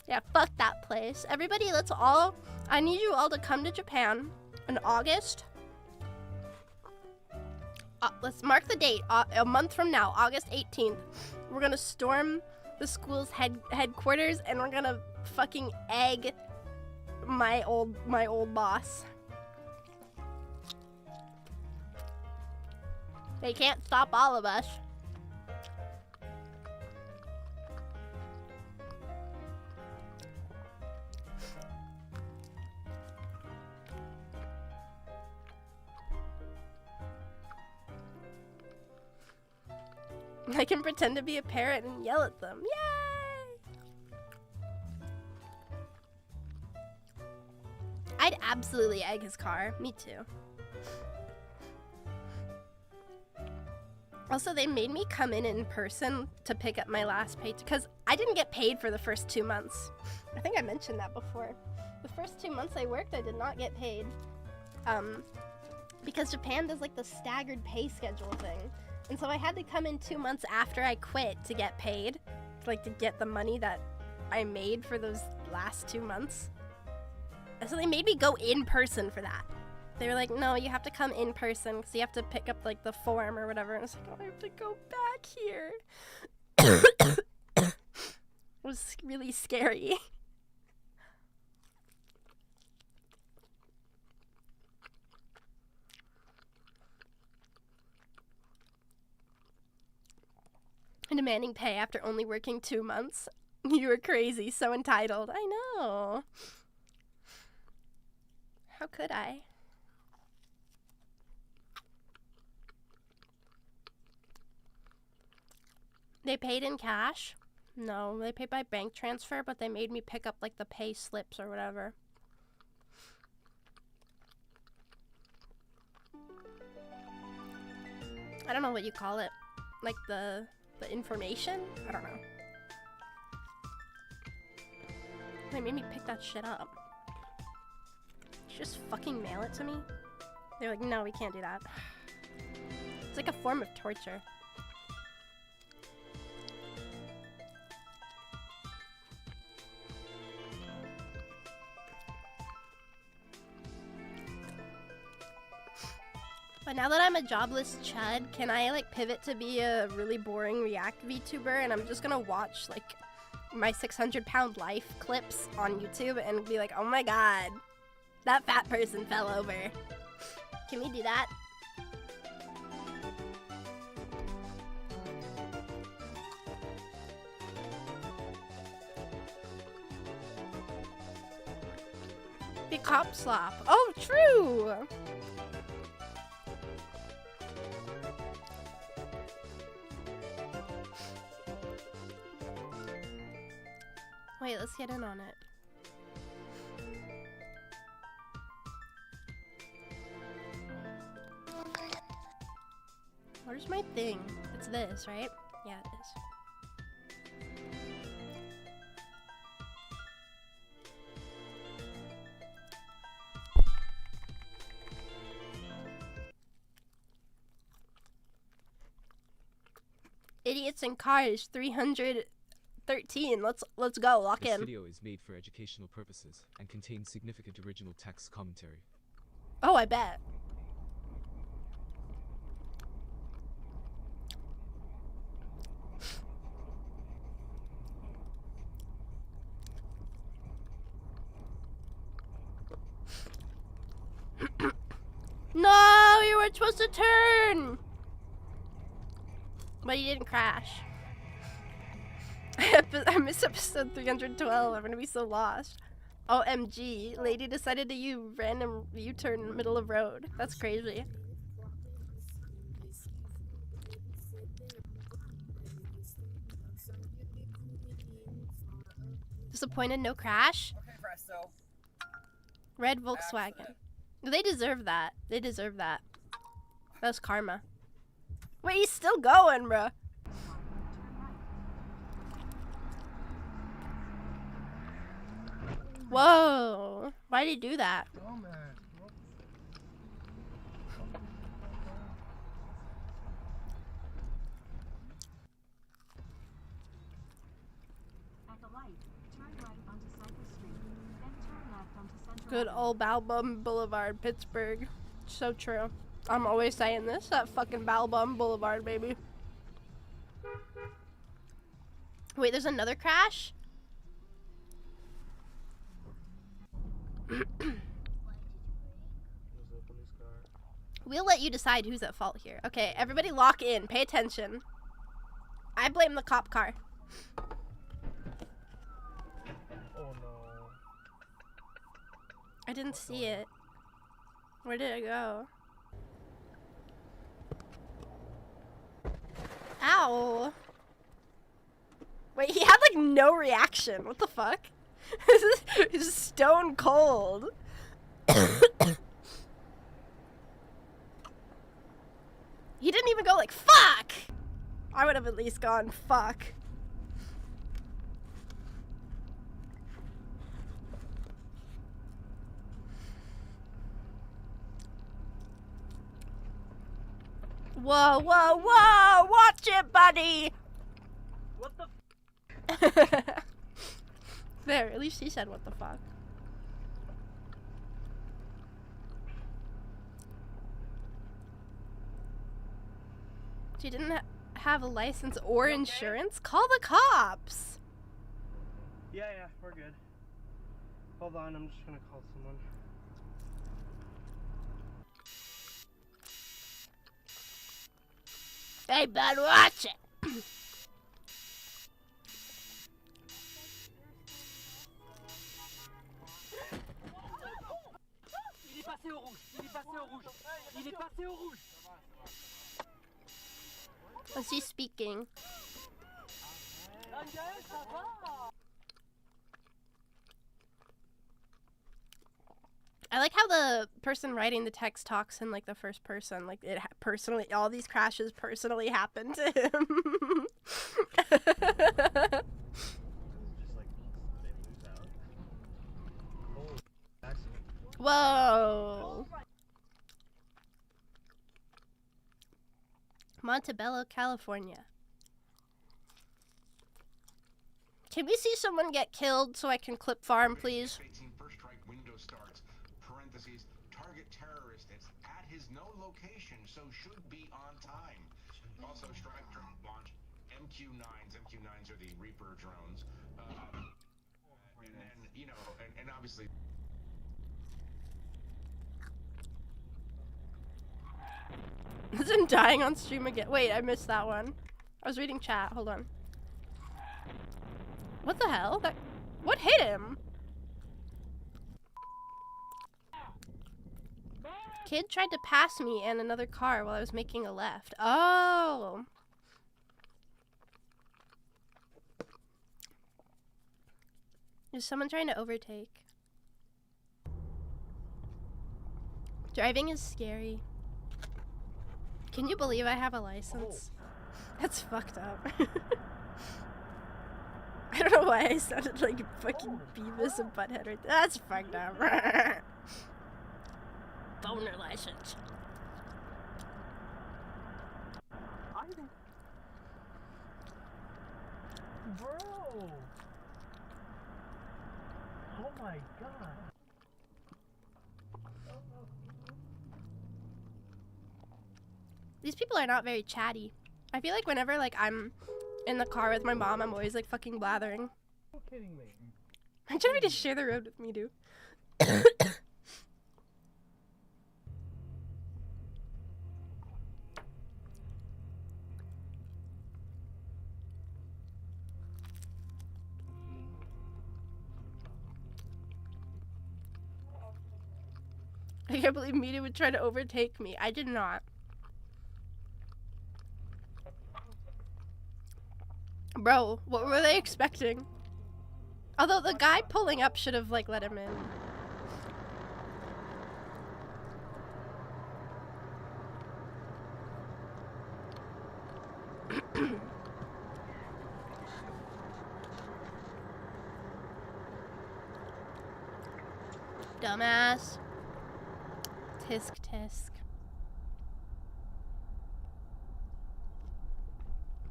Yeah, fuck that place. Everybody, I need you all to come to Japan in August. Let's mark the date. A month from now, August 18th. We're gonna storm the school's headquarters and we're gonna fucking egg my old boss. They can't stop all of us. I can pretend to be a parrot and yell at them. Yay! I'd absolutely egg his car. Me too. Also, they made me come in person to pick up my last pay because I didn't get paid for the first 2 months. I think I mentioned that before. The first 2 months I worked, I did not get paid. Because Japan does like the staggered pay schedule thing. And so I had to come in 2 months after I quit to get paid, like to get the money that I made for those last 2 months. And so they made me go in person for that. They were like, no, you have to come in person because you have to pick up like the form or whatever. And I was like, oh, I have to go back here. It was really scary. Demanding pay after only working 2 months. You were crazy, so entitled. I know. How could I? They paid in cash? No, they paid by bank transfer, but they made me pick up like the pay slips or whatever. I don't know what you call it. Like the information? I don't know. They made me pick that shit up. Just fucking mail it to me? They're like, no, we can't do that. It's like a form of torture. But now that I'm a jobless chud, can I like pivot to be a really boring React VTuber and I'm just gonna watch like my 600-pound life clips on YouTube and be like, oh my god, that fat person fell over. Can we do that? The cop slop. Oh, true! Wait, let's get in on it. Where's my thing? It's this, right? Yeah, it is. Idiots in Cars 330 13. Let's go. Lock This in. video is made for educational purposes and contains significant original text commentary. Oh, I bet. No, you weren't supposed to turn. But you didn't crash. I missed episode 312. I'm gonna be so lost. OMG, lady decided to use random U-turn in the middle of road. That's crazy. Disappointed, no crash? Okay, presto. Red Volkswagen. They deserve that. They deserve that. That's karma. Wait, he's still going, bruh. Whoa. Why'd he do that? Good old Balbum Boulevard, Pittsburgh. So true. I'm always saying this. That fucking Balbum Boulevard, baby. Wait, there's another crash? We'll let you decide who's at fault here. Okay, everybody lock in. Pay attention. I blame the cop car. Oh no. I didn't see it. Where did it go? Ow. Wait, he had like no reaction. What the fuck? He's stone cold. He didn't even go like, fuck! I would have at least gone, fuck. Whoa, whoa, whoa! Watch it, buddy! What the There, at least he said what the fuck. She didn't have a license or insurance? Call the cops! Yeah, we're good. Hold on, I'm just gonna call someone. Hey, bud, watch it! Il est passé au rouge. Il est passé au rouge. Il est passé au rouge. Was he speaking? I like how the person writing the text talks in like the first person, like it personally, all these crashes personally happened to him. Whoa. Montebello, California. Can we see someone get killed so I can clip farm, please? First strike window starts. Parentheses. Target terrorist that's at his known location, so should be on time. Also, strike drone launch MQ-9s. MQ-9s are the Reaper drones. And then, you know, and obviously. Isn't dying on stream again? Wait, I missed that one. I was reading chat. Hold on. What the hell? What hit him? Kid tried to pass me and another car while I was making a left. Oh. Is someone trying to overtake? Driving is scary. Can you believe I have a license? That's fucked up. I don't know why I sounded like fucking Beavis and Butthead right there. That's fucked up. Boner license. Bro. Oh my god. These people are not very chatty. I feel like whenever like I'm in the car with my mom, I'm always like fucking blathering. You're kidding me. I'm trying to share the road with me, dude. I can't believe Miru would try to overtake me. I did not. Bro, what were they expecting? Although the guy pulling up should have like let him in. Dumbass. Tisk tisk.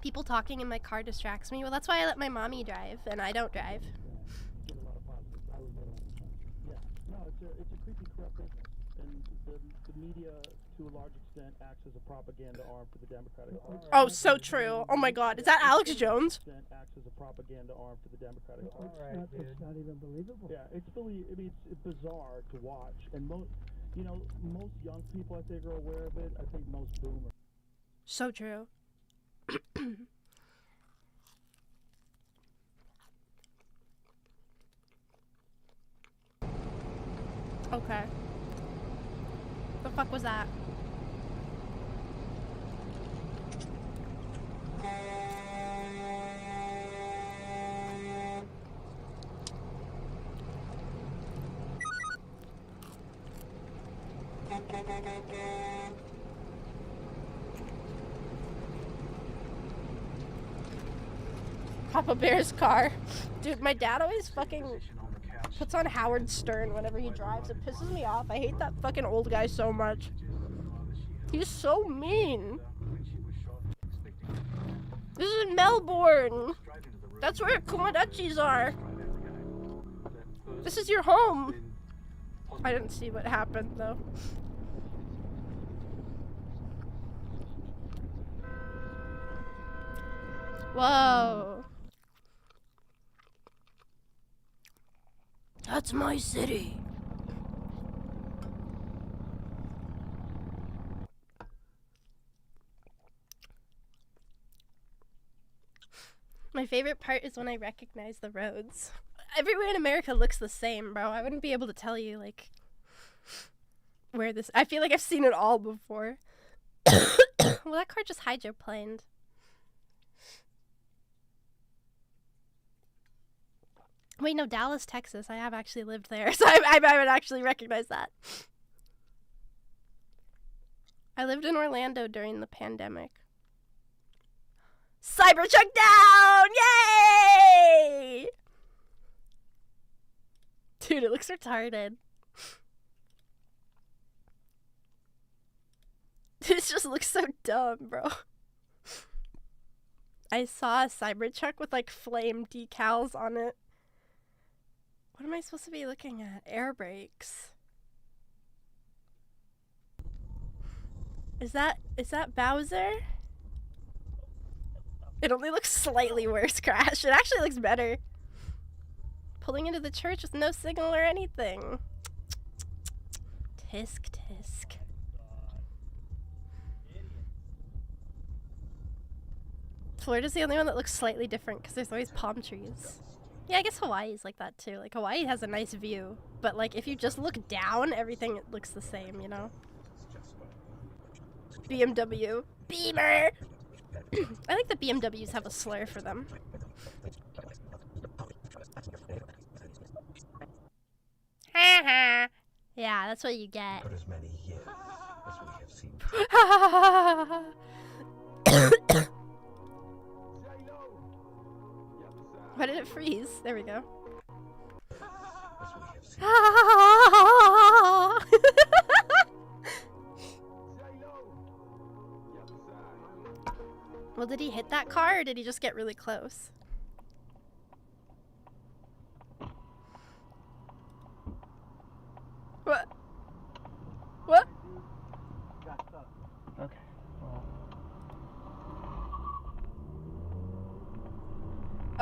People talking in my car distracts me. Well, that's why I let my mommy drive, and I don't drive. Yeah, no, it's a creepy, corrupt business, and the media, to a large extent, acts as a propaganda arm for the Democratic Party. Oh, so true. Oh my God, is that Alex Jones? Acts as a propaganda arm for the Democratic Party. It's not even believable. Yeah, it's bizarre to watch, and most young people I think are aware of it. I think most boomers. So true. Okay. The fuck was that? Papa Bear's car. Dude, my dad always fucking puts on Howard Stern whenever he drives. It pisses me off. I hate that fucking old guy so much. He's so mean. This is in Melbourne. That's where Kumadachis are. This is your home. I didn't see what happened though. Whoa. That's my city. My favorite part is when I recognize the roads. Everywhere in America looks the same, bro. I wouldn't be able to tell you, like, where this... I feel like I've seen it all before. Well, that car just hydroplaned. Wait, no, Dallas, Texas. I have actually lived there, so I would actually recognize that. I lived in Orlando during the pandemic. Cybertruck down! Yay! Dude, it looks retarded. This just looks so dumb, bro. I saw a Cybertruck with, like, flame decals on it. What am I supposed to be looking at? Air brakes. Is that Bowser? It only looks slightly worse, Crash. It actually looks better. Pulling into the church with no signal or anything. Tisk tisk. Florida's the only one that looks slightly different because there's always palm trees. Yeah, I guess Hawaii's like that too. Like, Hawaii has a nice view, but like if you just look down, everything looks the same, you know? BMW. Beamer! I think the BMWs have a slur for them. Haha. Yeah, that's what you get. For as many years as we have seen. Why did it freeze? There we go. Well, did he hit that car or did he just get really close?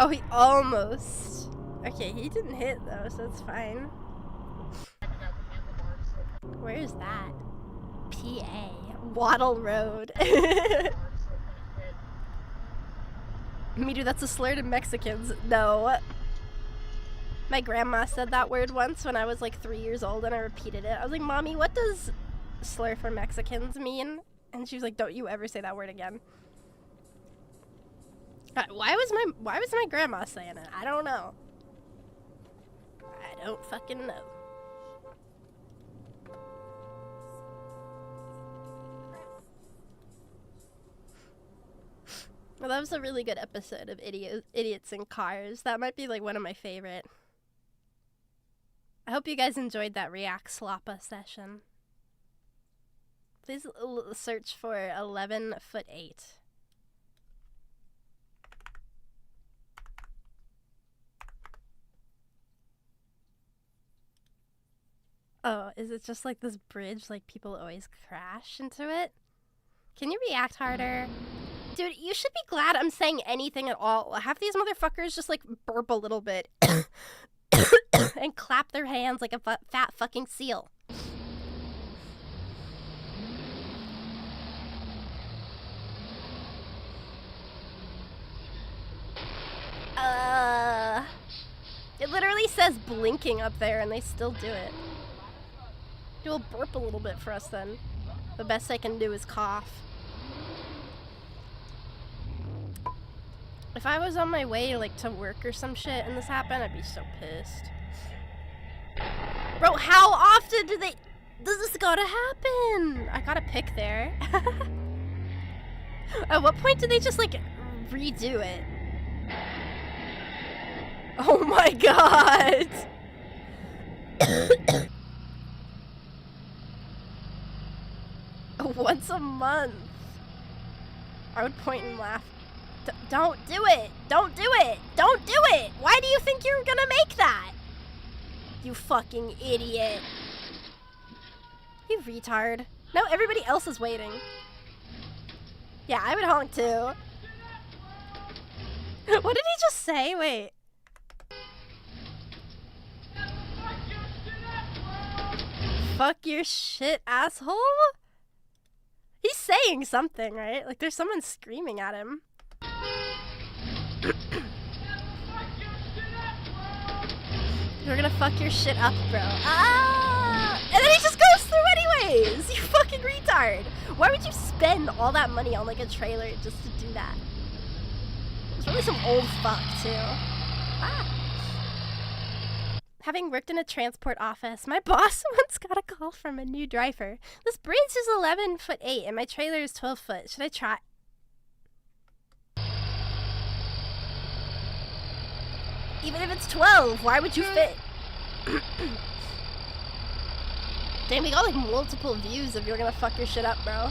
Oh, he almost. Okay, he didn't hit though, so it's fine. Where is that? PA. Waddle Road. Miru, that's a slur to Mexicans. No. My grandma said that word once when I was like 3 years old and I repeated it. I was like, Mommy, what does slur for Mexicans mean? And she was like, don't you ever say that word again. Why was my grandma saying it? I don't know. I don't fucking know. Well, that was a really good episode of Idiots in Cars. That might be like one of my favorite. I hope you guys enjoyed that React Slappa session. Please search for 11'8". Oh, is it just like this bridge, like people always crash into it? Can you react harder? Dude, you should be glad I'm saying anything at all. Half these motherfuckers just like burp a little bit and clap their hands like a fat fucking seal. It literally says blinking up there and they still do it. Do a burp a little bit for us then. The best I can do is cough. If I was on my way like to work or some shit and this happened, I'd be so pissed. Bro, how often does this gotta happen? I gotta pick there. At what point did they just like redo it? Oh my god! Once a month. I would point and laugh. Don't do it! Don't do it! Don't do it! Why do you think you're gonna make that? You fucking idiot. You retard. No, everybody else is waiting. Yeah, I would honk too. What did he just say? Wait. Fuck your shit, asshole? He's saying something, right? Like there's someone screaming at him. You're gonna fuck your shit up, bro. Ah! And then he just goes through anyways! You fucking retard! Why would you spend all that money on like a trailer just to do that? It's probably some old fuck too. Ah. Having worked in a transport office, my boss once got a call from a new driver. This bridge is 11'8" and my trailer is 12 foot. Should I try? Even if it's 12, why would you fit? Damn, we got like multiple views if you're gonna fuck your shit up, bro.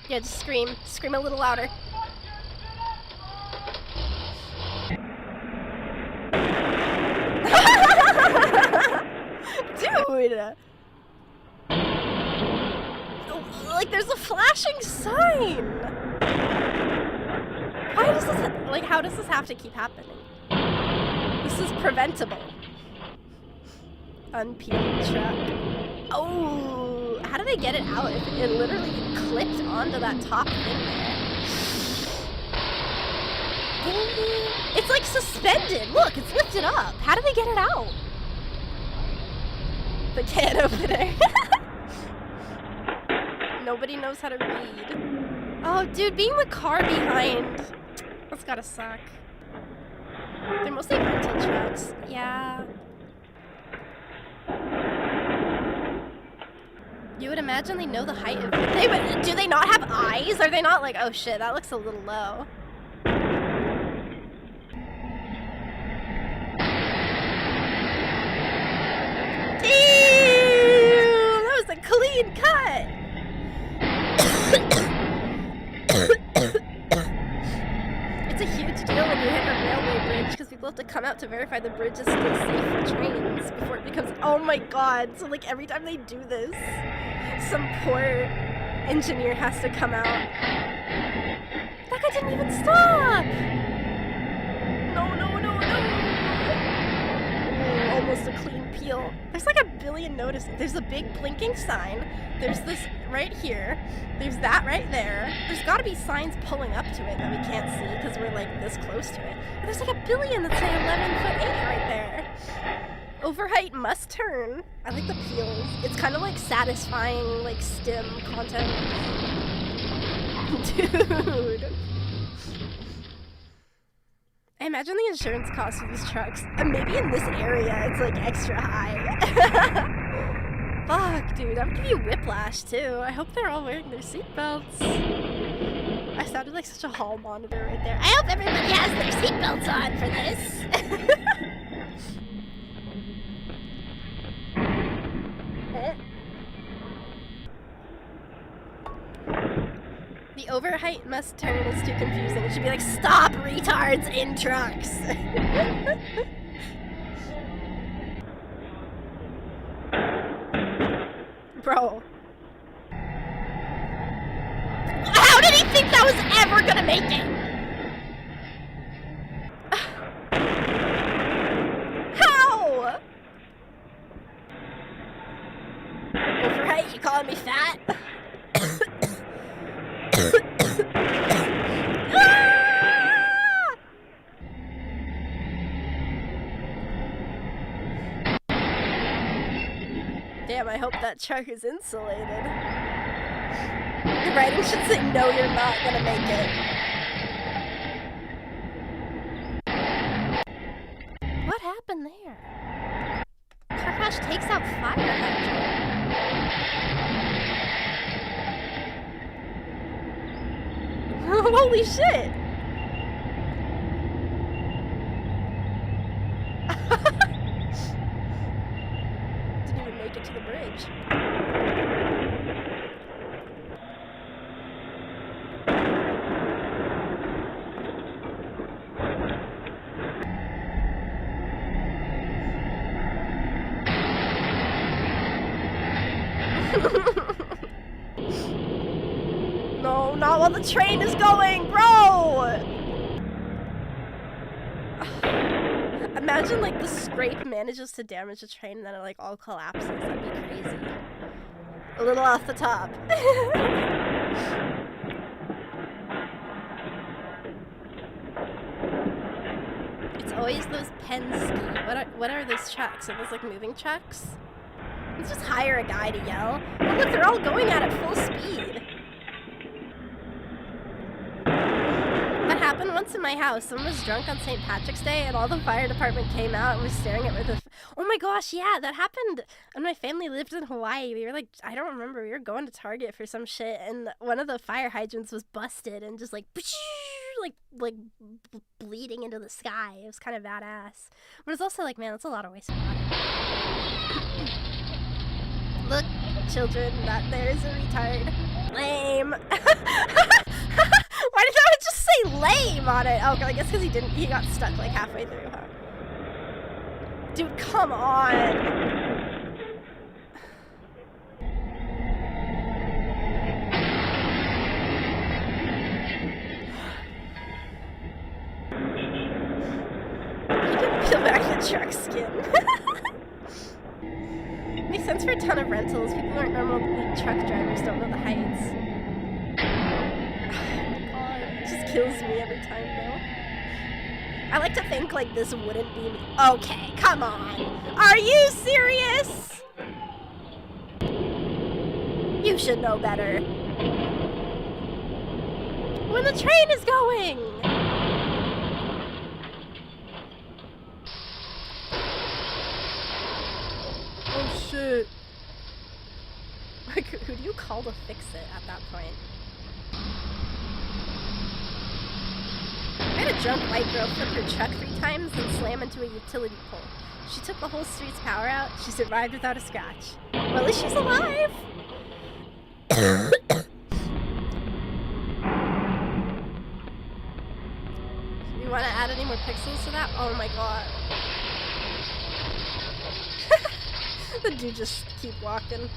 Yeah, just scream. Scream a little louder. Dude! Like, there's a flashing sign! Why does this, like, how does this have to keep happening? This is preventable. Unpeeled truck. Oh, how did they get it out if it literally clipped onto that top thing there? It's like suspended. Look, it's lifted up. How did they get it out? The can opener. Nobody knows how to read. Oh, dude, being the car behind. That's gotta suck. They're mostly rental trucks. Yeah. You would imagine they know the height of it. Do they not have eyes? Are they not like, oh shit, that looks a little low? Damn! That was a clean cut! It's a huge deal when you hit a railway bridge because people have to come out to verify the bridge is still safe for trains before it becomes. Oh my god! So like every time they do this, some poor engineer has to come out. That guy didn't even stop! No, no, no, no! Ooh, almost a clean peel. There's like a billion notices. There's a big blinking sign. There's this right here. There's that right there. There's gotta be signs pulling up to it that we can't see because we're like this close to it. But there's like a billion that say 11'8" right there. Overheight must turn. I like the peels. It's kind of like satisfying, like STEM content. Dude. I imagine the insurance costs for these trucks. And maybe in this area it's like extra high. Fuck, dude. That would give you whiplash too. I hope they're all wearing their seatbelts. I sounded like such a hall monitor right there. I hope everybody has their seatbelts on for this. The overheight must turn is too confusing. It should be like, stop retards in trucks. Bro. How did he think that was ever gonna make it? How? Overheight, you calling me fat? Damn, I hope that truck is insulated. The writing should say, no, you're not gonna make it. What happened there? Car crash takes out fire hydrant. Holy shit! Didn't even make it to the bridge. No, not while the train is going, bro! Imagine like the scrape manages to damage the train and then it like all collapses. That'd be crazy. A little off the top. It's always those Penske. What are those trucks? Are those like moving trucks? Let's just hire a guy to yell. Oh look, they're all going at it full speed. That happened once in my house. Someone was drunk on St. Patrick's Day and all the fire department came out and was staring at me with oh my gosh, yeah, that happened when my family lived in Hawaii. We were like, I don't remember, we were going to Target for some shit and one of the fire hydrants was busted and just like bleeding into the sky. It was kind of badass. But it's also like, man, that's a lot of waste of water. Look, children, that there is a retard. Lame. Why did I just say lame on it? Oh, I guess because he got stuck like halfway through, huh? Dude, come on. He didn't peel back the truck skin. Makes sense for a ton of rentals. People who aren't normal truck drivers don't know the heights. Kills me every time though. I like to think like this wouldn't be me. Okay, come on. Are you serious? You should know better. When the train is going. Oh shit. Like, who do you call to fix it at that point? I had a drunk white girl flip her truck 3 times and slam into a utility pole. She took the whole street's power out. She survived without a scratch. Well, at least she's alive! You want to add any more pixels to that? Oh my god. The dude just keep walking.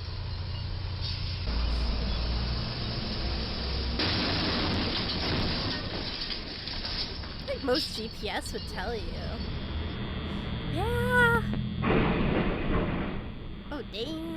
like most GPS would tell you. Yeah. Oh, dang.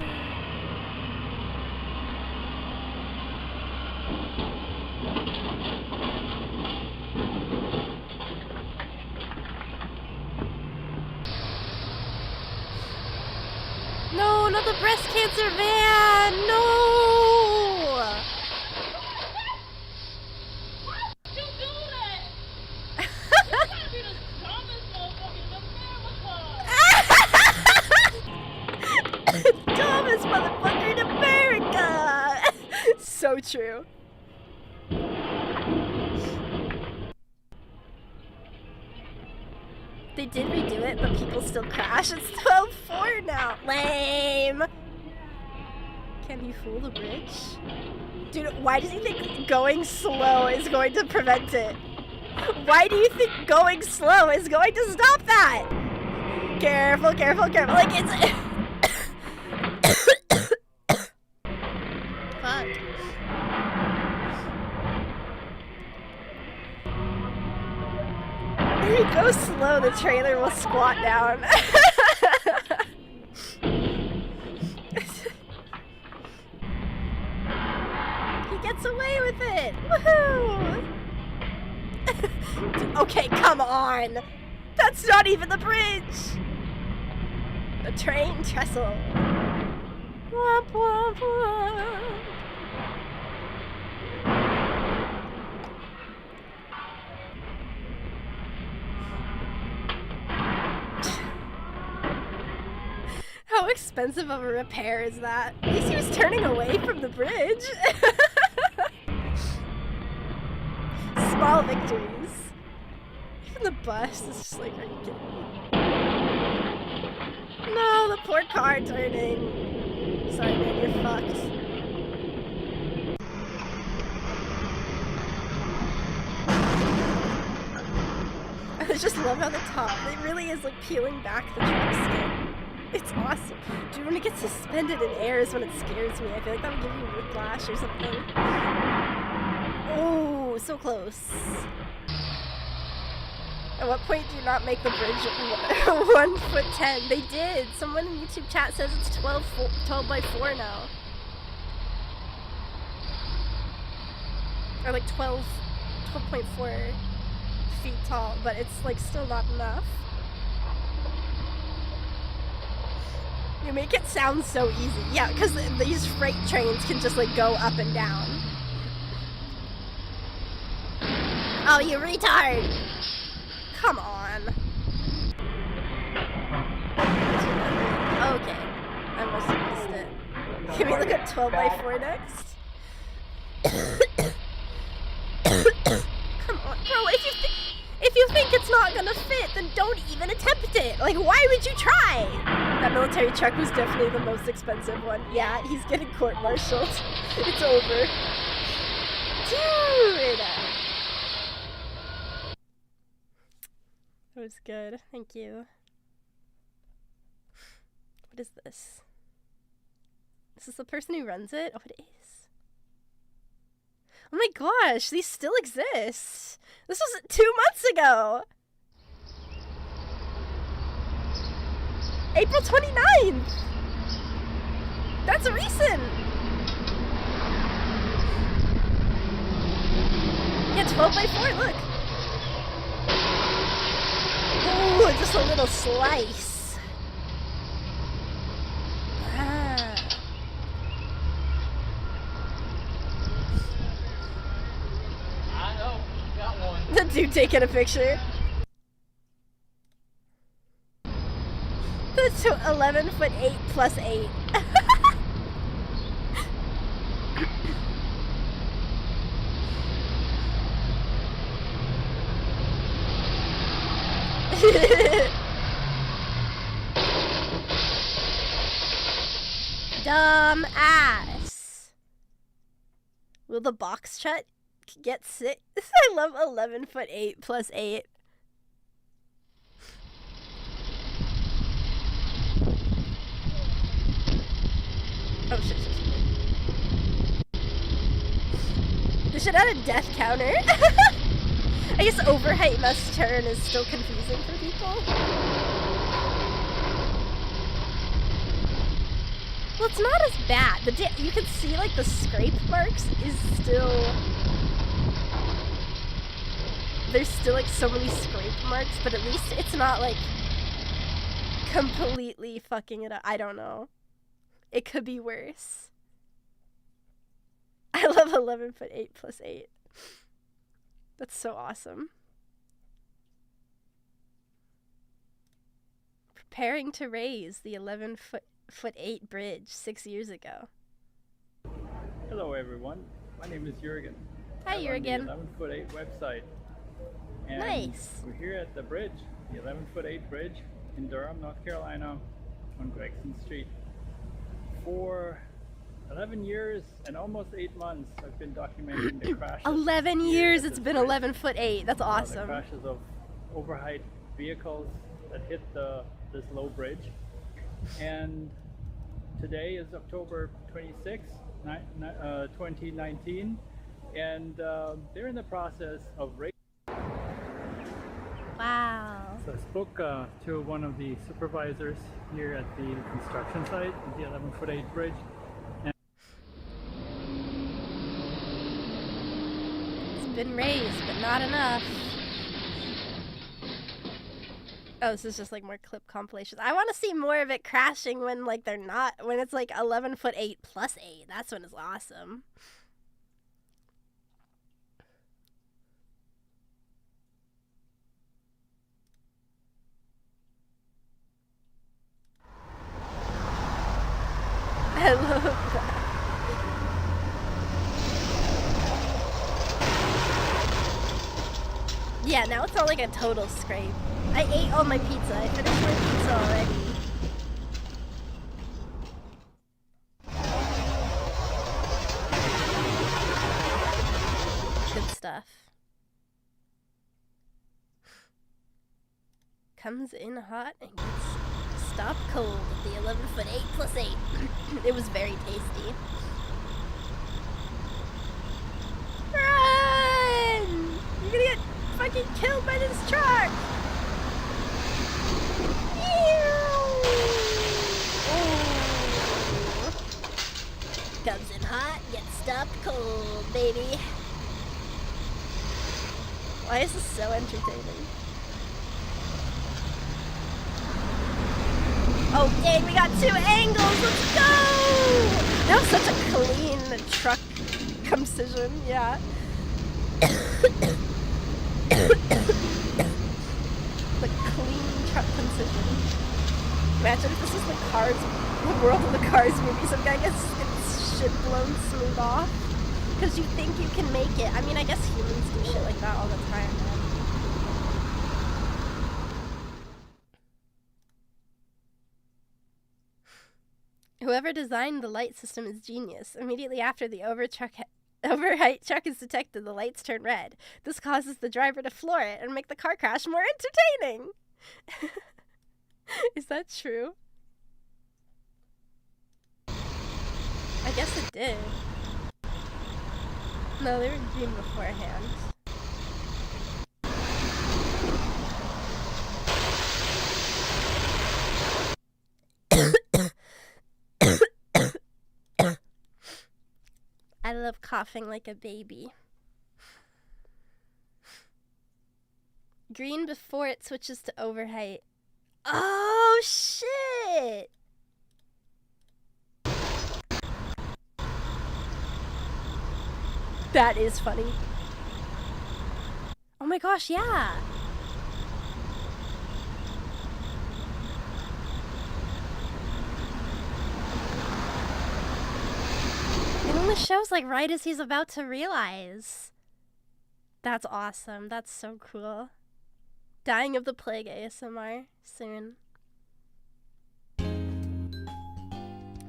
No, not the breast cancer van! No! Dumbest motherfucker in America! So true. They did redo it, but people still crash. It's 12:4 now. Lame. Can he fool the bridge? Dude, why does he think going slow is going to prevent it? Why do you think going slow is going to stop that? Careful, careful, careful. Like, it's... Fuck. If you go slow, the trailer will squat down. He gets away with it! Woohoo! Okay, come on! That's not even the bridge! The train trestle. Womp womp womp. How expensive of a repair is that? At least he was turning away from the bridge. Small victories. Even the bus is just like, are you kidding me? No, the poor car turning. Sorry man, you're fucked. I just love how the top, it really is like peeling back the truck skin. It's awesome. Dude, when it gets suspended in air is when it scares me. I feel like that would give you whiplash or something. Oh, so close. At what point do you not make the bridge 1'10"? They did. Someone in YouTube chat says it's 12 by 4 now. Or like 12.4 feet tall, but it's like still not enough. You make it sound so easy. Yeah, because these freight trains can just like go up and down. Oh, you retard! Come on. Okay. I must have missed it. Can we look up 12 by 4 next? Come on, bro, if you think it's not gonna fit, then don't even attempt it. Like, why would you try? That military truck was definitely the most expensive one. Yeah, he's getting court-martialed. It's over. Dude! That was good. Thank you. What is this? Is this the person who runs it? Oh, it is. Oh my gosh, these still exist. This was 2 months ago. April 29th. That's recent. Yeah, 12 by 4, look. Ooh, just a little slice. Ah. I know, got one. The dude taking a picture. That's 11'8" plus 8. Dumb ass. Will the box shut get sick? I love 11'8" plus 8. Oh shit. They should add a death counter. I guess overheight must turn is still confusing for people. Well, it's not as bad. You can see like the scrape marks is still. There's still like so many scrape marks, but at least it's not like completely fucking it up. I don't know. It could be worse. I love 11'8" plus 8. That's so awesome. Preparing to raise the 11'8" bridge 6 years ago. Hello everyone, my name is Jurgen. Hi Jurgen. 11'8" website. And Nice. We're here at the bridge, the 11'8" bridge in Durham, North Carolina, on Gregson Street. For 11 years and almost 8 months, I've been documenting the crashes. 11 years, it's been 11'8". That's awesome. The crashes of overheight vehicles that hit this low bridge. And today is October 26th, 2019, and they're in the process of raising. Wow. So I spoke to one of the supervisors here at the construction site of the 11'8" bridge. It's been raised, but not enough. Oh, this is just like more clip compilations. I want to see more of it crashing when like they're not, when it's like 11'8" plus 8. That's when it's awesome. I love that. Yeah, now it's all like a total scrape. I ate all my pizza. I finished my pizza already. Good stuff. Comes in hot and gets stopped cold at the 11'8" plus 8. It was very tasty. Run! You're gonna get fucking killed by this truck! Comes in hot, gets stopped cold, baby. Why is this so entertaining? Oh dang, we got 2 angles, let's go! That was such a clean truck concision, yeah. The clean truck concision. Imagine if this was the Cars, the World of the Cars movie. Some guy gets shit blown smooth off because you think you can make it. I mean, I guess humans do shit like that all the time, man. Whoever designed the light system is genius. Immediately after the overheight truck is detected, the lights turn red. This causes the driver to floor it and make the car crash more entertaining. Is that true? I guess it did. No, they were green beforehand. I love coughing like a baby. Green before it switches to overheight. Oh, shit! That is funny. Oh my gosh, yeah! It only shows like right as he's about to realize. That's awesome. That's so cool. Dying of the plague ASMR soon.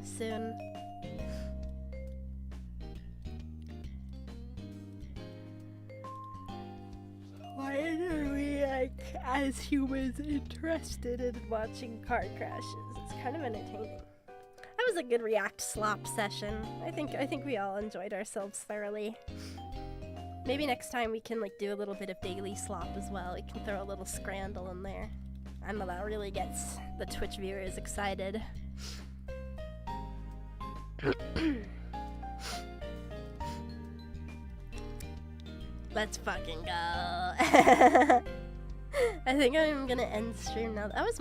Soon. Why are we, like, as humans, interested in watching car crashes? It's kind of entertaining. That was a good React slop session. I think we all enjoyed ourselves thoroughly. Maybe next time we can like do a little bit of daily slop as well. We can throw a little scrandle in there. I know that really gets the Twitch viewers excited. Let's fucking go. I think I'm gonna end stream now. That was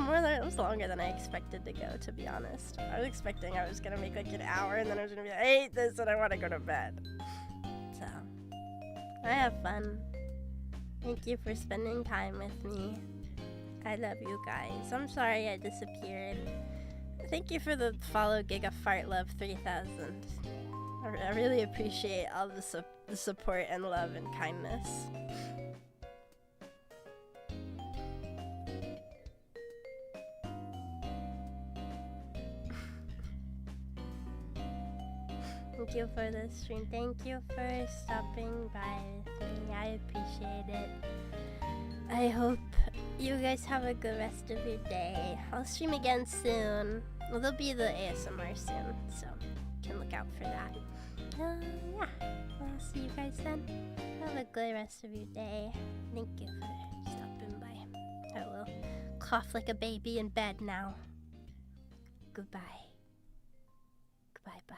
longer than I expected to go, to be honest. I was expecting I was gonna make like an hour and then I was gonna be like, I hate this and I wanna go to bed. So, I have fun. Thank you for spending time with me. I love you guys. I'm sorry I disappeared. Thank you for the follow GigaFartLove 3000. I really appreciate all the support and love and kindness. Thank you for the stream. Thank you for stopping by with me. I appreciate it. I hope you guys have a good rest of your day. I'll stream again soon. Well, there'll be the ASMR soon, so you can look out for that. Yeah, I'll see you guys then. Have a good rest of your day. Thank you for stopping by. I will cough like a baby in bed now. Goodbye. Goodbye, bye.